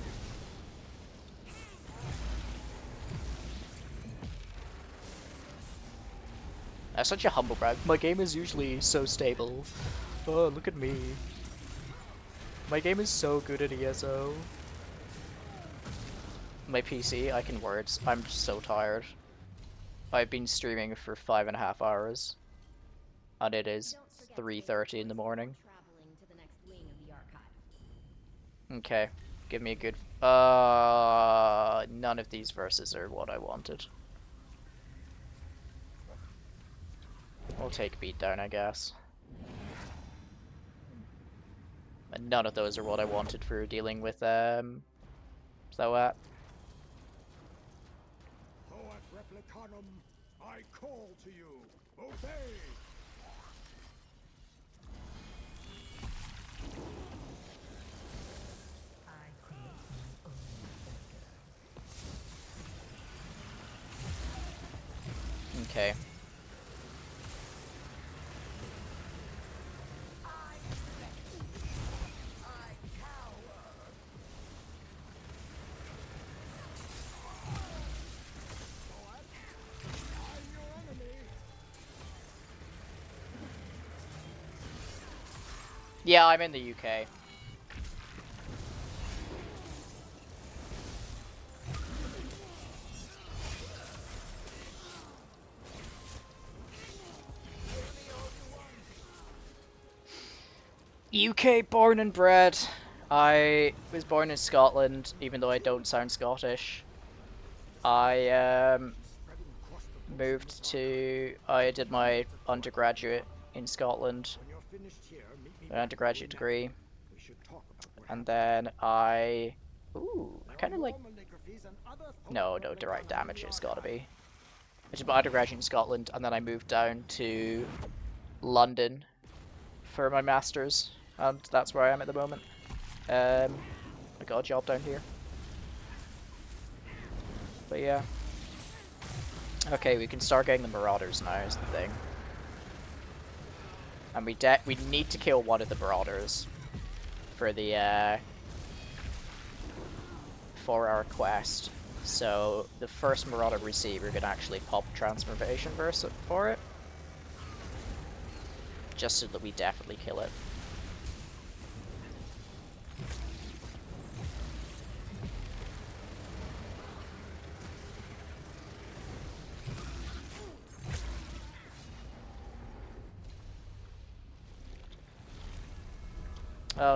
That's such a humble brag. My game is usually so stable. Oh, look at me. My game is so good at ESO. My PC, I can words. I'm so tired. I've been streaming for 5.5 hours. And it is 3:30 in the morning. Traveling to the next wing of the archive. Okay. Give me a good... none of these verses are what I wanted. We'll take beatdown, I guess. And none of those are what I wanted for dealing with, Zoat. Poet Replicanum, I call to you. Obey! Okay. Yeah, I'm in the UK. UK born and bred. I was born in Scotland, even though I don't sound Scottish. I moved to... I did my undergraduate in Scotland, an undergraduate degree, and then I... Ooh, I kind of like... No, direct damage it's gotta be. I did my undergraduate in Scotland, and then I moved down to London for my master's, and that's where I am at the moment. I got a job down here. But yeah. Okay, we can start getting the Marauders now is the thing. And we need to kill one of the Marauders for the for our quest. So the first Marauder we see, we're gonna actually pop Transformation Burst for it. Just so that we definitely kill it.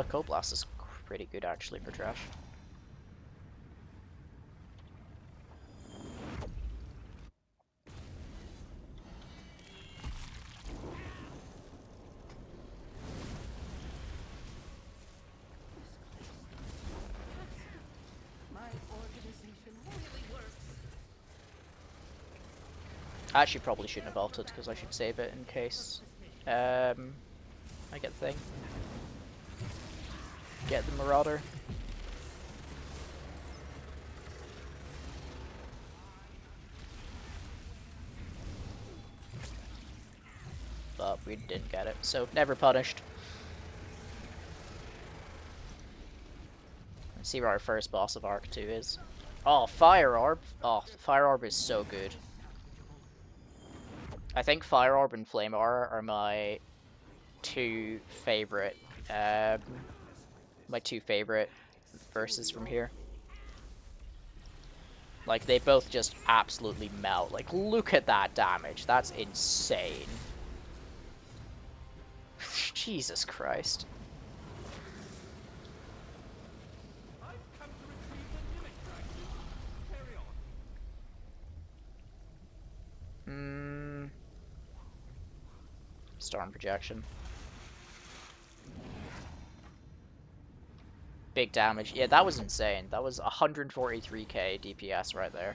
Cold Blast is pretty good actually for trash. I actually probably shouldn't have ulted because I should save it in case I get the thing. Get the Marauder. But we didn't get it, so never punished. Let's see where our first boss of Arc 2 is. Oh, Fire Orb! Oh, Fire Orb is so good. I think Fire Orb and Flame Aura are my two favorite verses from here. Like, they both just absolutely melt. Like, look at that damage. That's insane. Jesus Christ. Storm Projection. Big damage. Yeah, that was insane. That was 143k DPS right there.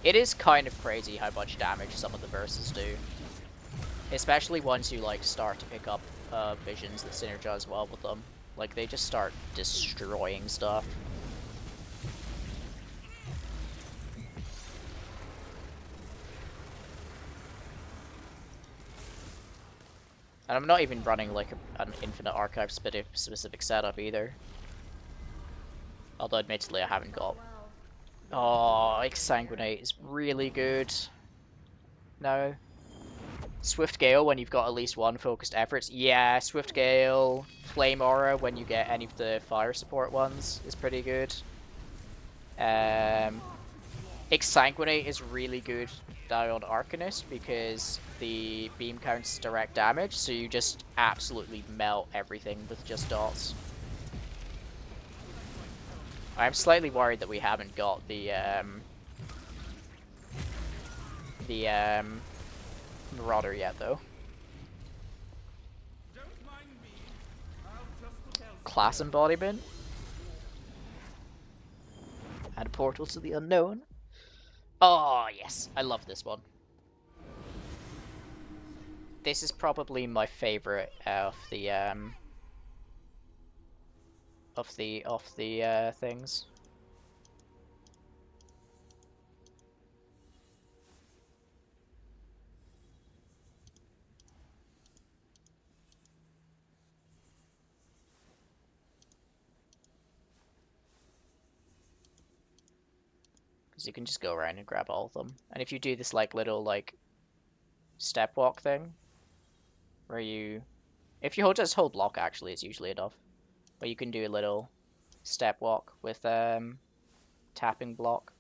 It is kind of crazy how much damage some of the verses do. Especially once you like start to pick up visions that synergize well with them. Like they just start destroying stuff. And I'm not even running like an infinite archive specific setup either. Although admittedly I haven't got. Oh, Exsanguinate is really good. No. Swift Gale when you've got at least one focused efforts. Yeah, Swift Gale, Flame Aura when you get any of the fire support ones is pretty good. Exsanguinate is really good now on Arcanist because the beam counts direct damage, so you just absolutely melt everything with just dots. I'm slightly worried that we haven't got the Marauder yet, though. Class embodiment. And a portal to the unknown. Oh, yes. I love this one. This is probably my favorite of the things. Because you can just go around and grab all of them. And if you do this like little like step walk thing, where you, if you just hold block actually, it's usually enough. But you can do a little step walk with tapping block.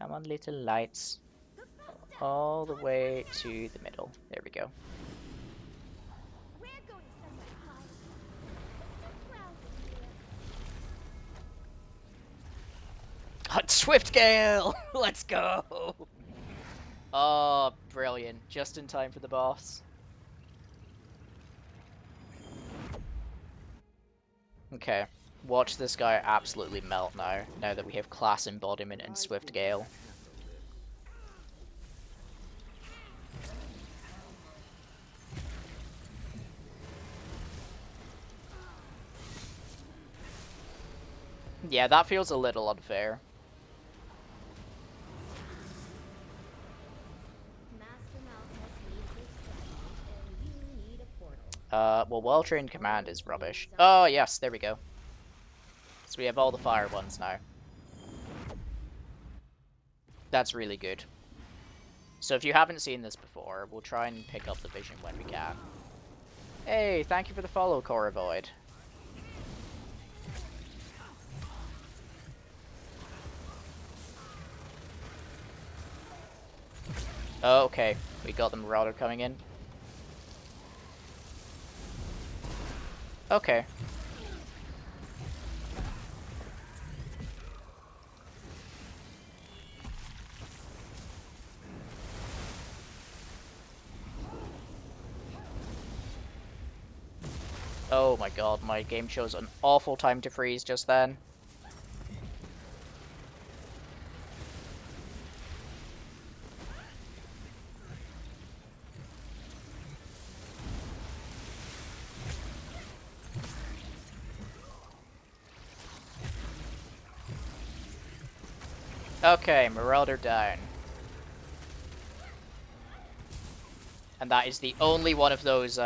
Come on, little lights. All the way to the middle. There we go. We're going somewhere quiet. It's so crowded here. Swift Gale! Let's go! Oh, brilliant. Just in time for the boss. Okay. Watch this guy absolutely melt now that we have Class Embodiment and Swift Gale. Yeah, that feels a little unfair. Well, Well-Trained Command is rubbish. Oh, yes, there we go. So we have all the fire ones now. That's really good. So if you haven't seen this before, we'll try and pick up the vision when we can. Hey, thank you for the follow, Coravoid. Oh, okay. We got the Marauder coming in. Okay. Oh my god, my game chose an awful time to freeze just then. Okay, Marauder down. And that is the only one of those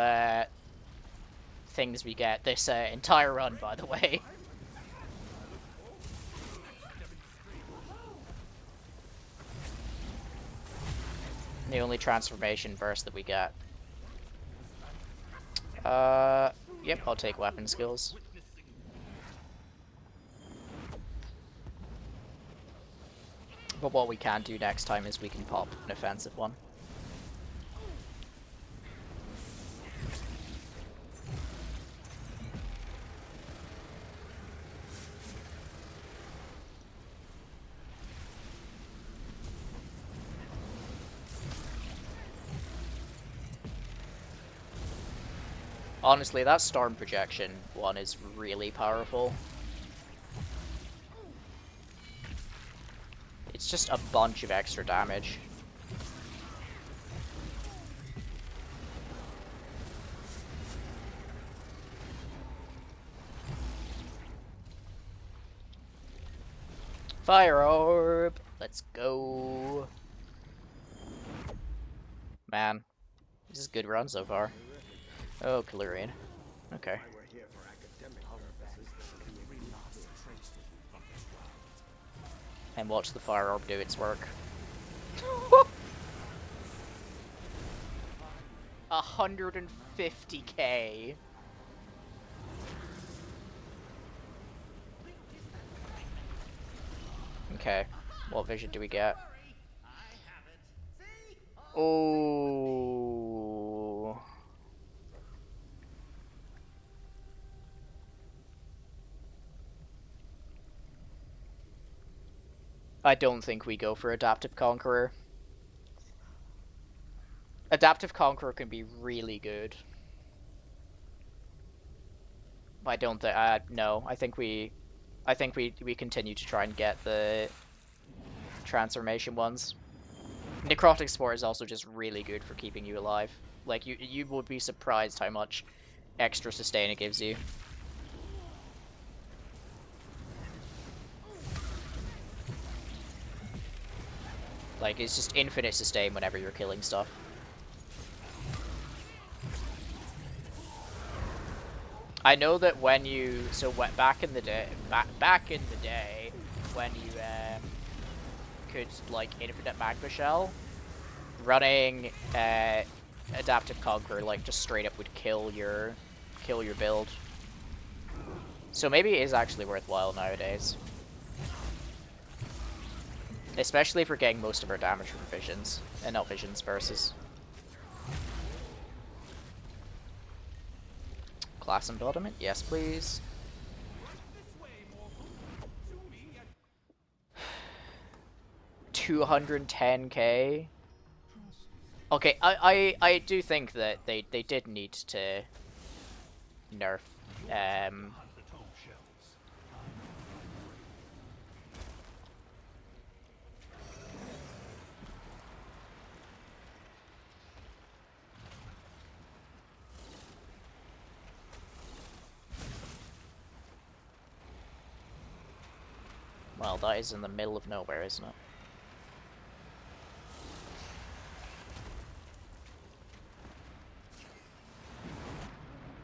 things we get this entire run, by the way. The only transformation burst that we get. Yep, I'll take weapon skills. But what we can do next time is we can pop an offensive one. Honestly, that storm projection one is really powerful. It's just a bunch of extra damage. Fire orb! Let's go! Man, this is a good run so far. Oh, Kalurian. Okay. And watch the fire orb do its work. 150k. Okay, what vision do we get? Oh. I don't think we go for Adaptive Conqueror. Adaptive Conqueror can be really good. I don't think. No. I think we continue to try and get the transformation ones. Necrotic Spore is also just really good for keeping you alive. Like you would be surprised how much extra sustain it gives you. Like it's just infinite sustain whenever you're killing stuff. I know that when you back in the day when you could like infinite magma shell, running adaptive conqueror like just straight up would kill your build. So maybe it is actually worthwhile nowadays, especially if we're getting most of our damage from visions and not visions versus. Class embodiment, yes please. 210k. Okay, I do think that they did need to nerf well, that is in the middle of nowhere, isn't it?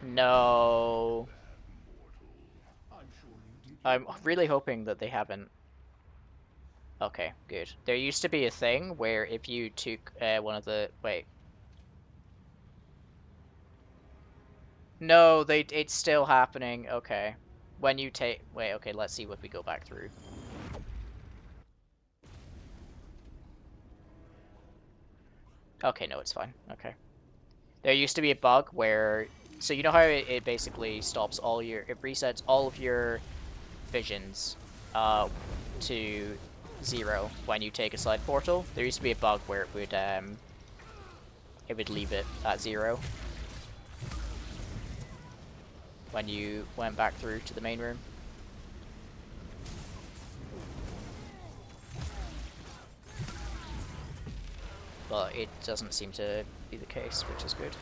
No. I'm really hoping that they haven't. Okay, good. There used to be a thing where if you took one of the... Wait. No, it's still happening. Okay. When you take... Wait, okay, let's see what we go back through. Okay, no, it's fine. Okay. There used to be a bug where... So you know how it basically stops all your... It resets all of your visions to 0 when you take a side portal. There used to be a bug where it would leave it at 0 when you went back through to the main room. But it doesn't seem to be the case, which is good.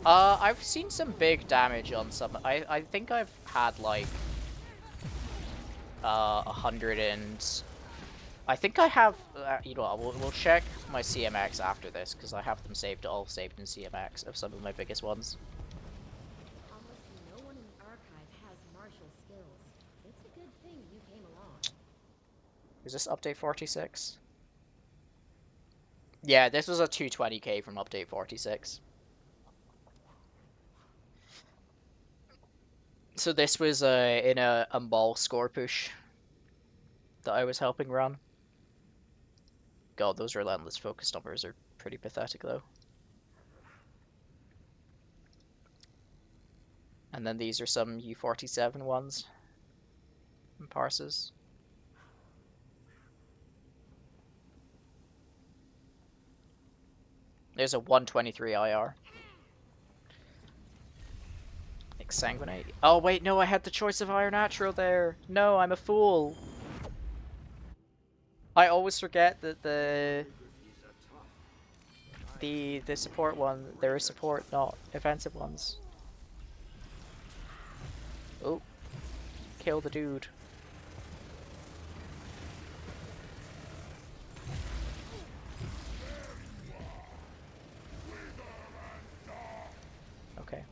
I've seen some big damage on some. I think I've had like 100 and I think I have. You know what? We'll check my CMX after this because I have them all saved in CMX of some of my biggest ones. Almost no one in the archive has martial skills. It's a good thing you came along. Is this update 46? Yeah, this was a 220k from update 46. So this was in a mall score push that I was helping run. God, those relentless focus numbers are pretty pathetic though. And then these are some U47 ones and parses. There's a 123 IR. Exsanguinate. Oh wait, no, I had the choice of Iron Natural there. No, I'm a fool. I always forget that the support one, there is support, not offensive ones. Oh, kill the dude. Okay.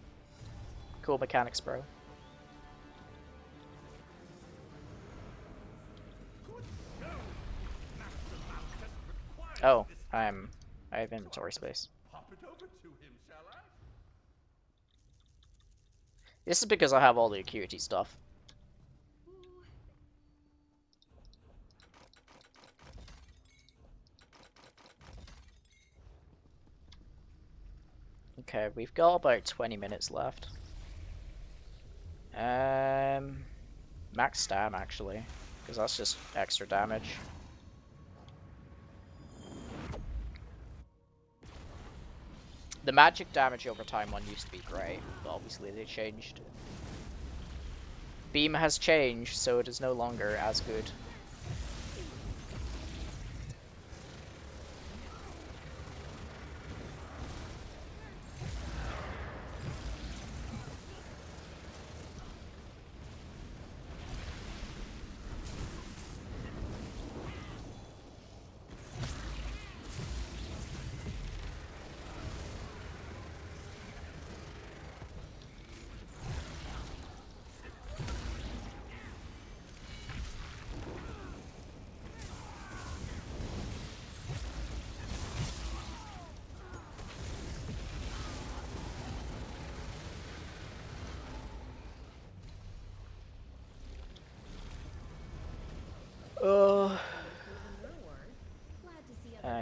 Cool mechanics, bro. Oh, I have inventory space. Pop it over to him, shall I? This is because I have all the acuity stuff. Okay, we've got about 20 minutes left. Max stam actually, because that's just extra damage. The magic damage over time one used to be great, but obviously they changed. Beam has changed, so it is no longer as good.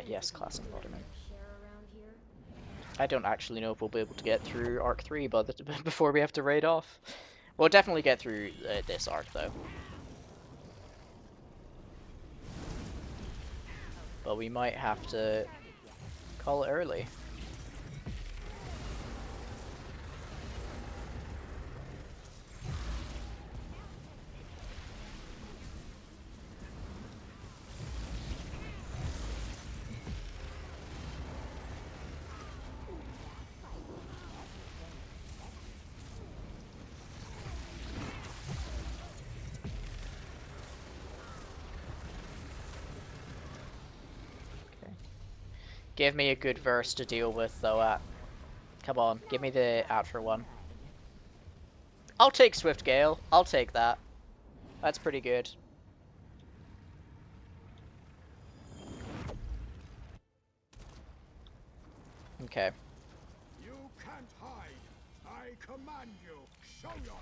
Yes, class embodiment. I don't actually know if we'll be able to get through Arc 3 but before we have to raid off. We'll definitely get through this arc, though. But we might have to call it early. Give me a good verse to deal with, though. Come on, give me the outro one. I'll take Swift Gale. I'll take that. That's pretty good. Okay. You can't hide. I command you. Show yourself.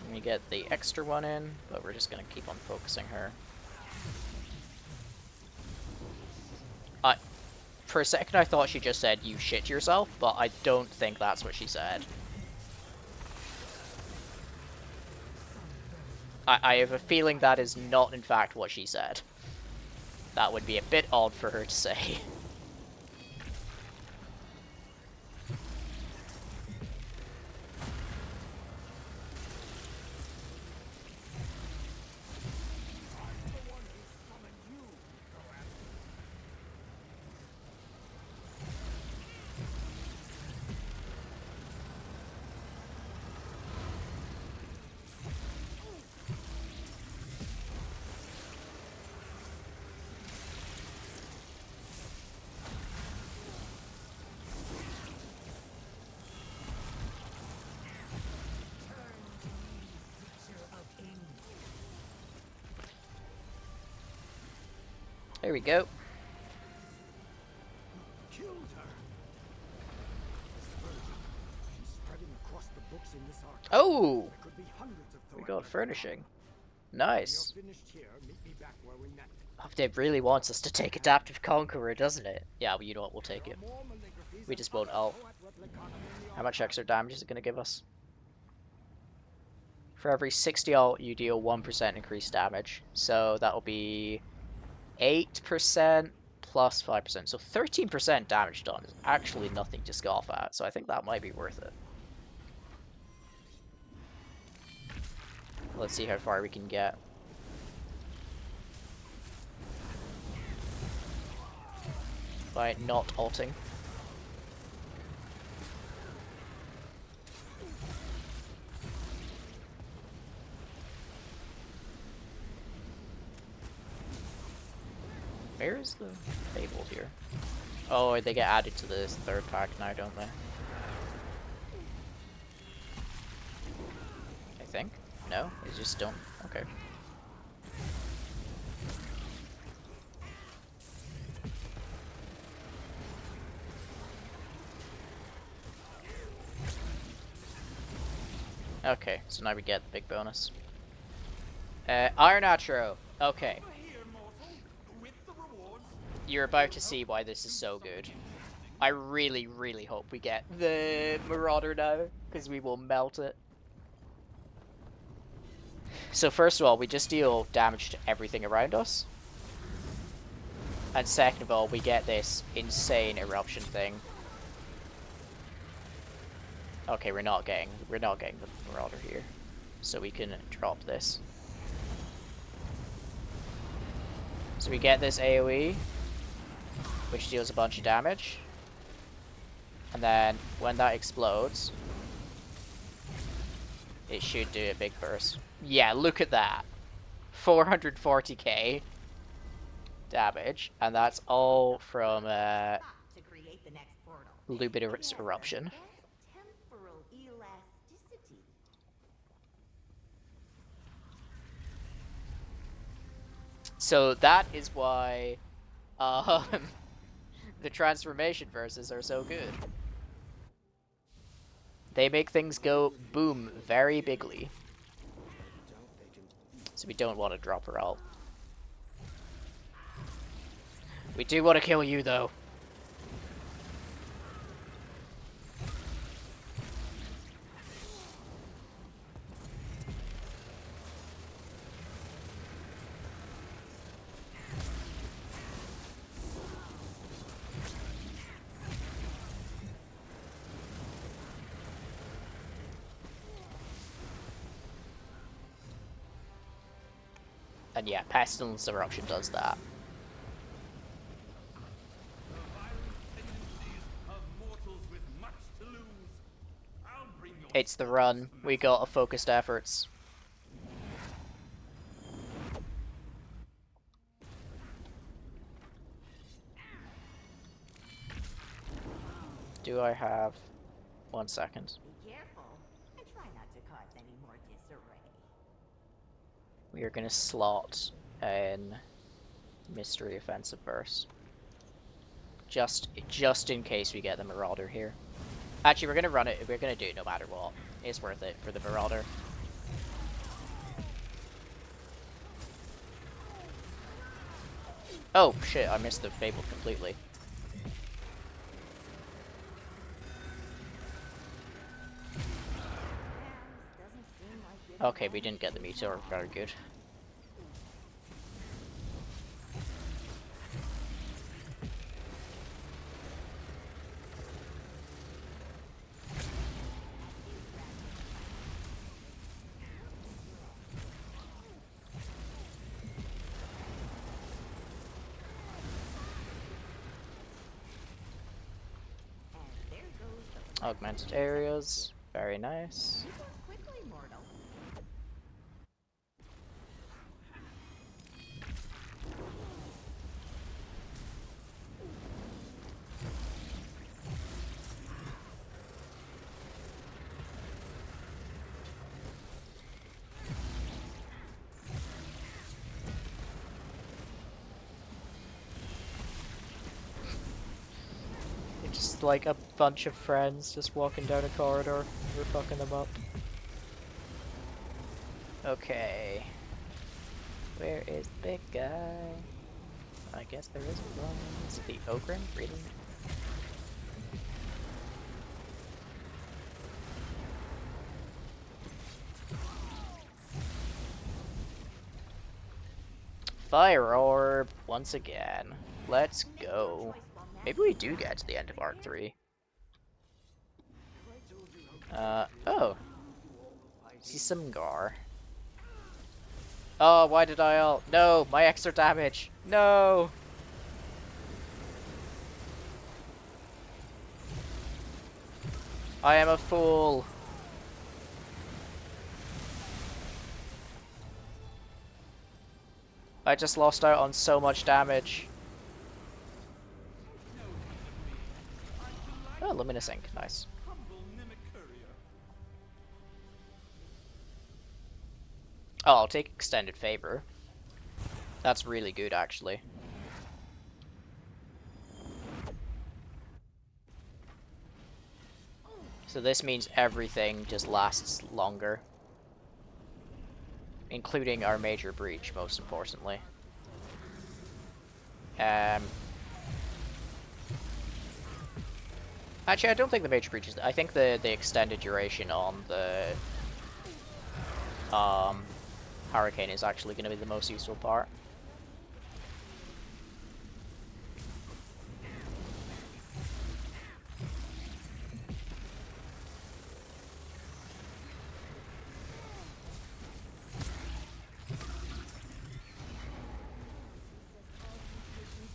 Let me get the extra one in, but we're just gonna keep on focusing her. For a second I thought she just said, "You shit yourself," but I don't think that's what she said. I have a feeling that is not in fact what she said. That would be a bit odd for her to say. There we go. Killed her. She's spreading across the books in this archive. Oh! There could be hundreds of We Thoran got left furnishing. around. When Nice. you're finished here, meet me back where we met. It really wants us to take Adaptive Conqueror, doesn't it? Yeah, well, you know what, we'll take it. We just won't ult. How much extra damage is it going to give us? For every 60 ult, you deal 1% increased damage. So that'll be 8% plus 5%. So 13% damage done is actually nothing to scoff at. So I think that might be worth it. Let's see how far we can get. By not ulting. Where is the Fabled here? Oh, they get added to this third pack now, don't they? I think? No? They just don't? Okay. Okay, so now we get the big bonus. Iron Atro. Okay. You're about to see why this is so good. I really, really hope we get the Marauder now, because we will melt it. So first of all, we just deal damage to everything around us. And second of all, we get this insane eruption thing. Okay, we're not getting the Marauder here. So we can drop this. So we get this AoE, which deals a bunch of damage. And then when that explodes, it should do a big burst. Yeah, look at that. 440k damage, and that's all from Luminous Eruption. Temporal elasticity. So that is why the transformation verses are so good. They make things go boom very bigly. So we don't want to drop her ult. We do want to kill you though. And yeah, Pestilence Eruption does that. It's the run. We got a focused efforts. Do I have 1 second? Be careful and try not to cause any more disarray. We are gonna slot in Mystery Offensive Burst. Just in case we get the Marauder here. Actually, we're gonna run it. We're gonna do it no matter what. It's worth it for the Marauder. Oh shit! I missed the Fable completely. Okay, we didn't get the Meteor. Very good. Augmented areas, very nice. Quickly, mortal. Just like a bunch of friends just walking down a corridor. We're fucking them up. Okay. Where is the big guy? I guess there is one. Is it the Ogrim? Really? Fire Orb, once again. Let's go. Maybe we do get to the end of Arc 3. Oh. See some Gar. Oh, why did I all... No, my extra damage. No! I am a fool. I just lost out on so much damage. Oh, Luminous Ink, nice. Oh, I'll take Extended Favor. That's really good, actually. So this means everything just lasts longer. Including our Major Breach, most importantly. Actually, I don't think the Major Breach is... I think the extended duration on the Hurricane is actually going to be the most useful part.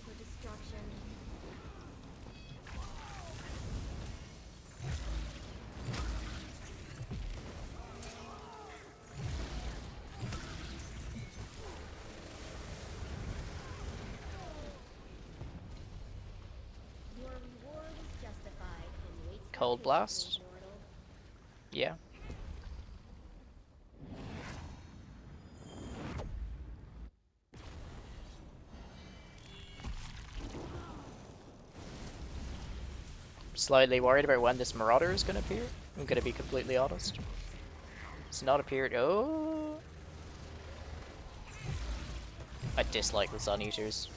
For destruction. Your reward is justified and waits Cold Blast? Yeah. Slightly worried about when this Marauder is going to appear. I'm going to be completely honest. It's not appeared. Oh! I dislike the Sun Eaters.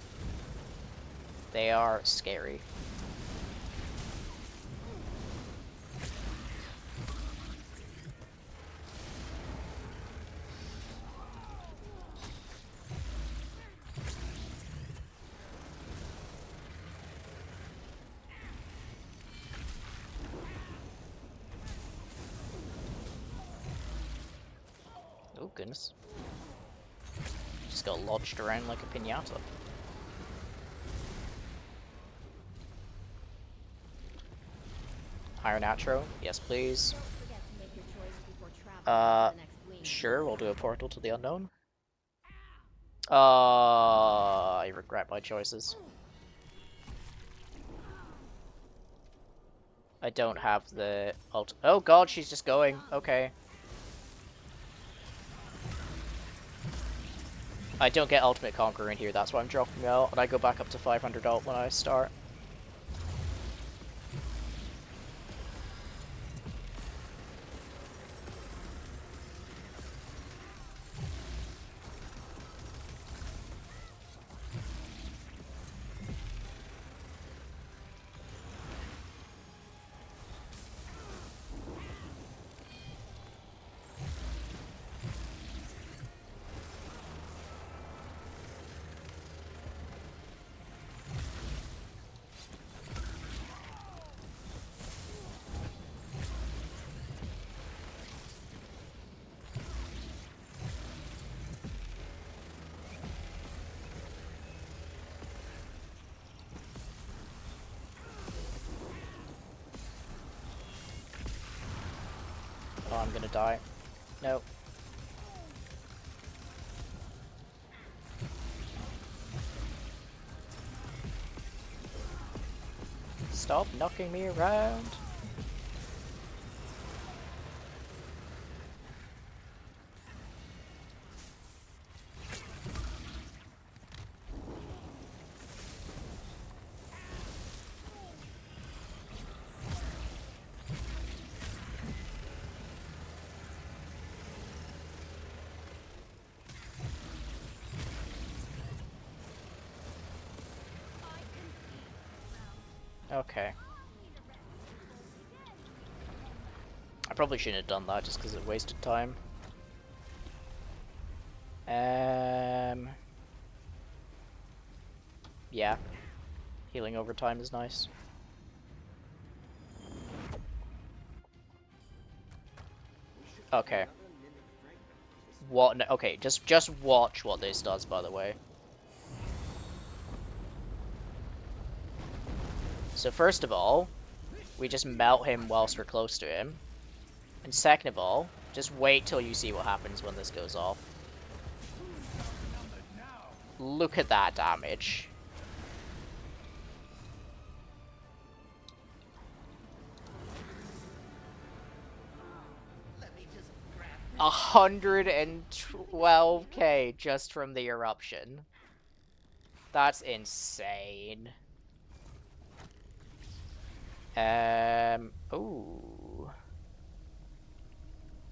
They are scary. Oh goodness. Just got lodged around like a piñata. Iron Atro? Yes, please. Don't forget to make your choice before traveling to the next wing. Sure, we'll do a portal to the unknown. I regret my choices. I don't have the ult. Oh god, she's just going. Okay. I don't get Ultimate Conqueror in here, that's why I'm dropping out, and I go back up to 500 ult when I start. Oh, I'm gonna die. Nope. Stop knocking me around. Okay. I probably shouldn't have done that just because it wasted time. Yeah. Healing over time is nice. Okay. What? No, okay, just watch what this does, by the way. So first of all, we just melt him whilst we're close to him. And second of all, just wait till you see what happens when this goes off. Look at that damage. Let me just grab 112k just from the eruption. That's insane. Ooh.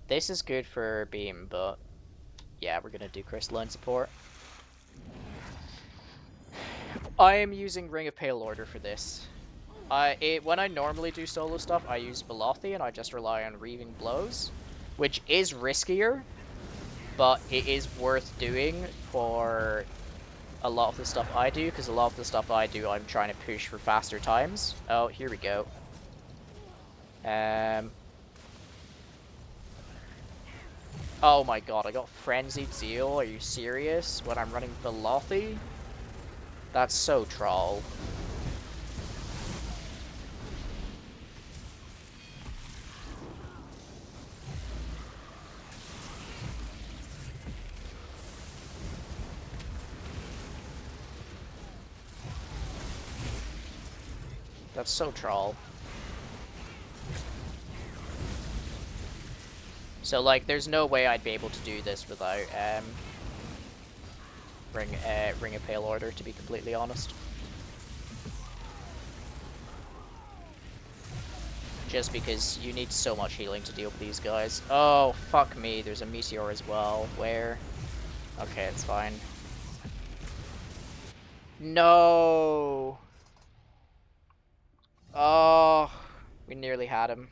This is good for beam, but yeah, we're gonna do crystalline support. I am using Ring of Pale Order for this. When I normally do solo stuff, I use Velothi and I just rely on Reaving Blows, which is riskier, but it is worth doing for a lot of the stuff I do, because a lot of the stuff I do, I'm trying to push for faster times. Oh, here we go. Oh my god, I got Frenzied Zeal, are you serious? When I'm running Velothi? That's so troll. That's so troll. So, like, there's no way I'd be able to do this without, Ring of Pale Order, to be completely honest. Just because you need so much healing to deal with these guys. Oh, fuck me, there's a Meteor as well. Where? Okay, it's fine. No! Oh, we nearly had him.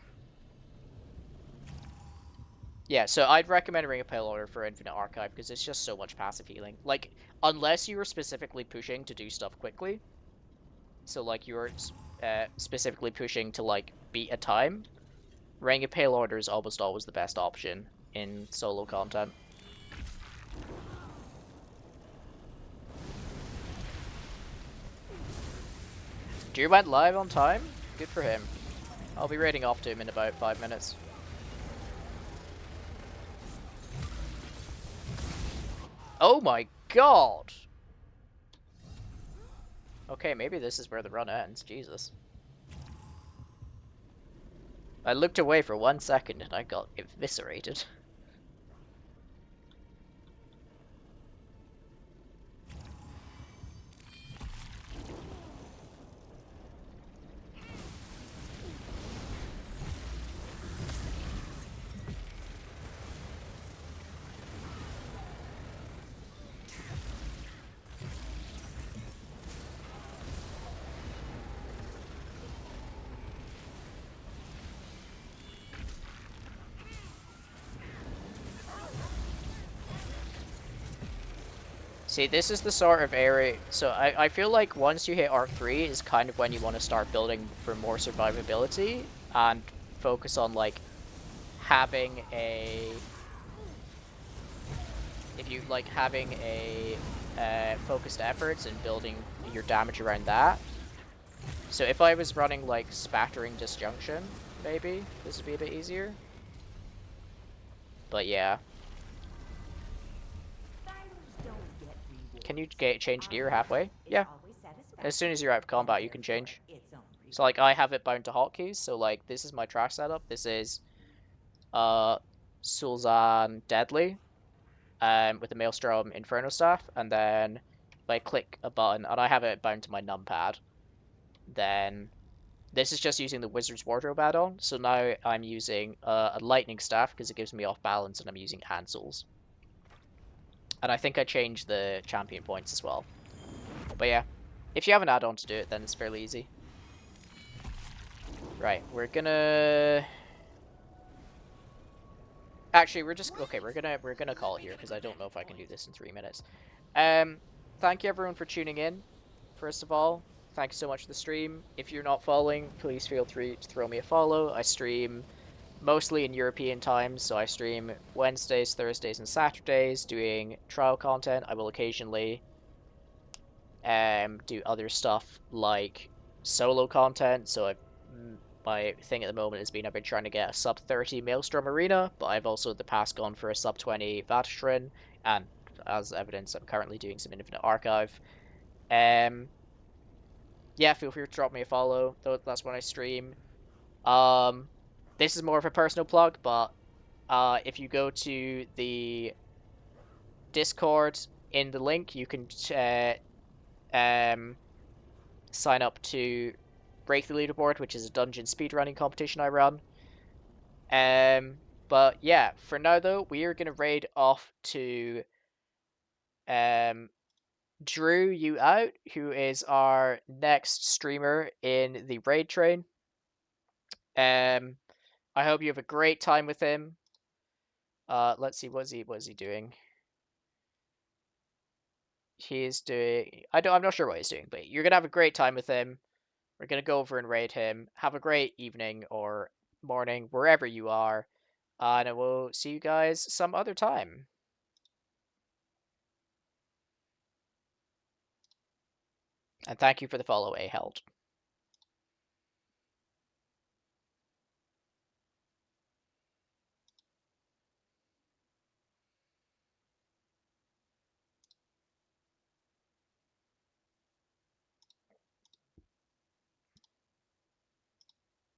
Yeah, so I'd recommend Ring of Pale Order for Infinite Archive, because it's just so much passive healing. Like, unless you were specifically pushing to do stuff quickly, so like you were specifically pushing to like beat a time, Ring of Pale Order is almost always the best option in solo content. Drew went live on time? Good for him. I'll be raiding off to him in about 5 minutes. Oh my god! Okay, maybe this is where the run ends. Jesus. I looked away for 1 second and I got eviscerated. See, this is the sort of area, so I feel like once you hit Arc 3 is kind of when you want to start building for more survivability and focus on like having a, if you like having a focused efforts and building your damage around that. So if I was running like Spattering Disjunction, maybe this would be a bit easier. But yeah. Can you change gear halfway? Yeah. As soon as you're out of combat, you can change. So like I have it bound to hotkeys. So like this is my trash setup. This is Sul'Zan Deadly, with the Maelstrom Inferno Staff, and then if I click a button and I have it bound to my numpad, then this is just using the Wizard's Wardrobe add-on. So now I'm using a Lightning Staff because it gives me off balance, and I'm using Hansel's. And I think I changed the champion points as well. But yeah, if you have an add-on to do it, then it's fairly easy. Right, we're gonna... Actually, we're just... Okay, we're gonna call it here, because I don't know if I can do this in 3 minutes. Thank you everyone for tuning in, first of all. Thank you so much for the stream. If you're not following, please feel free to throw me a follow. I stream mostly in European times, so I stream Wednesdays, Thursdays, and Saturdays doing trial content. I will occasionally do other stuff like solo content. So my thing at the moment has been I've been trying to get a sub 30 Maelstrom Arena, but I've also in the past gone for a sub 20 Vatastron, and as evidence, I'm currently doing some Infinite Archive. Yeah, feel free to drop me a follow. Though that's when I stream. This is more of a personal plug, but if you go to the Discord in the link, you can sign up to Break the Leaderboard, which is a dungeon speedrunning competition I run. But yeah, for now though, we are gonna raid off to Drew You Out, who is our next streamer in the raid train. I hope you have a great time with him. Let's see, what is he doing? He's doing... I'm not sure what he's doing, but you're gonna have a great time with him. We're gonna go over and raid him. Have a great evening or morning, wherever you are. And I will see you guys some other time. And thank you for the follow, A Held.